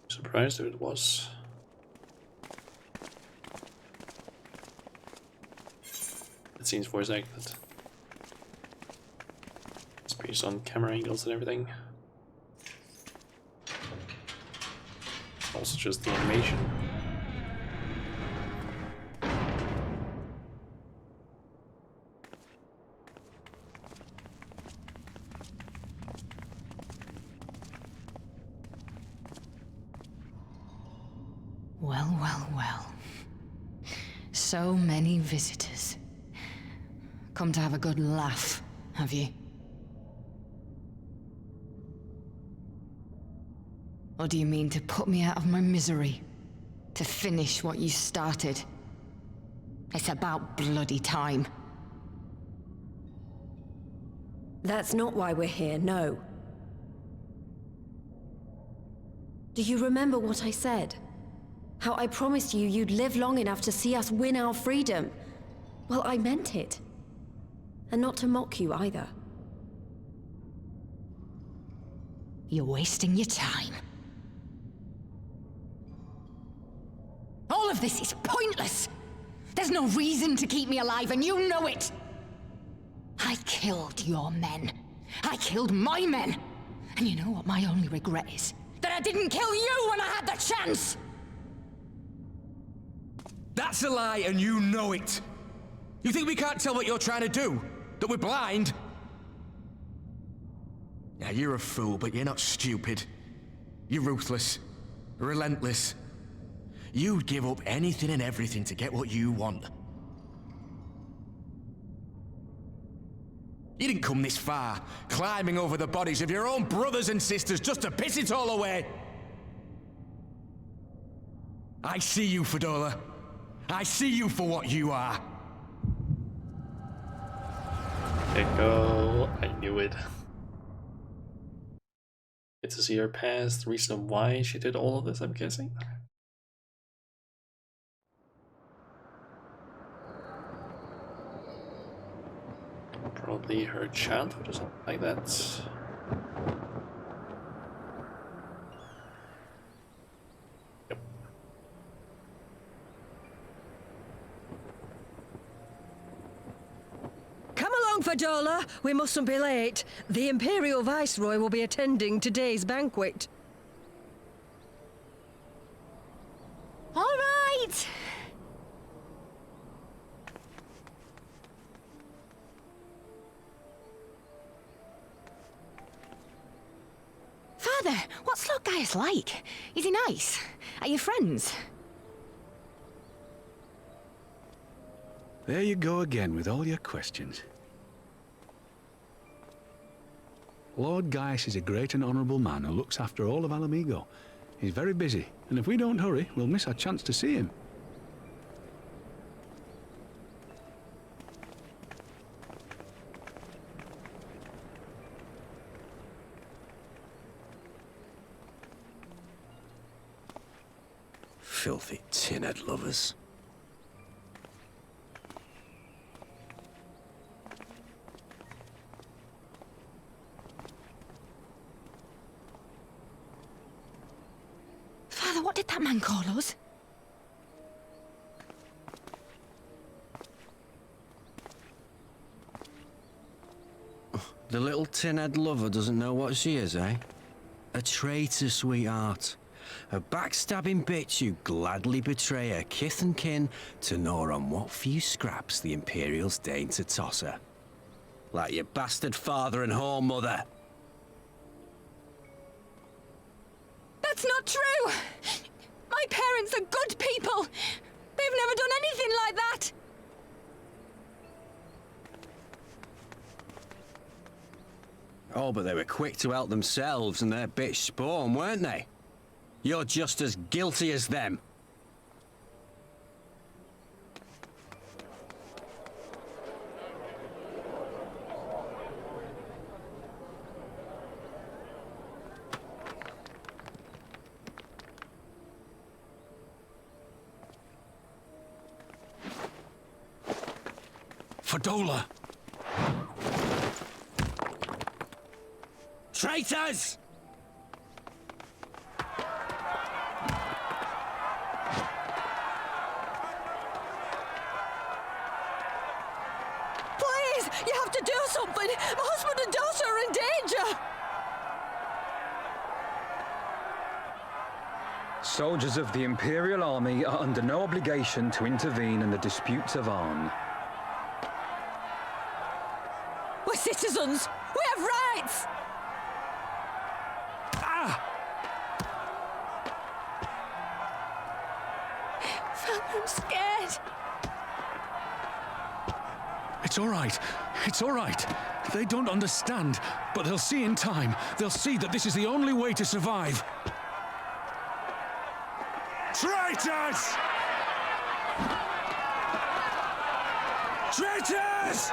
Surprised if it was. It seems voice acted. It's based on camera angles and everything. Oh, also just the animation. Well, well, well. So many visitors. Come to have a good laugh, have you? Or do you mean to put me out of my misery? To finish what you started? It's about bloody time. That's not why we're here, no. Do you remember what I said? How I promised you you'd live long enough to see us win our freedom? Well, I meant it. And not to mock you either. You're wasting your time. All of this is pointless! There's no reason to keep me alive, and you know it! I killed your men. I killed my men! And you know what my only regret is? That I didn't kill you when I had the chance! That's a lie, and you know it! You think we can't tell what you're trying to do? That we're blind? Yeah, you're a fool, but you're not stupid. You're ruthless. Relentless. You'd give up anything and everything to get what you want. You didn't come this far, climbing over the bodies of your own brothers and sisters just to piss it all away. I see you, Fedora. I see you for what you are. Echo, I knew it. Get to see her past, the reason why she did all of this, I'm guessing. Probably her childhood or something like that. Yep. Come along, Fadola. We mustn't be late. The Imperial Viceroy will be attending today's banquet. All right! Father, what's Lord Gaius like? Is he nice? Are you friends? There you go again with all your questions. Lord Gaius is a great and honourable man who looks after all of Alamigo. He's very busy, and if we don't hurry, we'll miss our chance to see him. Filthy tin-head lovers. Father, what did that man call us? The little tin-head lover doesn't know what she is, eh? A traitor, sweetheart. A backstabbing bitch who'd gladly betray her kith and kin to gnaw on what few scraps the Imperials deign to toss her. Like your bastard father and whore mother. That's not true! My parents are good people! They've never done anything like that! Oh, but they were quick to help themselves and their bitch spawn, weren't they? You're just as guilty as them. Fadola! Traitors! Please, you have to do something. My husband and daughter are in danger. soldiers of the Imperial Army are under no obligation to intervene in the disputes of Arn. We're citizens! We have rights! I'm scared. It's all right. It's all right. They don't understand, but they'll see in time. They'll see that this is the only way to survive. Traitors! Traitors!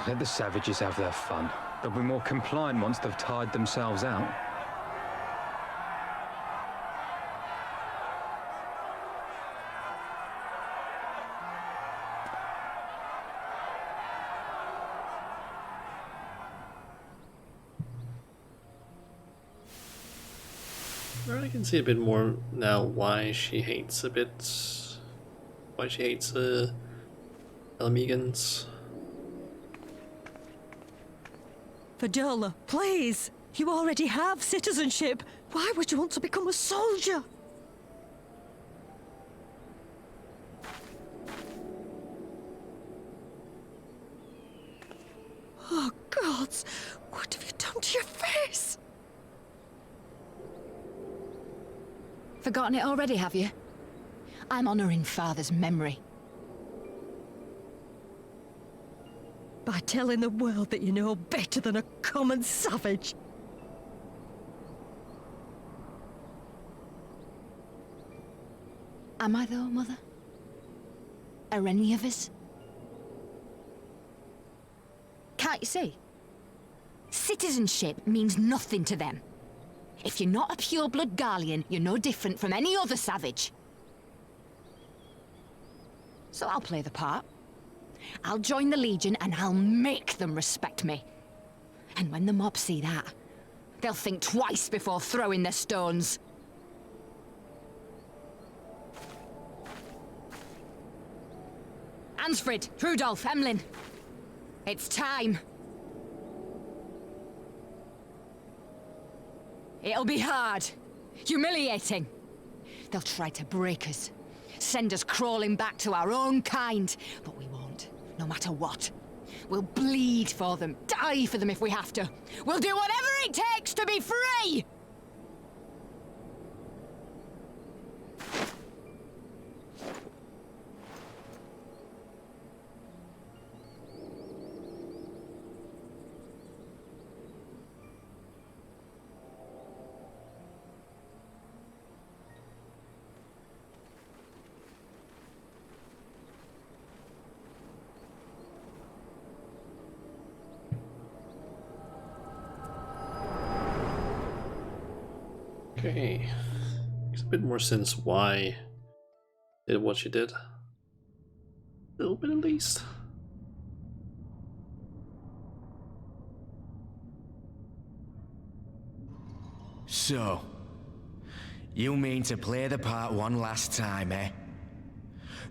Let the savages have their fun. They'll be more compliant once they've tired themselves out. I can see a bit more now why she hates Alamegans. Fadela, please! You already have citizenship. Why would you want to become a soldier? Oh, gods! What have you done to your face? Forgotten it already, have you? I'm honoring Father's memory. By telling the world that you know better than a common savage. Am I though, Mother? Are any of us? Can't you see? Citizenship means nothing to them. If you're not a pure-blood Garlean, you're no different from any other savage. So I'll play the part. I'll join the Legion and I'll make them respect me. And when the mob see that, they'll think twice before throwing their stones. Ansfrid, Rudolph, Emlyn. It's time. It'll be hard. Humiliating. They'll try to break us. Send us crawling back to our own kind. But we won't, no matter what. We'll bleed for them, die for them if we have to. We'll do whatever it takes to be free! Okay, makes a bit more sense why did what she did. A little bit at least. So, you mean to play the part one last time, eh?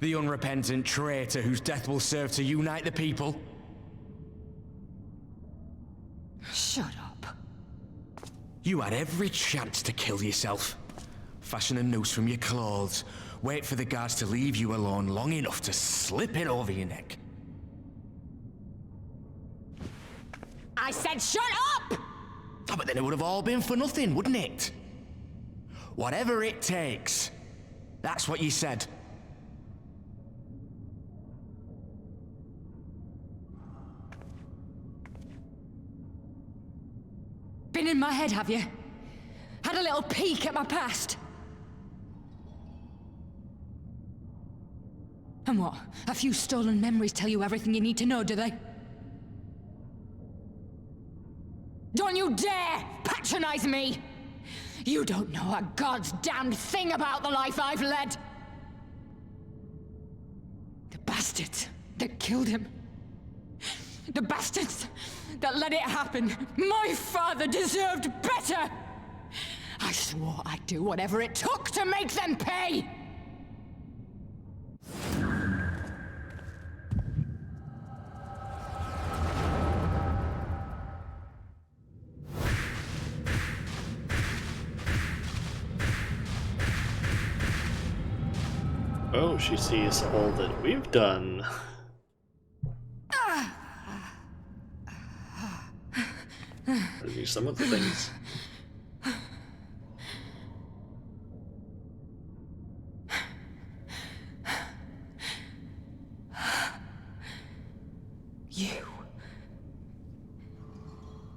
The unrepentant traitor whose death will serve to unite the people? Shut up. You had every chance to kill yourself. Fashion a noose from your clothes, wait for the guards to leave you alone long enough to slip it over your neck. I said shut up! Oh, but then it would have all been for nothing, wouldn't it? Whatever it takes. That's what you said. Been in my head, have you? Had a little peek at my past? And what? A few stolen memories tell you everything you need to know, do they? Don't you dare patronize me! You don't know a god's damned thing about the life I've led! The bastards that killed him. The bastards that let it happen. My father deserved better! I swore I'd do whatever it took to make them pay! Oh, she sees all that we've done. Or at least some of the things.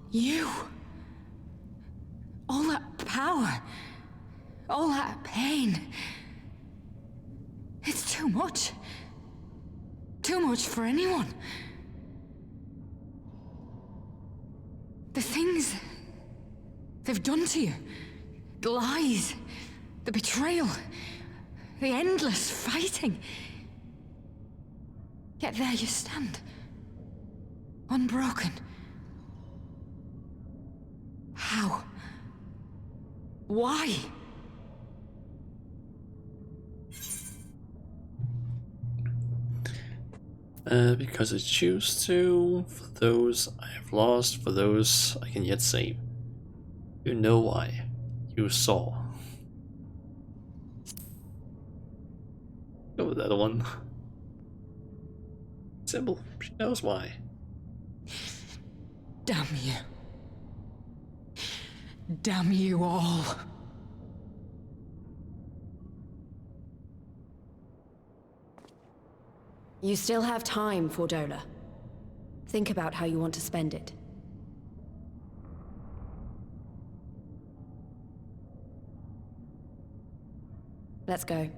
You. All that power. All that pain. It's too much. Too much for anyone. The things they've done to you. The lies. The betrayal. The endless fighting. Yet there you stand. Unbroken. How? Why? Because I choose to, for those I have lost, for those I can yet save. You know why. You saw. Go with that one. Simple. She knows why. Damn you. Damn you all. You still have time, Fordola. Think about how you want to spend it. Let's go.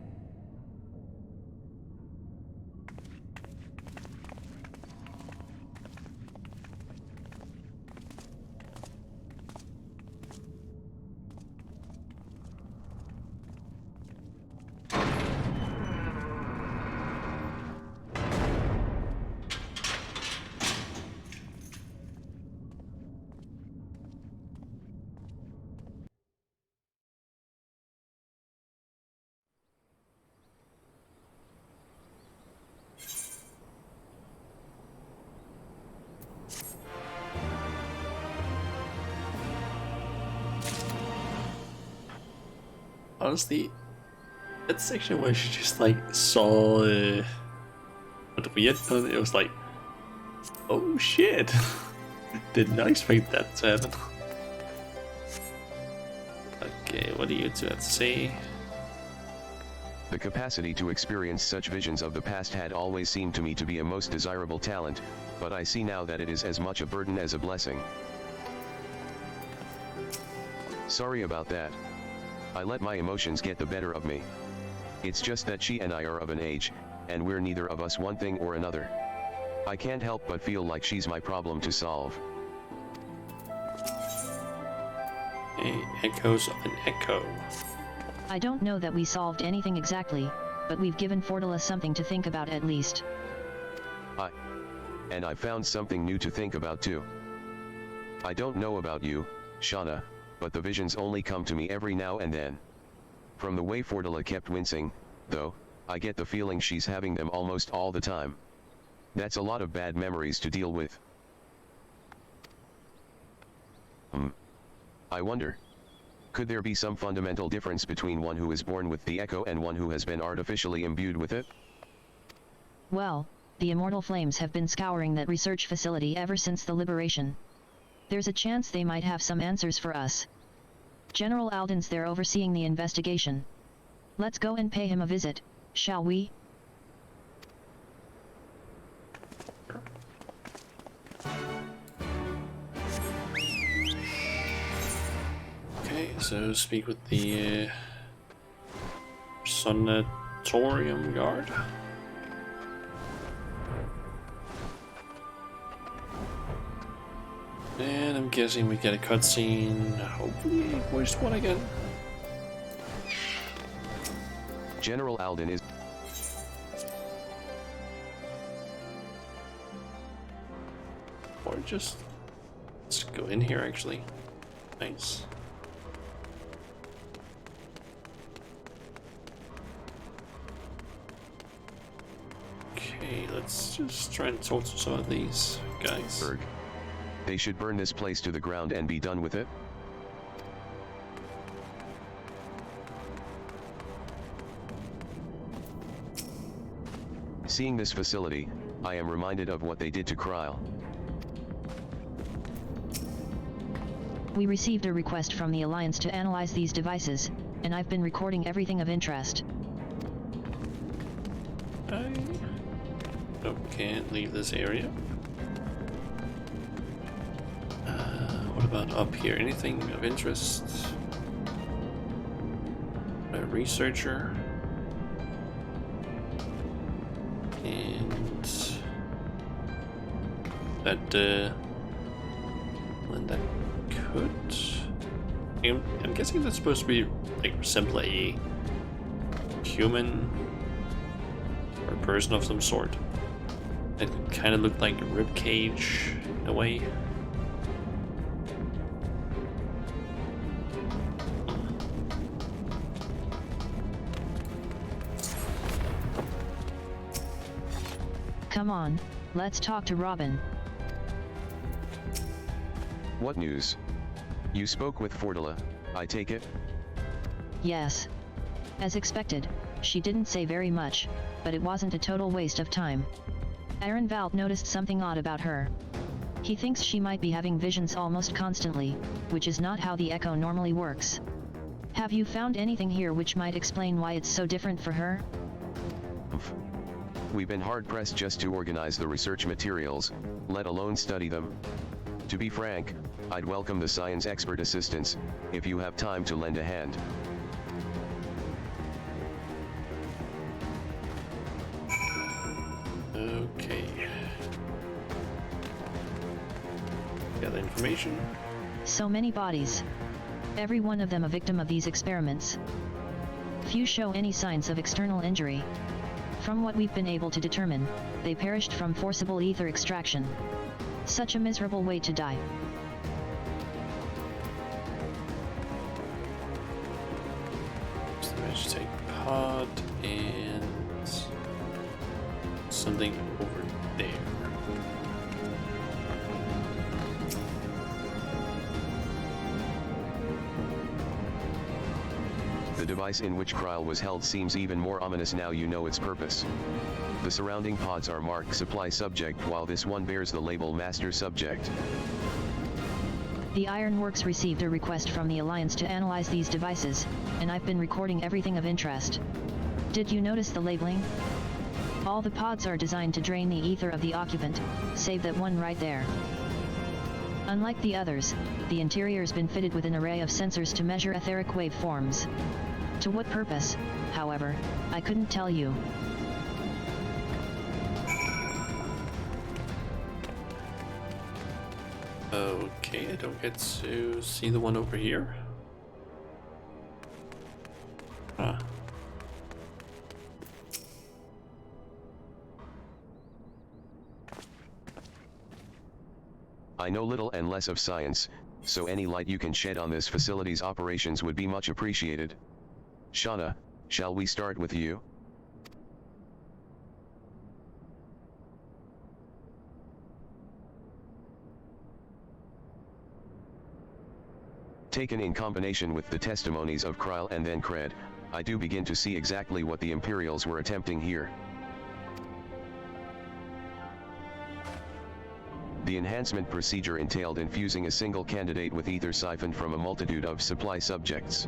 Honestly, that section where she just like saw what we had done, it was like, oh shit, did not expect that to happen. Okay, what do you two have to say? The capacity to experience such visions of the past had always seemed to me to be a most desirable talent, but I see now that it is as much a burden as a blessing. Sorry about that. I let my emotions get the better of me. It's just that she and I are of an age, and we're neither of us one thing or another. I can't help but feel like she's my problem to solve. Echoes of an echo. I don't know that we solved anything exactly, but we've given Fordola something to think about at least. And I found something new to think about too. I don't know about you, Shauna, but the visions only come to me every now and then. From the way Fordola kept wincing, though, I get the feeling she's having them almost all the time. That's a lot of bad memories to deal with. I wonder, could there be some fundamental difference between one who is born with the echo and one who has been artificially imbued with it? Well, the Immortal Flames have been scouring that research facility ever since the liberation. There's a chance they might have some answers for us. General Alden's there overseeing the investigation. Let's go and pay him a visit, shall we? Okay, so speak with the Sanatorium guard. And I'm guessing we get a cutscene, hopefully, just one again. General Alden is... just let's go in here actually. Nice. Okay, let's just try and talk to some of these guys. Berg. They should burn this place to the ground and be done with it. Seeing this facility, I am reminded of what they did to Kryle. We received a request from the Alliance to analyze these devices, and I've been recording everything of interest. I can't leave this area. What about up here? Anything of interest? A researcher. And that one that could. I'm guessing that's supposed to be like simply a human or a person of some sort. It kind of looked like a rib cage in a way. Come on, let's talk to Robin. What news? You spoke with Fordula, I take it? Yes. As expected, she didn't say very much, but it wasn't a total waste of time. Aaron Valk noticed something odd about her. He thinks she might be having visions almost constantly, which is not how the Echo normally works. Have you found anything here which might explain why it's so different for her? We've been hard-pressed just to organize the research materials, let alone study them. To be frank, I'd welcome the science expert assistance, if you have time to lend a hand. Okay. Got the information. So many bodies. Every one of them a victim of these experiments. Few show any signs of external injury. From what we've been able to determine, they perished from forcible ether extraction. Such a miserable way to die. So the vegetate pod and something over there. The device in which Kryle was held seems even more ominous now you know its purpose. The surrounding pods are marked Supply Subject while this one bears the label Master Subject. The Ironworks received a request from the Alliance to analyze these devices, and I've been recording everything of interest. Did you notice the labeling? All the pods are designed to drain the ether of the occupant, save that one right there. Unlike the others, the interior's been fitted with an array of sensors to measure etheric waveforms. To what purpose, however, I couldn't tell you. Okay, I don't get to see the one over here. Ah. I know little and less of science, so any light you can shed on this facility's operations would be much appreciated. Shauna, shall we start with you? Taken in combination with the testimonies of Kryle and then Cred, I do begin to see exactly what the Imperials were attempting here. The enhancement procedure entailed infusing a single candidate with ether siphoned from a multitude of supply subjects.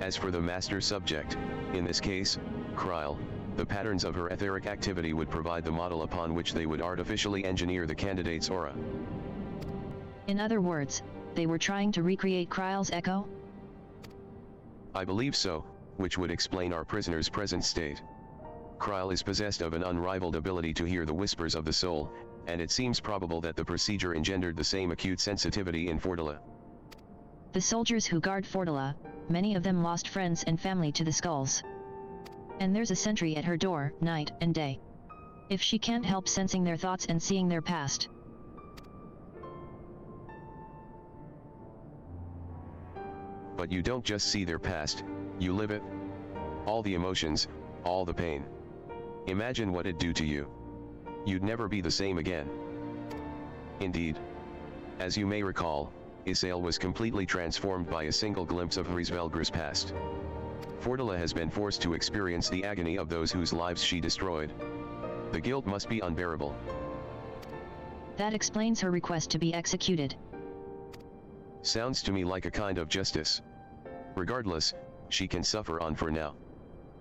As for the master subject, in this case, Kryle, the patterns of her etheric activity would provide the model upon which they would artificially engineer the candidate's aura. In other words, they were trying to recreate Kryle's echo? I believe so, which would explain our prisoner's present state. Kryle is possessed of an unrivaled ability to hear the whispers of the soul, and it seems probable that the procedure engendered the same acute sensitivity in Fordula. The soldiers who guard Fordula, many of them lost friends and family to the skulls. And there's a sentry at her door, night and day. If she can't help sensing their thoughts and seeing their past. But you don't just see their past, you live it. All the emotions, all the pain. Imagine what it'd do to you. You'd never be the same again. Indeed. As you may recall, Isael was completely transformed by a single glimpse of Hrisvelgr's past. Fordula has been forced to experience the agony of those whose lives she destroyed. The guilt must be unbearable. That explains her request to be executed. Sounds to me like a kind of justice. Regardless, she can suffer on for now.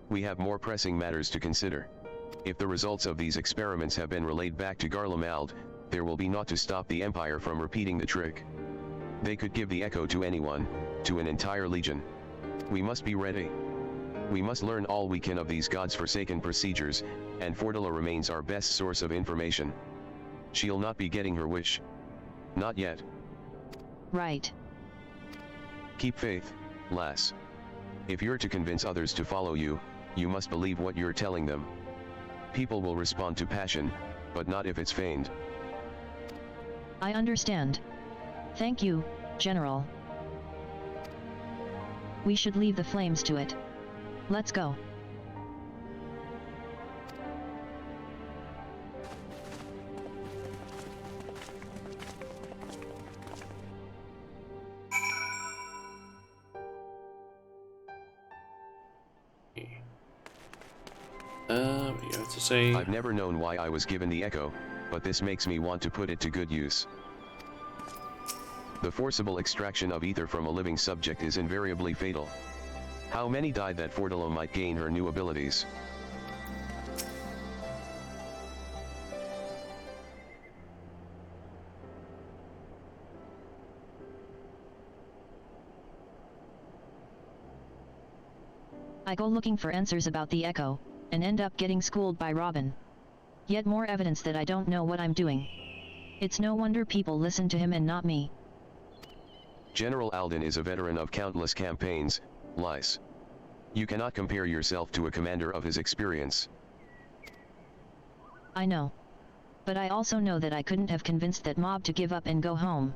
We have more pressing matters to consider. If the results of these experiments have been relayed back to Garlemald, there will be naught to stop the Empire from repeating the trick. They could give the echo to anyone, to an entire legion. We must be ready. We must learn all we can of these gods-forsaken procedures, and Fordula remains our best source of information. She'll not be getting her wish. Not yet. Right. Keep faith, lass. If you're to convince others to follow you, you must believe what you're telling them. People will respond to passion, but not if it's feigned. I understand. Thank you, General. We should leave the flames to it. Let's go. You have to say... I've never known why I was given the echo, but this makes me want to put it to good use. The forcible extraction of ether from a living subject is invariably fatal. How many died that Fordula might gain her new abilities? I go looking for answers about the echo, and end up getting schooled by Robin. Yet more evidence that I don't know what I'm doing. It's no wonder people listen to him and not me. General Alden is a veteran of countless campaigns, Lys. You cannot compare yourself to a commander of his experience. I know. But I also know that I couldn't have convinced that mob to give up and go home.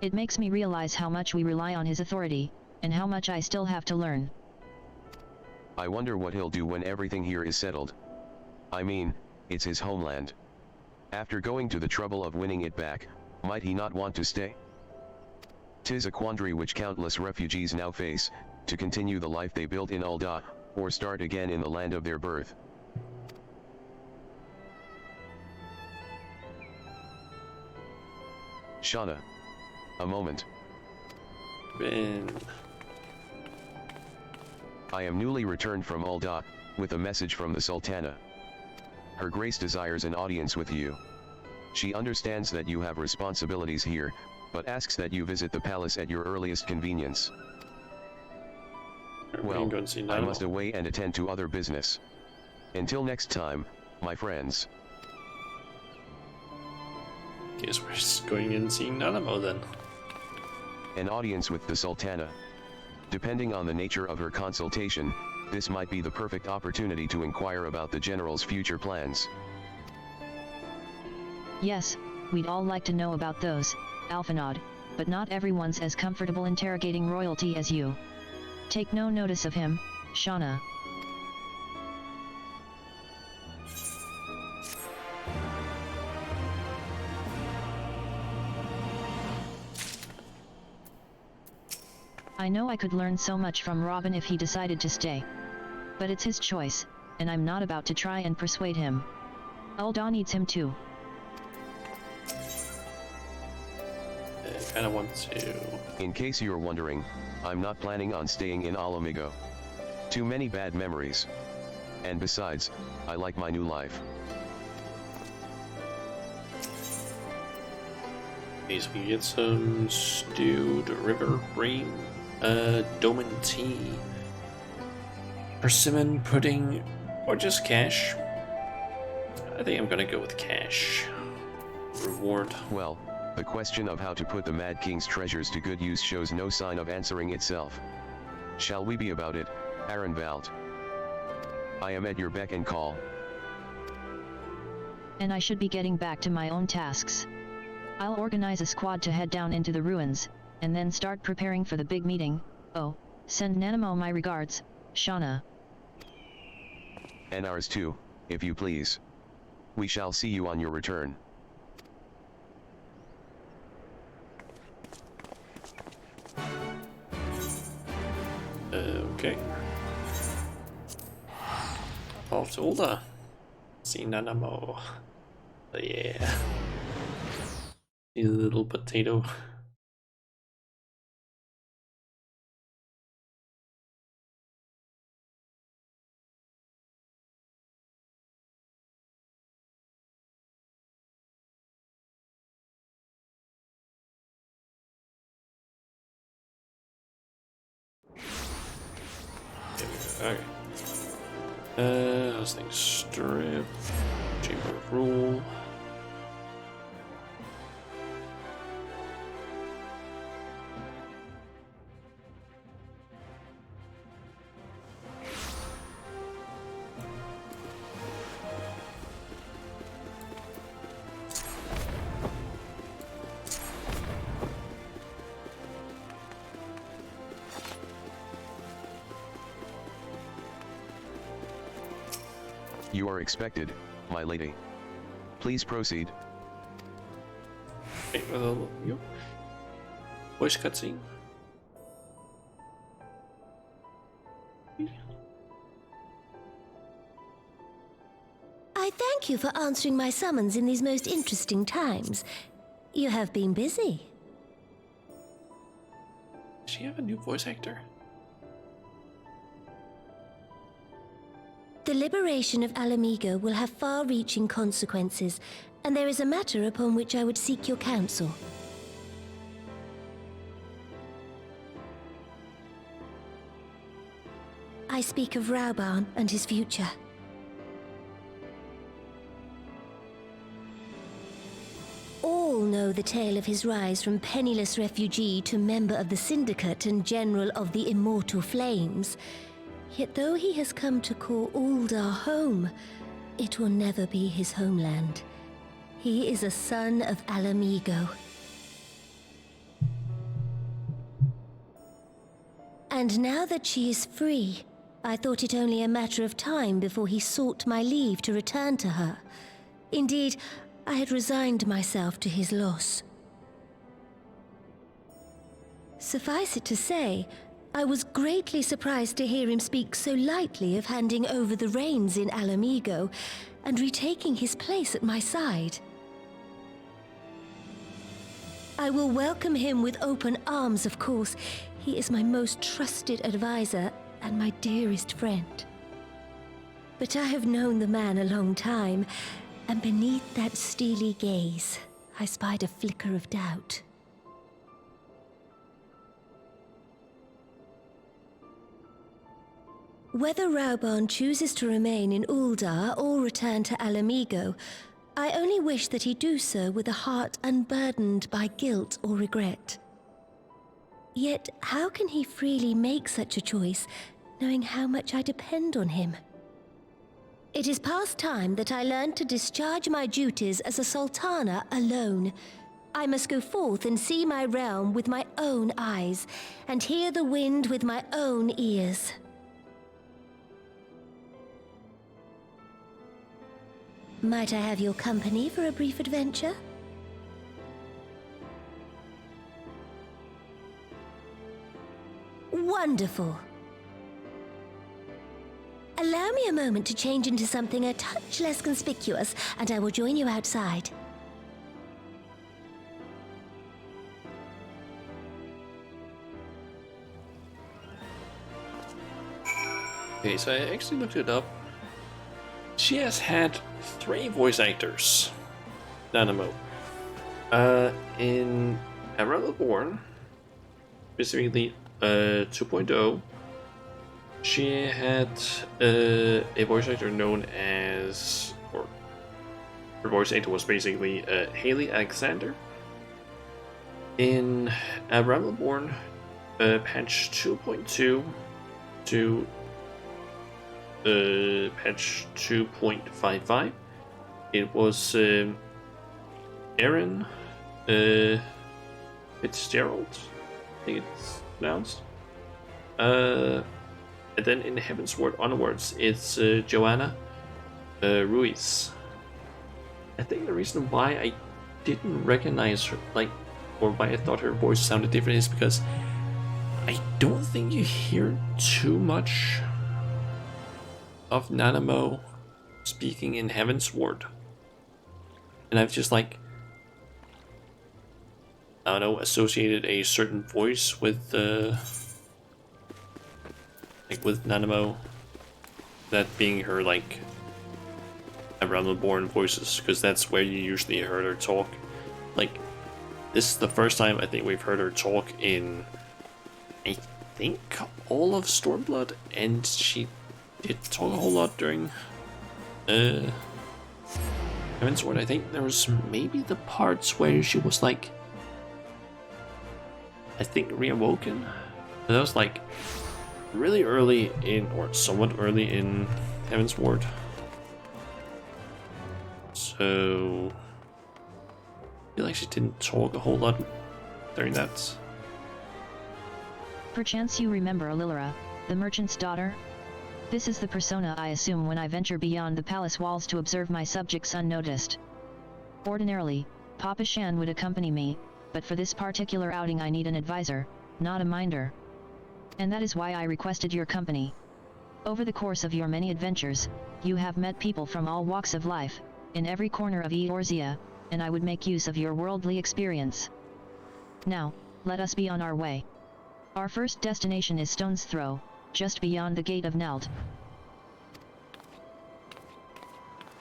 It makes me realize how much we rely on his authority, and how much I still have to learn. I wonder what he'll do when everything here is settled. I mean, it's his homeland. After going to the trouble of winning it back, might he not want to stay? 'Tis a quandary which countless refugees now face, to continue the life they built in Ul'dah, or start again in the land of their birth. Shauna. A moment. Ben... I am newly returned from Ul'dah, with a message from the Sultana. Her Grace desires an audience with you. She understands that you have responsibilities here, but asks that you visit the palace at your earliest convenience. Well, I must away and attend to other business. Until next time, my friends. Guess we're just going and seeing Nanamo then. An audience with the Sultana. Depending on the nature of her consultation, this might be the perfect opportunity to inquire about the General's future plans. Yes, we'd all like to know about those, Alphanod, but not everyone's as comfortable interrogating royalty as you. Take no notice of him, Shauna. I know I could learn so much from Robin if he decided to stay. But it's his choice, and I'm not about to try and persuade him. Ul'dah needs him too. I kinda want to... In case you're wondering, I'm not planning on staying in Alamigo. Too many bad memories. And besides, I like my new life. Okay, so we get some stewed river rain, doman tea, persimmon pudding, or just cash. I think I'm gonna go with cash. Reward. Well, the question of how to put the Mad King's treasures to good use shows no sign of answering itself. Shall we be about it, Arenvald? I am at your beck and call. And I should be getting back to my own tasks. I'll organize a squad to head down into the ruins, and then start preparing for the big meeting, Oh, send Nanamo my regards, Shauna. And ours too, if you please. We shall see you on your return. Okay. Off to Ulda. See Nanamo. Yeah. You little potato. Okay. This thing strip. Chamber of Rule. You are expected, my lady. Please proceed. Okay, yep. Voice cutscene. I thank you for answering my summons in these most interesting times. You have been busy. Does she have a new voice actor? The liberation of Alamigo will have far-reaching consequences, and there is a matter upon which I would seek your counsel. I speak of Rauban and his future. All know the tale of his rise from penniless refugee to member of the Syndicate and General of the Immortal Flames. Yet though he has come to call Ulda home, it will never be his homeland. He is a son of Alamigo. And now that she is free, I thought it only a matter of time before he sought my leave to return to her. Indeed, I had resigned myself to his loss. Suffice it to say, I was greatly surprised to hear him speak so lightly of handing over the reins in Alamigo and retaking his place at my side. I will welcome him with open arms, of course. He is my most trusted advisor and my dearest friend. But I have known the man a long time, and beneath that steely gaze, I spied a flicker of doubt. Whether Rauban chooses to remain in Ulda or return to Alamigo, I only wish that he do so with a heart unburdened by guilt or regret. Yet, how can he freely make such a choice, knowing how much I depend on him? It is past time that I learned to discharge my duties as a sultana alone. I must go forth and see my realm with my own eyes, and hear the wind with my own ears. Might I have your company for a brief adventure? Wonderful. Allow me a moment to change into something a touch less conspicuous, and I will join you outside. Okay, so I actually looked it up. She has had 3 voice actors. Nanamo. In Arella Born, specifically 2.0, she had a voice actor known as, or her voice actor was basically Haley Alexander. In Arella Born, patch 2.2 to patch 2.55, it was Aaron Fitzgerald, I think it's pronounced. And then in Heavensward onwards, it's Joanna Ruiz. I think the reason why I didn't recognize her, like, or why I thought her voice sounded different, is because I don't think you hear too much of Nanamo speaking in Heavensward. And I've just, like, I don't know, associated a certain voice with, like, with Nanamo. That being her, like, around the born voices, because that's where you usually heard her talk. Like, this is the first time I think we've heard her talk in, I think, all of Stormblood, and she did talk a whole lot during Heavensward. I think there was maybe the parts where she was, like, I think reawoken. But that was, like, really early in, or somewhat early in Heavensward. So I feel like she didn't talk a whole lot during that. Perchance you remember Alilira, the merchant's daughter? This is the persona I assume when I venture beyond the palace walls to observe my subjects unnoticed. Ordinarily, Papa Shan would accompany me, but for this particular outing I need an advisor, not a minder. And that is why I requested your company. Over the course of your many adventures, you have met people from all walks of life, in every corner of Eorzea, and I would make use of your worldly experience. Now, let us be on our way. Our first destination is Stone's Throw, just beyond the gate of Neld.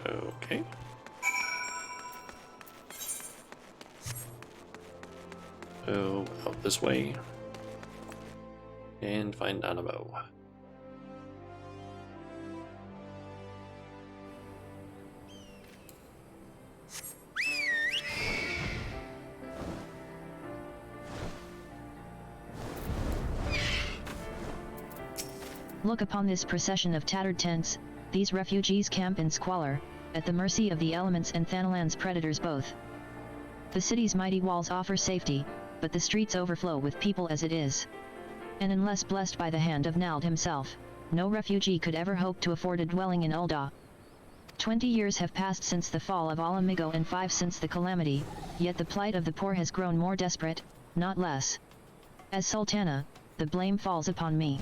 Okay. So, out this way. And find Nanamo. Look upon this procession of tattered tents. These refugees camp in squalor, at the mercy of the elements and Thanalan's predators both. The city's mighty walls offer safety, but the streets overflow with people as it is. And unless blessed by the hand of Nald himself, no refugee could ever hope to afford a dwelling in Ul'dah. 20 years have passed since the fall of Alamigo and 5 since the calamity, yet the plight of the poor has grown more desperate, not less. As Sultana, the blame falls upon me.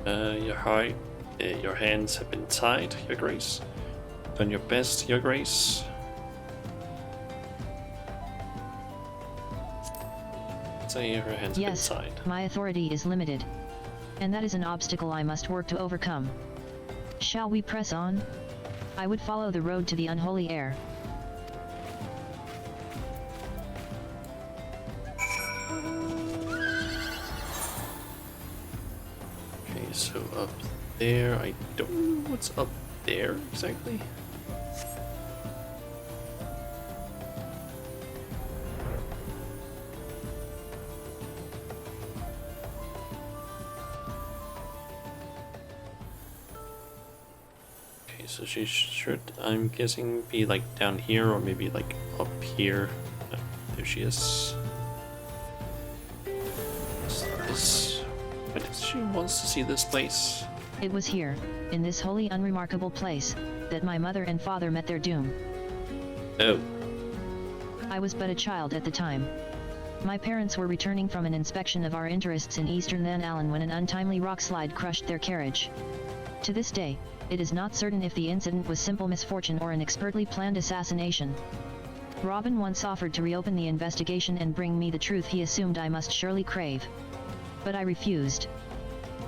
Your hands have been tied, Your Grace. Done your best, Your Grace. Say her hands have been tied. Yes, my authority is limited. And that is an obstacle I must work to overcome. Shall we press on? I would follow the road to the unholy air. Okay, so up there, I don't know what's up there exactly. So she should, I'm guessing, be like down here or maybe like up here. There she is. But she wants to see this place. It was here, in this wholly unremarkable place, that my mother and father met their doom. Oh. I was but a child at the time. My parents were returning from an inspection of our interests in eastern Van Allen when an untimely rockslide crushed their carriage. To this day, it is not certain if the incident was simple misfortune or an expertly planned assassination. Robin once offered to reopen the investigation and bring me the truth he assumed I must surely crave. But I refused.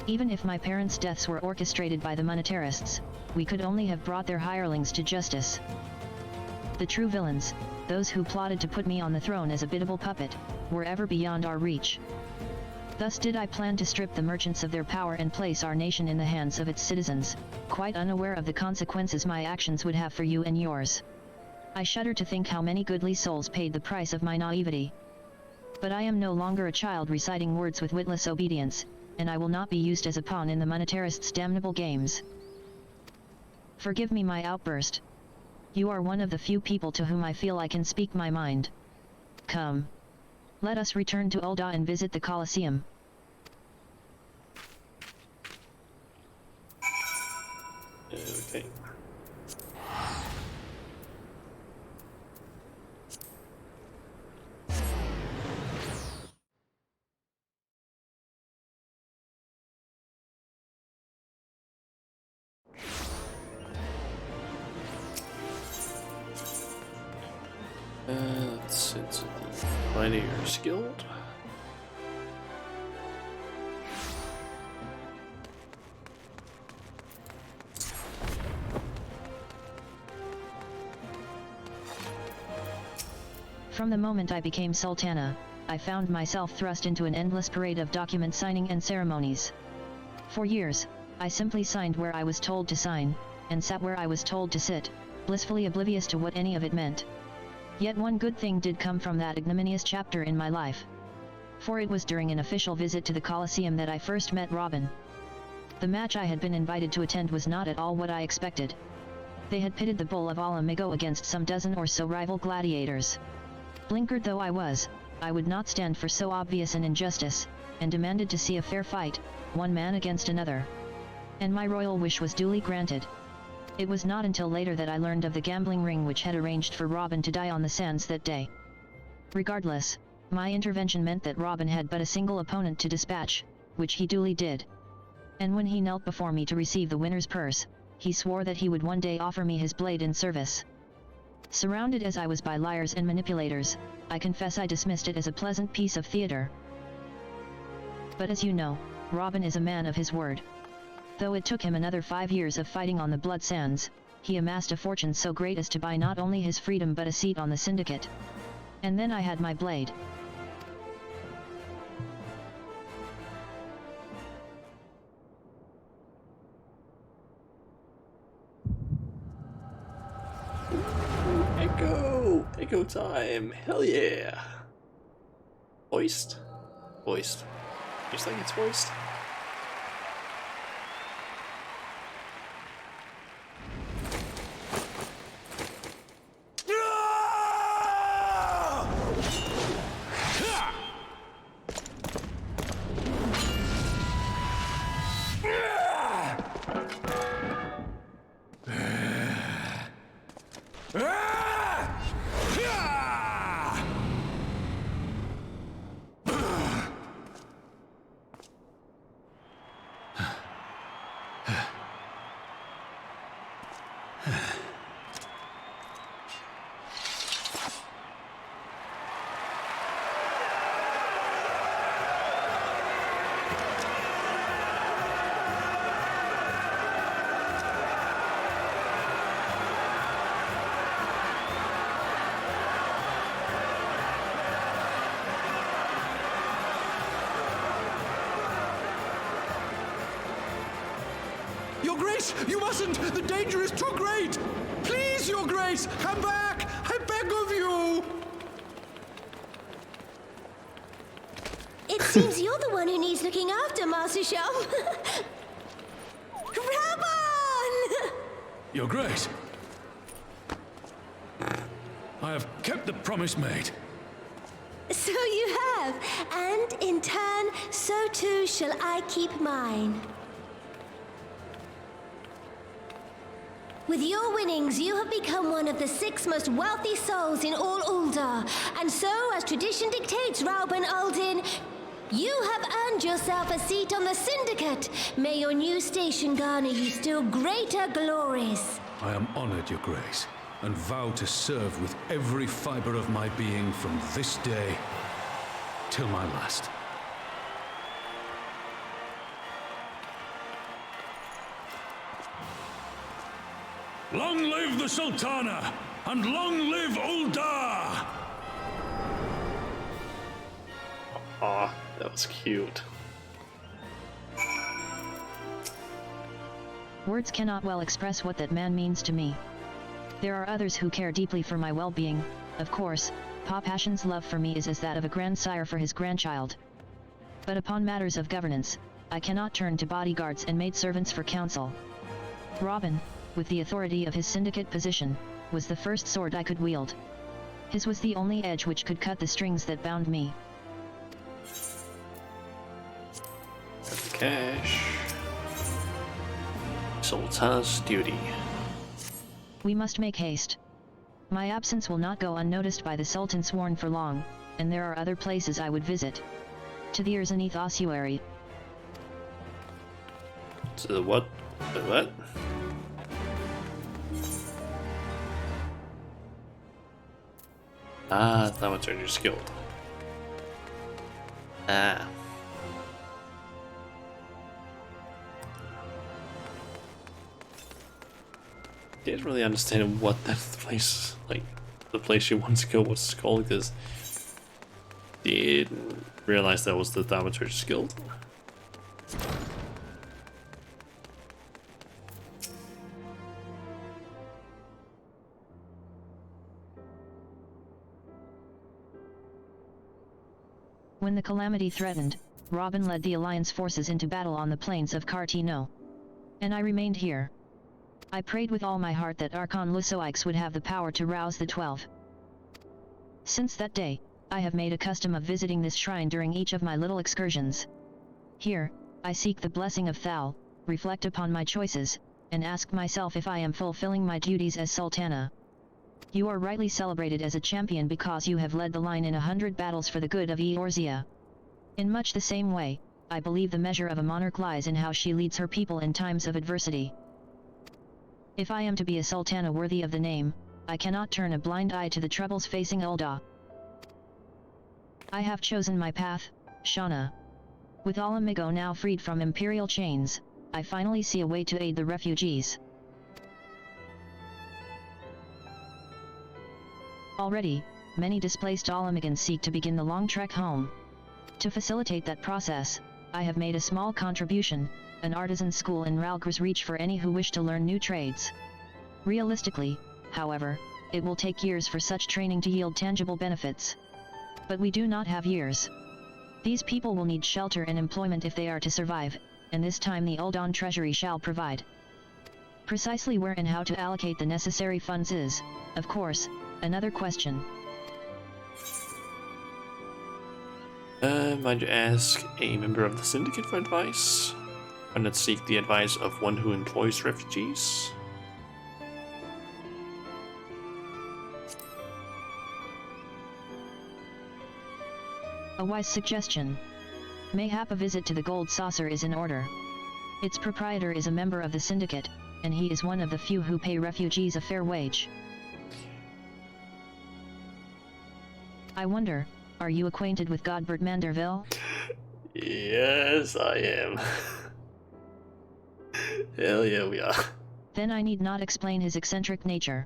Even if my parents' deaths were orchestrated by the monetarists, we could only have brought their hirelings to justice. The true villains, those who plotted to put me on the throne as a biddable puppet, were ever beyond our reach. Thus did I plan to strip the merchants of their power and place our nation in the hands of its citizens, quite unaware of the consequences my actions would have for you and yours. I shudder to think how many goodly souls paid the price of my naivety. But I am no longer a child reciting words with witless obedience, and I will not be used as a pawn in the monetarists' damnable games. Forgive me my outburst. You are one of the few people to whom I feel I can speak my mind. Come. Let us return to Ul'dah and visit the Colosseum. Okay. Let's into the Pioneers Guild. From the moment I became Sultana, I found myself thrust into an endless parade of document signing and ceremonies. For years, I simply signed where I was told to sign, and sat where I was told to sit, blissfully oblivious to what any of it meant. Yet one good thing did come from that ignominious chapter in my life. For it was during an official visit to the Colosseum that I first met Robin. The match I had been invited to attend was not at all what I expected. They had pitted the Bull of Alamigo against some dozen or so rival gladiators. Blinkered though I was, I would not stand for so obvious an injustice, and demanded to see a fair fight, one man against another. And my royal wish was duly granted. It was not until later that I learned of the gambling ring which had arranged for Robin to die on the sands that day. Regardless, my intervention meant that Robin had but a single opponent to dispatch, which he duly did. And when he knelt before me to receive the winner's purse, he swore that he would one day offer me his blade in service. Surrounded as I was by liars and manipulators, I confess I dismissed it as a pleasant piece of theater. But as you know, Robin is a man of his word. Though it took him another 5 years of fighting on the blood sands, he amassed a fortune so great as to buy not only his freedom but a seat on the syndicate. And then I had my blade. Echo time! Hell yeah! Voiced? Voiced. Just like it's voiced. Your Grace, you mustn't! The danger is too great! Please, Your Grace, come back! I beg of you! It seems you're the one who needs looking after, Master Shum. Rabon! Your Grace, I have kept the promise made. So you have, and in turn, so too shall I keep mine. With your winnings, you have become one of the 6 most wealthy souls in all Ul'dah, and so, as tradition dictates, Rauben Aldin, you have earned yourself a seat on the Syndicate. May your new station garner you still greater glories. I am honored, Your Grace, and vow to serve with every fiber of my being from this day till my last. Long live the Sultana, and long live Ul'dah! Aw, that was cute. Words cannot well express what that man means to me. There are others who care deeply for my well-being, of course. Pa Passion's love for me is as that of a grandsire for his grandchild. But upon matters of governance, I cannot turn to bodyguards and maidservants for counsel. Robin, with the authority of his syndicate position, was the first sword I could wield. His was the only edge which could cut the strings that bound me, cash. Sultan's duty. We must make haste. My absence will not go unnoticed by the Sultan Sworn for long, and there are other places I would visit. To the Erzanith ossuary. To the what? The what? Ah, Thaumaturger's Guild. Ah. Didn't really understand what that place, like, the place you wanted to go was called, because didn't realize that was the Thaumaturger's Guild. When the calamity threatened, Robin led the Alliance forces into battle on the plains of Cartino. And I remained here. I prayed with all my heart that Archon Lusoix would have the power to rouse the 12. Since that day, I have made a custom of visiting this shrine during each of my little excursions. Here, I seek the blessing of Thal, reflect upon my choices, and ask myself if I am fulfilling my duties as Sultana. You are rightly celebrated as a champion because you have led the line in 100 battles for the good of Eorzea. In much the same way, I believe the measure of a monarch lies in how she leads her people in times of adversity. If I am to be a sultana worthy of the name, I cannot turn a blind eye to the troubles facing Ul'dah. I have chosen my path, Shauna. With Alamigo now freed from imperial chains, I finally see a way to aid the refugees. Already, many displaced Alamigans seek to begin the long trek home. To facilitate that process, I have made a small contribution, an artisan school in Ralgris Reach for any who wish to learn new trades. Realistically, however, it will take years for such training to yield tangible benefits. But we do not have years. These people will need shelter and employment if they are to survive, and this time the Ul'dah treasury shall provide. Precisely where and how to allocate the necessary funds is, of course, another question. Might you ask a member of the Syndicate for advice? Why not seek the advice of one who employs refugees? A wise suggestion. Mayhap a visit to the Gold Saucer is in order. Its proprietor is a member of the Syndicate, and he is one of the few who pay refugees a fair wage. I wonder, are you acquainted with Godbert Manderville? Yes, I am. Hell yeah, we are. Then I need not explain his eccentric nature.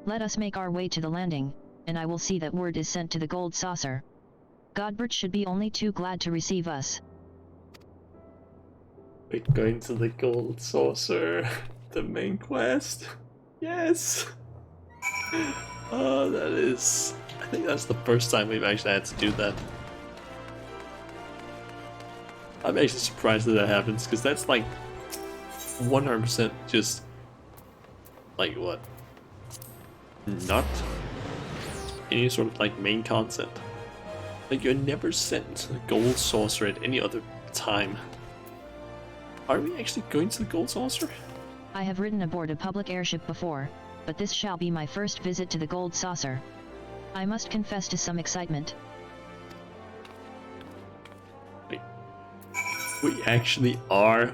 Let us make our way to the landing, and I will see that word is sent to the Gold Saucer. Godbert should be only too glad to receive us. Wait, going to the Gold Saucer, the main quest? Yes! Oh, that is... I think that's the first time we've actually had to do that. I'm actually surprised that that happens, because that's like 100% just like what? Not any sort of like main concept. Like you're never sent to the Gold Saucer at any other time. Are we actually going to the Gold Saucer? I have ridden aboard a public airship before, but this shall be my first visit to the Gold Saucer. I must confess to some excitement. Wait. We actually are?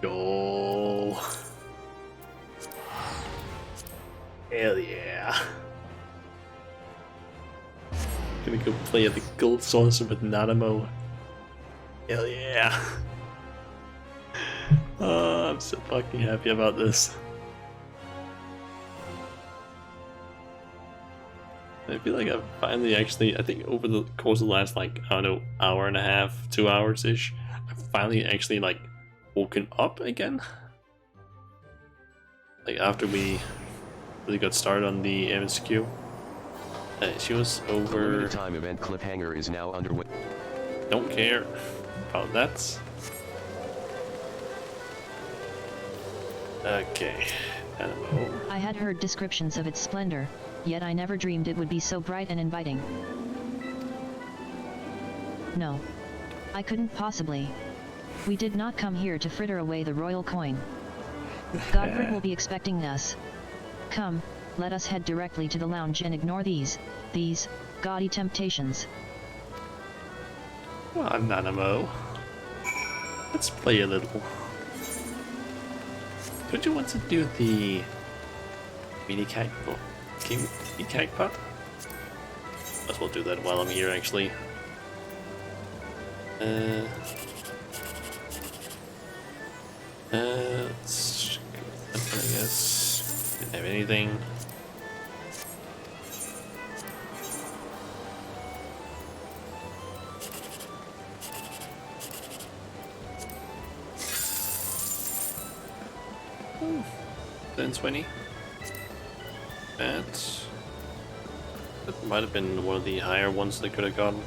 Go. Hell yeah. Gonna go play at the Gold Saucer with Nanamo. Hell yeah. Oh, I'm so fucking happy about this. I feel like I've finally actually, I think over the course of the last like, I don't know, hour and a half, 2 hours-ish, I've finally actually like woken up again. Like after we really got started on the MSQ. She was over... The limited time event cliffhanger is now underway. Don't care about that. Okay. Animo. I had heard descriptions of its splendor, yet I never dreamed it would be so bright and inviting. No. I couldn't possibly. We did not come here to fritter away the royal coin. Godfrey will be expecting us. Come, let us head directly to the lounge and ignore these gaudy temptations. Well, I'm Nanamo. Let's play a little. Don't you want to do the mini kite part? Might as well do that while I'm here, actually. Let's go with that one, I guess. Didn't have anything. Then 20. That might have been one of the higher ones they could have gotten.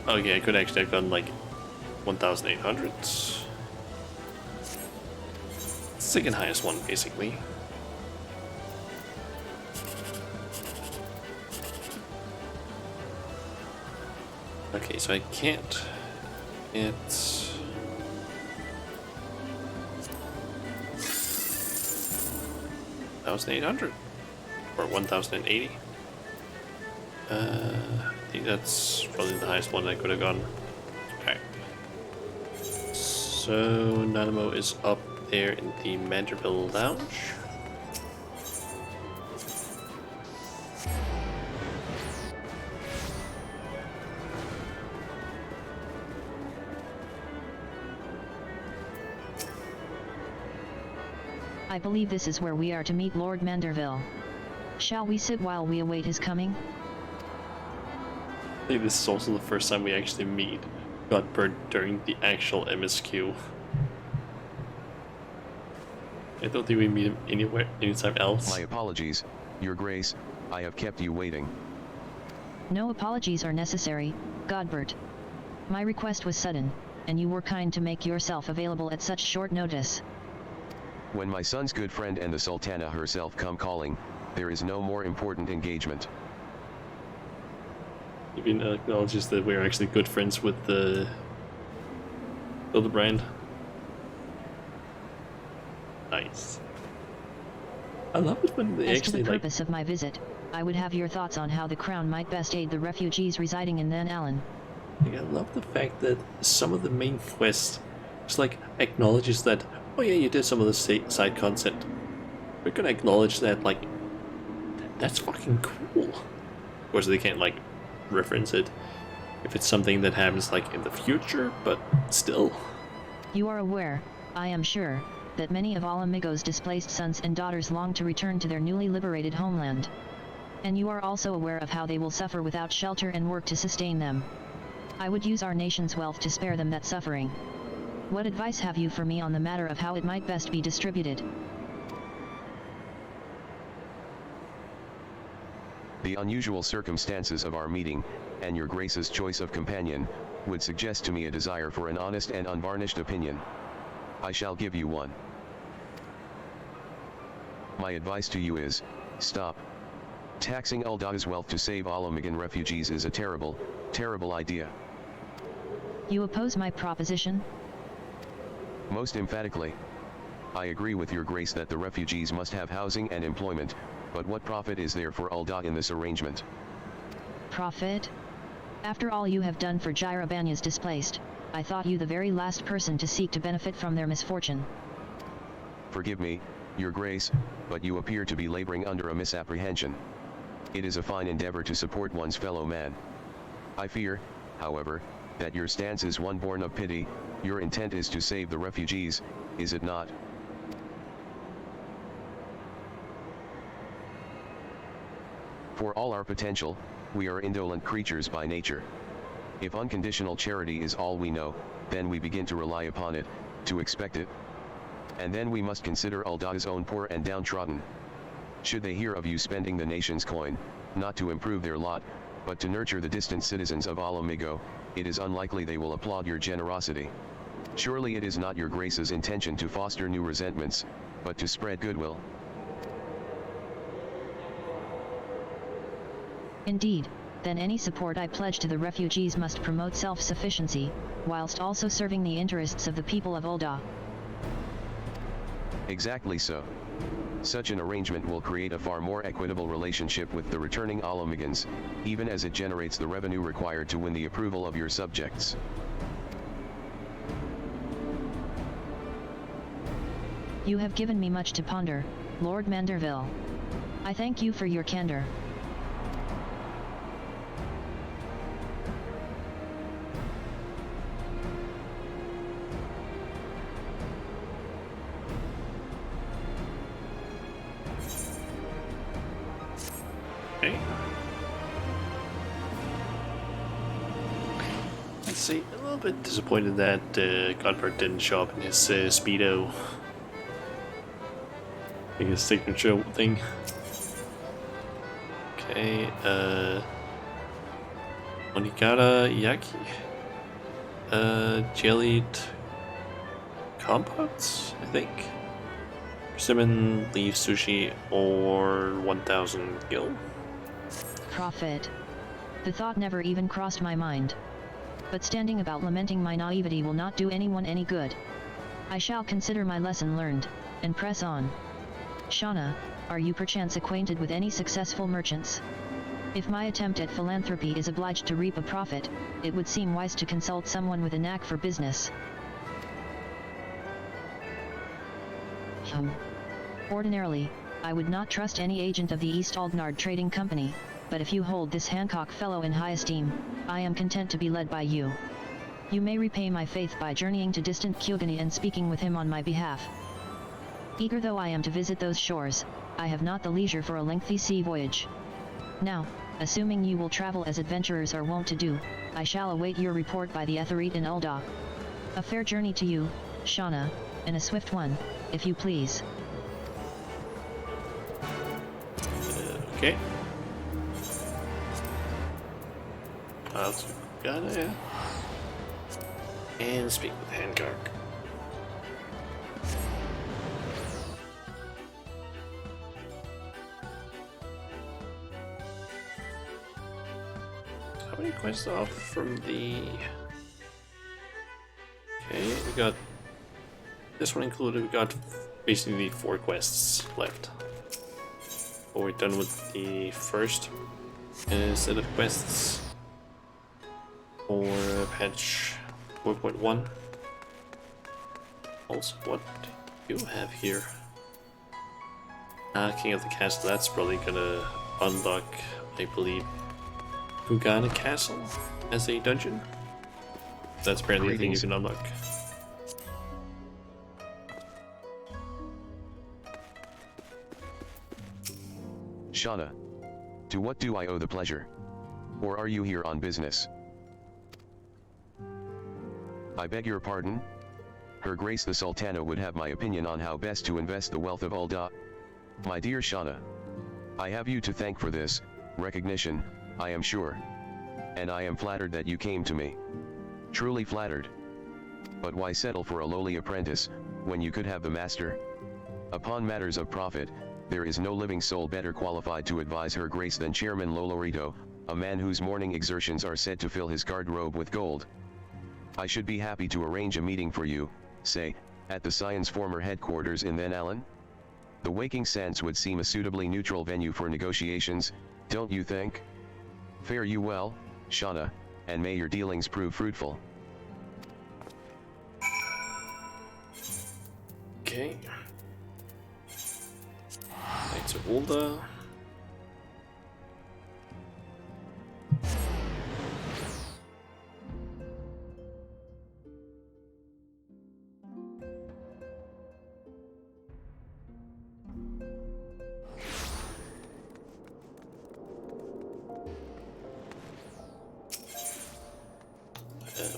Okay, I could actually have gotten like 1,800. Second highest one, basically. Okay, so I can't. It's 1,800 or 1,080. I think that's probably the highest one I could have gone. Okay. So Nanamo is up there in the Manderville Lounge. I believe this is where we are to meet Lord Manderville. Shall we sit while we await his coming? I think this is also the first time we actually meet Godbird during the actual MSQ. I don't think we meet him anytime else. My apologies, Your Grace, I have kept you waiting. No apologies are necessary, Godbert. My request was sudden, and you were kind to make yourself available at such short notice. When my son's good friend and the Sultana herself come calling, there is no more important engagement. Even acknowledges that we're actually good friends with the Hildebrand. Nice. I love it when they As actually to the purpose of my visit, I would have your thoughts on how the Crown might best aid the refugees residing in Nan Allen. I love the fact that some of the main quests just like acknowledges that, oh yeah, you did some of the side content. We're gonna acknowledge that, like, that's fucking cool. Of course, they can't like reference it if it's something that happens like in the future, but still. You are aware, I am sure, that many of Alamigo's displaced sons and daughters long to return to their newly liberated homeland. And you are also aware of how they will suffer without shelter and work to sustain them. I would use our nation's wealth to spare them that suffering. What advice have you for me on the matter of how it might best be distributed? The unusual circumstances of our meeting, and your Grace's choice of companion, would suggest to me a desire for an honest and unvarnished opinion. I shall give you one. My advice to you is, stop. Taxing Uldah's wealth to save Alamigan refugees is a terrible, terrible idea. You oppose my proposition? Most emphatically. I agree with your Grace that the refugees must have housing and employment, but what profit is there for Uldah in this arrangement? Profit? After all you have done for Gyrabanya's displaced, I thought you the very last person to seek to benefit from their misfortune. Forgive me, your Grace, but you appear to be laboring under a misapprehension. It is a fine endeavor to support one's fellow man. I fear, however, that your stance is one born of pity. Your intent is to save the refugees, is it not? For all our potential, we are indolent creatures by nature. If unconditional charity is all we know, then we begin to rely upon it, to expect it. And then we must consider Uldah's own poor and downtrodden. Should they hear of you spending the nation's coin, not to improve their lot, but to nurture the distant citizens of Alamigo, it is unlikely they will applaud your generosity. Surely it is not your Grace's intention to foster new resentments, but to spread goodwill. Indeed, then any support I pledge to the refugees must promote self-sufficiency, whilst also serving the interests of the people of Ul'dah. Exactly so. Such an arrangement will create a far more equitable relationship with the returning Alamigans, even as it generates the revenue required to win the approval of your subjects. You have given me much to ponder, Lord Manderville. I thank you for your candor. Okay. Let's see, a little bit disappointed that Godbert didn't show up in his Speedo. I think his signature thing. Okay, Onigara Yaki. Jellied compotes, I think. Persimmon, leaf sushi, or 1000 gil. Profit. The thought never even crossed my mind. But standing about lamenting my naivety will not do anyone any good. I shall consider my lesson learned, and press on. Shauna, are you perchance acquainted with any successful merchants? If my attempt at philanthropy is obliged to reap a profit, it would seem wise to consult someone with a knack for business. Ordinarily, I would not trust any agent of the East Aldnard Trading Company, but if you hold this Hancock fellow in high esteem, I am content to be led by you. You may repay my faith by journeying to distant Kyogani and speaking with him on my behalf. Eager though I am to visit those shores, I have not the leisure for a lengthy sea voyage. Now, assuming you will travel as adventurers are wont to do, I shall await your report by the Etherite in Ul'dah. A fair journey to you, Shauna, and a swift one, if you please. Okay. Let's got it. And speak with Hancock. How many quests off from the... Okay, we got... This one included, we got basically 4 quests left. But we're done with the first set of quests for patch 4.1. Also, what do you have here? King of the Castle, that's probably gonna unlock, I believe, Kugana Castle as a dungeon. That's apparently the thing you can unlock. Shauna, to what do I owe the pleasure? Or are you here on business? I beg your pardon? Her Grace the Sultana would have my opinion on how best to invest the wealth of Ul'dah. My dear Shauna, I have you to thank for this recognition, I am sure. And I am flattered that you came to me. Truly flattered. But why settle for a lowly apprentice, when you could have the master? Upon matters of profit, there is no living soul better qualified to advise Her Grace than Chairman Lolorito, a man whose morning exertions are said to fill his garderobe with gold. I should be happy to arrange a meeting for you, say, at the Scion's former headquarters in Then Allen. The Waking Sands would seem a suitably neutral venue for negotiations, don't you think? Fare you well, Shauna, and may your dealings prove fruitful. Okay. Knights of Ul'dah.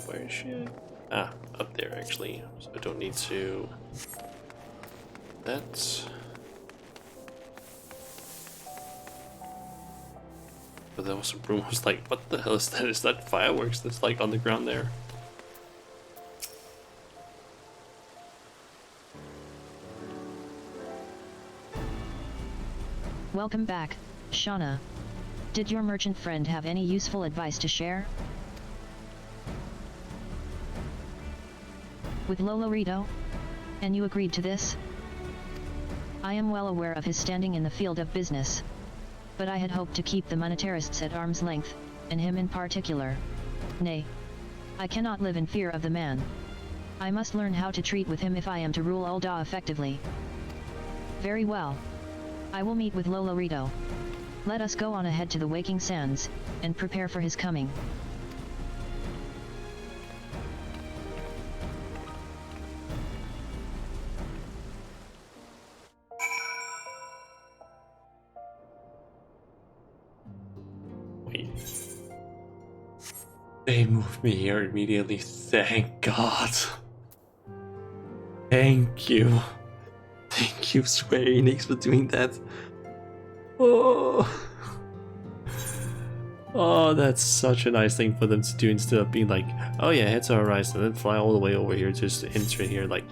Where is she? Ah, up there actually. So I don't need to... That's... But there was some rumors like, what the hell is that? Is that fireworks that's like on the ground there? Welcome back, Shauna. Did your merchant friend have any useful advice to share? With Lolorito? And you agreed to this? I am well aware of his standing in the field of business. But I had hoped to keep the monetarists at arm's length, and him in particular. Nay. I cannot live in fear of the man. I must learn how to treat with him if I am to rule Ul'dah effectively. Very well. I will meet with Lolorito. Let us go on ahead to the Waking Sands, and prepare for his coming. Wait. They moved me here immediately, thank God. Thank you. Thank you, Square Enix, for doing that. Oh. Oh, that's such a nice thing for them to do instead of being like, oh yeah, head to Horizon and then fly all the way over here just to enter here. Like,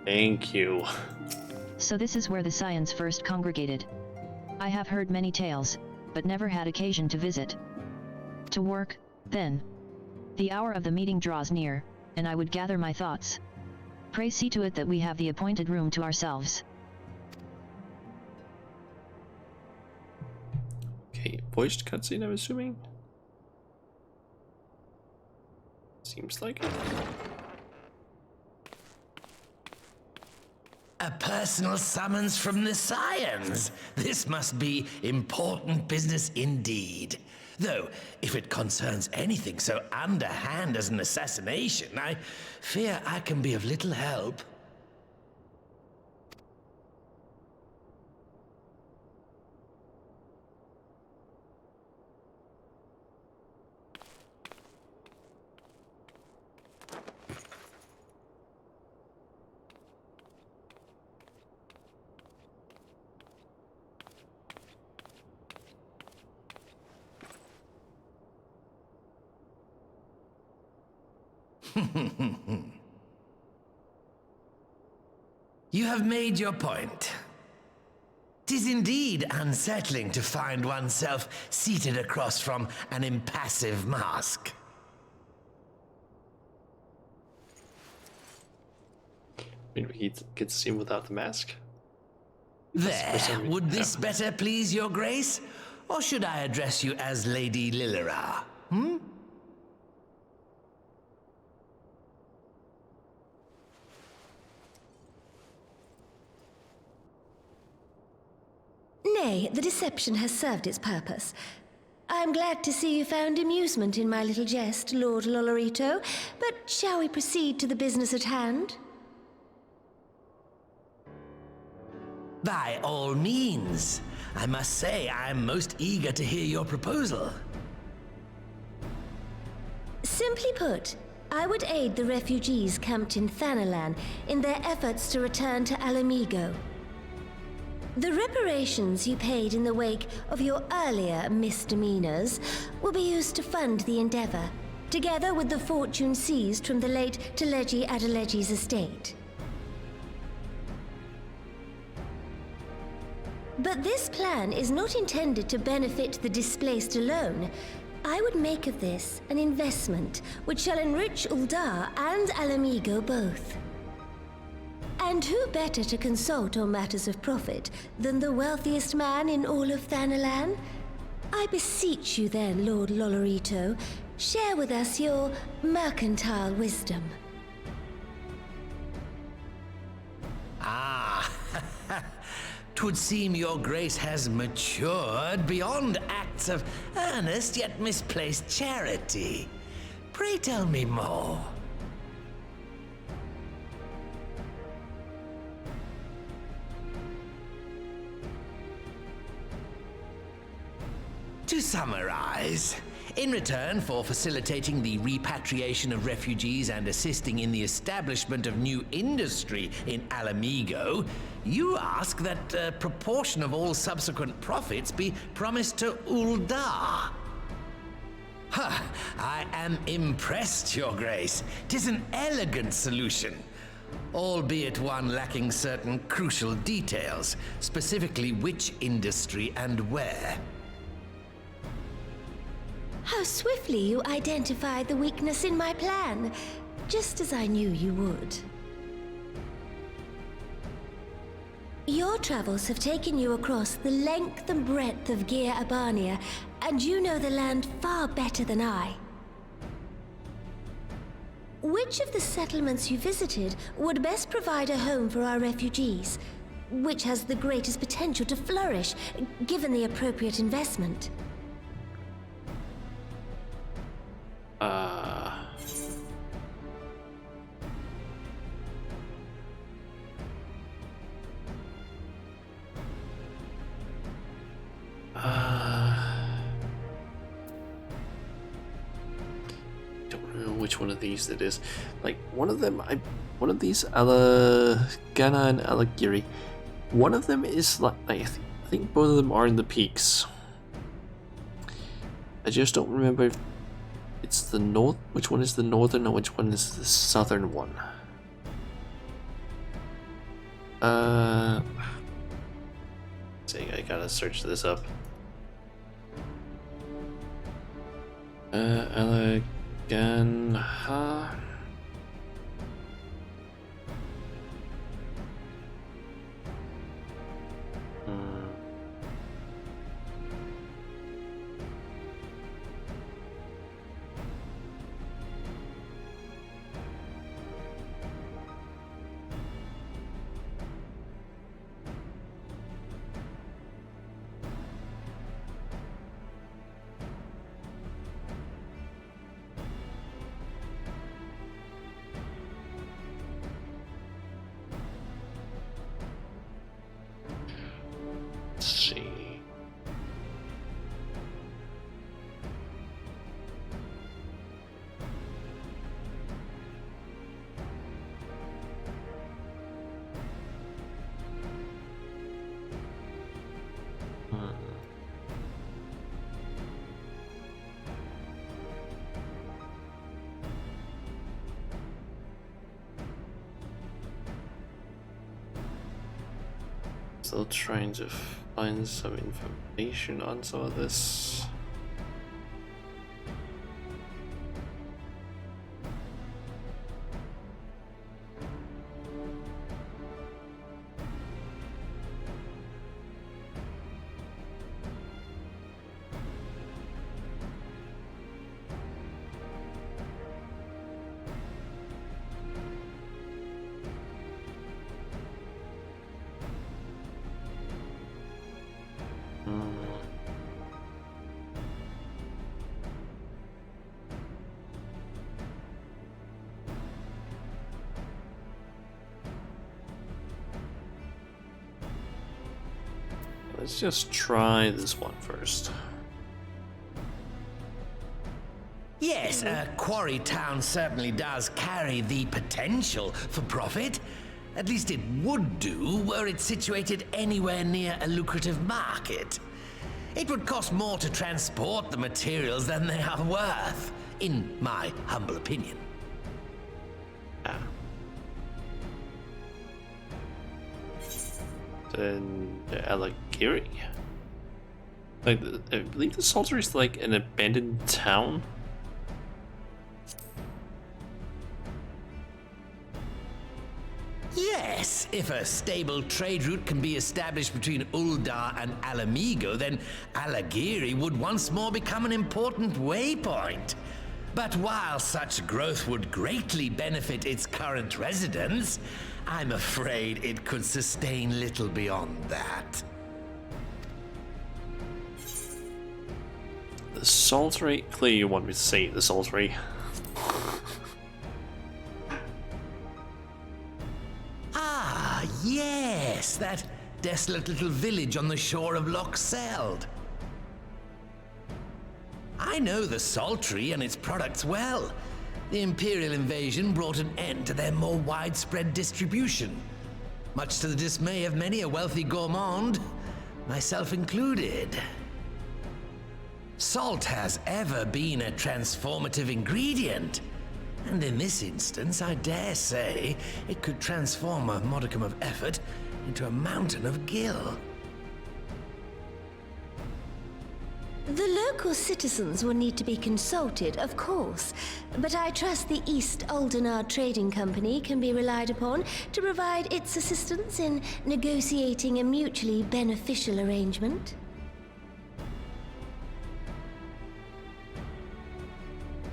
thank you. So this is where the Scions first congregated. I have heard many tales, but never had occasion to visit. To work, then. The hour of the meeting draws near, and I would gather my thoughts. Pray see to it that we have the appointed room to ourselves. Okay, voiced cutscene, I'm assuming? Seems like it. A personal summons from the Scions. This must be important business indeed. Though, if it concerns anything so underhand as an assassination, I fear I can be of little help. You have made your point. 'Tis indeed unsettling to find oneself seated across from an impassive mask. Maybe he gets to see him without the mask? There, would this better please your grace? Or should I address you as Lady Lilira? Hmm? Nay, the deception has served its purpose. I'm glad to see you found amusement in my little jest, Lord Lolorito, but shall we proceed to the business at hand? By all means. I must say I'm most eager to hear your proposal. Simply put, I would aid the refugees camped in Thanalan in their efforts to return to Alamigo. The reparations you paid in the wake of your earlier misdemeanors will be used to fund the endeavor, together with the fortune seized from the late Teleji Adeleji's estate. But this plan is not intended to benefit the displaced alone. I would make of this an investment which shall enrich Ul'dah and Alamigo both. And who better to consult on matters of profit than the wealthiest man in all of Thanalan? I beseech you then, Lord Lolorito, share with us your mercantile wisdom. Ah, 'twould seem your grace has matured beyond acts of earnest yet misplaced charity. Pray tell me more. To summarize, in return for facilitating the repatriation of refugees and assisting in the establishment of new industry in Alamigo, you ask that a proportion of all subsequent profits be promised to Ul'dah. Ha! I am impressed, Your Grace. 'Tis an elegant solution, albeit one lacking certain crucial details, specifically which industry and where. How swiftly you identified the weakness in my plan, just as I knew you would. Your travels have taken you across the length and breadth of Gir Abania, and you know the land far better than I. Which of the settlements you visited would best provide a home for our refugees? Which has the greatest potential to flourish, given the appropriate investment? Don't know which one of these it is. Like one of these Alagana and Alagiri. One of them is like I think both of them are in the peaks. I just don't remember if it's the north. Which one is the northern, or which one is the southern one? See, I gotta search this up. Alaganha. Still trying to find some information on some of this. Let's just try this one first. Yes, Quarry Town certainly does carry the potential for profit. At least it would do were it situated anywhere near a lucrative market. It would cost more to transport the materials than they are worth, in my humble opinion. Then the Alagiri. Like, I believe the Salter is like an abandoned town. Yes, if a stable trade route can be established between Uldar and Alamigo, then Alagiri would once more become an important waypoint. But while such growth would greatly benefit its current residents, I'm afraid it could sustain little beyond that. The Saltery? Clearly you want me to say the Saltery. Ah, yes, that desolate little village on the shore of Loch Seld. I know the Saltery and its products well. The Imperial invasion brought an end to their more widespread distribution, much to the dismay of many a wealthy gourmand, myself included. Salt has ever been a transformative ingredient, and in this instance, I dare say, it could transform a modicum of effort into a mountain of gil. The local citizens will need to be consulted, of course, but I trust the East Aldenard Trading Company can be relied upon to provide its assistance in negotiating a mutually beneficial arrangement.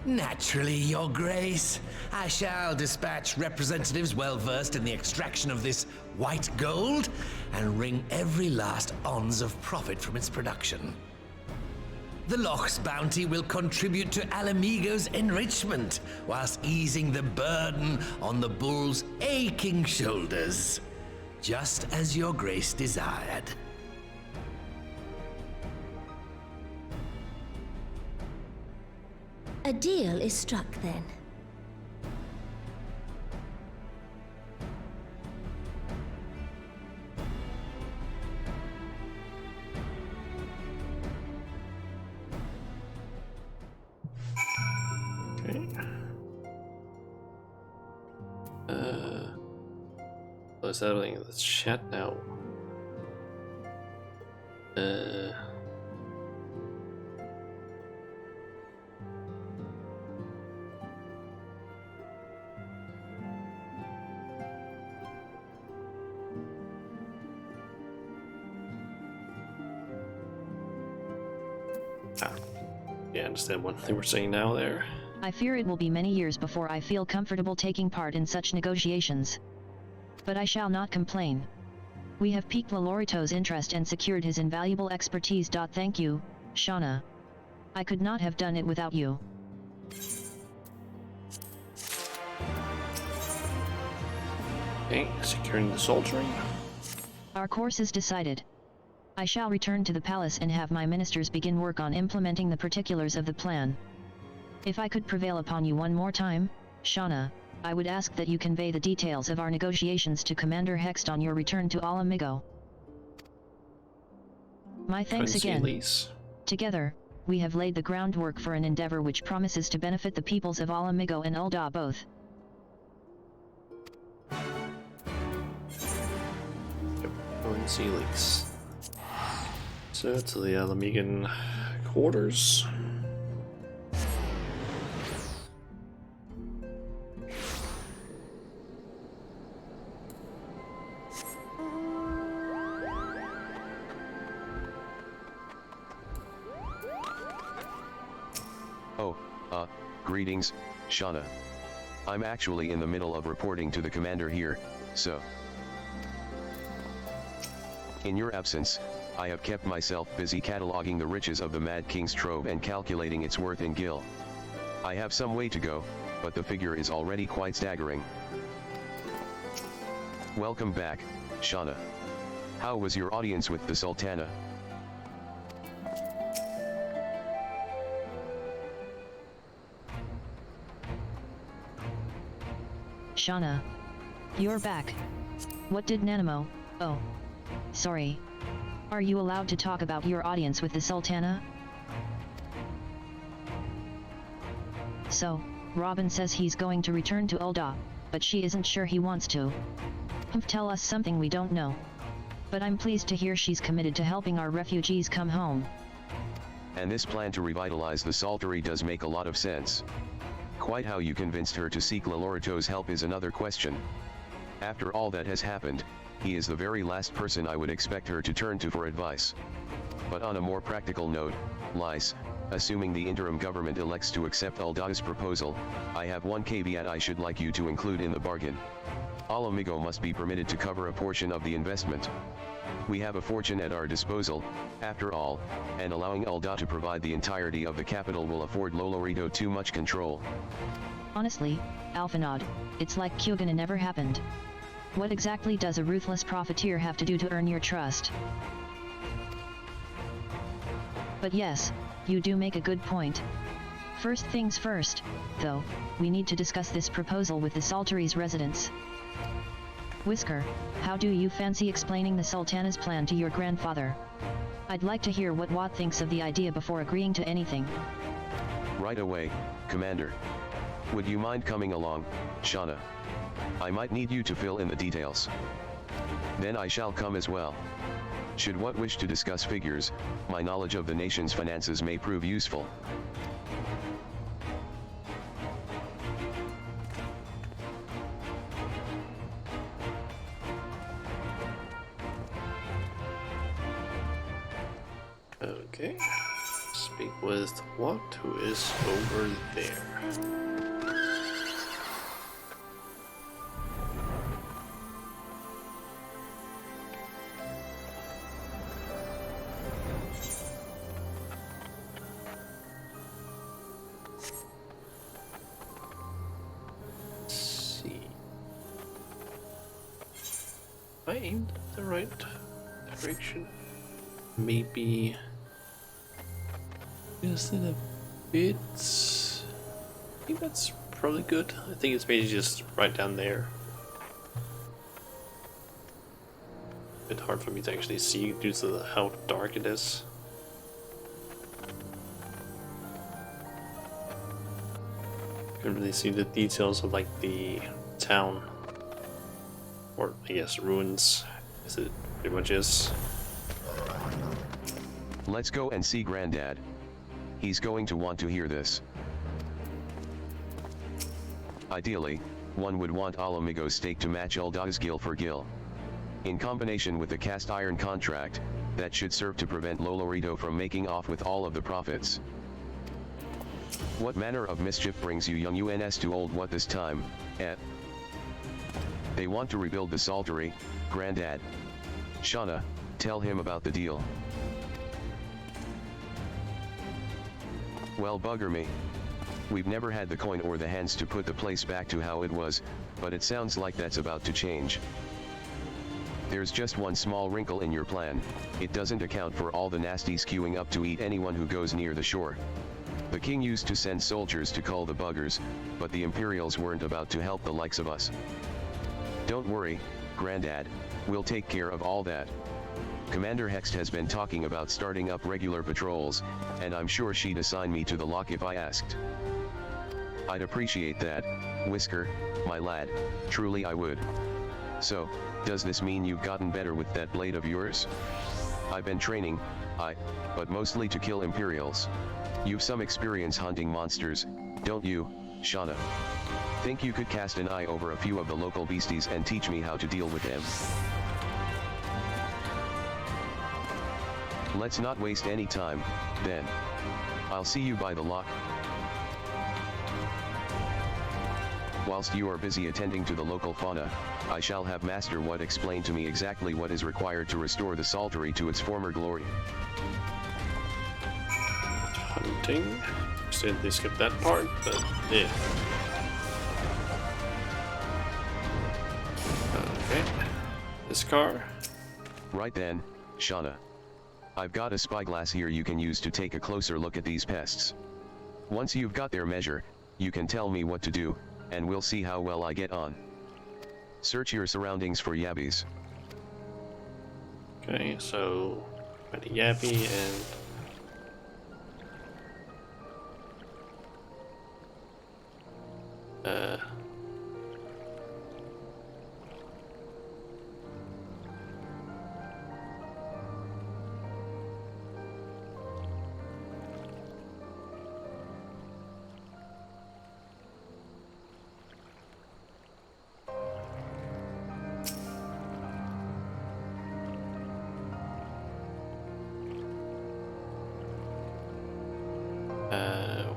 Naturally, Your Grace. I shall dispatch representatives well versed in the extraction of this white gold and wring every last ons of profit from its production. The Loch's bounty will contribute to Alamigo's enrichment, whilst easing the burden on the bull's aching shoulders, just as Your Grace desired. A deal is struck, then. Okay. What's happening in the chat now? Yeah, I understand what they were saying now there. I fear it will be many years before I feel comfortable taking part in such negotiations. But I shall not complain. We have piqued Lolorito's interest and secured his invaluable expertise. Thank you, Shauna. I could not have done it without you. Okay, securing the soldiery. Our course is decided. I shall return to the palace and have my ministers begin work on implementing the particulars of the plan. If I could prevail upon you one more time, Shauna, I would ask that you convey the details of our negotiations to Commander Hext on your return to Alamigo. My thanks again. Elise. Together, we have laid the groundwork for an endeavor which promises to benefit the peoples of Alamigo and Ul'dah both. Currency leaks. So to the Alamigan quarters. Greetings, Shauna. I'm actually in the middle of reporting to the commander here, so... In your absence, I have kept myself busy cataloging the riches of the Mad King's trove and calculating its worth in gil. I have some way to go, but the figure is already quite staggering. Welcome back, Shauna. How was your audience with the Sultana? Shauna. You're back. What did Nanamo... Oh. Sorry. Are you allowed to talk about your audience with the Sultana? So, Robin says he's going to return to Ul'dah, but she isn't sure he wants to. Tell us something we don't know. But I'm pleased to hear she's committed to helping our refugees come home. And this plan to revitalize the Saltery does make a lot of sense. Quite how you convinced her to seek Lolorito's help is another question. After all that has happened, he is the very last person I would expect her to turn to for advice. But on a more practical note, Lys, assuming the interim government elects to accept Ul'dah's proposal, I have one caveat I should like you to include in the bargain. Alamigo must be permitted to cover a portion of the investment. We have a fortune at our disposal, after all, and allowing Ul'dah to provide the entirety of the capital will afford Lolorito too much control. Honestly, Alphanod, it's like Kyogana never happened. What exactly does a ruthless profiteer have to do to earn your trust? But yes, you do make a good point. First things first, though, we need to discuss this proposal with the Saltery's residents. Whisker, how do you fancy explaining the Sultana's plan to your grandfather? I'd like to hear what Watt thinks of the idea before agreeing to anything. Right away, Commander. Would you mind coming along, Shauna? I might need you to fill in the details. Then I shall come as well. Should what wish to discuss figures, my knowledge of the nation's finances may prove useful. Okay. Speak with what? Who is over there? I aimed the right direction. Maybe just in a bit. I think that's probably good. I think it's maybe just right down there. A bit hard for me to actually see due to how dark it is. Can't really see the details of like the town. Or I guess ruins, as it pretty much is. Let's go and see Granddad. He's going to want to hear this. Ideally, one would want Alamigo's stake to match Ulda's gil for gil. In combination with the cast iron contract, that should serve to prevent Lolorito from making off with all of the profits. What manner of mischief brings you young UNS to old what this time, eh? They want to rebuild the saltery, Granddad. Shauna, tell him about the deal. Well, bugger me. We've never had the coin or the hands to put the place back to how it was, but it sounds like that's about to change. There's just one small wrinkle in your plan. It doesn't account for all the nasties queuing up to eat anyone who goes near the shore. The king used to send soldiers to cull the buggers, but the Imperials weren't about to help the likes of us. Don't worry, Granddad, we'll take care of all that. Commander Hext has been talking about starting up regular patrols, and I'm sure she'd assign me to the lock if I asked. I'd appreciate that, Whisker, my lad, truly I would. So, does this mean you've gotten better with that blade of yours? I've been training, but mostly to kill Imperials. You've some experience hunting monsters, don't you, Shauna? Think you could cast an eye over a few of the local beasties and teach me how to deal with them? Let's not waste any time, then. I'll see you by the lock. Whilst you are busy attending to the local fauna, I shall have Master What explain to me exactly what is required to restore the saltery to its former glory. Hunting. They skipped that part, but yeah. Okay. This car. Right then, Shauna. I've got a spyglass here you can use to take a closer look at these pests. Once you've got their measure, you can tell me what to do, and we'll see how well I get on. Search your surroundings for yabbies. Okay, so got a yappy and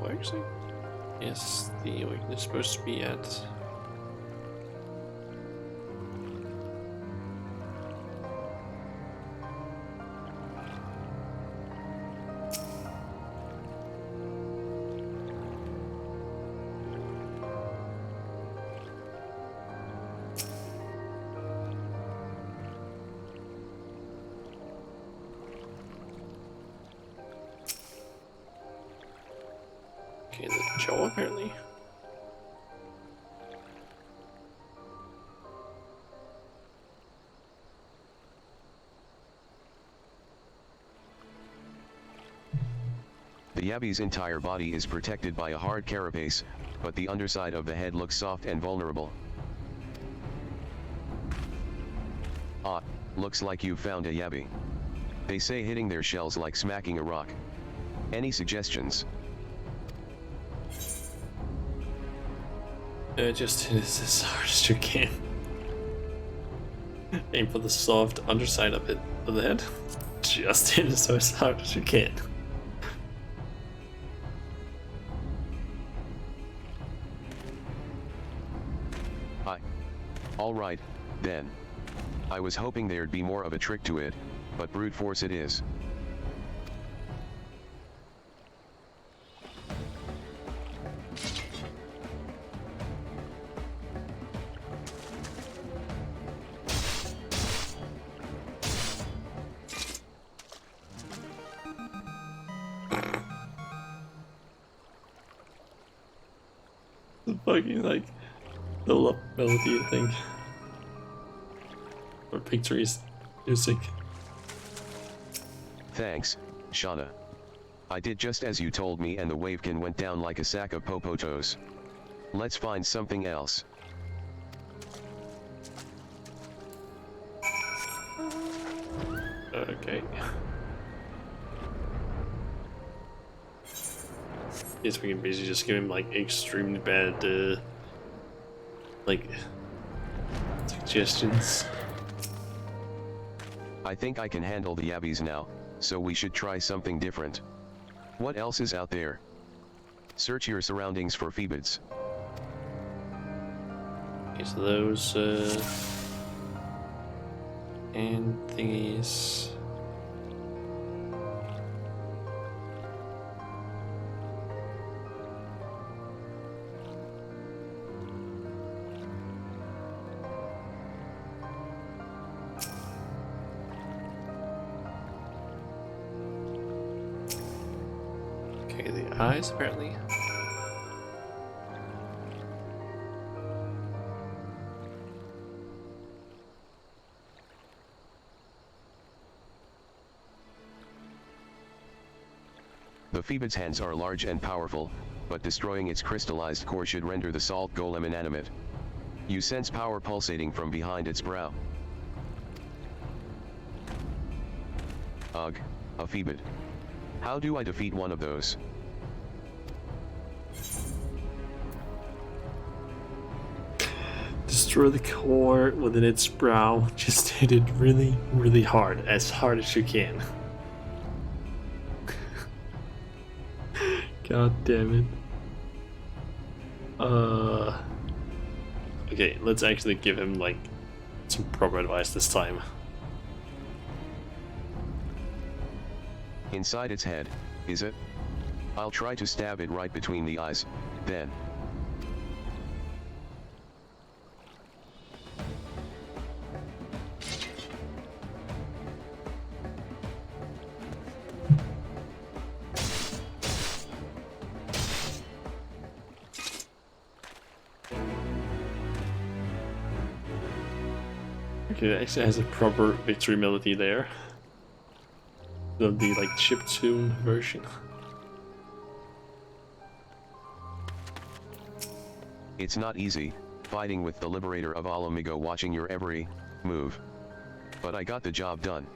where actually is the weakness supposed to be at? Okay, the jaw apparently. The yabby's entire body is protected by a hard carapace, but the underside of the head looks soft and vulnerable. Ah, looks like you've found a yabby. They say hitting their shells like smacking a rock. Any suggestions? Just hit it as hard as you can. Aim for the soft underside of it of the head. Just hit it so as hard as you can. Alright, then. I was hoping there'd be more of a trick to it, but brute force it is. The fucking like level up melody, I think. Or pictures, music. Thanks, Shauna. I did just as you told me and the wavekin went down like a sack of popotos. Let's find something else. Okay. Guess we can basically just give him like extremely bad like suggestions. I think I can handle the yabbies now, so we should try something different. What else is out there? Search your surroundings for phoebids. Okay, so those and thingies. Okay, the eyes apparently. The phoebid's hands are large and powerful, but destroying its crystallized core should render the salt golem inanimate. You sense power pulsating from behind its brow. Ugh, a phoebid. How do I defeat one of those? Destroy the core within its brow. Just hit it really, really hard. As hard as you can. God damn it. Okay, let's actually give him like some proper advice this time. Inside its head, is it? I'll try to stab it right between the eyes, then. Okay, it actually has a proper victory melody there. The like chiptune version. It's not easy, fighting with the Liberator of Alamigo watching your every move. But I got the job done.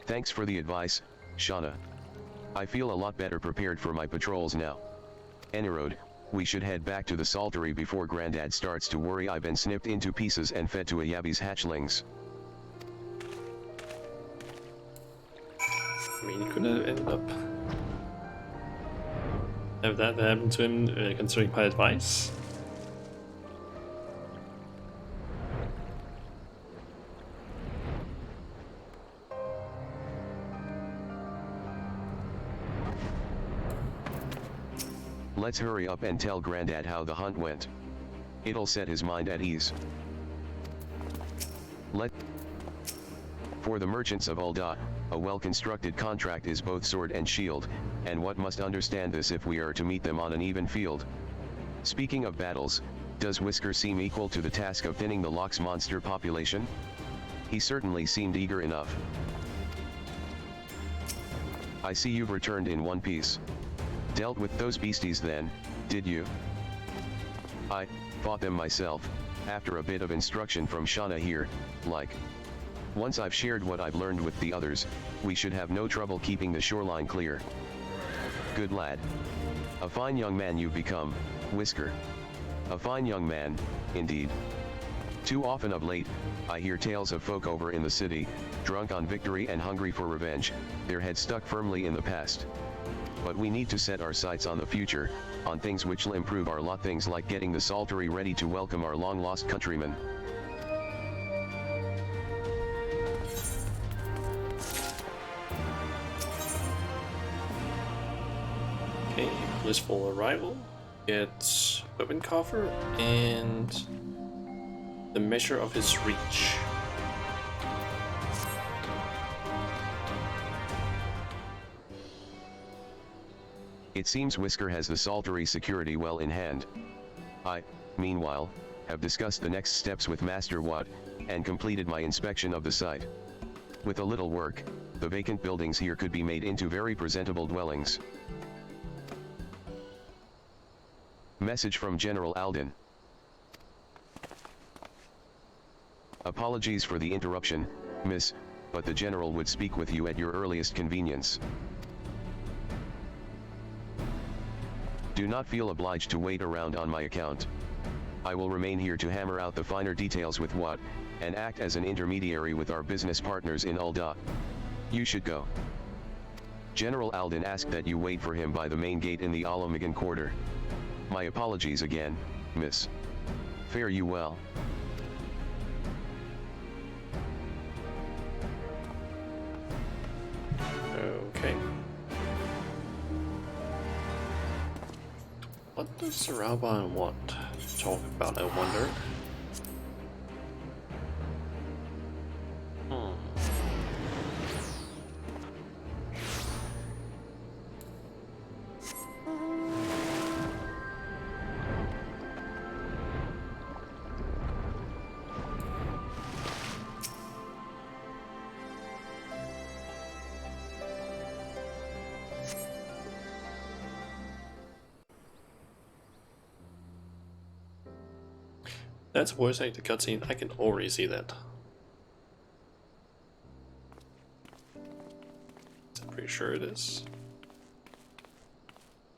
Thanks for the advice, Shauna. I feel a lot better prepared for my patrols now. Enerode, we should head back to the saltery before Grandad starts to worry I've been snipped into pieces and fed to a Yabby's hatchlings. I mean, he could have ended up have that happen to him considering my advice. Let's hurry up and tell Grandad how the hunt went. It'll set his mind at ease. For the merchants of Ul'dah, a well-constructed contract is both sword and shield, and what must understand this if we are to meet them on an even field. Speaking of battles, does Whisker seem equal to the task of thinning the Loch's monster population? He certainly seemed eager enough. I see you've returned in one piece. Dealt with those beasties then, did you? I fought them myself, after a bit of instruction from Shauna here, like. Once I've shared what I've learned with the others, we should have no trouble keeping the shoreline clear. Good lad. A fine young man you've become, Whisker. A fine young man, indeed. Too often of late, I hear tales of folk over in the city, drunk on victory and hungry for revenge, their heads stuck firmly in the past. But we need to set our sights on the future, on things which'll improve our lot, things like getting the Saltery ready to welcome our long-lost countrymen. Okay, blissful arrival. Get weapon coffer and the measure of his reach. It seems Whisker has the Saltery security well in hand. I, meanwhile, have discussed the next steps with Master Watt, and completed my inspection of the site. With a little work, the vacant buildings here could be made into very presentable dwellings. Message from General Alden. Apologies for the interruption, miss, but the General would speak with you at your earliest convenience. Do not feel obliged to wait around on my account. I will remain here to hammer out the finer details with Watt, and act as an intermediary with our business partners in Ul'dah. You should go. General Alden asked that you wait for him by the main gate in the Alamigan quarter. My apologies again, miss. Fare you well. Okay. What does Saraban want to talk about, I wonder? That's voice acted cutscene. I can already see that. I'm pretty sure it is.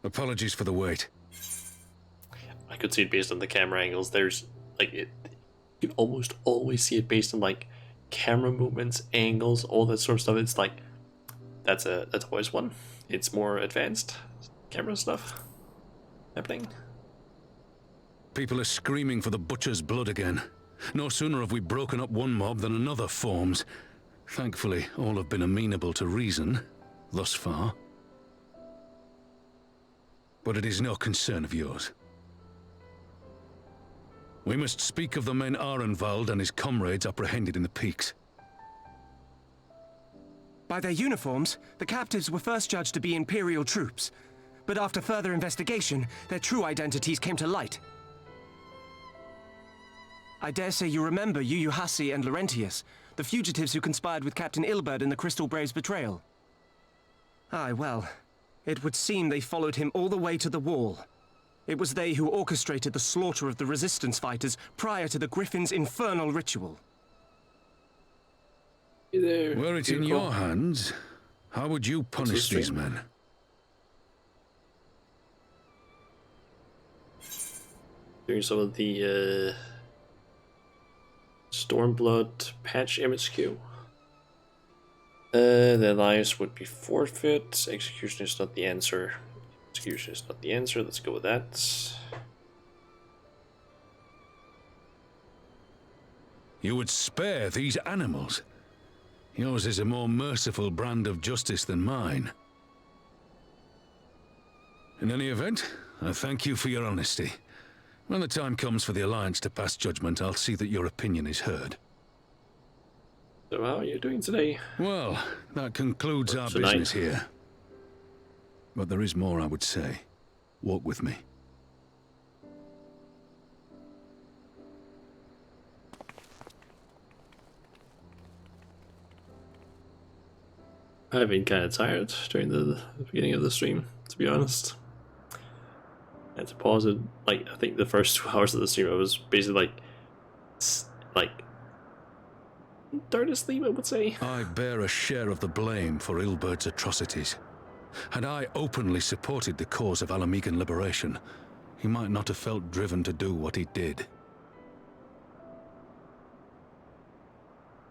Apologies for the wait. I could see it based on the camera angles. There's like it. You can almost always see it based on like camera movements, angles, all that sort of stuff. It's like that's always one. It's more advanced camera stuff happening. People are screaming for the butcher's blood again. No sooner have we broken up one mob than another forms. Thankfully, all have been amenable to reason, thus far. But it is no concern of yours. We must speak of the men Arenvald and his comrades apprehended in the peaks. By their uniforms, the captives were first judged to be Imperial troops. But after further investigation, their true identities came to light. I dare say you remember Yuyuhasi and Laurentius, the fugitives who conspired with Captain Ilberd in the Crystal Brave's betrayal. Aye, well, it would seem they followed him all the way to the wall. It was they who orchestrated the slaughter of the resistance fighters prior to the Griffin's infernal ritual. Were it in your hands, how would you punish these men? Doing some of the Stormblood patch MSQ. Their lives would be forfeit. Execution is not the answer. Execution is not the answer. Let's go with that. You would spare these animals? Yours is a more merciful brand of justice than mine. In any event, I thank you for your honesty. When the time comes for the Alliance to pass judgment, I'll see that your opinion is heard. So how are you doing today? Well, that concludes our business here. But there is more I would say. Walk with me. I've been kind of tired during the beginning of the stream, to be honest. I had to pause it. Like, I think the first 2 hours of the stream, I was basically like Dirt asleep, I would say. I bear a share of the blame for Ilbert's atrocities. Had I openly supported the cause of Alamegan liberation, he might not have felt driven to do what he did.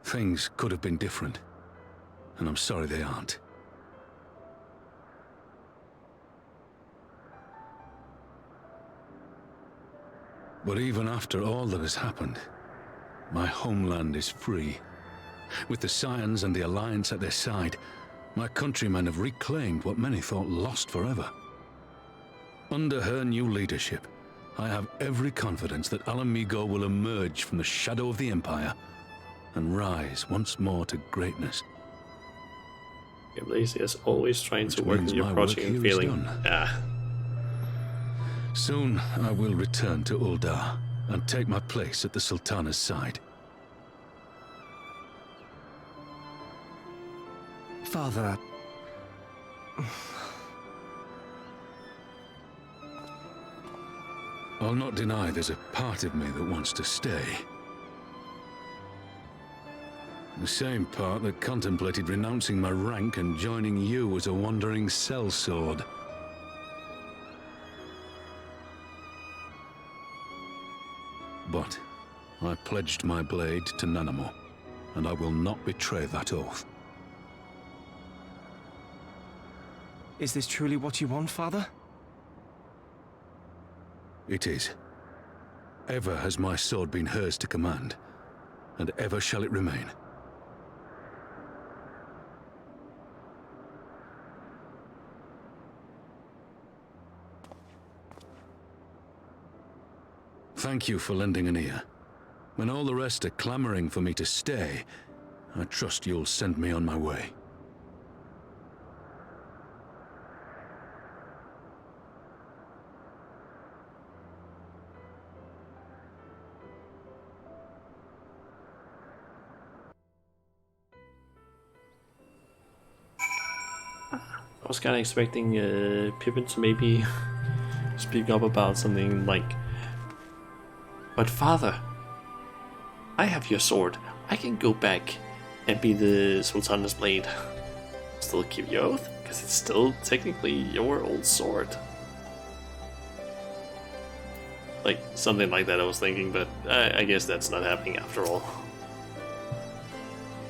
Things could have been different, and I'm sorry they aren't. But even after all that has happened, my homeland is free. With the Scions and the Alliance at their side, my countrymen have reclaimed what many thought lost forever. Under her new leadership, I have every confidence that Alamigo will emerge from the shadow of the Empire and rise once more to greatness. Yeah, Blaze is always trying Which to work means in your my project work and here is feeling. done. Soon I will return to Uldar and take my place at the Sultana's side. Father... I'll not deny there's a part of me that wants to stay. The same part that contemplated renouncing my rank and joining you as a wandering sellsword. But I pledged my blade to Nanamo, and I will not betray that oath. Is this truly what you want, Father? It is. Ever has my sword been hers to command, and ever shall it remain. Thank you for lending an ear. When all the rest are clamoring for me to stay, I trust you'll send me on my way. I was kind of expecting Pippin to maybe speak up about something like, "But father, I have your sword. I can go back and be the Sultana's blade. Still keep your oath, because it's still technically your old sword." Like, something like that I was thinking, but I guess that's not happening after all.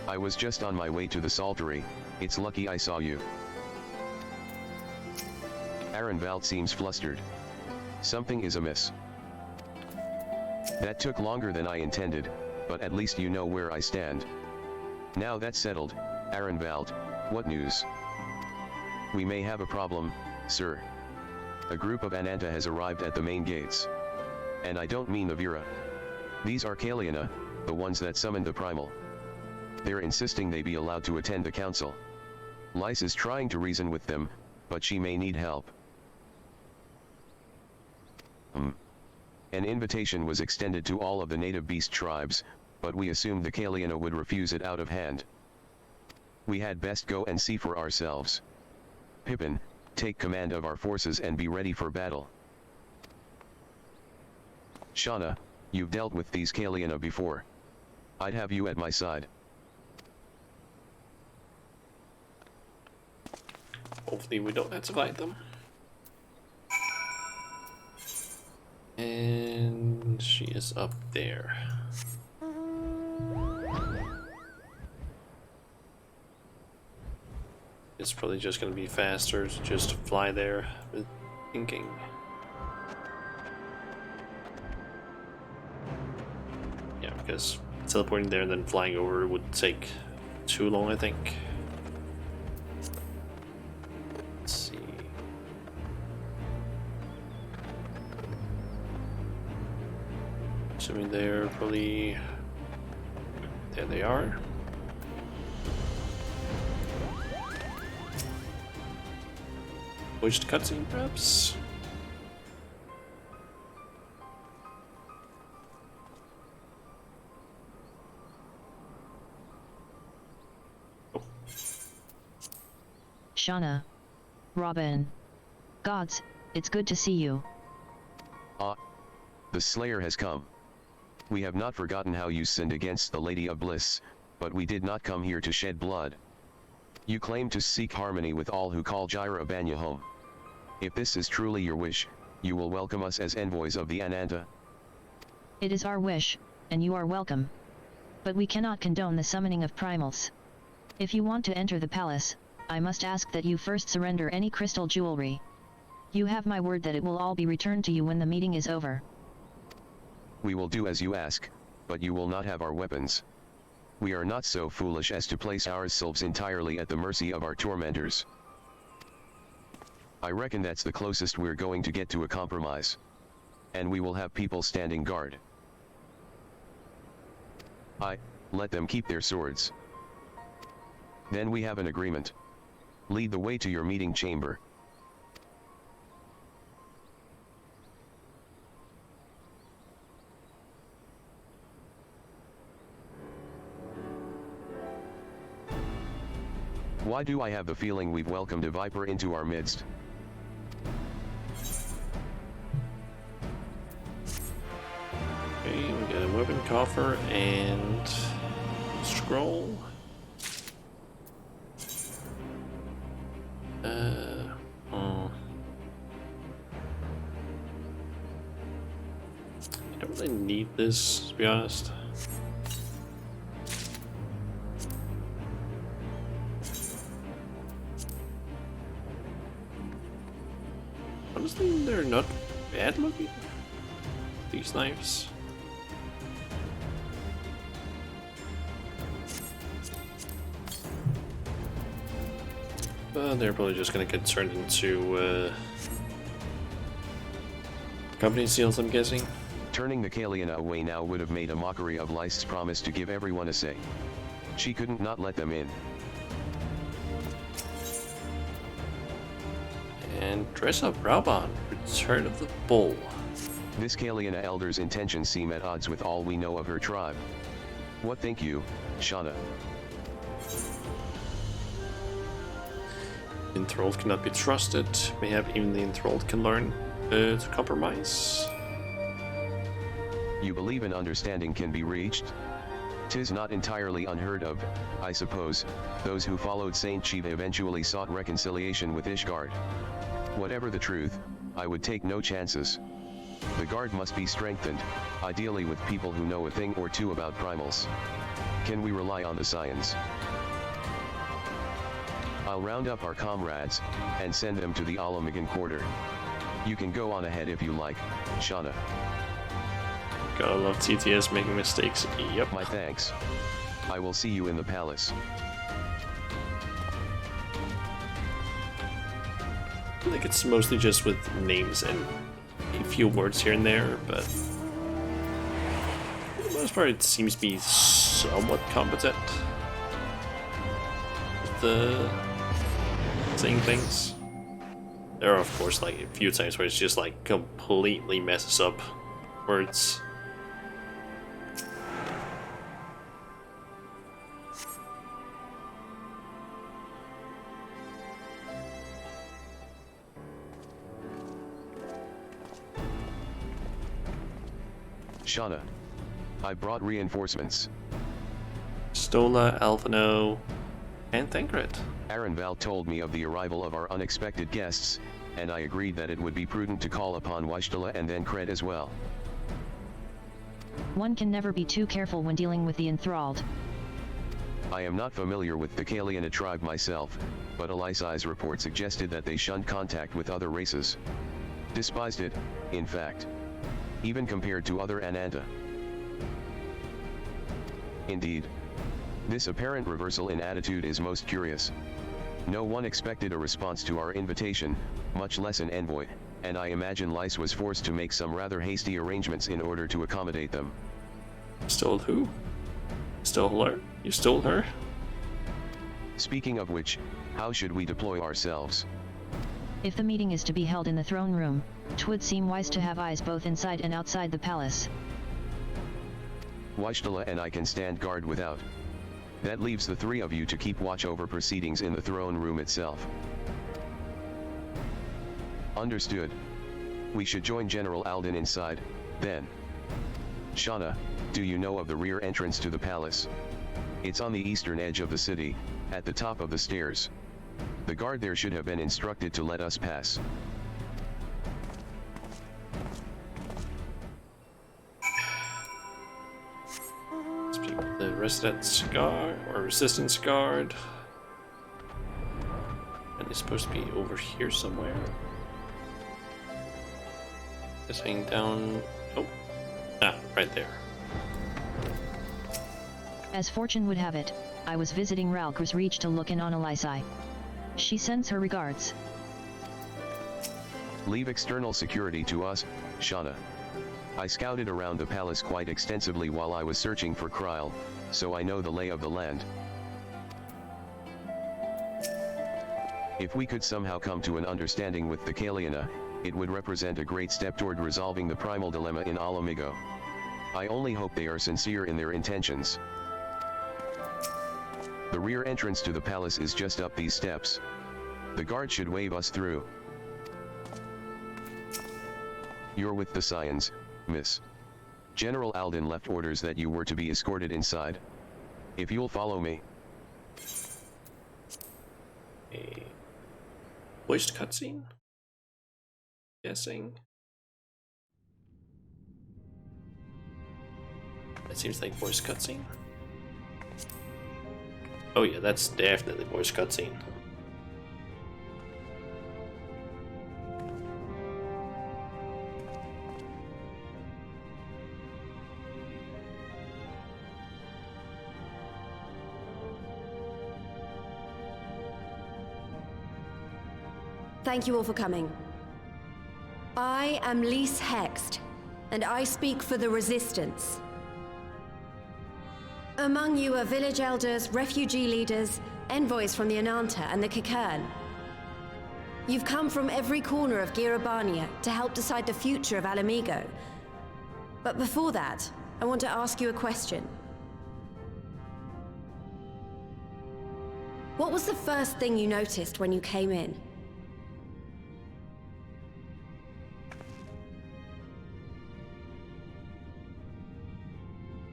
I was just on my way to the saltery. It's lucky I saw you. Arenvald seems flustered. Something is amiss. That took longer than I intended, but at least you know where I stand. Now that's settled, Arenvald, what news? We may have a problem, sir. A group of Ananta has arrived at the main gates. And I don't mean the Vera. These are Kaliana, the ones that summoned the Primal. They're insisting they be allowed to attend the council. Lys is trying to reason with them, but she may need help. An invitation was extended to all of the native beast tribes, but we assumed the Kaliana would refuse it out of hand. We had best go and see for ourselves. Pippin, take command of our forces and be ready for battle. Shauna, you've dealt with these Kaliana before. I'd have you at my side. Hopefully we don't have to fight them. And she is up there. It's probably just gonna be faster to just fly there, with thinking. Yeah, because teleporting there and then flying over would take too long, I think. Let's see. Assuming they're probably... There they are. Pushed cutscene, perhaps? Oh. Shauna. Robin. Gods, it's good to see you. The Slayer has come. We have not forgotten how you sinned against the Lady of Bliss, but we did not come here to shed blood. You claim to seek harmony with all who call Gyra Banya home. If this is truly your wish, you will welcome us as envoys of the Ananta. It is our wish, and you are welcome. But we cannot condone the summoning of primals. If you want to enter the palace, I must ask that you first surrender any crystal jewelry. You have my word that it will all be returned to you when the meeting is over. We will do as you ask, but you will not have our weapons. We are not so foolish as to place ourselves entirely at the mercy of our tormentors. I reckon that's the closest we're going to get to a compromise. And we will have people standing guard. Let them keep their swords. Then we have an agreement. Lead the way to your meeting chamber. Why do I have the feeling we've welcomed a viper into our midst? Okay, we got a weapon coffer and scroll. I don't really need this, to be honest. Honestly, they're not bad looking, these knives. But they're probably just gonna get turned into company seals, I'm guessing. Turning the Kaliana away now would have made a mockery of Lys's promise to give everyone a say. She couldn't not let them in. And dress up Raban, Return of the Bull. This Kaliana elder's intentions seem at odds with all we know of her tribe. What think you, Shauna? Enthralled cannot be trusted. Mayhap even the enthralled can learn to compromise. You believe an understanding can be reached? 'Tis not entirely unheard of, I suppose. Those who followed Saint Shiva eventually sought reconciliation with Ishgard. Whatever the truth, I would take no chances. The guard must be strengthened, ideally with people who know a thing or two about primals. Can we rely on the science? I'll round up our comrades, and send them to the Alamigan quarter. You can go on ahead if you like, Shauna. Gotta love TTS making mistakes. Yep. My thanks. I will see you in the palace. I think it's mostly just with names and a few words here and there, but for the most part it seems to be somewhat competent with the saying things. There are of course like a few times where it's just like completely messes up words. Shauna, I brought reinforcements. Stola, Alvino, and Thancred. Arenval told me of the arrival of our unexpected guests, and I agreed that it would be prudent to call upon Wishtala and then Cred as well. One can never be too careful when dealing with the enthralled. I am not familiar with the Kaliana tribe myself, but Elisai's report suggested that they shunned contact with other races. Despised it, in fact. Even compared to other Ananta. Indeed. This apparent reversal in attitude is most curious. No one expected a response to our invitation, much less an envoy, and I imagine Lys was forced to make some rather hasty arrangements in order to accommodate them. Stole who? Stole her? You stole her? Speaking of which, how should we deploy ourselves? If the meeting is to be held in the throne room, 'twould seem wise to have eyes both inside and outside the palace. Wishtala and I can stand guard without. That leaves the three of you to keep watch over proceedings in the throne room itself. Understood. We should join General Alden inside, then. Shauna, do you know of the rear entrance to the palace? It's on the eastern edge of the city, at the top of the stairs. The guard there should have been instructed to let us pass. Speak with the residence guard or resistance guard. And they're supposed to be over here somewhere. Guessing down. Oh, right there. As fortune would have it, I was visiting Ralker's Reach to look in on Elisai. She sends her regards. Leave external security to us, Shauna. I scouted around the palace quite extensively while I was searching for Kryl, so I know the lay of the land. If we could somehow come to an understanding with the Kaliana, it would represent a great step toward resolving the primal dilemma in Alamigo. I only hope they are sincere in their intentions. The rear entrance to the palace is just up these steps. The guard should wave us through. You're with the Scions, miss. General Alden left orders that you were to be escorted inside. If you'll follow me. A voiced cutscene? Guessing. That seems like voice cutscene. Oh yeah, that's definitely voice cutscene. Thank you all for coming. I am Lise Hext, and I speak for the Resistance. Among you are village elders, refugee leaders, envoys from the Ananta and the Kikern. You've come from every corner of Girabania to help decide the future of Alamigo. But before that, I want to ask you a question. What was the first thing you noticed when you came in?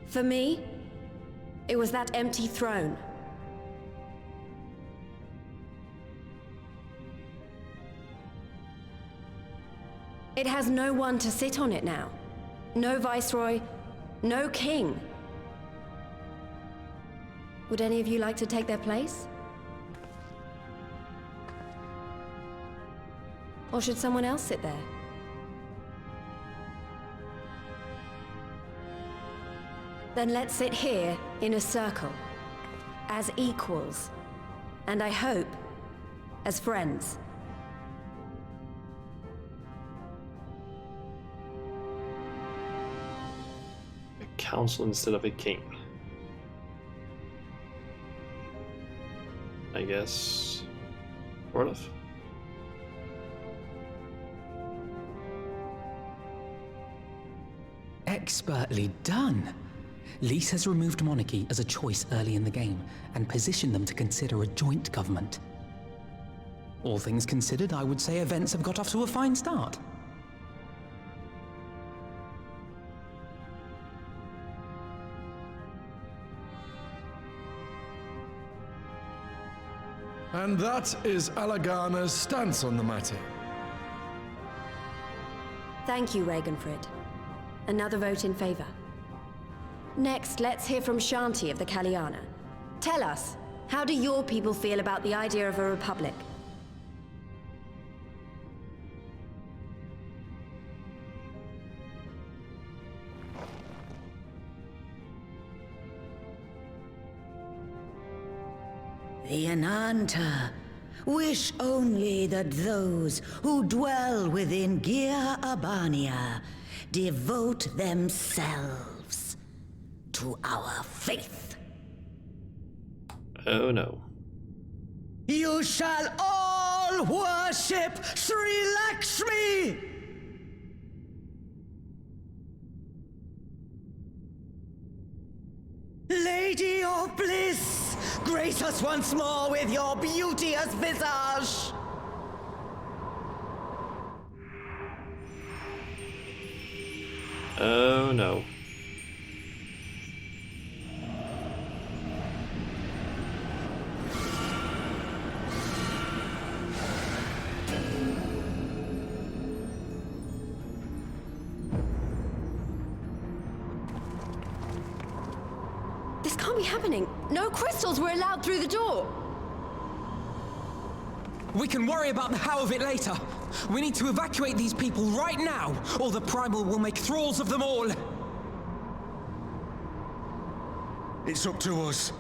For me, it was that empty throne. It has no one to sit on it now. No viceroy, no king. Would any of you like to take their place? Or should someone else sit there? Then let's sit here in a circle, as equals, and I hope, as friends. A council instead of a king. I guess, sort of. Expertly done. Lise has removed monarchy as a choice early in the game, and positioned them to consider a joint government. All things considered, I would say events have got off to a fine start. And that is Alagana's stance on the matter. Thank you, Ragenfrid. Another vote in favor. Next, let's hear from Shanti of the Kaliana. Tell us, how do your people feel about the idea of a republic? The Ananta wish only that those who dwell within Gir Abania devote themselves to our faith. Oh no. You shall all worship Sri Lakshmi! Lady of bliss, grace us once more with your beauteous visage! Oh no. can't be happening. No crystals were allowed through the door. We can worry about the how of it later. We need to evacuate these people right now, or the Primal will make thralls of them all. It's up to us.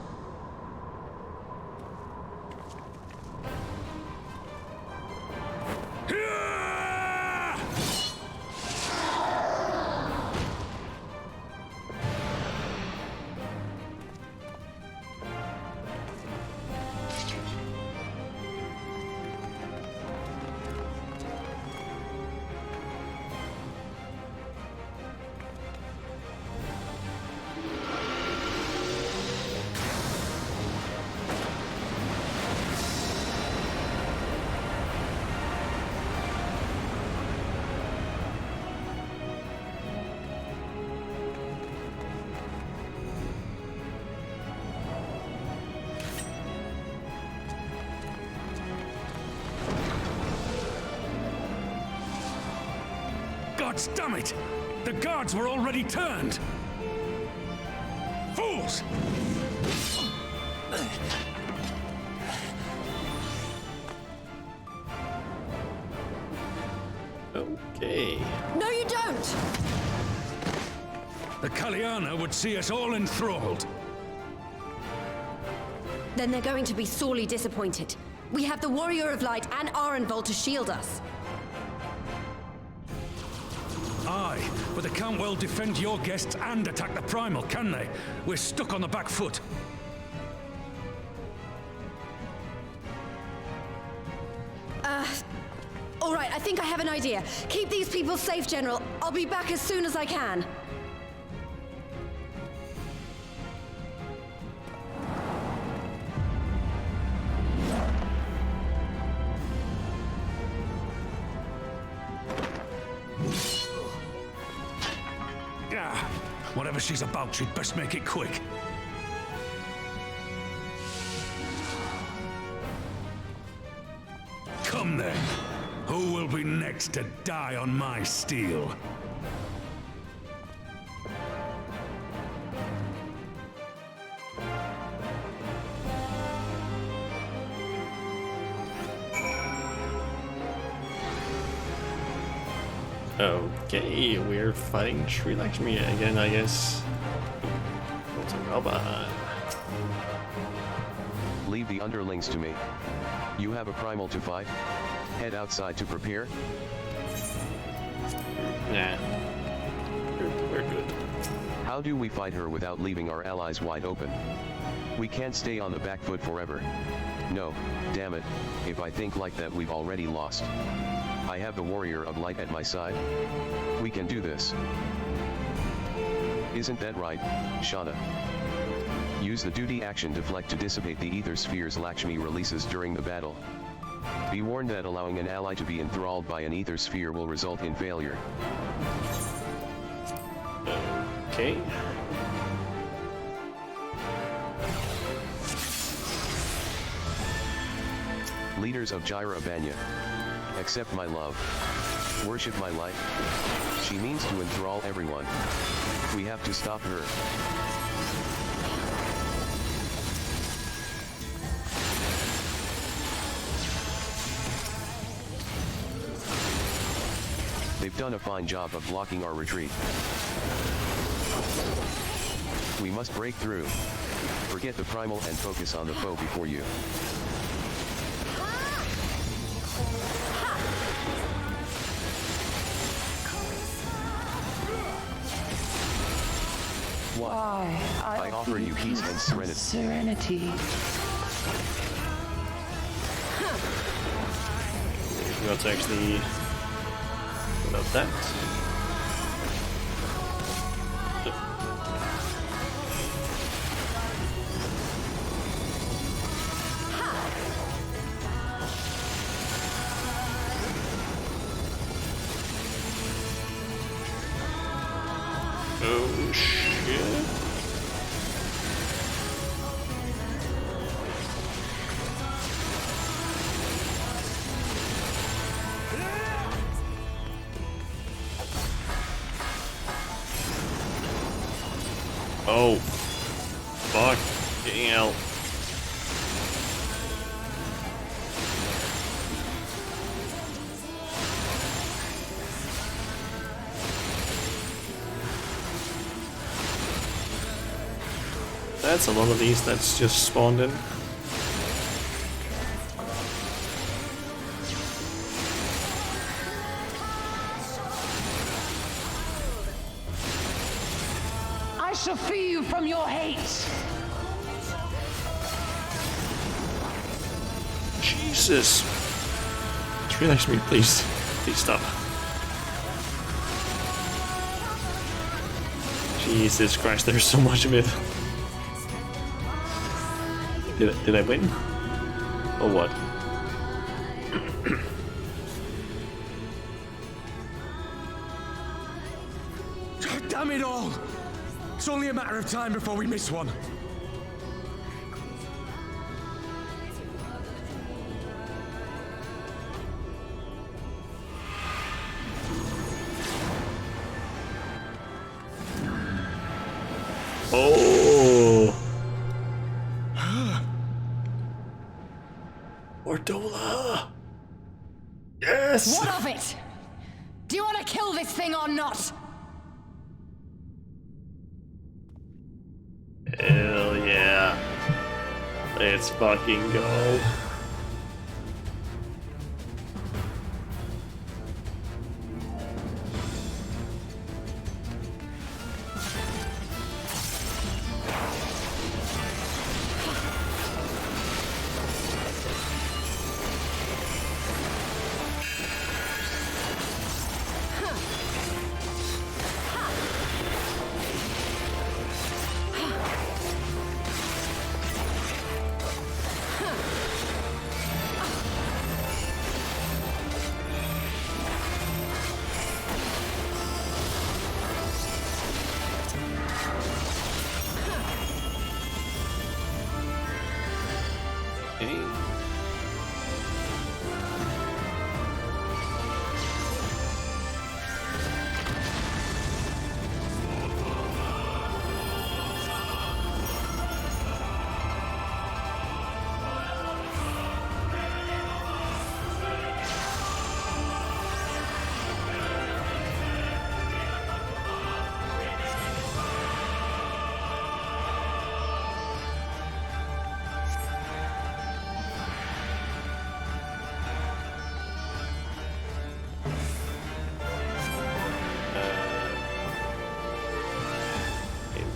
Gods damn it! The guards were already turned! Fools! Okay. No, you don't! The Kaliana would see us all enthralled. Then they're going to be sorely disappointed. We have the Warrior of Light and Arenvold to shield us. Aye, but they can't well defend your guests and attack the Primal, can they? We're stuck on the back foot. All right, I think I have an idea. Keep these people safe, General. I'll be back as soon as I can. Whatever she's about, she'd best make it quick. Come then. Who will be next to die on my steel? Okay, we're fighting Sri Lakshmi again, I guess. What's a robot? Leave the underlings to me. You have a primal to fight? Head outside to prepare? Nah. We're good. How do we fight her without leaving our allies wide open? We can't stay on the back foot forever. No, damn it, if I think like that we've already lost. I have the Warrior of Light at my side. We can do this. Isn't that right, Shauna? Use the duty action deflect to dissipate the ether spheres Lakshmi releases during the battle. Be warned that allowing an ally to be enthralled by an ether sphere will result in failure. Okay. Leaders of Jaira Banya, accept my love. Worship my light. She means to enthrall everyone. We have to stop her. They've done a fine job of blocking our retreat. We must break through. Forget the primal and focus on the foe before you. What? I offer you peace and serenity. Let's actually put out that. Oh shit. Oh. Fucking hell. That's a lot of these that's just spawned in. I shall free you from your hate. Jesus. Just relax me, please. Please stop. Jesus Christ, there's so much of it. Did I win? Or what? Damn it all! It's only a matter of time before we miss one. Oh! Ordola! Yes! What of it? Do you want to kill this thing or not? Hell yeah. Let's fucking go.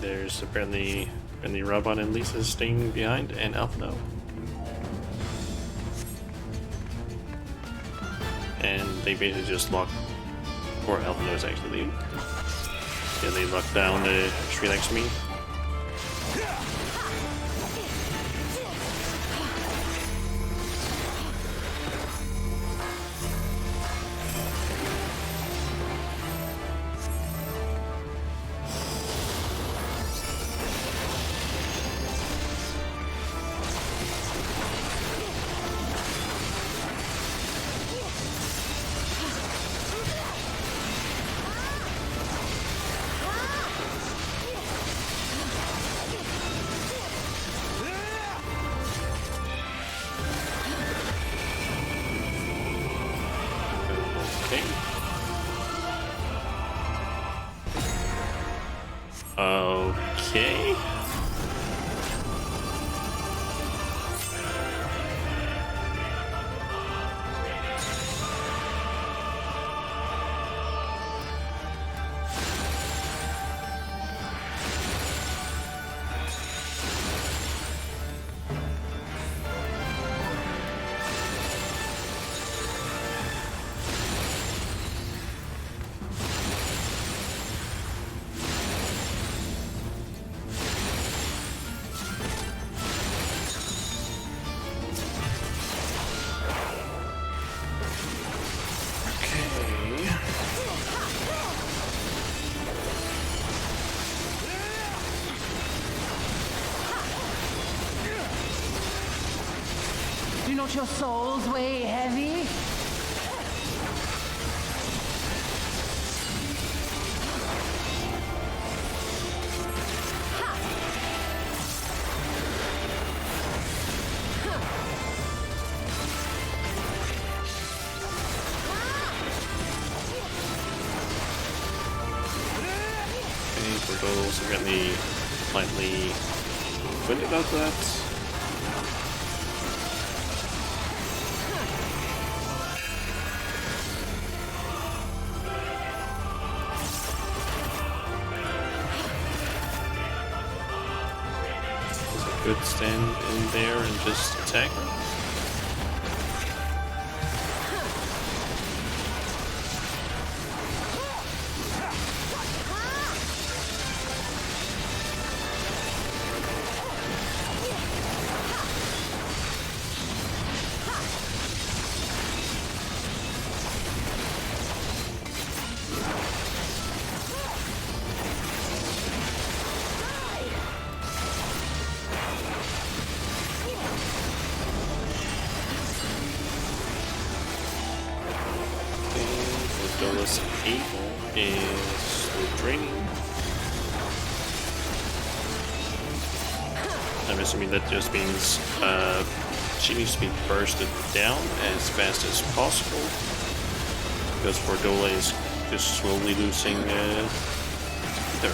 There's apparently Robon and Lisa staying behind, and Alphino. And they basically just lock, or Alphino is actually leaving. Yeah, they lock down the tree next to me. Okay. Do not your souls weigh heavy? for those who got me slightly winded about that. Could stand in there and just attack her. Douglas Evil is draining. I'm assuming that just means she needs to be bursted down as fast as possible, because Fordola is just slowly losing ether.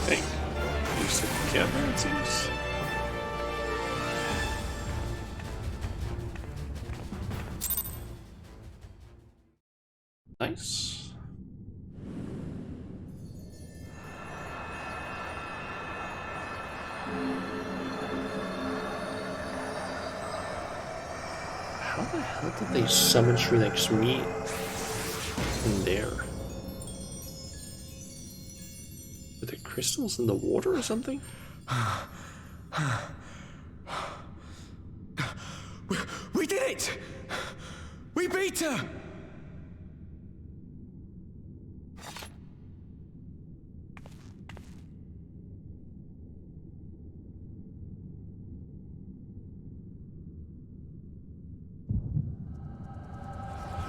Okay, use the camera, it seems. Nice. How the hell did they summon Shriek's meat in there? Were the crystals in the water or something? We did it! We beat her!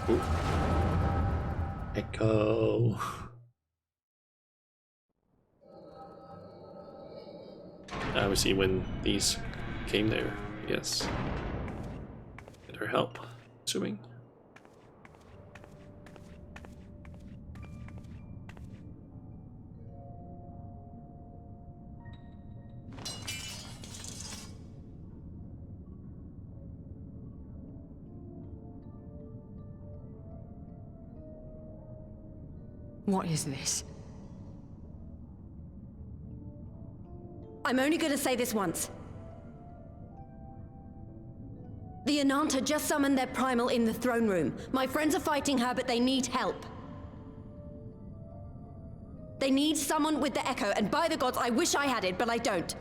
Ooh. Echo. I would see when these came there. Yes. Get her help, assuming. What is this? I'm only going to say this once. The Ananta just summoned their primal in the throne room. My friends are fighting her, but they need help. They need someone with the Echo, and by the gods, I wish I had it, but I don't.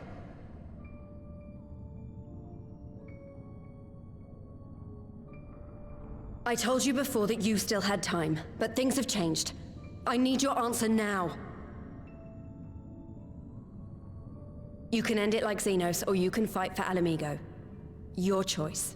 I told you before that you still had time, but things have changed. I need your answer now. You can end it like Xenos, or you can fight for Alamigo. Your choice.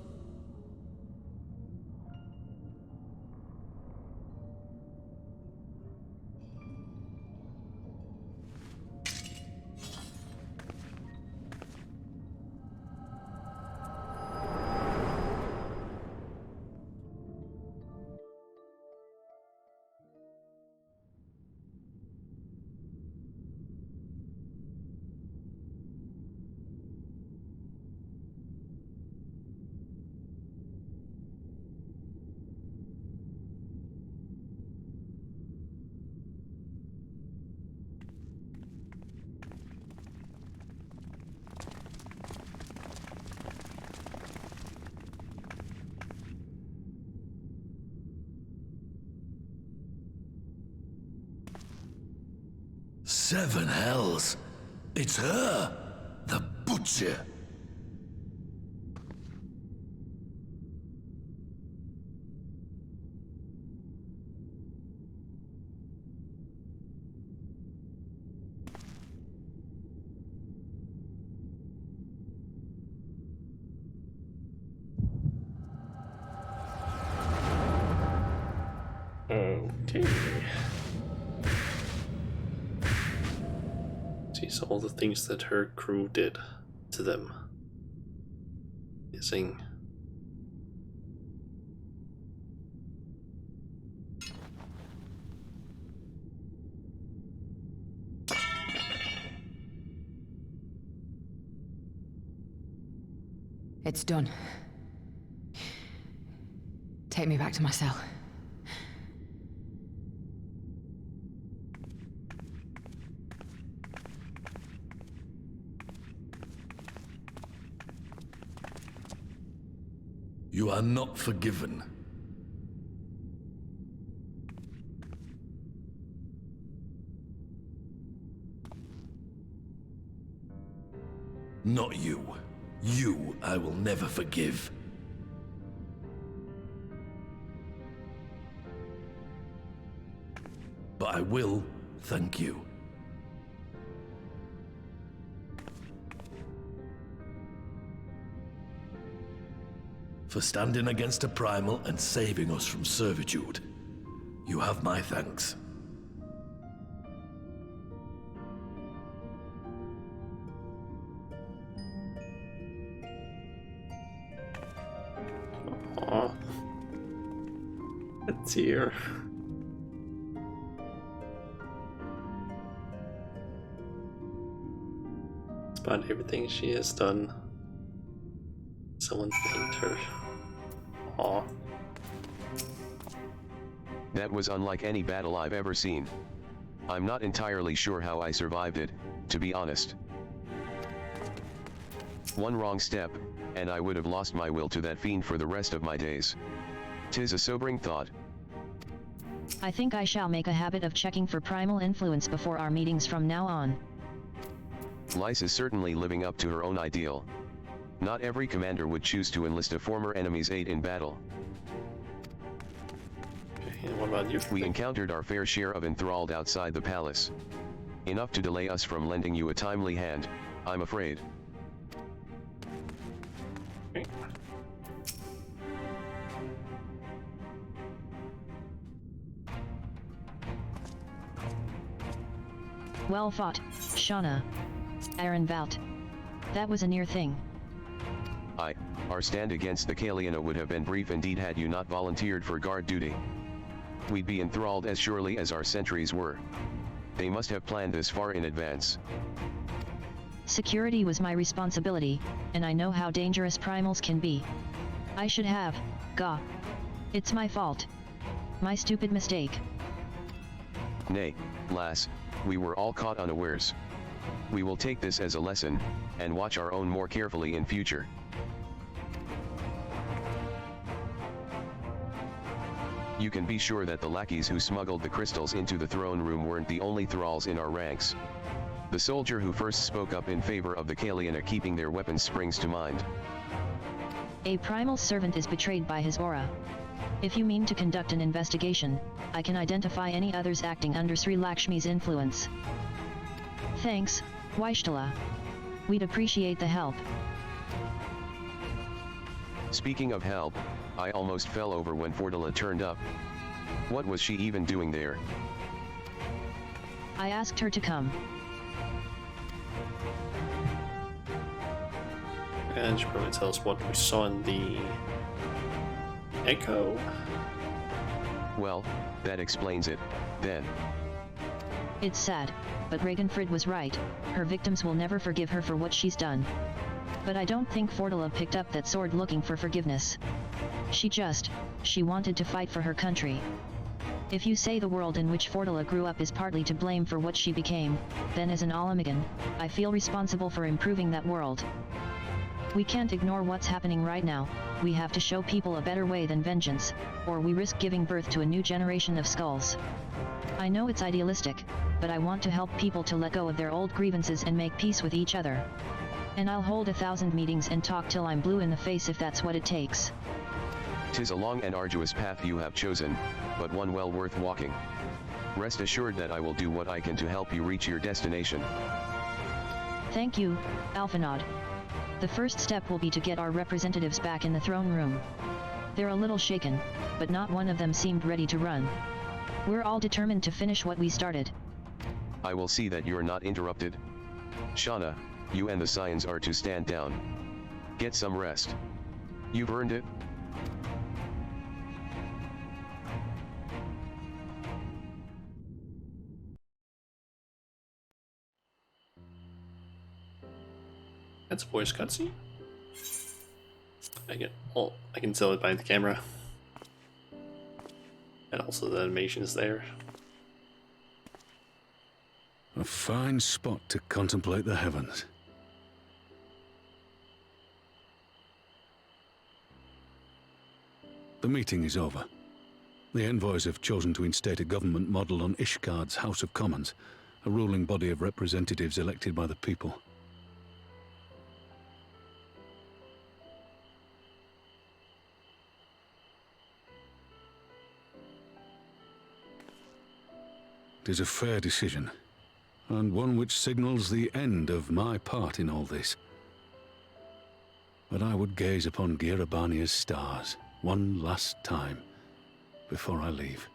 Seven hells. It's her, the Butcher. Okay. See, so all the things that her crew did to them. Missing. It's done. Take me back to my cell. You are not forgiven. Not you. You I will never forgive. But I will thank you. For standing against a primal and saving us from servitude. You have my thanks. Aww. A tear. Despite everything she has done, someone thanked her. Aww. That was unlike any battle I've ever seen. I'm not entirely sure how I survived it, to be honest. One wrong step, and I would have lost my will to that fiend for the rest of my days. 'Tis a sobering thought. I think I shall make a habit of checking for primal influence before our meetings from now on. Lyse is certainly living up to her own ideal. Not every commander would choose to enlist a former enemy's aid in battle. Okay, and what about you? We encountered our fair share of enthralled outside the palace. Enough to delay us from lending you a timely hand, I'm afraid. Okay. Well fought, Shauna. Aaron Valt. That was a near thing. Our stand against the Kaliana would have been brief indeed had you not volunteered for guard duty. We'd be enthralled as surely as our sentries were. They must have planned this far in advance. Security was my responsibility, and I know how dangerous primals can be. I should have, It's my fault. My stupid mistake. Nay, lass, we were all caught unawares. We will take this as a lesson, and watch our own more carefully in future. You can be sure that the lackeys who smuggled the crystals into the throne room weren't the only thralls in our ranks. The soldier who first spoke up in favor of the Kaliana keeping their weapons springs to mind. A primal servant is betrayed by his aura. If you mean to conduct an investigation, I can identify any others acting under Sri Lakshmi's influence. Thanks, Vaishtala. We'd appreciate the help. Speaking of help, I almost fell over when Fordala turned up. What was she even doing there? I asked her to come. And she probably tell us what we saw in the echo. Well, that explains it, then. It's sad, but Ragenfrid was right. Her victims will never forgive her for what she's done. But I don't think Fordala picked up that sword looking for forgiveness. She wanted to fight for her country. If you say the world in which Fordala grew up is partly to blame for what she became, then as an Alamigan, I feel responsible for improving that world. We can't ignore what's happening right now. We have to show people a better way than vengeance, or we risk giving birth to a new generation of skulls. I know it's idealistic, but I want to help people to let go of their old grievances and make peace with each other. And I'll hold 1,000 meetings and talk till I'm blue in the face if that's what it takes. 'Tis a long and arduous path you have chosen, but one well worth walking. Rest assured that I will do what I can to help you reach your destination. Thank you, Alphanod. The first step will be to get our representatives back in the throne room. They're a little shaken, but not one of them seemed ready to run. We're all determined to finish what we started. I will see that you're not interrupted. Shauna, you and the Scions are to stand down. Get some rest. You've earned it. That's a voice cutscene. I can tell it by the camera. And also the animation is there. A fine spot to contemplate the heavens. The meeting is over. The envoys have chosen to instate a government modelled on Ishgard's House of Commons, a ruling body of representatives elected by the people. It is a fair decision, and one which signals the end of my part in all this. But I would gaze upon Girabania's stars one last time before I leave.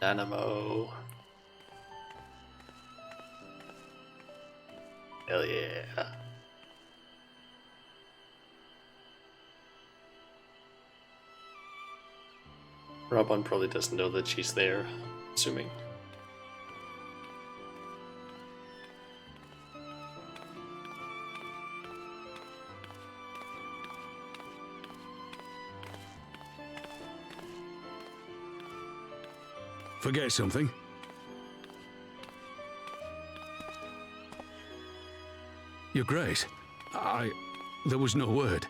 Dynamo. Hell yeah. Robin probably doesn't know that she's there, assuming. Forget something? Your Grace, there was no word.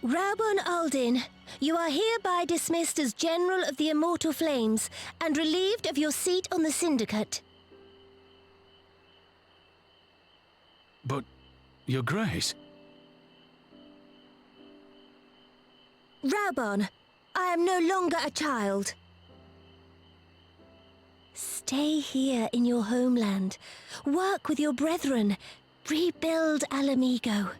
Rabon Aldin, you are hereby dismissed as General of the Immortal Flames and relieved of your seat on the Syndicate. But, Your Grace... Rabon, I am no longer a child. Stay here in your homeland. Work with your brethren. Rebuild Alamigo.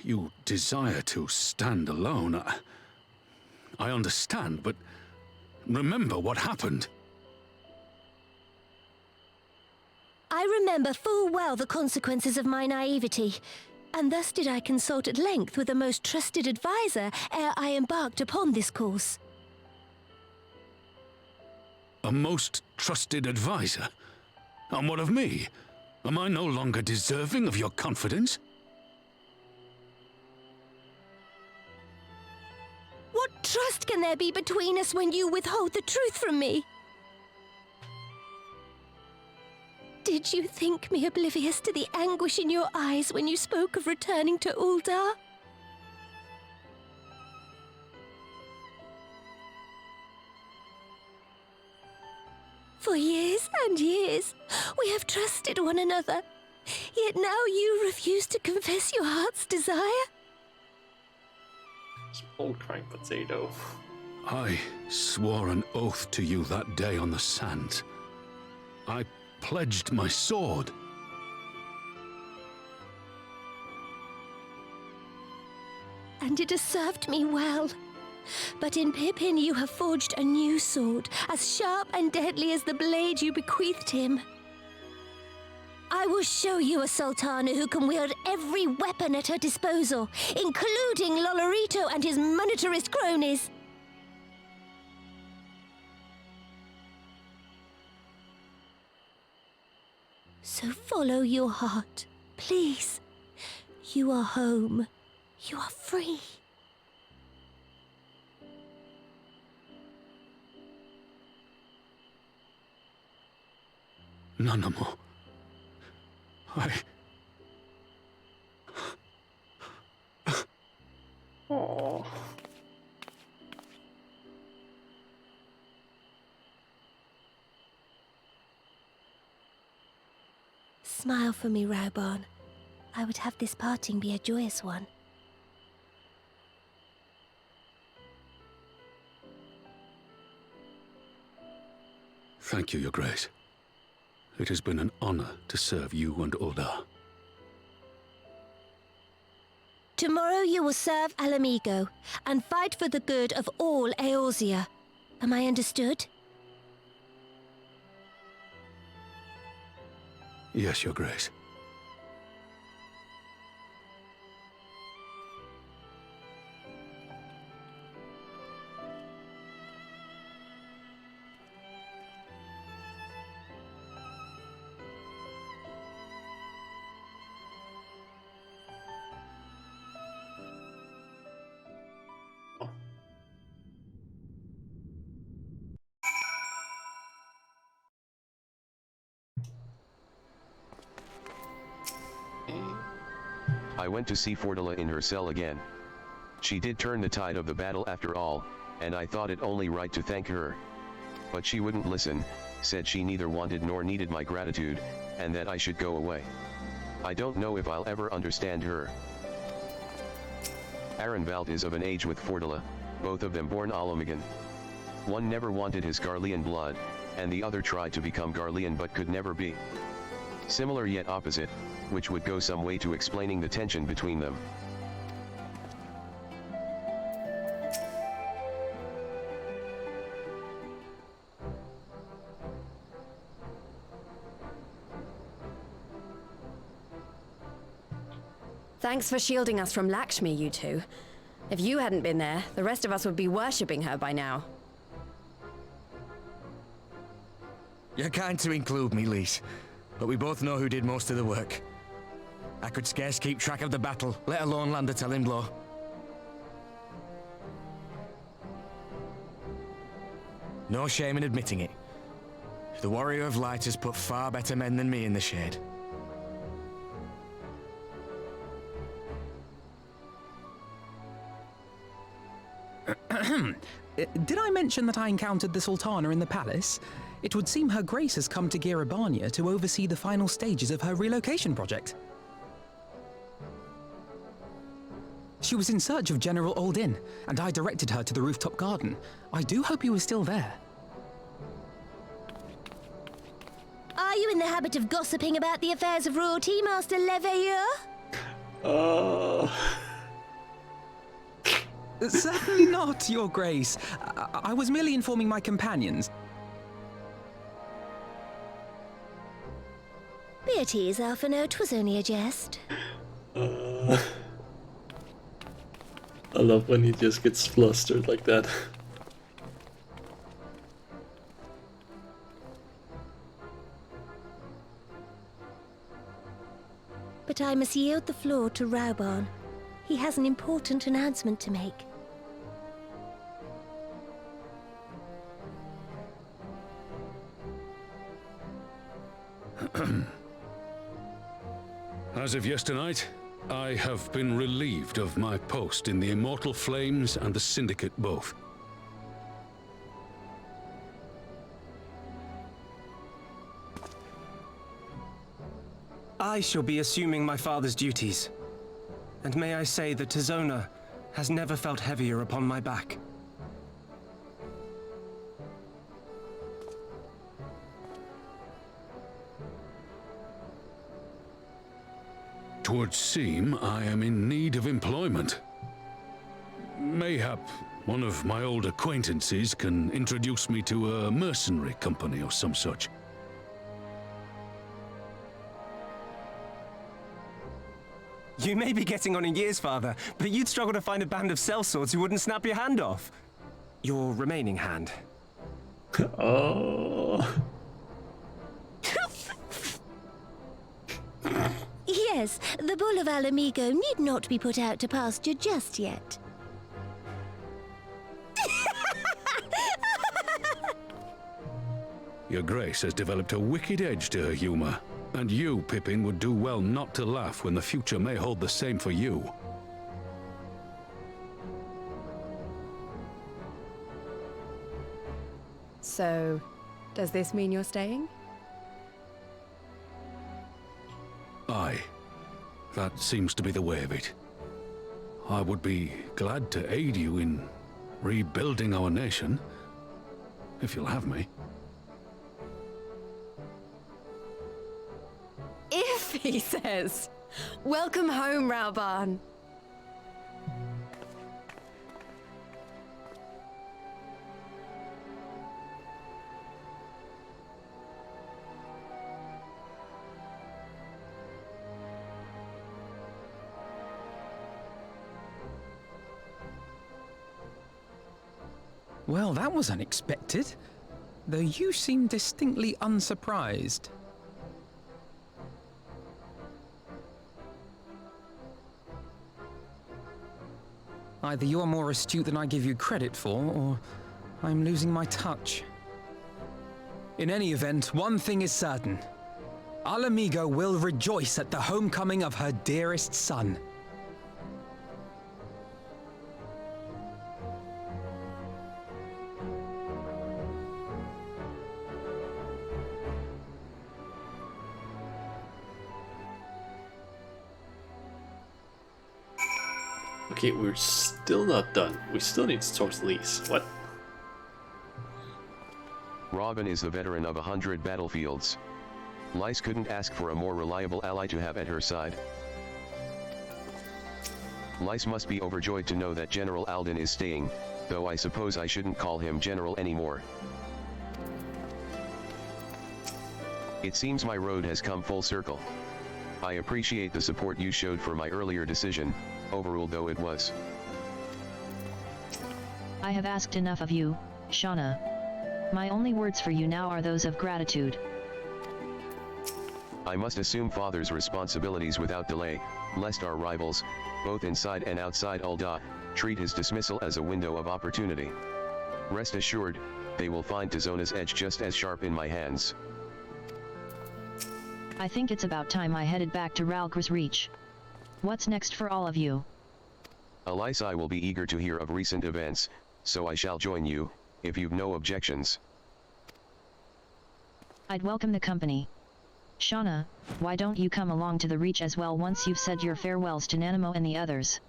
You desire to stand alone. I understand, but remember what happened. I remember full well the consequences of my naivety, and thus did I consult at length with a most trusted advisor ere I embarked upon this course. A most trusted advisor? And what of me? Am I no longer deserving of your confidence? What trust can there be between us when you withhold the truth from me? Did you think me oblivious to the anguish in your eyes when you spoke of returning to Uldar? For years and years, we have trusted one another, yet now you refuse to confess your heart's desire? Old crying potato. I swore an oath to you that day on the sands. I pledged my sword. And it has served me well. But in Pippin you have forged a new sword, as sharp and deadly as the blade you bequeathed him. I will show you a Sultana who can wield every weapon at her disposal, including Lolorito and his monetarist cronies. So follow your heart, please. You are home. You are free. Nanamo. Aww. Smile for me, Raubarn. I would have this parting be a joyous one. Thank you, Your Grace. It has been an honor to serve you and Uldar. Tomorrow you will serve Alamigo and fight for the good of all Eorzea. Am I understood? Yes, Your Grace. I went to see Fordula in her cell again. She did turn the tide of the battle after all, and I thought it only right to thank her. But she wouldn't listen, said she neither wanted nor needed my gratitude, and that I should go away. I don't know if I'll ever understand her. Arenvald is of an age with Fordula, both of them born Alamigan. One never wanted his Garlean blood, and the other tried to become Garlean but could never be. Similar yet opposite, which would go some way to explaining the tension between them. Thanks for shielding us from Lakshmi, you two. If you hadn't been there, the rest of us would be worshipping her by now. You're kind to include me, Lise, but we both know who did most of the work. I could scarce keep track of the battle, let alone land a telling blow. No shame in admitting it. The Warrior of Light has put far better men than me in the shade. Did I mention that I encountered the Sultana in the palace? It would seem Her Grace has come to Girabania to oversee the final stages of her relocation project. She was in search of General Oldin, and I directed her to the rooftop garden. I do hope he was still there. Are you in the habit of gossiping about the affairs of royalty, Master Leveilleur? Certainly not, Your Grace. I was merely informing my companions. Be at ease, Alphino. 'Twas only a jest. I love when he just gets flustered like that. But I must yield the floor to Raubarn. He has an important announcement to make. As of yesternight, I have been relieved of my post in the Immortal Flames and the Syndicate both. I shall be assuming my father's duties. And may I say that Tizona has never felt heavier upon my back. Twould seem I am in need of employment. Mayhap one of my old acquaintances can introduce me to a mercenary company or some such. You may be getting on in years, Father, but you'd struggle to find a band of sellswords who wouldn't snap your hand off. Your remaining hand. Oh. Yes, the bull of Alamigo need not be put out to pasture just yet. Your Grace has developed a wicked edge to her humor, and you, Pippin, would do well not to laugh when the future may hold the same for you. So, does this mean you're staying? Aye, that seems to be the way of it. I would be glad to aid you in rebuilding our nation, if you'll have me. If, he says. Welcome home, Rauban. Well, that was unexpected, though you seem distinctly unsurprised. Either you are more astute than I give you credit for, or I'm losing my touch. In any event, one thing is certain. Alamigo will rejoice at the homecoming of her dearest son. Okay, we're still not done. We still need to talk to Lise. What? Robin is the veteran of 100 battlefields. Lise couldn't ask for a more reliable ally to have at her side. Lise must be overjoyed to know that General Alden is staying, though I suppose I shouldn't call him General anymore. It seems my road has come full circle. I appreciate the support you showed for my earlier decision, overruled though it was. I have asked enough of you, Shauna. My only words for you now are those of gratitude. I must assume Father's responsibilities without delay, lest our rivals, both inside and outside Ul'dah, treat his dismissal as a window of opportunity. Rest assured, they will find Tizona's edge just as sharp in my hands. I think it's about time I headed back to Ralgris Reach. What's next for all of you? Elise, I will be eager to hear of recent events, so I shall join you, if you've no objections. I'd welcome the company. Shauna, why don't you come along to the Reach as well once you've said your farewells to Nanamo and the others?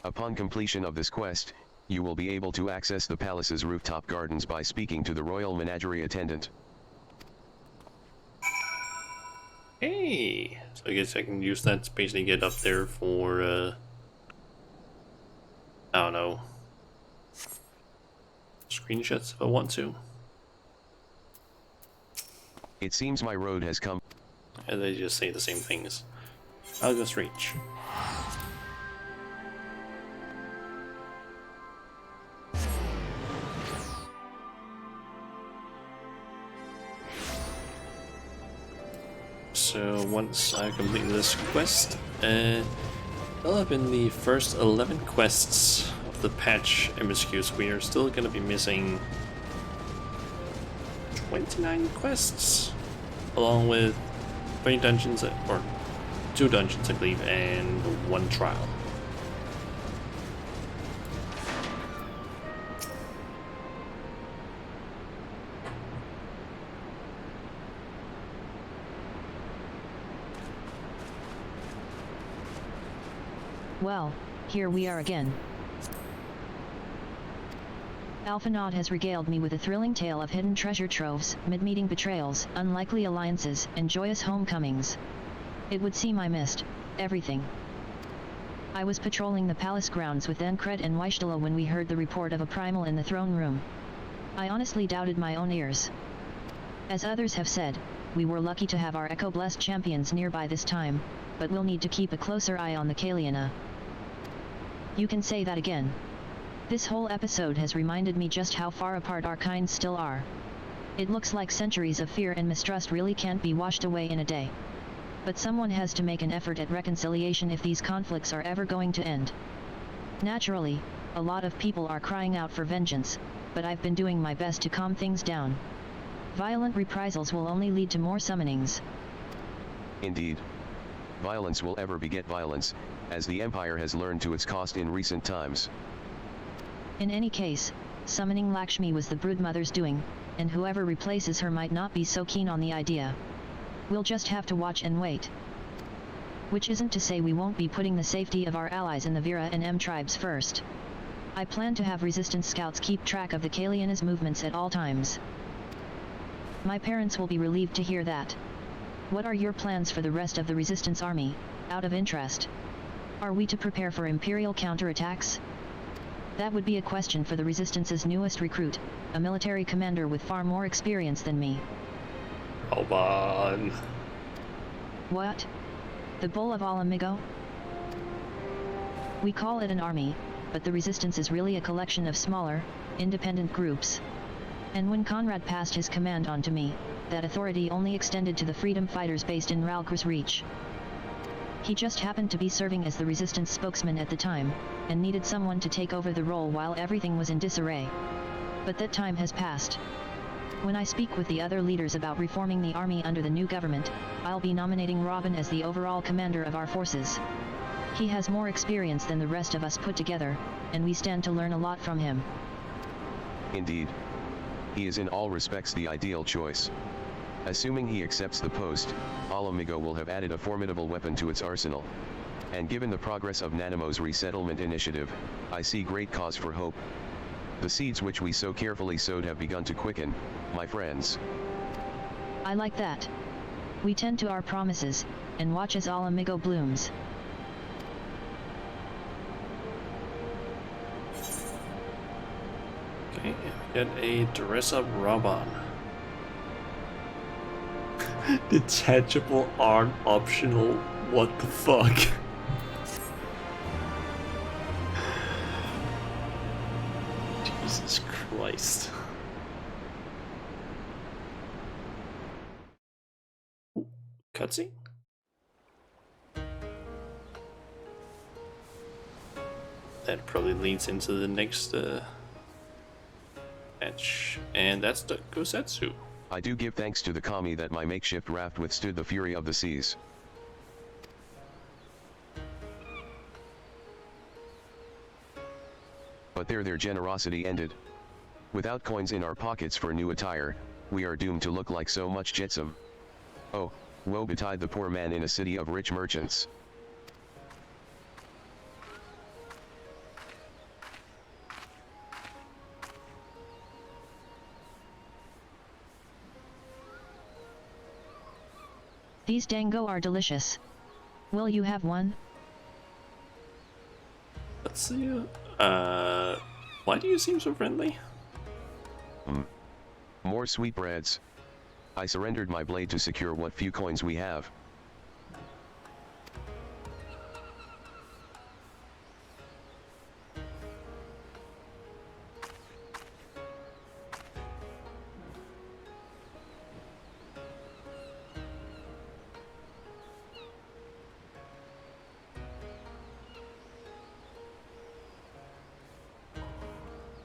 Upon completion of this quest, you will be able to access the palace's rooftop gardens by speaking to the royal menagerie attendant. Hey! So I guess I can use that to basically get up there for, I don't know, screenshots if I want to. It seems my road has come. And they just say the same things. I'll just reach. So once I complete this quest, I'll have been the first 11 quests of the patch MSQs. We are still going to be missing 29 quests, along with 3 dungeons, or 2 dungeons I believe, and 1 trial. Well, here we are again. Alphanod has regaled me with a thrilling tale of hidden treasure troves, mid-meeting betrayals, unlikely alliances, and joyous homecomings. It would seem I missed everything. I was patrolling the palace grounds with Encred and Weishtala when we heard the report of a primal in the throne room. I honestly doubted my own ears. As others have said, we were lucky to have our Echo-blessed champions nearby this time, but we'll need to keep a closer eye on the Kaliana. You can say that again. This whole episode has reminded me just how far apart our kinds still are. It looks like centuries of fear and mistrust really can't be washed away in a day. But someone has to make an effort at reconciliation if these conflicts are ever going to end. Naturally, a lot of people are crying out for vengeance, but I've been doing my best to calm things down. Violent reprisals will only lead to more summonings. Indeed. Violence will ever beget violence, as the Empire has learned to its cost in recent times. In any case, summoning Lakshmi was the Broodmother's doing, and whoever replaces her might not be so keen on the idea. We'll just have to watch and wait. Which isn't to say we won't be putting the safety of our allies in the Vera and M tribes first. I plan to have resistance scouts keep track of the Kaliana's movements at all times. My parents will be relieved to hear that. What are your plans for the rest of the resistance army, out of interest? Are we to prepare for Imperial counterattacks? That would be a question for the Resistance's newest recruit, a military commander with far more experience than me. Come on. What? The Bull of Alamigo? We call it an army, but the Resistance is really a collection of smaller, independent groups. And when Conrad passed his command on to me, that authority only extended to the freedom fighters based in Ralkr's Reach. He just happened to be serving as the Resistance spokesman at the time, and needed someone to take over the role while everything was in disarray. But that time has passed. When I speak with the other leaders about reforming the army under the new government, I'll be nominating Robin as the overall commander of our forces. He has more experience than the rest of us put together, and we stand to learn a lot from him. Indeed. He is in all respects the ideal choice. Assuming he accepts the post, Alamigo will have added a formidable weapon to its arsenal. And given the progress of Nanamo's resettlement initiative, I see great cause for hope. The seeds which we so carefully sowed have begun to quicken, my friends. I like that. We tend to our promises, and watch as Alamigo blooms. Okay, get a dress up Robin. Detachable arm optional. What the fuck? Jesus Christ. Cutscene? That probably leads into the next match, and that's the Gosetsu. I do give thanks to the kami that my makeshift raft withstood the fury of the seas. But there their generosity ended. Without coins in our pockets for new attire, we are doomed to look like so much jetsam. Oh, woe betide the poor man in a city of rich merchants. These dango are delicious. Will you have one? Let's see. Why do you seem so friendly? More sweetbreads. I surrendered my blade to secure what few coins we have.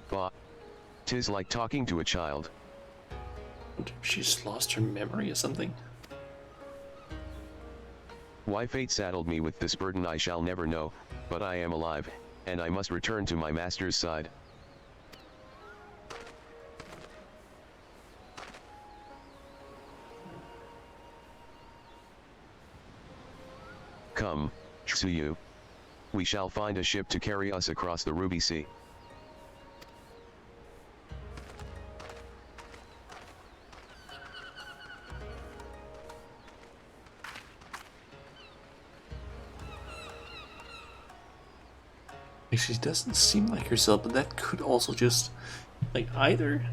Bah. 'Tis like talking to a child. She's lost her memory or something? Why fate saddled me with this burden I shall never know, but I am alive, and I must return to my master's side. Come, Tsuyu. We shall find a ship to carry us across the Ruby Sea. She doesn't seem like herself, but that could also just, like, either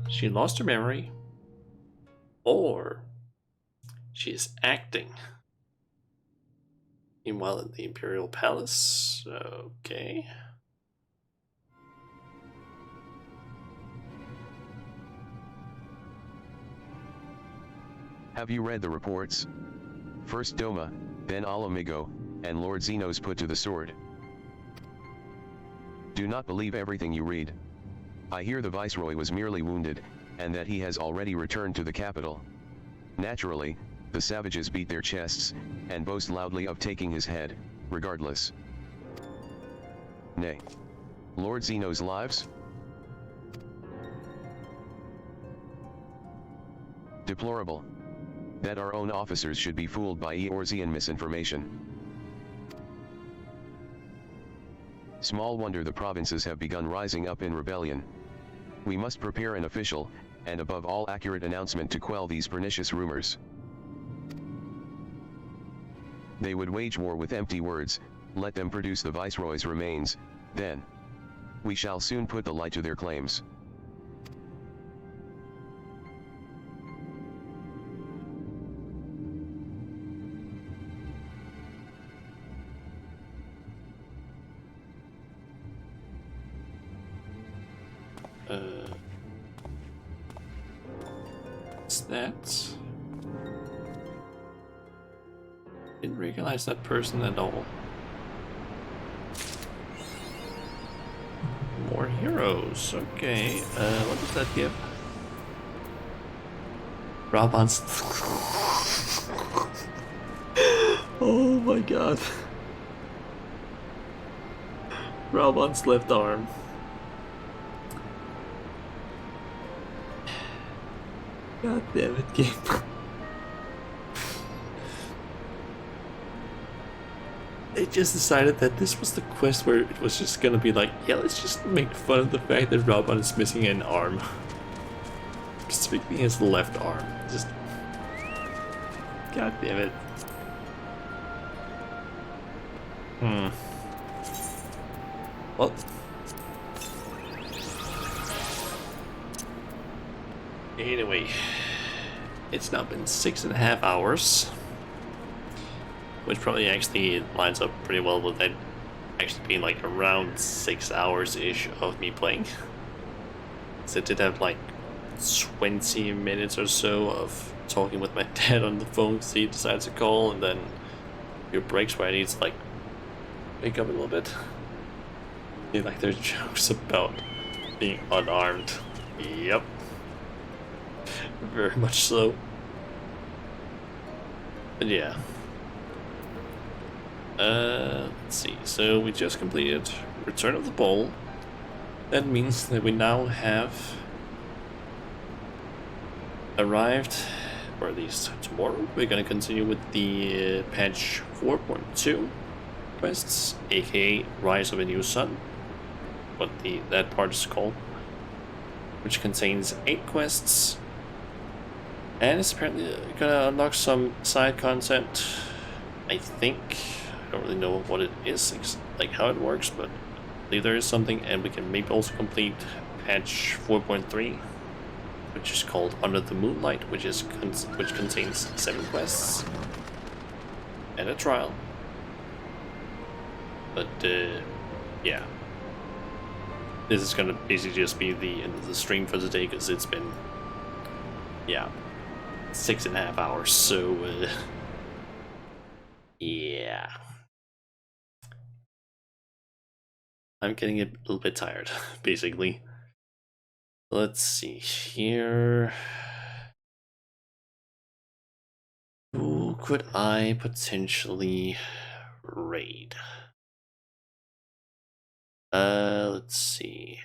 she lost her memory or she is acting. Meanwhile, in the Imperial Palace, okay. Have you read the reports? First Doma, then Alamigo, and Lord Zenos put to the sword. Do not believe everything you read. I hear the Viceroy was merely wounded, and that he has already returned to the capital. Naturally, the savages beat their chests, and boast loudly of taking his head, regardless. Nay. Lord Zenos' lives? Deplorable. That our own officers should be fooled by Eorzean misinformation. Small wonder the provinces have begun rising up in rebellion. We must prepare an official, and above all accurate announcement to quell these pernicious rumors. They would wage war with empty words, let them produce the Viceroy's remains, then we shall soon put the light to their claims. What's that? Didn't recognize that person at all. More heroes. Okay. What does that give? Raban's. Oh my god. Raban's left arm. God damn it, game. They just decided that this was the quest where it was just gonna be like, yeah, let's just make fun of the fact that Raban is missing an arm. Specifically his left arm. Just. God damn it. Well. Anyway, it's now been 6.5 hours, which probably actually lines up pretty well with that actually being like around 6 hours-ish of me playing. So I did have like 20 minutes or so of talking with my dad on the phone because he decides to call, and then a few breaks where I need to like wake up a little bit. Like there's jokes about being unarmed. Yep. Very much so. But yeah. Let's see. So we just completed Return of the Bowl. That means that we now have arrived, or at least tomorrow, we're gonna continue with the patch 4.2 quests, aka Rise of a New Sun, what that part is called, which contains 8 quests. And it's apparently gonna unlock some side content, I think. I don't really know what it is, like how it works, but I believe there is something, and we can maybe also complete patch 4.3, which is called Under the Moonlight, which contains 7 quests and a trial. But yeah, this is gonna basically just be the end of the stream for today because it's been 6.5 hours, so yeah, I'm getting a little bit tired, basically. Let's see here. Who could I potentially raid? Let's see.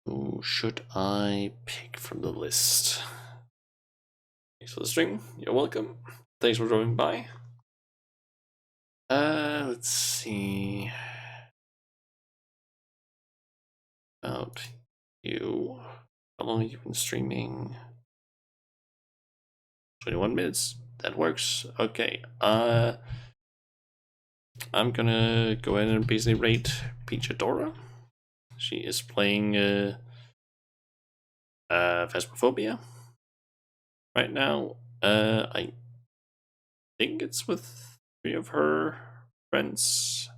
Who should I pick from the list? Thanks for the stream. You're welcome. Thanks for dropping by. Let's see. About you. How long have you been streaming? 21 minutes. That works. Okay. I'm gonna go ahead and basically rate Peachadora. She is playing Phasmophobia right now. I think it's with 3 of her friends.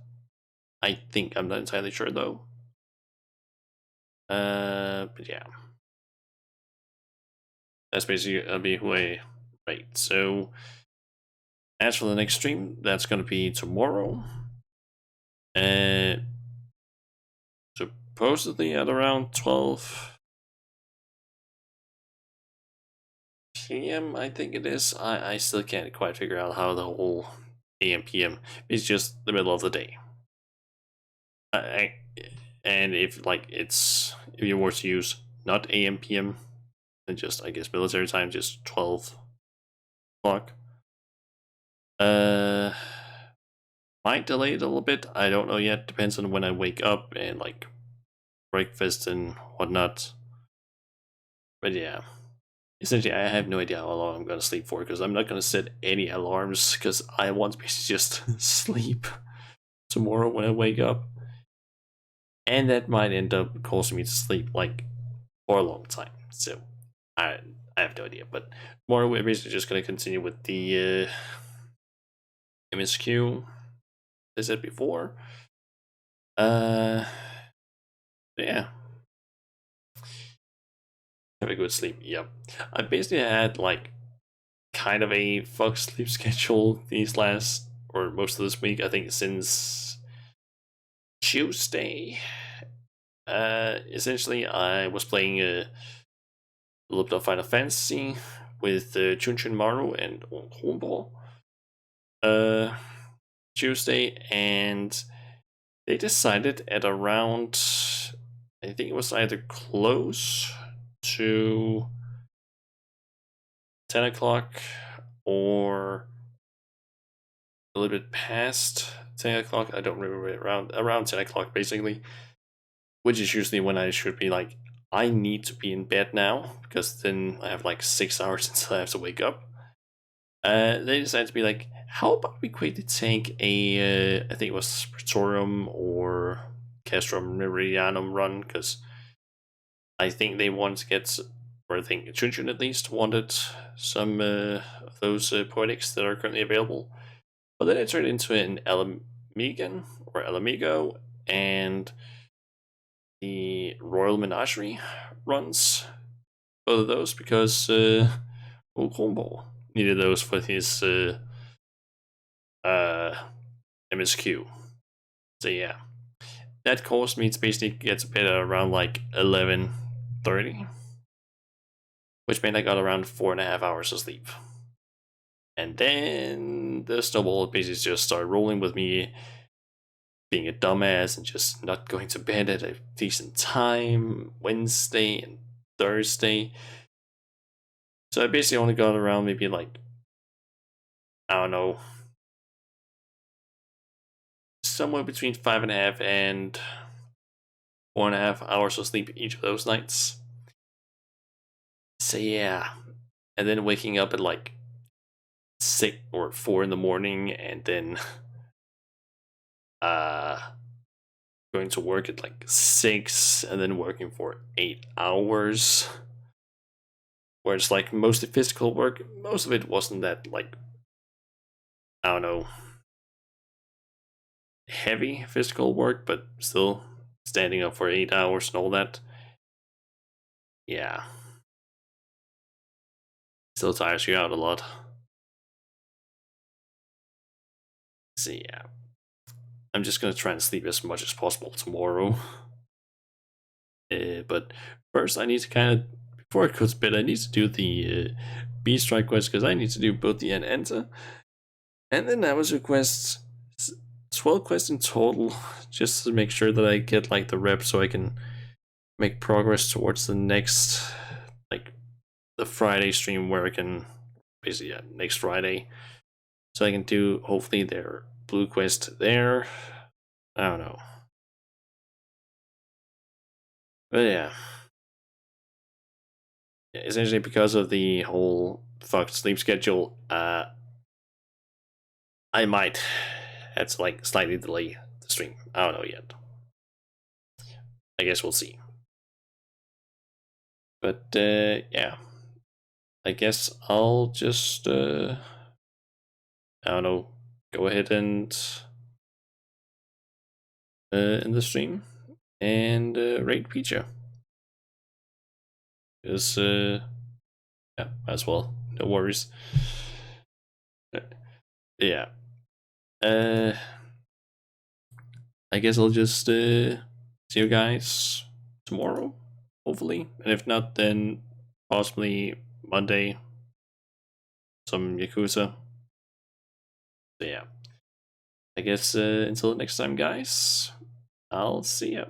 I think, I'm not entirely sure though. But yeah, that's basically gonna be who I rate. So as for the next stream, that's gonna be tomorrow. Supposedly at around 12 PM, I think it is. I still can't quite figure out how the whole AM PM is just the middle of the day. And if you were to use not AM, PM, and just, I guess, military time, just 12 o'clock. Might delay it a little bit, I don't know yet, depends on when I wake up and, like, breakfast and whatnot. But yeah, essentially I have no idea how long I'm gonna sleep for, because I'm not gonna set any alarms, because I want to be just sleep tomorrow when I wake up. And that might end up causing me to sleep, like, for a long time. So, I have no idea. But tomorrow we're basically just gonna continue with the MSQ, as I said before. Yeah. Have a good sleep, yep. I basically had, like, kind of a fuck sleep schedule these last, or most of this week, I think since Tuesday. Essentially, I was playing a little bit of Final Fantasy with Chun Maru and Kronball Tuesday, and they decided at around, I think it was either close to 10 o'clock or a little bit past 10 o'clock, I don't remember, around 10 o'clock basically, which is usually when I should be like, I need to be in bed now, because then I have like 6 hours until I have to wake up. They decided to be like, how about we quickly take a, I think it was Praetorium or Castrum Meridianum run, because I think they wanted to get, or I think Chunchun at least wanted some of those poetics that are currently available. But then it turned into an Elamigan or Elamigo and the Royal Menagerie runs. Both of those because Okombo needed those for his MSQ. So yeah, that caused me to basically get to bed at around like 11:30, which meant I got around 4.5 hours of sleep. And then the snowball basically just started rolling with me being a dumbass and just not going to bed at a decent time Wednesday and Thursday. So I basically only got around maybe like, I don't know, somewhere between 5.5 and 4.5 hours of sleep each of those nights. So yeah, and then waking up at like 6 or 4 in the morning, and then going to work at like 6, and then working for 8 hours. Where it's like mostly physical work. Most of it wasn't that, like, I don't know, heavy physical work, but still standing up for 8 hours and all that. Yeah. Still tires you out a lot. So yeah. I'm just gonna try and sleep as much as possible tomorrow. But first I need to kind of, before I go to bed, I need to do the B strike quest, because I need to do both the Enter, and then that was requests, 12 quests in total, just to make sure that I get like the rep so I can make progress towards the next, like the Friday stream where I can basically, yeah, next Friday, so I can do hopefully their blue quest there. I don't know, but yeah, essentially because of the whole fucked sleep schedule, I might have to like slightly delay the stream. I don't know yet. I guess we'll see. But yeah, I guess I'll just I don't know, go ahead and in the stream and rate Peacha. Because yeah, as well, no worries. Yeah. I guess I'll just see you guys tomorrow, hopefully. And if not, then possibly Monday, some Yakuza. So yeah. I guess until next time, guys, I'll see ya.